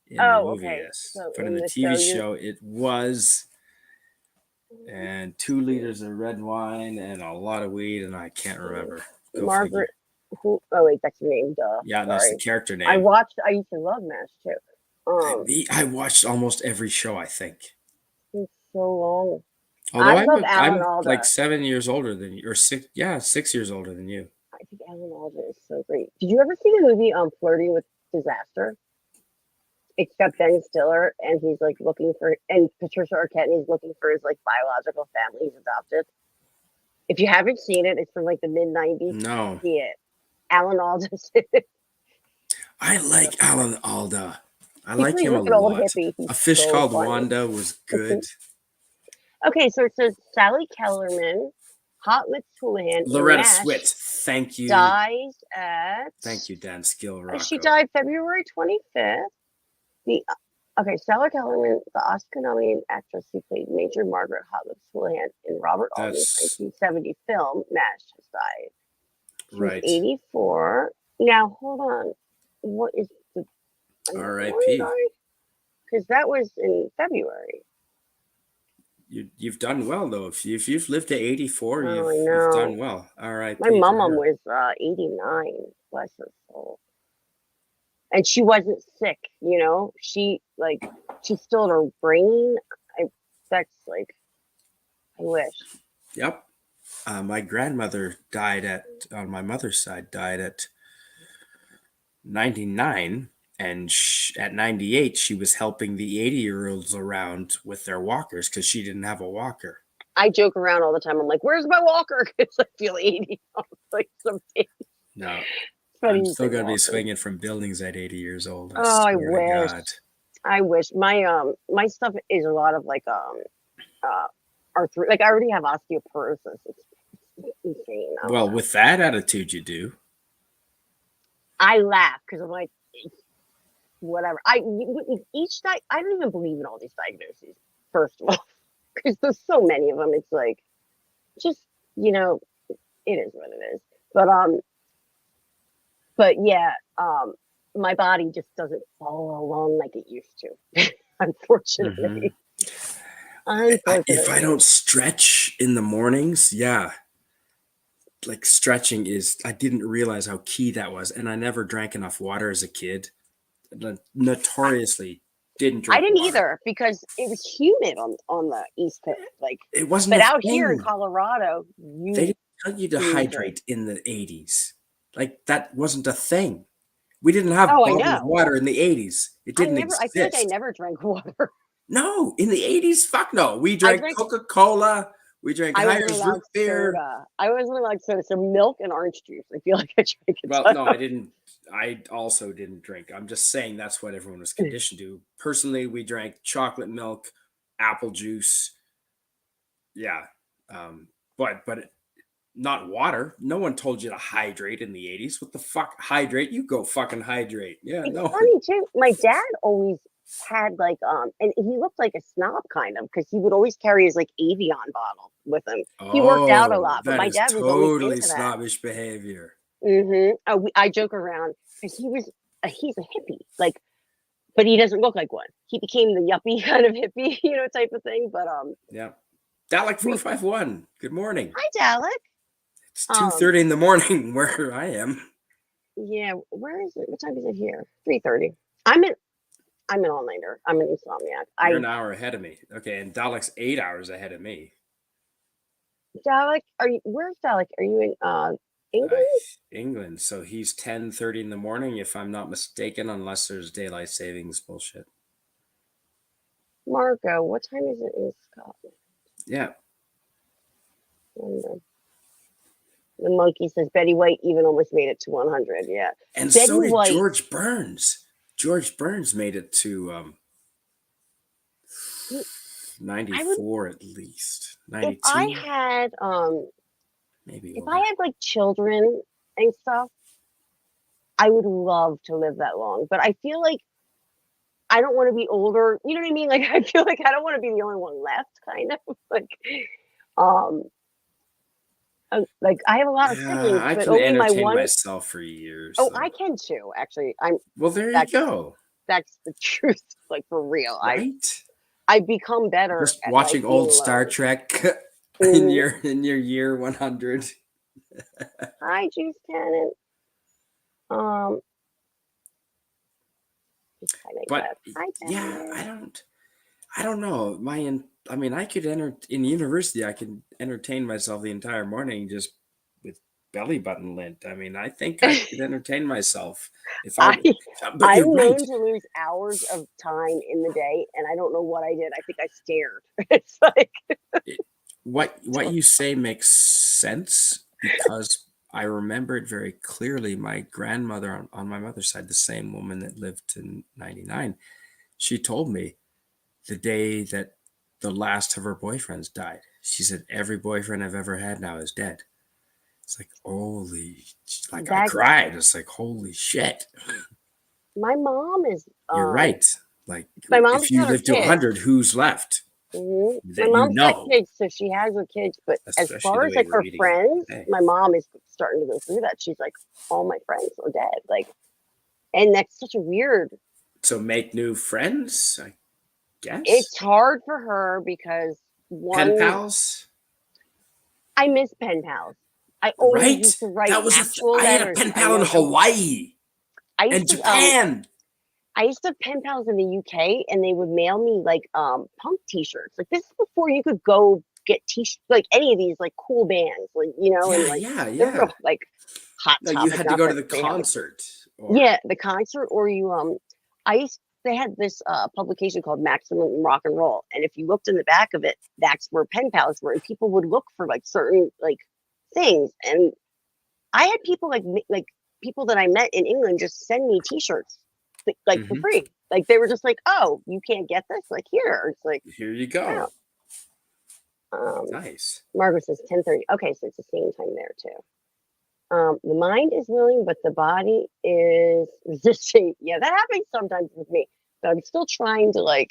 In the movie, okay. yes. So But in in the the TV show, show, it was. And 2 liters of red wine and a lot of weed, and I can't remember. Go Margaret. figure. Oh wait, that's her name. Duh. Yeah, that's the Sorry. character name. I used to love MASH too. I watched almost every show, I think. It's so long. Although love Alan I'm Alda. like 7 years older than you, or 6 years older than you. I think Alan Alda is so great. Did you ever see the movie Flirting with Disaster? It's got Ben Stiller, and he's like looking for, and Patricia Arquette, and he's looking for his like biological family he's adopted. If you haven't seen it, it's from like the mid-90s. No. See it. Alan Alda. I like Alan Alda. I He like plays him a like an old lot. hippie. He's A Fish so Called funny. Wanda was good. Okay, so it says Sally Kellerman, Hot Lips Houlihan, and Loretta MASH Swit. Thank you. dies at. Thank you, Dan Skill Rocco. She died February 25th. Okay, Sally Kellerman, the Oscar-nominated actress who played Major Margaret Hot Lips Houlihan in Robert Altman's 1970 film MASH, has died. She was 84. Now, hold on. What is the R.I.P. Because that was in February. You've done well though. If you've lived to 84, Oh, you've done well. R.I.P. My mom was 89. Bless her soul. And she wasn't sick, you know. She still had her brain. I wish. Yep. My grandmother died on my mother's side, died at 99. And at 98, she was helping the 80-year-olds around with their walkers because she didn't have a walker. I joke around all the time. I'm like, where's my walker? Because I feel 80. Like something. No. I'm still going to be swinging from buildings at 80 years old. I wish. I wish. My stuff is a lot of arthritis. Like I already have osteoporosis. It's insane. Well, with that attitude, you do. I laugh because I'm like, whatever. I don't even believe in all these diagnoses. First of all, because there's so many of them. It's like, just it is what it is. But yeah, my body just doesn't follow along like it used to. Unfortunately. If I don't stretch in the mornings, like stretching I didn't realize how key that was. And I never drank enough water as a kid. Notoriously didn't drink. I didn't water. either because it was humid on the East Coast. Like it wasn't. But out here in Colorado, they didn't tell you to hydrate in the 80s. Like that wasn't a thing. We didn't have bottled water in the 80s. It didn't exist. I feel like I never drank water. No, in the 80s, fuck no. We drank Coca-Cola. We drank Hires root beer. I wasn't allowed soda. So milk and orange juice. I feel like I drank it. Well, no, I didn't. I also didn't drink. I'm just saying that's what everyone was conditioned to. Personally, we drank chocolate milk, apple juice. Yeah. But not water. No one told you to hydrate in the 80s. What the fuck? Hydrate? You go fucking hydrate. Yeah, it's funny too. My dad always had and he looked like a snob kind of because he would always carry his Evian bottle with him. He worked out a lot, but my dad was totally snobbish behavior. Mm-hmm. I joke around because he's a hippie, but he doesn't look like one. He became the yuppie kind of hippie, type of thing. But yeah, Dalek 451. Good morning. Hi, Dalek. It's 2:30 in the morning where I am. Yeah, where is it? What time is it here? 3:30. I'm an all-nighter. I'm an insomniac. You're an hour ahead of me. Okay, and Dalek's 8 hours ahead of me. Dalek, where's Dalek? Are you in England? England. So he's 10:30 in the morning, if I'm not mistaken, unless there's daylight savings bullshit. Marco, what time is it in Scotland? Yeah. The monkey says Betty White even almost made it to 100. Yeah. And Betty so did White, George Burns. George Burns made it to 94 at least. 92. If I had maybe if I had children and stuff, I would love to live that long. But I feel like I don't want to be older. You know what I mean? I feel like I don't want to be the only one left, kind of. I have a lot of siblings, I but can only entertain my one. myself for years. Oh, so. I can too. Actually, Well, there you go. That's the truth. For real. Right. I've become better. Just at watching old Star Trek in your year 100. Hi, Juice Cannon. But I don't know. I could in university. I could entertain myself the entire morning just with belly button lint. I think I could entertain myself if I'm known to lose hours of time in the day, and I don't know what I did. I think I stared. It's what you say makes sense because I remember it very clearly. My grandmother on my mother's side, the same woman that lived to 99, she told me the day that the last of her boyfriends died. She said, every boyfriend I've ever had now is dead. It's like, holy, like I cried. It's like, holy shit. My mom is. You're right. Like, my mom's if you got her live to kids. 100, who's left? Mm-hmm. That My mom's you know. got kids, so she has her kids. But Especially as far the as way like we're her eating friends, today. my mom is starting to go through that. She's like, all my friends are dead. Like, and that's such a weird. So make new friends, I guess. It's hard for her because Pen pals. I miss pen pals. I always Right? used to write That was actual I had a letters. pen I pal in know. Hawaii I used and to, Japan. I used to have pen pals in the UK, and they would mail me like punk T-shirts. Like this is before you could go get T-shirts, like any of these like cool bands, like and like they were like Hot No, Topic. you had to not go to that the they had, like, concert. yeah, the concert, or you they had this publication called Maximum Rock and Roll, and if you looked in the back of it, that's where pen pals were, and people would look for like certain like things, and I had people like people that I met in England just send me T-shirts like for free. Like they were just like, "Oh, you can't get this? Like here." It's like, here you go. Wow. Nice. Margaret says 10:30. Okay, so it's the same time there too. The mind is willing, but the body is resisting. Yeah, that happens sometimes with me. But I'm still trying to like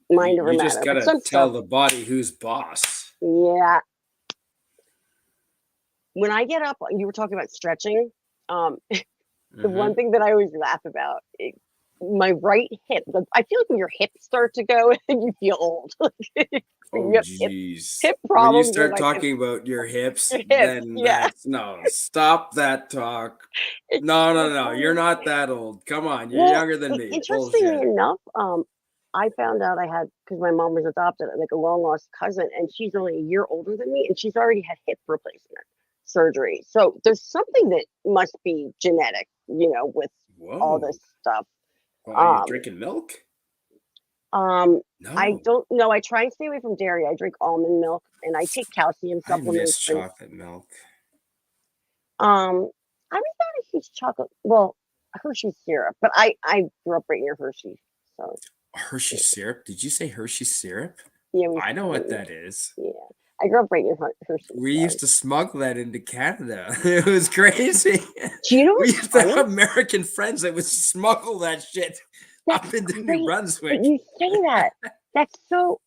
mind over You matter. just But gotta some tell stuff, the body who's boss. yeah. When I get up, you were talking about stretching. The one thing that I always laugh about is my right hip. I feel like when your hips start to go, you feel old. Oh, You have jeez. hip When you problems. you're start like, talking about your hips, hips, then yeah. that's no. Stop that talk. No. You're not that old. Come on, you're Well, younger than me. interestingly Bullshit. enough, I found out I had, because my mom was adopted, like a long lost cousin, and she's only a year older than me, and she's already had hip replacement surgery. So there's something that must be genetic, with all this stuff. Well, are you drinking milk? I don't know. I try and stay away from dairy. I drink almond milk, and I take calcium I miss supplements. chocolate milk. I'm not a huge chocolate. Well, Hershey's syrup, but I grew up right near Hershey, so. Hershey syrup? Did you say Hershey syrup? Yeah, I know what that is. Yeah, I grew up right near Hershey. We used to smuggle that into Canada. It was crazy. Do you know we what's used funny? to have American friends that would smuggle that shit up into New Brunswick. You say that. That's so.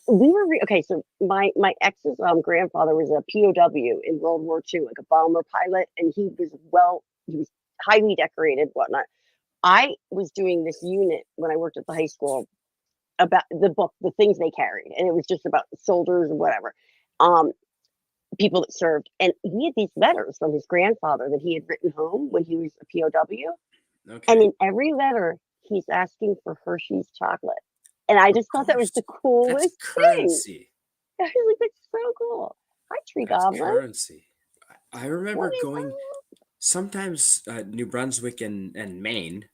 We were okay. So my ex's grandfather was a POW in World War II, like a bomber pilot, and he was highly decorated, whatnot. I was doing this unit when I worked at the high school about the things they carried, and it was just about soldiers or whatever, people that served, and he had these letters from his grandfather that he had written home when he was a POW, and in every letter he's asking for Hershey's chocolate, and I just thought that was the coolest thing. I was like, that's so cool. Hi, Tree Goblin. Currency. I remember going sometimes New Brunswick and Maine.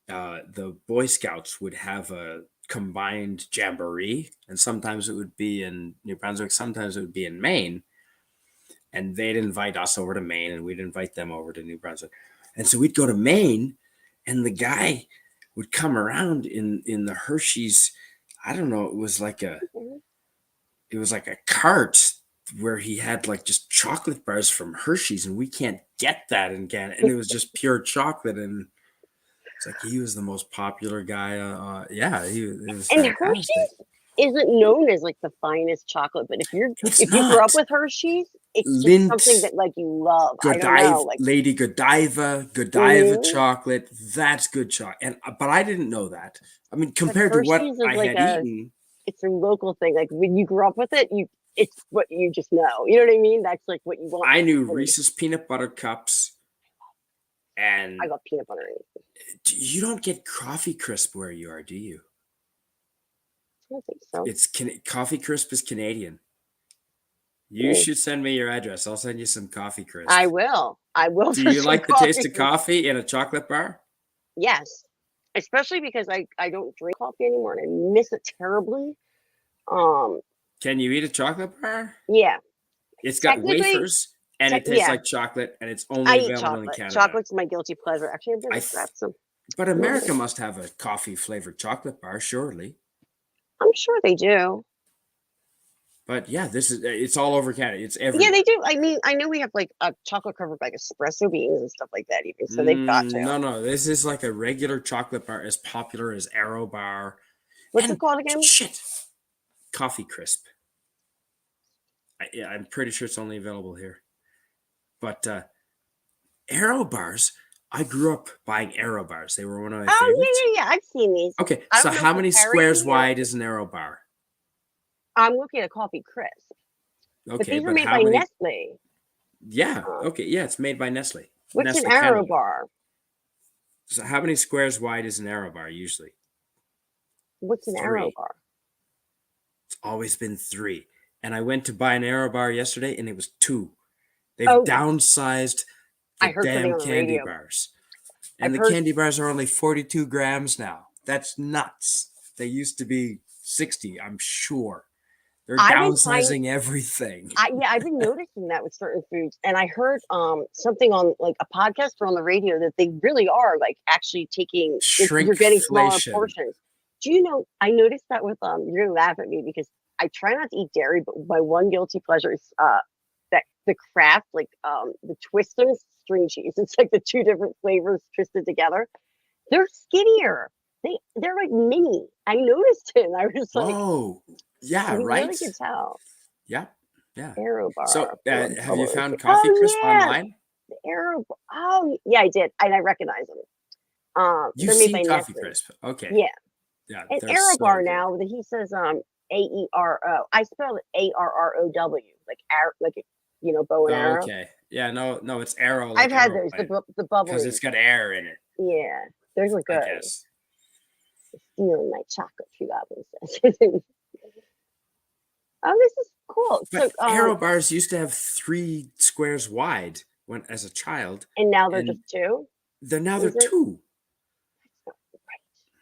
The Boy Scouts would have a combined jamboree, and sometimes it would be in New Brunswick, sometimes it would be in Maine, and they'd invite us over to Maine, and we'd invite them over to New Brunswick, and so we'd go to Maine, and the guy would come around in the Hershey's. I don't know. It was like a cart where he had like just chocolate bars from Hershey's, and we can't get that in Canada, and it was just pure chocolate, and it's like he was the most popular guy. It was And fantastic. Hershey's isn't known as like the finest chocolate, but if you grew up with Hershey's, it's just Lindt, something that like you love. I don't know, Godiva, like Lady Godiva Mhm. chocolate. That's good chocolate, but I didn't know that. I mean, compared to what Hershey's is I like had eaten, it's a local thing. Like when you grew up with it, it's what you just know. You know what I mean? That's like what you want. I knew Reese's peanut butter cups, and I got peanut butter. You don't get coffee crisp where you are, do you? I don't think so. It's coffee crisp is Canadian. You should send me your address. I'll send you some coffee crisp. I will. Do you like the taste of coffee in a chocolate bar? Yes, especially because I don't drink coffee anymore and I miss it terribly. Can you eat a chocolate bar? Yeah. It's got Technically- wafers and it tastes like chocolate, and it's only I eat available in chocolate. Canada. Chocolate's my guilty pleasure. Actually, I'm gonna grab some. But America must have a coffee flavored chocolate bar, surely. I'm sure they do. But yeah, it's all over Canada. It's everywhere. Yeah, they do. I mean, I know we have like a chocolate covered like espresso beans and stuff like that, even. So they've got to. No. This is like a regular chocolate bar, as popular as Arrow Bar. What's it called again? Shit. Coffee Crisp. I'm pretty sure it's only available here. But Arrow Bars, I grew up buying Arrow Bars. They were one of my favorites. Yeah. I've seen these. Okay, I so don't know how if many they're squares Harry or- wide is an Arrow Bar? I'm looking at Coffee Crisp. But Okay, these are made how by many? Nestle. Yeah. Okay. Yeah, it's made by Nestle. What's Nestle an Arrow Canada. Bar? So how many squares wide is an Arrow Bar usually? What's an Arrow Bar? It's always been 3. And I went to buy an Arrow Bar yesterday, and it was 2. They've Oh. downsized I the heard something damn on the candy radio. bars. And I've the heard- candy bars are only 42 grams now. That's nuts. They used to be 60, I'm sure. They're I've been downsizing everything. I've been noticing that with certain foods, and I heard something on like a podcast or on the radio that they really are like actually taking. You're getting smaller Shrinkflation. portions. Do you know? I noticed that with You're gonna laugh at me because I try not to eat dairy, but my one guilty pleasure is that the Kraft the Twisted string cheese. It's like the 2 different flavors twisted together. They're skinnier. They're like mini. I noticed it. And I was like, Oh, yeah, you right. really can tell. Yeah. Arrow Bar. So, have you colors. found Coffee Crisp online? The Arrow. Oh, yeah, I did, and I recognize them. You've they're made by seen Coffee Nestle. Crisp. Okay. Yeah. Yeah. And they're Arrow so Bar good. now that he says AERO. I spelled it ARROW, like bow and Oh, arrow. okay. Yeah, no, it's Arrow. I've had Arrow, those. The bubbly. because it's got air in it. Yeah, those are I good. guess. Stealing my chocolate, True Goblin says. Oh, this is cool. But So, Arrow bars used to have 3 squares wide when as a child. and now they're and just 2. They're now Is they're it? 2.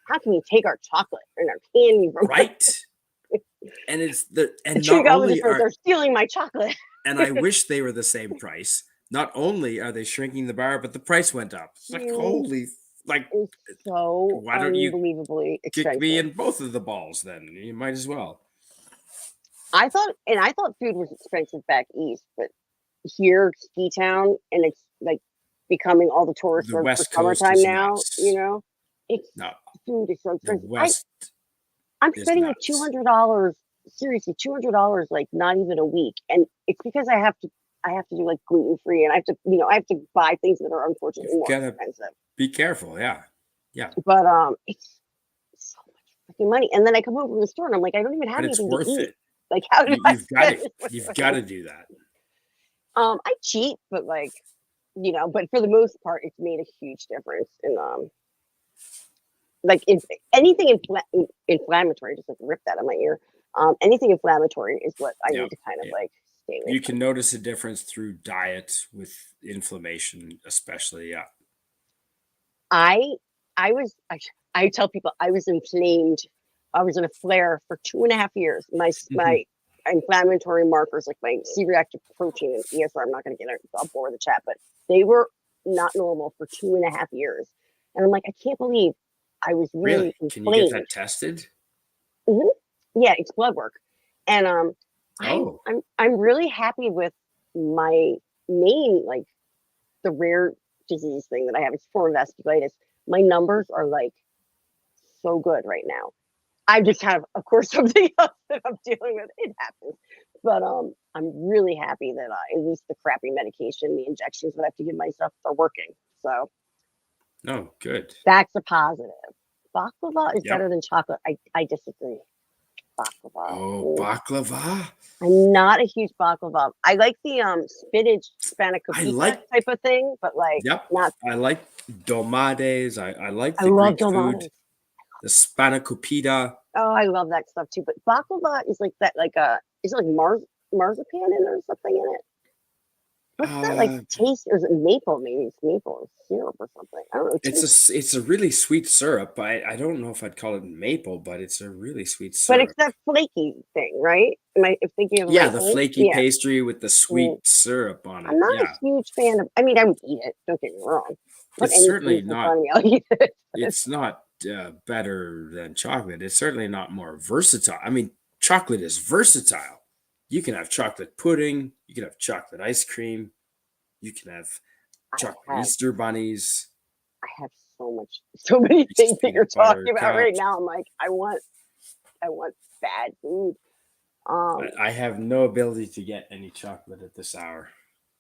How can you take our chocolate and our candy from Right. And it's the and True not Goblin only says are they're stealing my chocolate. and I wish they were the same price. Not only are they shrinking the bar, but the price went up. It's like holy, like So why don't you unbelievably kick expensive. me in both of the balls? Then you might as well. I thought food was expensive back east, but here, Ski Town, and it's like becoming all the tourists The are West for Coast summertime is now. nuts. It's No, food is so the expensive. West. I'm is spending like nuts. $200. Seriously, $200 like not even a week, and it's because I have to do like gluten free, and I have to buy things that are unfortunately more Gotta expensive. be careful. Yeah. But it's so much freaking money, and then I come home from the store and I'm like, I don't even have But it's anything worth to eat. it. Like, how did I You've got spend it. this You've much got money? to do that. I cheat, but but for the most part, it's made a huge difference in like if anything inflammatory, just like rip that in my ear. Anything inflammatory is what I need to kind of like stay away You from. can notice a difference through diet with inflammation, especially. Yeah. I tell people I was inflamed. I was in a flare for 2.5 years. My inflammatory markers, like my C-reactive protein and ESR, I'm not going to get I'll bore the chat, but they were not normal for 2.5 years. And I'm like, I can't believe I was really Can inflamed. you get that tested? Mhm. Yeah, it's blood work. And Oh. I'm really happy with my main, like the rare disease thing that I have. It's foreign vasculitis. My numbers are like so good right now. I just have, of course, something else that I'm dealing with. It happens. But I'm really happy that at least the crappy medication, the injections that I have to give myself are working. So No, good. that's a positive. Baklava is Yep. better than chocolate. I disagree. Baklava. Oh, baklava. I'm not a huge baklava. I like the spinach spanakopita type of thing, but like Yep. not. I like domades. I like I the love Greek domades. food. The spanakopita. Oh, I love that stuff too. But baklava is like that, is it like marzipan in or something in it? What's that like taste? Or is it maple? Maybe it's maple syrup or something. I don't know. It's a really sweet syrup. I don't know if I'd call it maple, but it's a really sweet syrup. But it's that flaky thing, right? Am I thinking of the Yeah, right the thing? flaky Yeah. pastry with the sweet syrup on it. I'm not Yeah. a huge fan of. I mean, I would eat it. Don't get me wrong. Put It's any certainly food in not. front of me, I'll eat it. It's not better than chocolate. It's certainly not more versatile. I mean, chocolate is versatile. You can have chocolate pudding. You can have chocolate ice cream. You can have chocolate Easter bunnies. I have so many things that you're butter talking about right cups. now. I'm like, I want bad food. I have no ability to get any chocolate at this hour.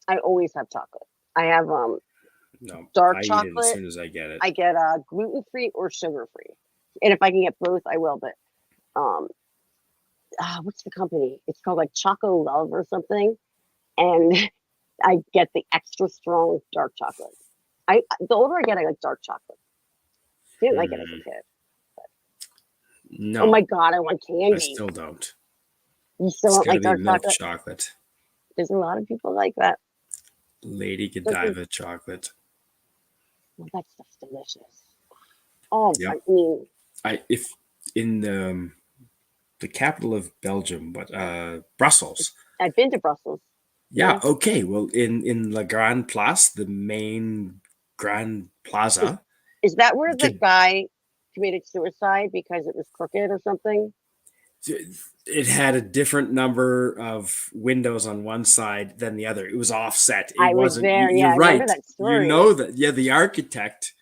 I always have chocolate. I have No, dark I eat chocolate. it as soon as I get it. I get gluten free or sugar free, and if I can get both, I will. But what's the company? It's called like Choco Love or something, and I get the extra strong dark chocolate. The older I get, I like dark chocolate. Didn't like it as a kid. No. Oh my god, I want candy. I still don't. You still It's don't gotta like dark be milk chocolate? chocolate. There's a lot of people like that. Lady Godiva chocolate. Well, that stuff's delicious. Oh, Yep. I mean, If in the capital of Belgium, but Brussels. I've been to Brussels. Yeah. Okay. Well, in La Grande Place, the main Grand Plaza. Is that where the Good. guy committed suicide because it was crooked or something? It had a different number of windows on one side than the other. It was offset. It I was wasn't. there. You're Yeah, I right. remember that story. You know that. Yeah, the architect.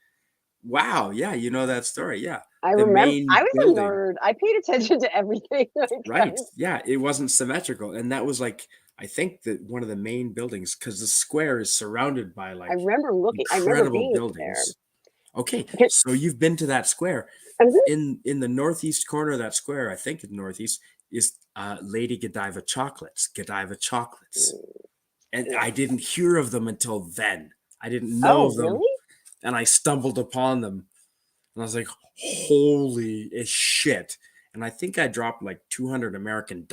Wow. Yeah, you know that story. Yeah. I The remember. main I was building. a nerd. I paid attention to everything. Right. Yeah, it wasn't symmetrical, and that was like I think that one of the main buildings because the square is surrounded by like I remember looking. I remember incredible being buildings. Okay, Because- so you've been to that square. Mhm. In the northeast corner of that square, I think in the northeast is Lady Godiva chocolates. Godiva chocolates, and I didn't hear of them until then. I didn't know of them, really? and I stumbled upon them, and I was like, "Holy shit!" And I think I dropped like $200 American at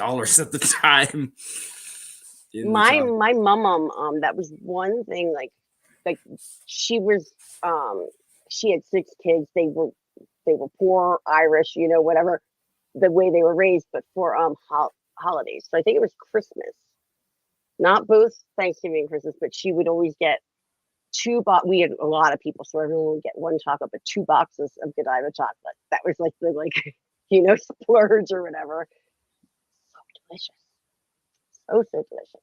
the time. in the My chocolate. mom, that was one thing. Like she was, she had 6 kids. They were poor, Irish, whatever the way they were raised, but for holidays. So I think it was Christmas, not both Thanksgiving and Christmas, but she would always get 2 we had a lot of people, so everyone would get 1 chocolate, but 2 boxes of Godiva chocolate. That was like the splurge or whatever. So delicious. So delicious.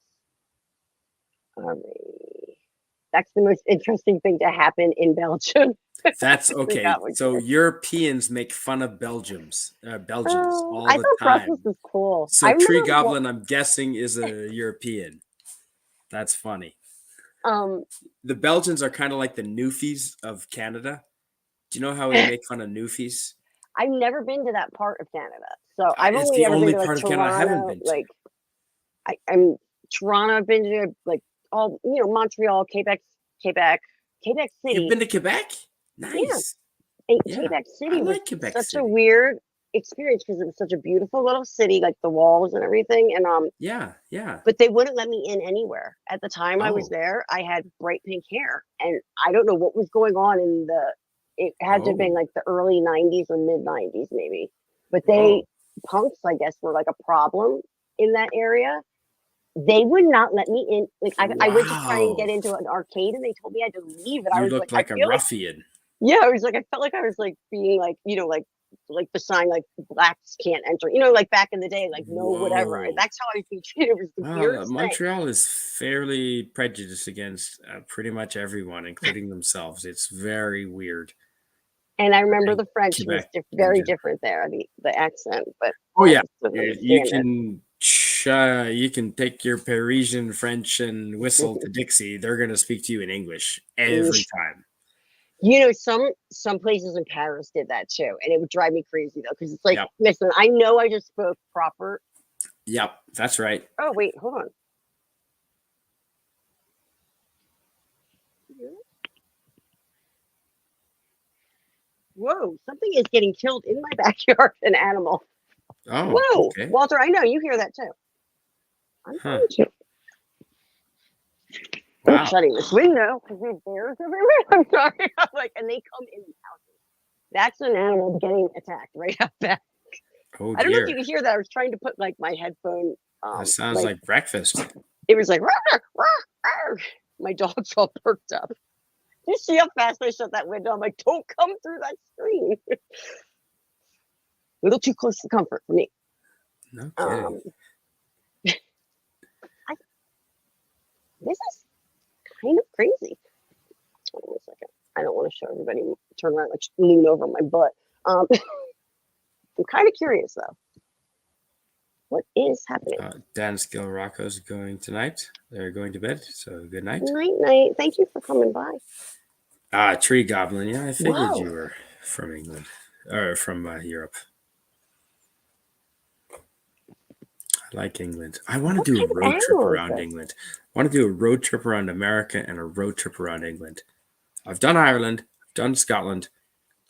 That's the most interesting thing to happen in Belgium. That's I okay. forgot what So you said. Europeans make fun of Belgians all I the thought time. Brussels was cool. So I Tree remember Goblin, I'm guessing, is a European. That's funny. The Belgians are kind of like the Newfies of Canada. Do you know how we make fun of Newfies? I've never been to that part of Canada, so I've It's only the ever only been to part like of Canada I haven't Toronto. been to. I'm Toronto. I've been to like all Montreal, Quebec City. You've been to Quebec? Nice. And Yeah, Quebec I City was like Quebec such City. a weird experience because it was such a beautiful little city, like the walls and everything. And Yeah. but they wouldn't let me in anywhere. At the time I was Oh. there, I had bright pink hair, and I don't know what was going on it had to have been Oh. like the early 90s or mid 90s maybe. But Whoa. punks, I guess, were like a problem in that area. They would not let me in. Like I went to try and get Wow. into an arcade, and they told me I had to leave. And I You was looked like, like I a feel ruffian. yeah, I was like, I felt like I was like being like, like the sign, like blacks can't enter, like back in the day, like no, whatever. Whoa. That's how I was being treated. It was the Well, weirdest thing. Montreal is fairly prejudiced against pretty much everyone, including themselves. It's very weird. And I remember And the French was Quebec in very general. different there, the accent. But Oh I yeah, just didn't you understand it. you can take your Parisian French and whistle to Dixie. They're gonna speak to you in English every time. Some places in Paris did that too, and it would drive me crazy though, because it's like, Yep. listen, I know I just spoke proper. Yep, that's right. Oh wait, hold on. Whoa, something is getting killed in my backyard. An animal. Oh, Whoa, okay. Walter, I know you hear that too. I'm Huh. going to. Wow. I'm shutting this window because there's bears everywhere. I'm sorry. I'm like, and they come in houses. That's an animal getting attacked right out back. Oh I don't know if dear. you could hear that. I was trying to put like my headphone. That sounds like breakfast. it was like "Rawr, rawr, rawr." My dog's all perked up. You see how fast I shut that window? I'm like, don't come through that screen. A little too close to comfort for me. No kidding. This is kind of crazy. Hold on a second. I don't want to show everybody. Turn around, like lean over my butt. I'm kind of curious though. What is happening? Dan Skill Rocco's going tonight. They're going to bed. So good night. Night. Thank you for coming by. Tree Goblin. Yeah, I figured Wow. you were from England or from Europe. I like England. I want to do a road trip around England. I want to do a road trip around America and a road trip around England. I've done Ireland. I've done Scotland.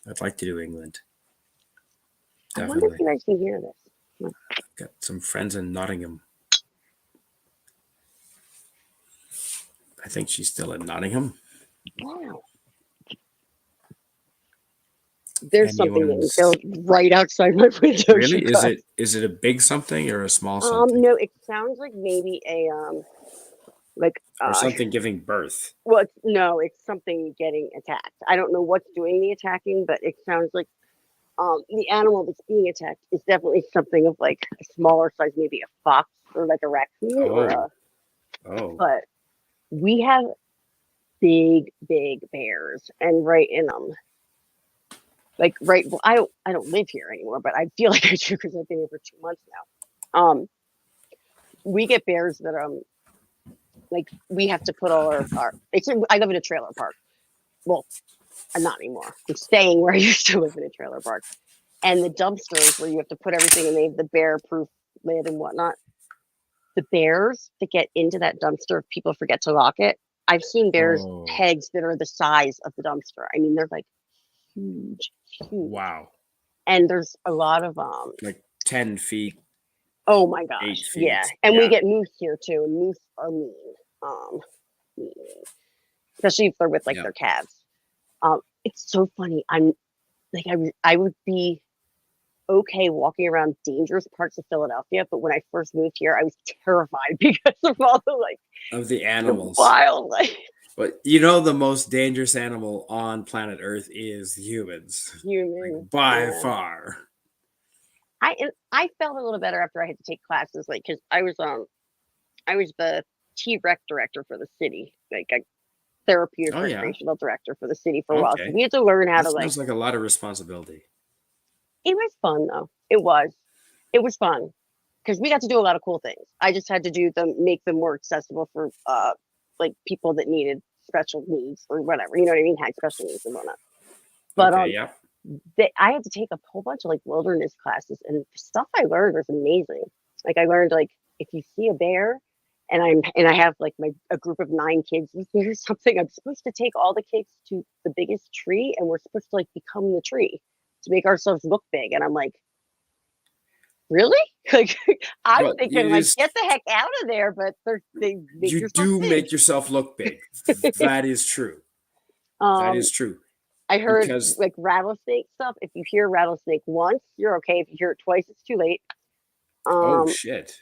I'd like to do England. Definitely. I wonder if you guys can hear this. I've got some friends in Nottingham. I think she's still in Nottingham. Wow. There's something getting built right outside my window. Really? Is it a big something or a small something? No, it sounds like maybe a or something giving birth. Well, it's something getting attacked. I don't know what's doing the attacking, but it sounds like the animal that's being attacked is definitely something of like a smaller size, maybe a fox or like a raccoon. But we have big bears, and right in them. Like well, I don't live here anymore, but I feel like I do because I've been here for 2 months now. We get bears that like we have to put all our I live in a trailer park. Well, not anymore. I'm staying where I used to live in a trailer park. And the dumpsters where you have to put everything in, they have the bear-proof lid and whatnot. The bears that get into that dumpster, if people forget to lock it. I've seen bears' heads that are the size of the dumpster. I mean, they're like huge. Wow. And there's a lot of like 10 feet. Oh my gosh. 8 feet. Yeah. And we get moose here too. And moose are mean. Especially if they're with like their calves. It's so funny. I'm like I would be okay walking around dangerous parts of Philadelphia, but when I first moved here, I was terrified because of all the animals. The wildlife. But you know, the most dangerous animal on planet Earth is humans. Humans. By far. I felt a little better after I had to take classes, like because I was the T-Rec director for the city, like a therapeutic recreational director for the city for a while. So we had to learn how to sounds like a lot of responsibility. It was fun though. It was fun because we got to do a lot of cool things. I just had to make them more accessible for like people that needed special needs or whatever, you know what I mean? Had special needs and whatnot. But I had to take a whole bunch of like wilderness classes, and the stuff I learned was amazing. Like I learned like if you see a bear, and I have like a group of 9 kids with me or something, I'm supposed to take all the kids to the biggest tree, and we're supposed to like become the tree to make ourselves look big. And I'm like, really? Like I'm thinking like get the heck out of there, but they make you do big. Make yourself look big. That is true. That is true. I heard like rattlesnake stuff. If you hear rattlesnake once, you're okay. If you hear it twice, it's too late. Oh shit.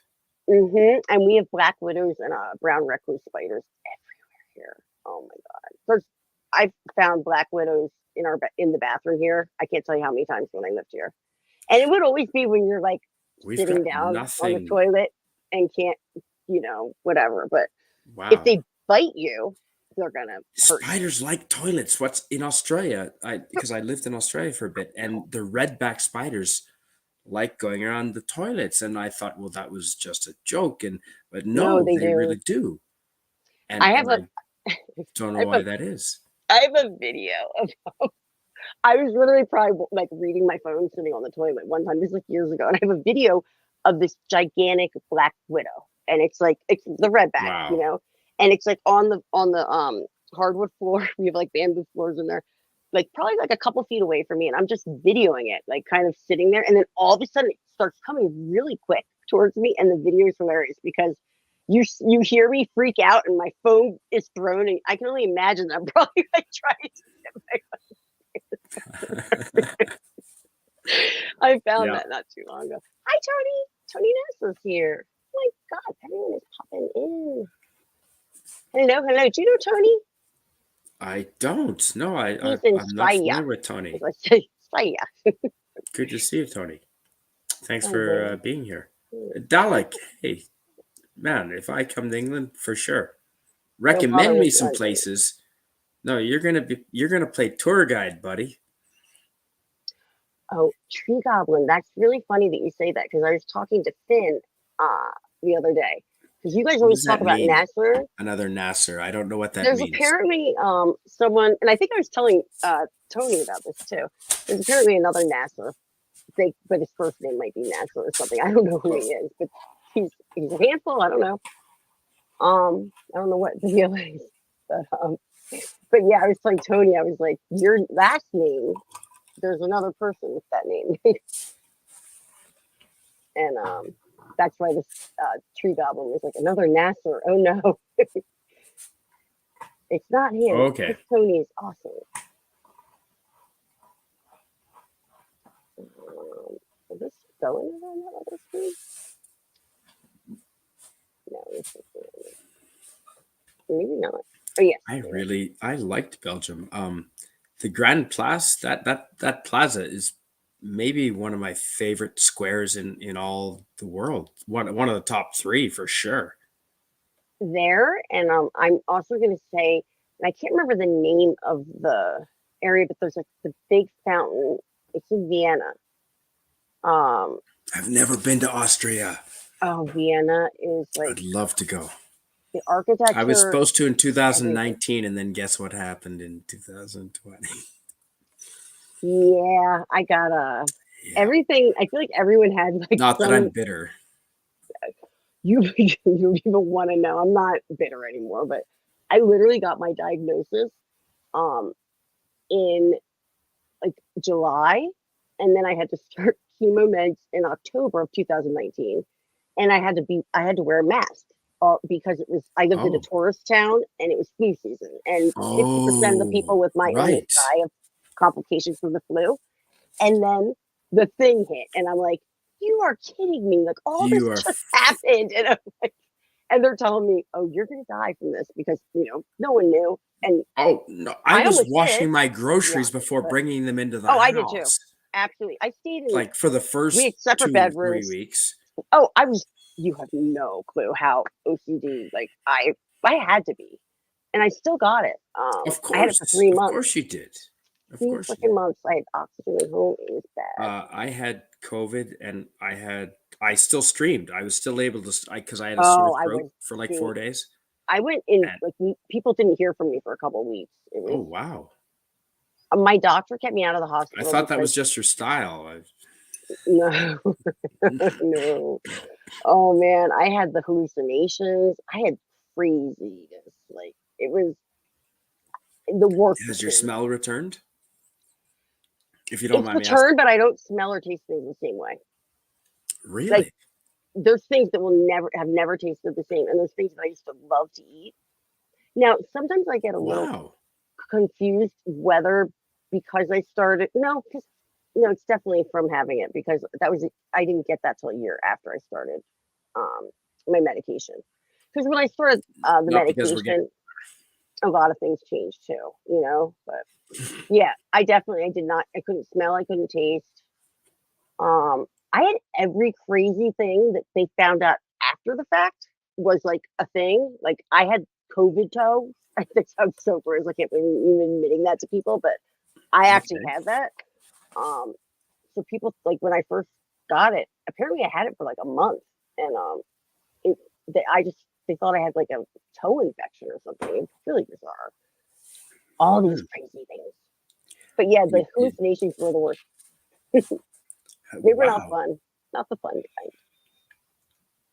And we have black widows and brown recluse spiders everywhere here. Oh my god! I've found black widows in the bathroom here. I can't tell you how many times when I lived here, and it would always be when you're like sitting down on the toilet and can't, whatever. But if they bite you, they're gonna hurt spiders you. Like toilets. What's in Australia? Because I lived in Australia for a bit, and the redback spiders like going around the toilets, and I thought, well, that was just a joke, but no, they really do. And I don't know why that is. I have a video of I was literally probably like reading my phone sitting on the toilet one time. This was like years ago, and I have a video of this gigantic black widow, and it's the redback, and it's like on the hardwood floor. We have like bamboo floors in there. Like probably like a couple feet away from me, and I'm just videoing it, like kind of sitting there, and then all of a sudden it starts coming really quick towards me, and the video is hilarious because you hear me freak out, and my phone is thrown, and I can only imagine that I'm probably like trying to get my I found that not too long ago. Hi, Tony Ness is here. Oh my God, everyone is popping in. Hello. Do you know Tony? I don't. No, He's in I'm not Saya. familiar with Tony. Let's say Saya. Good to see you, Tony. Thanks Oh, for man. being here. Dalek, hey, man, if I come to England, for sure. Recommend me some places. No, you're gonna play tour guide, buddy. Oh, Tree Goblin. That's really funny that you say that because I was talking to Finn the other day. Because you guys What always does talk that about mean? Nasser. Another Nasser. I don't know what that There's means. apparently someone, and I think I was telling Tony about this too. There's apparently another Nasser. But his first name might be Nasser or something. I don't know who he is, but he's a handful. I don't know. I don't know what the deal is, but yeah, I was telling Tony. I was like, your last name. There's another person with that name, and that's why this tree goblin was like another Nasser. Oh no, it's not him. Okay. This Tony is awesome. Is this going on that other screen? No, it's maybe not. Oh yeah. I liked Belgium. The Grand Place, that plaza is maybe one of my favorite squares in all the world. One of the top 3 for sure. There, and I'm also going to say, and I can't remember the name of the area, but there's the big fountain. It's in Vienna. I've never been to Austria. Oh, Vienna is like. I'd love to go. The architecture. I was supposed to in 2019, and then guess what happened in 2020? Yeah, I got everything. I feel like everyone had like. Not that I'm bitter. You don't even want to know. I'm not bitter anymore, but I literally got my diagnosis in like July, and then I had to start chemo meds in October of 2019, and I had to wear a mask because I lived in a tourist town and it was flu season, and 50% of the people with my illness die of complications from the flu, and then the thing hit, and I'm like, you are kidding me! Like all this just happened, and I'm like, and they're telling me, "Oh, you're gonna die from this," because no one knew. And no, I was washing my groceries before bringing them into the house. I did too. Absolutely, I stayed in like for the first we had separate 2-3 bedrooms. weeks. Oh, you have no clue how OCD. Like I had to be, and I still got it. Of course, I had it for 3 months. Of course, you did. Of 3 course, freaking months. I had oxygen at home. It was bad. I had COVID, and I still streamed. I was still able to because I had a sore throat for like 4 days. I went in like people didn't hear from me for a couple of weeks. Oh wow! My doctor kept me out of the hospital. I thought that was just your style. No, no. Oh man, I had the hallucinations. I had craziness. Like it was the worst. Has your smell returned? If you don't it's mind me returned, but I don't smell or taste things the same way. Really? Like, there's things that will never tasted the same, and there's things that I used to love to eat. Now, sometimes I get a little confused whether because I started because it's definitely from having it, because I didn't get that till a year after I started my medication. Because when I started the medication, a lot of things changed too, but yeah, I couldn't smell, I couldn't taste. I had every crazy thing that they found out after the fact was like a thing. Like I had COVID toe. That sounds so gross. I can't believe even admitting that to people, but I actually had that. So people, like when I first got it, apparently I had it for like a month, and they thought I had like a toe infection or something. It's really bizarre. All these crazy things. But yeah, the hallucinations were the worst. They were not fun. Not the fun kind.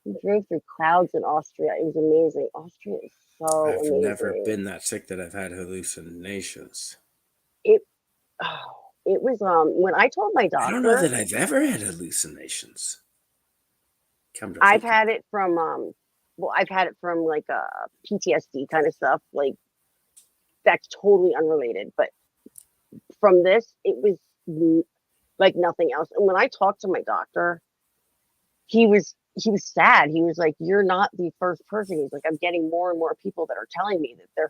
We drove through clouds in Austria. It was amazing. Austria is so amazing. I've never been that sick that I've had hallucinations. It was when I told my doctor. I don't know that I've ever had hallucinations. I've had it from I've had it from like PTSD kind of stuff. Like that's totally unrelated. But from this, it was like nothing else. And when I talked to my doctor, he was sad. He was like, "You're not the first person." He's like, "I'm getting more and more people that are telling me that they're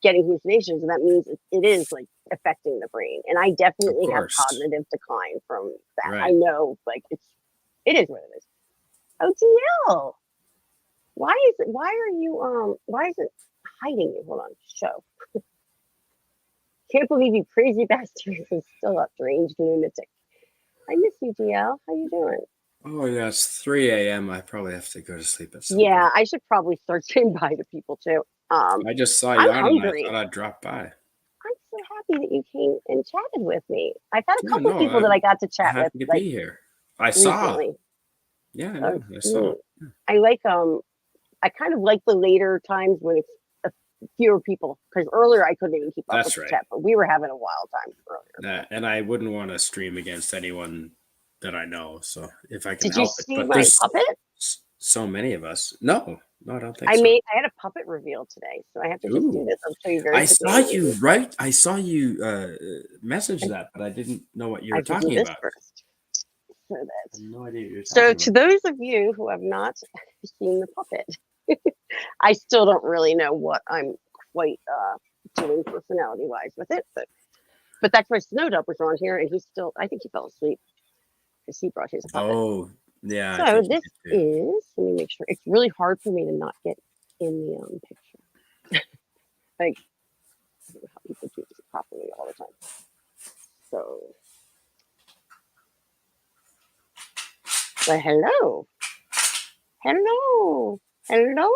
getting hallucinations, and that means it is like affecting the brain. And I definitely have course. cognitive decline from that. I Right. know, like it is what it is. Oh, DL, why is it hiding you? Hold on, show. Can't believe you crazy bastards is still up, deranged lunatic. I miss you, DL. How you doing? Oh yeah, it's 3 a.m. I probably have to go to sleep at some Yeah, point. I should probably start saying bye to people too. I just saw I'm you on and I hungry. thought I'd drop by. I'm so happy that you came and chatted with me. I've had a Yeah, couple of no, people that I got to I'm chat with happy to like be here. I saw. recently. Yeah, I So know. I saw. I like I kind of like the later times when it's fewer people, because earlier I couldn't even keep up That's with the right. chat, but we were having a wild time earlier. And I wouldn't want to stream against anyone that I know. So if I can Did you help it, see but my there's puppet? so many of us. No, I don't think I so. had a puppet reveal today, so I have to just do Ooh. this. I'll show you very I quickly. saw you, right? I saw you message that, but I didn't know what you I were have to do talking this about. first. So I that. have no idea what you're So talking to about. those of you who have not seen the puppet, I still don't really know what I'm quite doing personality wise with it, but that's why Snowdub was on here, and I think he fell asleep because he brought his puppet. Oh, yeah. I So think you this did too. is, let me make sure. It's really hard for me to not get in the picture. Like, I don't know how people do this properly all the time. So, but hello. Hello. Hello.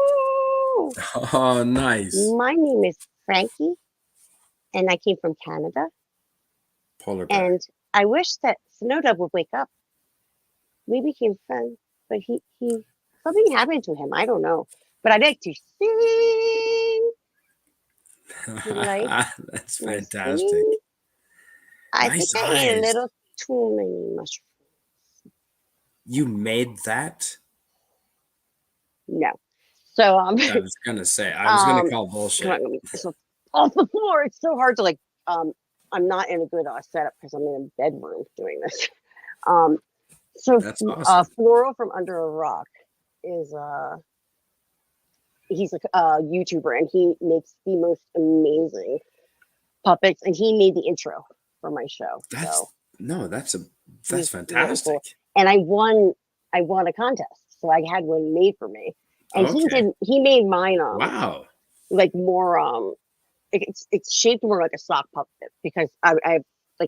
Oh, nice. My name is Frankie, and I came from Canada. Polar bear. And I wish that Snowdub would wake up. We became friends, but he something happened to him. I don't know. But I'd like to sing. You like That's my fantastic. singing? I Nice think I ate a eyes. little too many mushrooms. You made that? No. So I was gonna say. I was gonna call bullshit. So off the floor. It's so hard to like. I'm not in a good setup because I'm in a bedroom doing this. So That's awesome. Floral from Under a Rock is he's like a YouTuber, and he makes the most amazing puppets, and he made the intro for my show. That's He's really fantastic. cool. And I won a contest, so I had one made for me, and he made mine Wow. like more it's shaped more like a sock puppet because I'm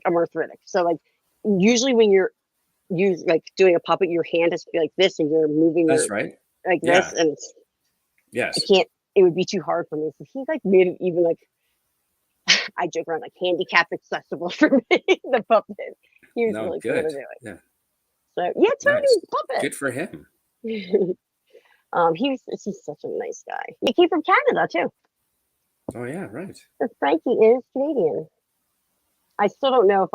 arthritic, so like usually when you're like doing a puppet, your hand has to be like this, and you're moving That's right. like Yeah. this, and Yes. I can't. It would be too hard for me. So he like made it even like I joke around like handicap accessible for me. The puppet. He was really cool to do it. Yeah. So yeah, Tony puppet. Good for him. He's such a nice guy. He came from Canada too. Oh yeah, right. So Frankie is Canadian. I still don't know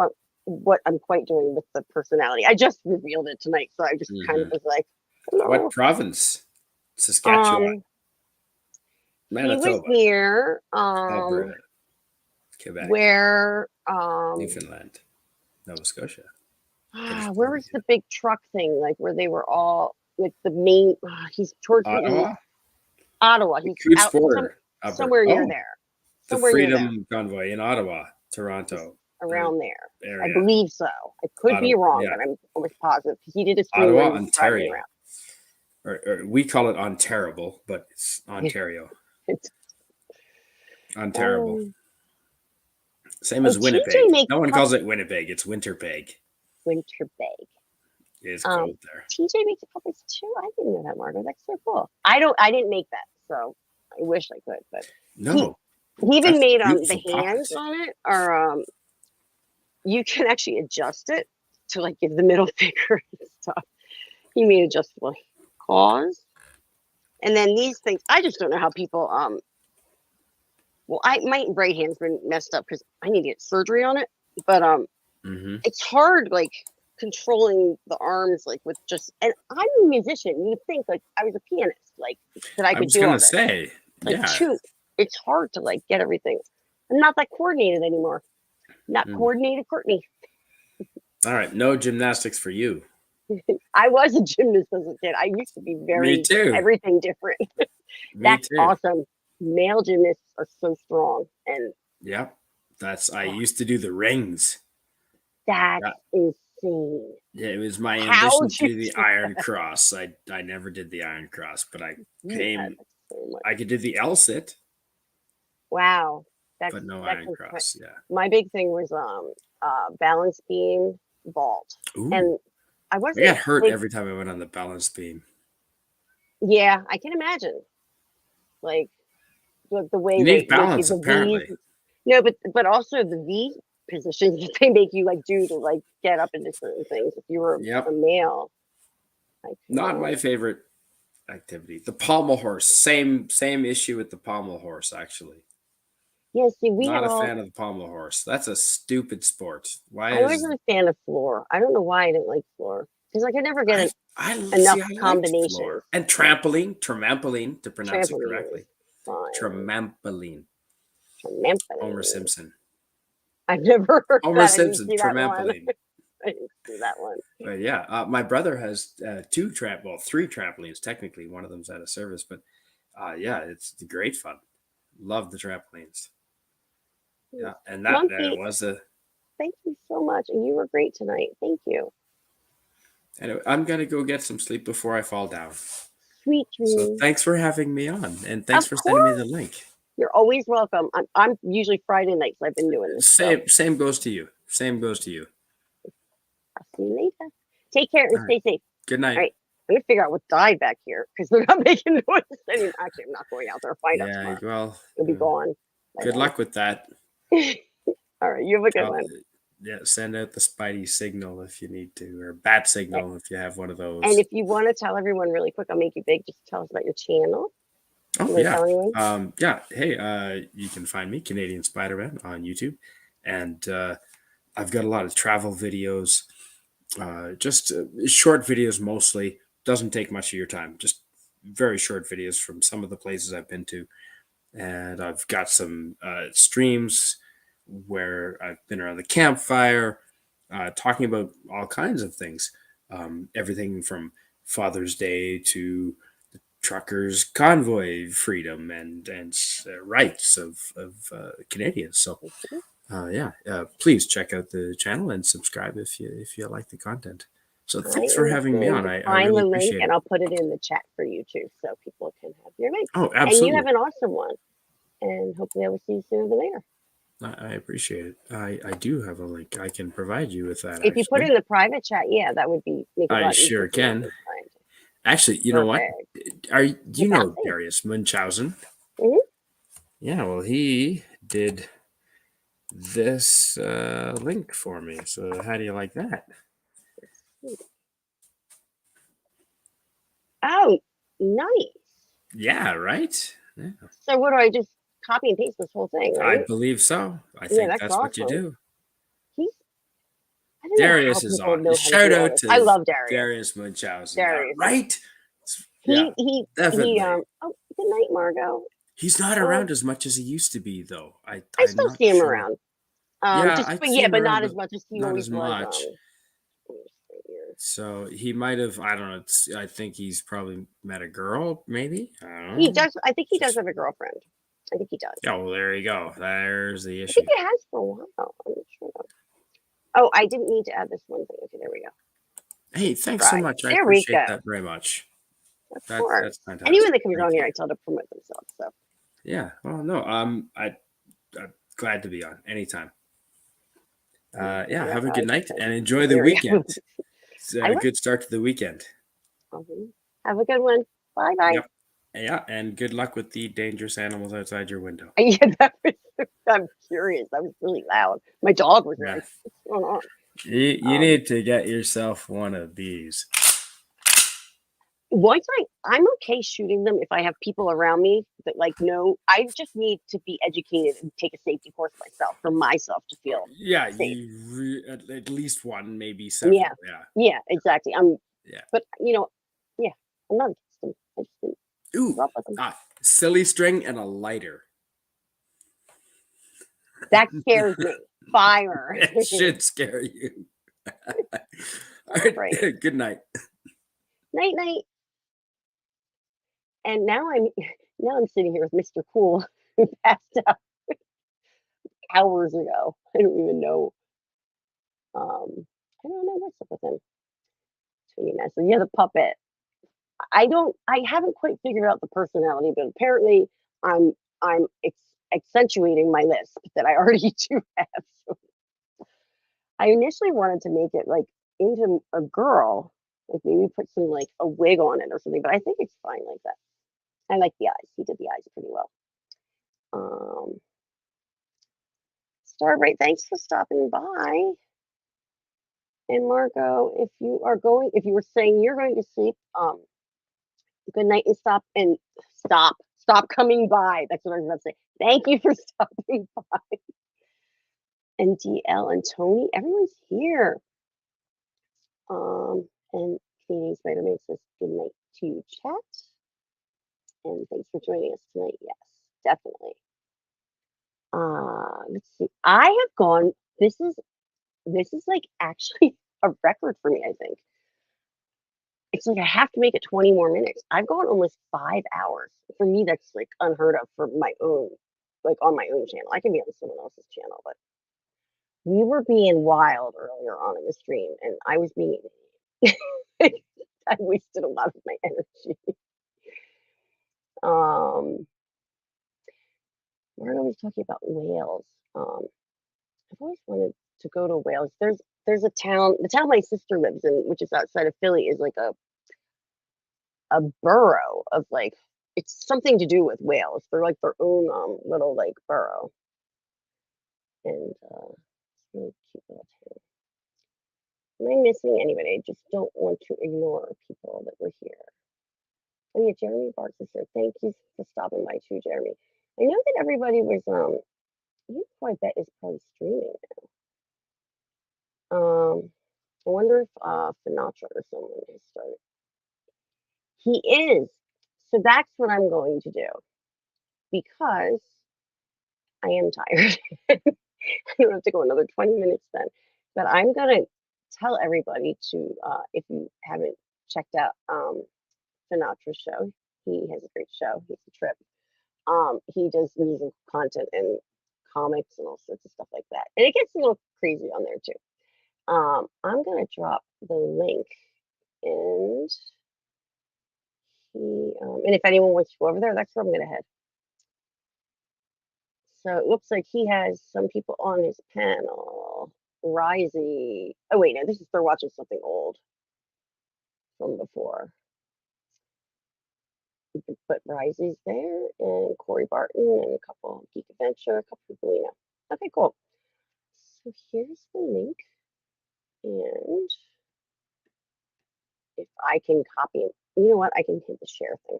what I'm quite doing with the personality. I just revealed it tonight, so I just kind of was like, hello. What province? Saskatchewan. Manitoba. He was here. Alberta. Quebec. Where Newfoundland. Nova Scotia. Where was the big truck thing? Like where they were all like the main he's towards Ottawa? the east. Ottawa. He's Coots out border. somewhere near there. The Somewhere near there. Freedom Convoy in Ottawa, Toronto. Around there. Area. I believe so. I could be Ottawa, wrong, yeah. but I'm almost positive because he did a stream Ottawa, when he was driving Ontario. around. Or we call it Ontario, but it's Ontario. Ontario. Same as Winnipeg. No one calls it Winnipeg. It's Winterpeg. Winterpeg. It's cold there. TJ makes puppets too. I didn't know that, Margo. That's so cool. I didn't make that, so I wish I could, but no. He even made beautiful the hands puppet. on it are you can actually adjust it to like give the middle finger and stuff. He made adjustable claws. And then these things, I just don't know how people well, my right hand's been messed up because I need to get surgery on it. But it's hard like controlling the arms like with just, and I'm a musician. You'd think like I was a pianist, like that I could do all this. Say, like yeah. It's hard to like get everything. I'm not that coordinated anymore. Not coordinated, Courtney. All right, no gymnastics for you. I was a gymnast as a kid. I used to be very Me too. everything different. That's too. awesome. male gymnasts are so strong, and Yep. I used to do the rings. that's Yeah. insane. Yeah, it was my How ambition would to you do the do Iron that? Cross. I never did the Iron Cross, but I Yeah, came. that's so much. I could do the L sit, Wow, that's but no that's Iron incredible. Cross. Yeah. My big thing was balance beam vault, Ooh. and I I wasn't got hurt like, every time I went on the balance beam. yeah, I can imagine, like the way You they need make you balance, the apparently. V's. No, but also the V positions that they make you like do to like get up into certain things. If you were Yep. a male, like Not my favorite activity. The pommel horse. Same issue with the pommel horse, actually. yeah. See, we Not had a all. fan of the pommel horse. That's a stupid sport. Why I wasn't is a fan of floor. I don't know why I didn't like floor because I could never get enough I liked combinations. floor. And trampoline to pronounce it Trampoline correctly. was fine. Trampoline. Homer Simpson. I've never heard Homer that. I didn't Simpson, see that one. trampoline. I didn't see that one. But yeah, my brother has three trampolines. Technically, one of them's out of service, but yeah, it's great fun. Love the trampolines. Yeah, and that Monkey, was a. thank you so much, and you were great tonight. Thank you. Anyway, I'm gonna go get some sleep before I fall down. Sweet dreams. So thanks for having me on, and thanks Of for sending me the course. link. You're always welcome. I'm usually Friday nights. I've been doing this. Same goes to you. Same goes to you. I'll see you later. Take care and All stay right. safe. Good night. All right. I'm gonna figure out what died back here because they're not making noise anymore. Actually, I'm not going out there to find out Yeah, tomorrow. well, It'll be gone. by good then. luck with that. All right. You have a good one. Yeah, send out the Spidey signal if you need to, or bat signal if you have one of those. And if you want to tell everyone really quick, I'll make you big. Just tell us about your channel. Oh, You wanna yeah. tell anyone? Yeah. Hey, you can find me, Canadian Spider-Man, on YouTube. And I've got a lot of travel videos, just short videos mostly. Doesn't take much of your time. Just very short videos from some of the places I've been to. And I've got some streams where I've been around the campfire, talking about all kinds of things. Everything from Father's Day to truckers' convoy freedom and rights of Canadians. So, please check out the channel and subscribe if you like the content. So, thanks for having me on. I Find really the link appreciate and it. I'll put it in the chat for you too, so people can have your link. Oh, And absolutely. you have an awesome one. And hopefully I will see you sooner than later. I appreciate it. I do have a link. I can provide you with that. If you put it actually. in the private chat, yeah, that would be make it a I lot sure easier for me can. to find. Actually, you know what? Do you know Darius Munchausen? Mhm. Yeah, well, he did this link for me. So how do you like that? Oh, nice. Yeah, right? Yeah. So what do I just copy and paste this whole thing, right? I believe so. I Yeah, think that's that's what you awesome. do. I don't know how Darius is people on. know how to Shout do all out this. to I love Darius. Darius Munchausen. Darius. Right? He definitely. oh, good night, Margot. He's not around as much as he used to be, though. I I'm still not see him sure. around. Yeah, Just I but see yeah, him but around, not as but much as he not always as was. much. So he might have. I don't know. I think he's probably met a girl. Maybe. I don't know. He does. I think he does have a girlfriend. I think he does. Yeah, well, there you go. There's the I issue. think he has for a while. I'm not sure. Oh, I didn't need to add this one thing. Okay, there we go. Hey, thanks so Right. much. I There we appreciate go. that very much. Of That's course. fantastic. Anyone that comes Thank on you. here, I tell to promote themselves. So Yeah. Well, no. I'm glad to be on anytime. Yeah. Have a good night and enjoy the There we go. weekend. It's I a will. good start to the weekend. Have a good one. Bye bye. Yep. Yeah, and good luck with the dangerous animals outside your window. Yeah, I'm curious. That was really loud. My dog was like, "What's going on?" You need to get yourself one of these. Once I'm okay shooting them if I have people around me that like know. I just need to be educated and take a safety course myself for myself to feel. Yeah, safe. at least one, maybe several. Yeah. Yeah. Yeah, exactly. But yeah, I'm not against them. I just didn't Ooh, rough with them. silly string and a lighter. That scares me. Fire. It should scare you. All right. Good night. Night night. And now I'm Now I'm sitting here with Mr. Cool, who passed out hours ago. I don't even know. I don't know what's up with him. Tony Nestor. Yeah, the puppet. I haven't quite figured out the personality, but apparently I'm accentuating my lisp that I already do have. So I initially wanted to make it like into a girl, like maybe put some like a wig on it or something, but I think it's fine like that. I like the eyes. He did the eyes pretty well. Starbright, thanks for stopping by. And Margot, if you were saying you're going to sleep, good night and stop coming by. That's what I was about to say. Thank you for stopping by. And DL and Tony, everyone's here. And Canadian Spider-Man says good night to you, chat. And thanks for joining us tonight. Yes, definitely. Let's see. I have gone. This is like actually a record for me. I think it's like I have to make it 20 more minutes. I've gone almost 5 hours. For me, that's like unheard of for my own, like on my own channel. I can be on someone else's channel, but we were being wild earlier on in the stream, and I was being. I wasted a lot of my energy. Margo was talking about Wales. I've always wanted to go to Wales. There's a town, the town my sister lives in, which is outside of Philly, is like a borough of like, it's something to do with Wales. They're like their own little like borough. And it's really cute little town. Am I missing anybody? I just don't want to ignore people that were here. Oh yeah, Jeremy Barks is here. Thank you for stopping by too, Jeremy. I know that everybody was I bet is probably streaming now. I wonder if Sinatra or someone has started. He is. So that's what I'm going to do because I am tired. I don't have to go another 20 minutes then. But I'm going to tell everybody to, if you haven't checked out Sinatra's show, he has a great show. He's a trip. He does music content and comics and all sorts of stuff like that. And it gets a little crazy on there too. I'm going to drop the link and and if anyone wants to go over there, that's where I'm going to head. So it looks like he has some people on his panel. Risey. Oh wait, no, they're watching something old from before. But Risey's there, and Corey Barton, and a couple Geek Adventure, a couple people we know. Okay, cool. So here's the link, and if I can copy it, you know what? I can hit the share thing.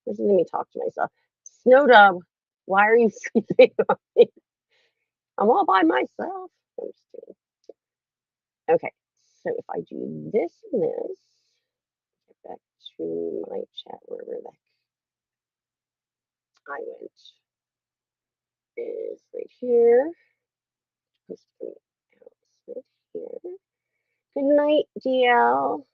Listen to me talk to myself. Snowdub, why are you sleeping on me? I'm all by myself. I'm just kidding. Okay, so if I do this and this, get back to my chat wherever the heck I went, is right here. Right here. Good night, DL.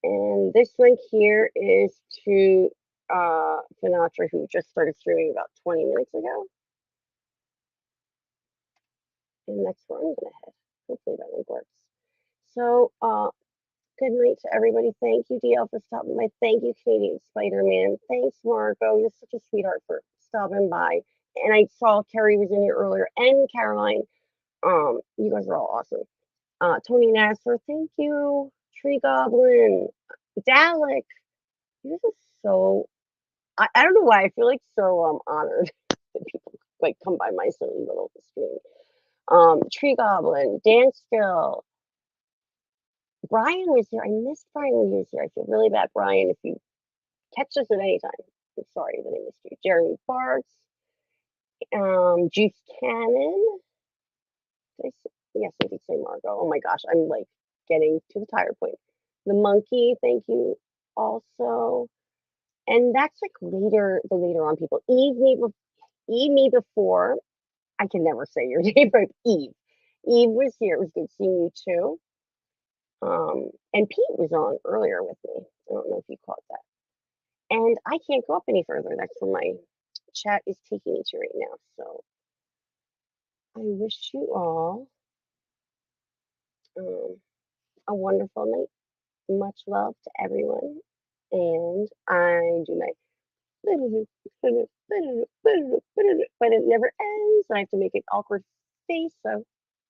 And this link here is to Sinatra, who just started streaming about 20 minutes ago. And that's where I'm going to head. Hopefully that link works. So, good night to everybody. Thank you, DL, for stopping by. Thank you, Canadian Spider-Man. Thanks, Margo. You're such a sweetheart for stopping by. And I saw Carrie was in here earlier, and Caroline. You guys are all awesome. Tony Nasser, thank you. Tree Goblin, Dalek. You're just so. I don't know why I feel like so honored that people like come by my silly little stream. Tree Goblin, Dan Skill. Brian was here. I missed Brian when he was here. I feel really bad, Brian. If you catch us at any time, I'm sorry that I missed you. Jeremy Barks, Juice Cannon. Yes, I did say Margot. Oh my gosh, I'm like getting to the tired point. The Monkey, thank you also. And that's like the later on people. Eve me before. I can never say your name right. Eve. Eve was here. It was good seeing you too. And Pete was on earlier with me. I don't know if you caught that. And I can't go up any further. That's where my chat is taking me to right now. So I wish you all a wonderful night. Much love to everyone. And I do my but it never ends. I have to make an awkward face. So